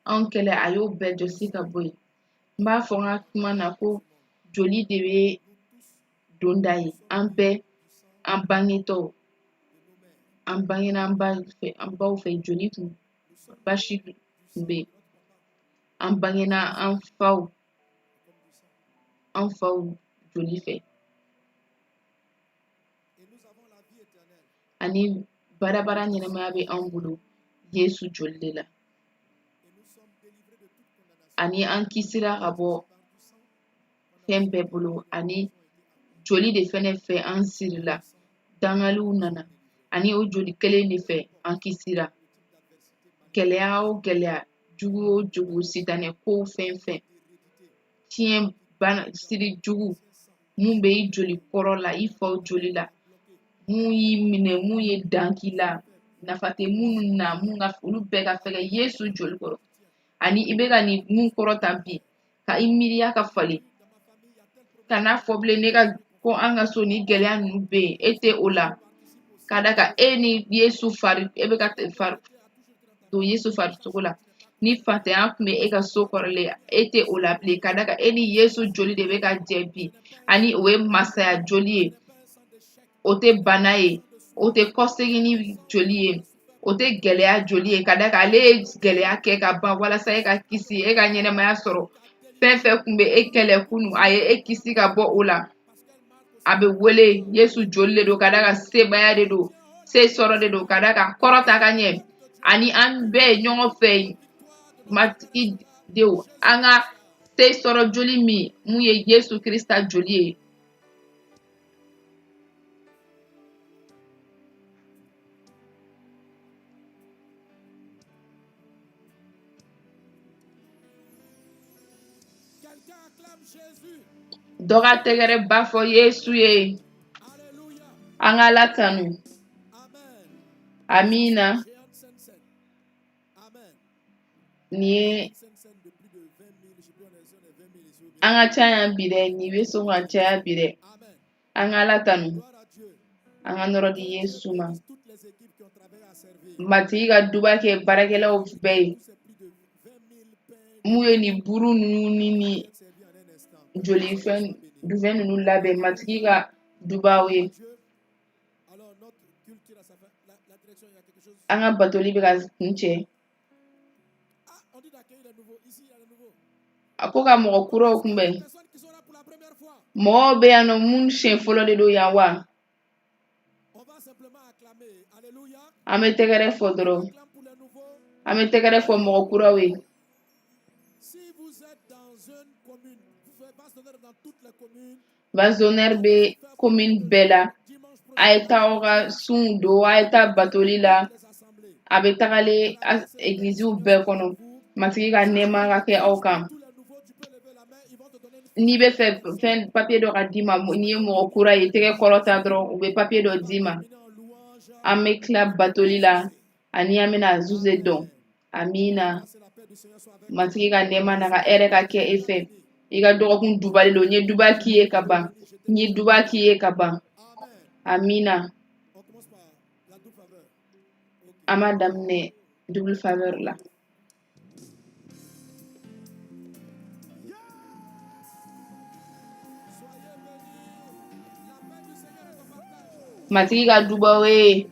Speaker 5: anw kɛlɛ a y'o bɛɛ jɔsi ka bɔ yen. N b'a fɔ n ka kuma na ko joli de bɛ donda ye. An bɛɛ an bangetɔw an bangena an baw fɛ joli kun basi kun bɛ yen. An bangena an faw joli fɛ. Ani badabada ɲɛnamaya bɛ anw bolo Yesu joli de la. Ani an kisira ka bɔ fɛn bɛɛ bolo ani joli de fɛnɛ fɛ an sirila. Dangaliw nana ani o joli kelen de fɛ an kisira. Gɛlɛya o gɛlɛya, jugu o jugu, sitanɛ kow fɛn fɛn, tiɲɛ bana siri jugu mun bɛ i joli kɔrɔ la, i faw joli la, mun y'i minɛ, mun ye dan k'i la, nafa tɛ minnu na, olu bɛɛ ka fɛgɛ Yesu joli kɔrɔ. Ani i bɛ ka nin mun kɔrɔ ta bi, ka i miiriya ka falen. Kan'a fɔ bilen ko an ka so ni gɛlɛya ninnu bɛ yen, e tɛ o la. Ka d'a kan e ni Yesu e bɛ ka don Yesu farisogo la. Ni fantanya tun bɛ e ka so kɔrɔlen, e tɛ o la bilen. Ka d'a kan e ni Yesu joli de bɛ ka jɛ bi. Ani o ye masaya joli ye. O tɛ bana ye. O tɛ kɔsegin joli ye. O tɛ gɛlɛya joli ye. Ka d'a kan ale ye gɛlɛya kɛ ka ban walasa e ka kisi, e ka ɲɛnɛmaya sɔrɔ. Fɛn fɛn kun bɛ e kɛlɛ kunun, a ye e kisi ka bɔ o la. A bɛ wele Yesu joli de don. Ka d'a kan sebaaya de don. Se sɔrɔ de don. Ka d'a kan kɔrɔta ka ɲɛ. Ani an bɛɛ ɲɔgɔn fɛ matigi denw an ka se sɔrɔ joli min mun ye Yesu Kirista joli ye.
Speaker 2: Acclame Jésus.
Speaker 5: Dɔ ka tɛgɛrɛ ba fɔ Yesu ye.
Speaker 2: Alléluia.
Speaker 5: An ka latanu.
Speaker 2: Amen.
Speaker 5: Amina.
Speaker 2: Géante Sainte-Seine. Amen.
Speaker 5: Nin ye
Speaker 2: Sainte-Seine de plus de 20 000, je sais plus, on est 20 000 ici ou bien.
Speaker 5: an ka ca yan bi dɛ. Nin bɛ sɔn ka caya bi dɛ.
Speaker 2: Amen.
Speaker 5: An ka latanu.
Speaker 2: Gloire à Dieu.
Speaker 5: An ka nɔrɔ di
Speaker 2: Que Dieu
Speaker 5: Yesu ma.
Speaker 2: bénisse toutes les équipes qui ont travaillé à servir.
Speaker 5: Matigi ka duba kɛ baarakɛlaw bɛɛ ye.
Speaker 2: Tous ces plus de 20 000 pains
Speaker 5: Mun ye nin buru ninnu ni
Speaker 2: qui
Speaker 5: nin
Speaker 2: viennent servir en un instant.
Speaker 5: jolifɛn dufɛn ninnu labɛn matigi ka dubaw ye.
Speaker 2: Dieu. Alors, notre culture à sa fin, la direction, il y a quelque chose.
Speaker 5: An ka batoli bɛ ka kun cɛ.
Speaker 2: Ah, on dit d'accueillir les nouveaux. Ici, il y a les nouveaux.
Speaker 5: A ko ka mɔgɔ kuraw kunbɛn.
Speaker 2: Les personnes qui sont là pour la première fois.
Speaker 5: Mɔgɔw bɛ yan nɔ mun siɲɛ fɔlɔ de don yan wa.
Speaker 2: On va simplement acclamer. Alléluia.
Speaker 5: An bɛ tɛgɛrɛ fɔ dɔrɔn.
Speaker 2: Acclame pour les nouveaux.
Speaker 5: An bɛ tɛgɛrɛ fɔ mɔgɔ kuraw ye.
Speaker 2: Si vous êtes dans une commune, vous faites pas sonner dans toutes les communes.
Speaker 5: Bazɔnɛri bɛ commune bɛɛ la.
Speaker 2: Dimanche prochain,
Speaker 5: A ye taa aw ka sunw don, a ye taa batoli la.
Speaker 2: les assemblées.
Speaker 5: A bɛ tagalen egiliziw bɛɛ kɔnɔ. Matigi ka nɛɛma ka kɛ aw kan.
Speaker 2: Tous les nouveaux, tu peux lever la main, ils vont te donner une
Speaker 5: N'i bɛ fɛ fɛn papiye dɔ ka d'i ma, n'i ye mɔgɔ kura ye, tɛgɛ kɔrɔta dɔrɔn, u bɛ papiye dɔ d'i ma.
Speaker 2: terminer en louange.
Speaker 5: An bɛ tila batoli la, ani an bɛna zuze dɔn. Amina.
Speaker 2: C'est la paix du Seigneur soit avec
Speaker 5: Matigi ka nɛɛma n'a ka hɛrɛ ka kɛ e fɛ. I ka dɔgɔkun dubalen don. N ye duba k'i ye ka ban. N ye duba k'i ye ka ban.
Speaker 2: Amen.
Speaker 5: Amina.
Speaker 2: On commence par la double faveur. Ok.
Speaker 5: An b'a daminɛ double faveur la.
Speaker 2: Soyez bénis. La paix du Seigneur est en partage.
Speaker 5: Matigi ka dubaw ye.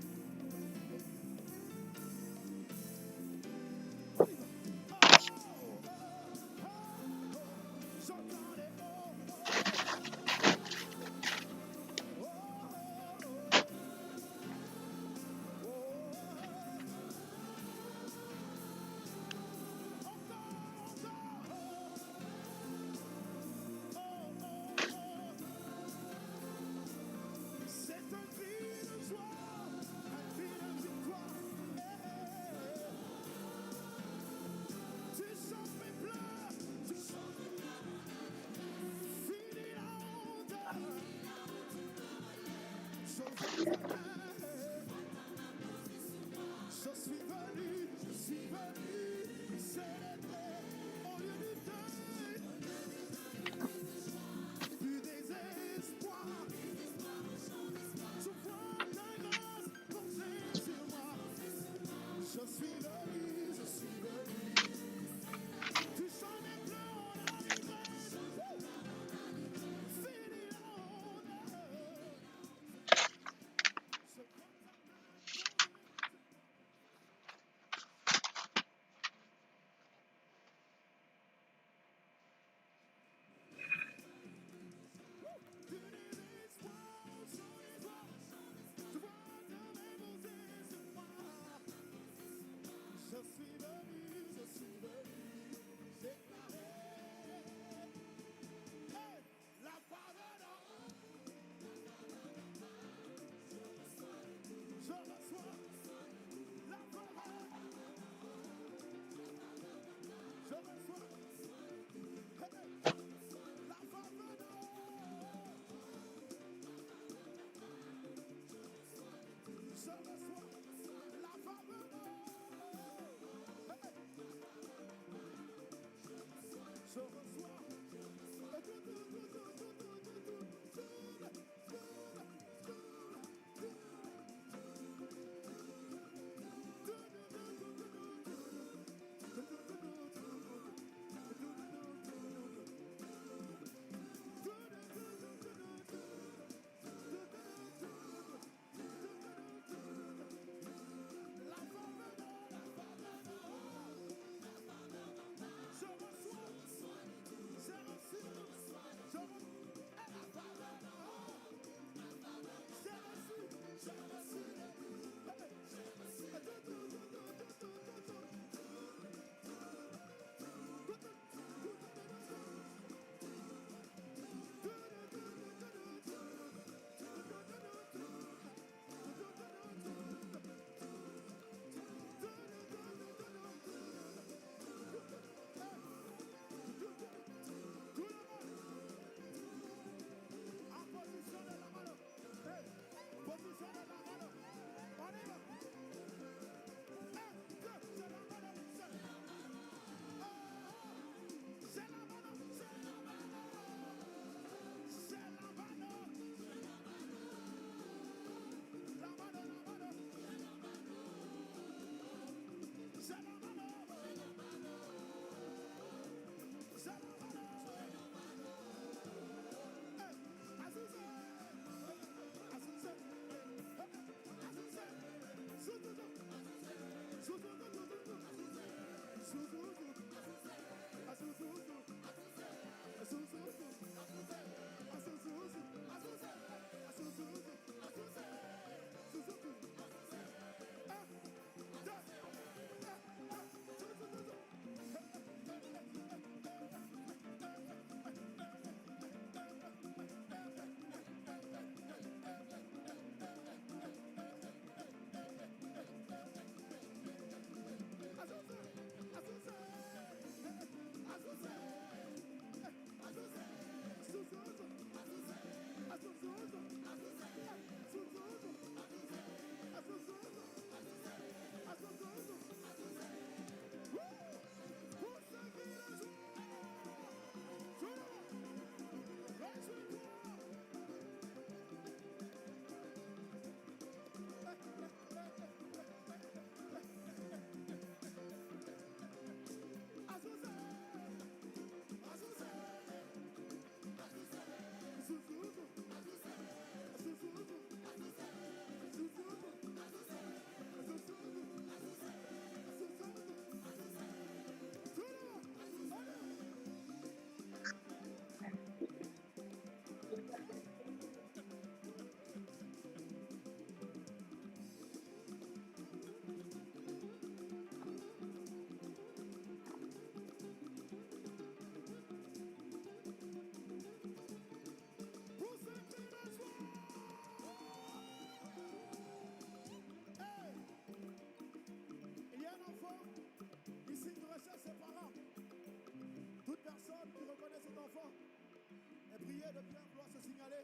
Speaker 2: Et priez de bien vouloir se signaler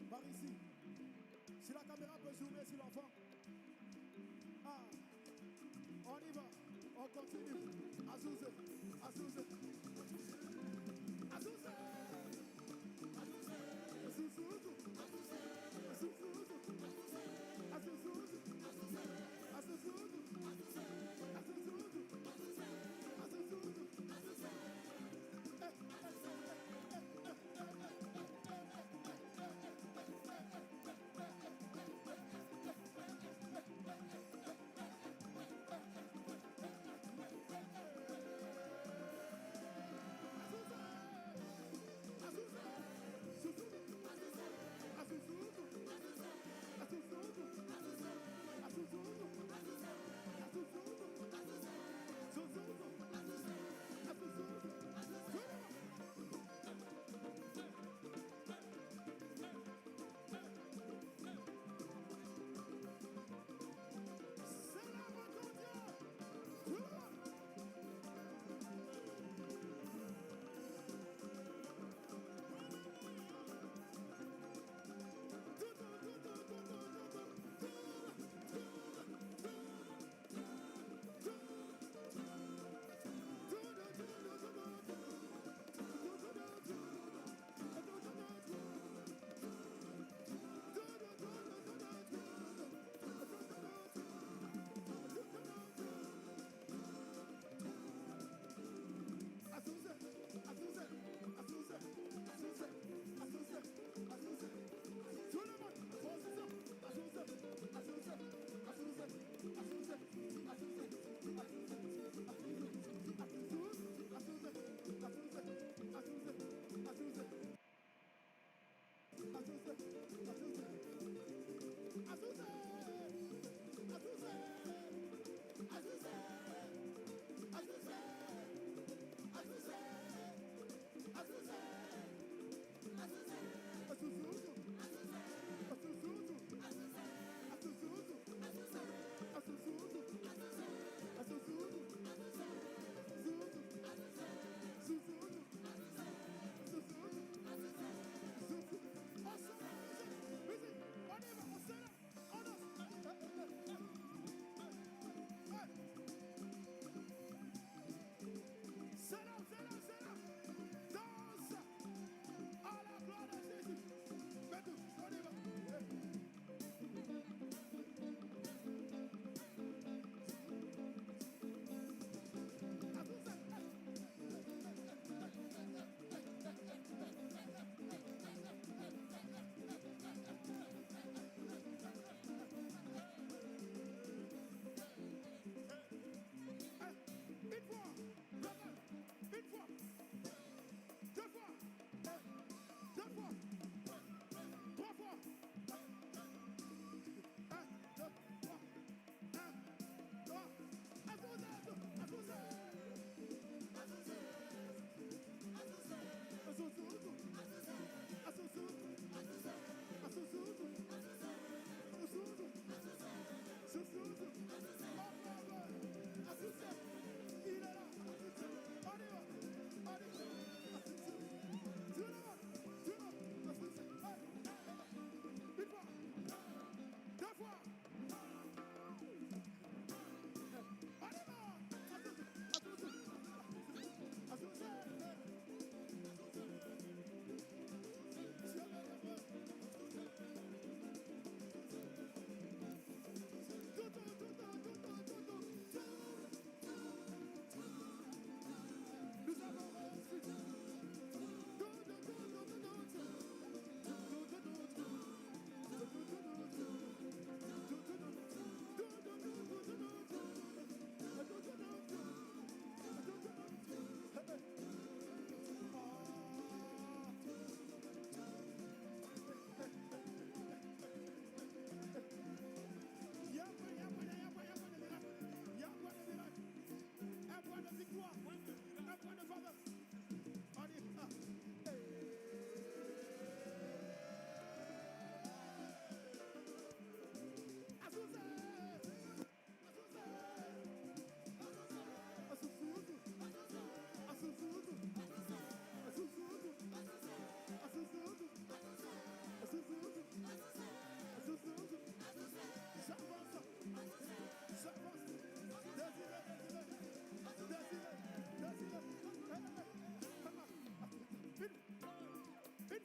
Speaker 2: par ici. Si la caméra peut zoomer sur l'enfant. Ah, on y va. On continue. Azouzé, Azouzé. Azouzé.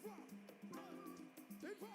Speaker 2: fois. Une fois.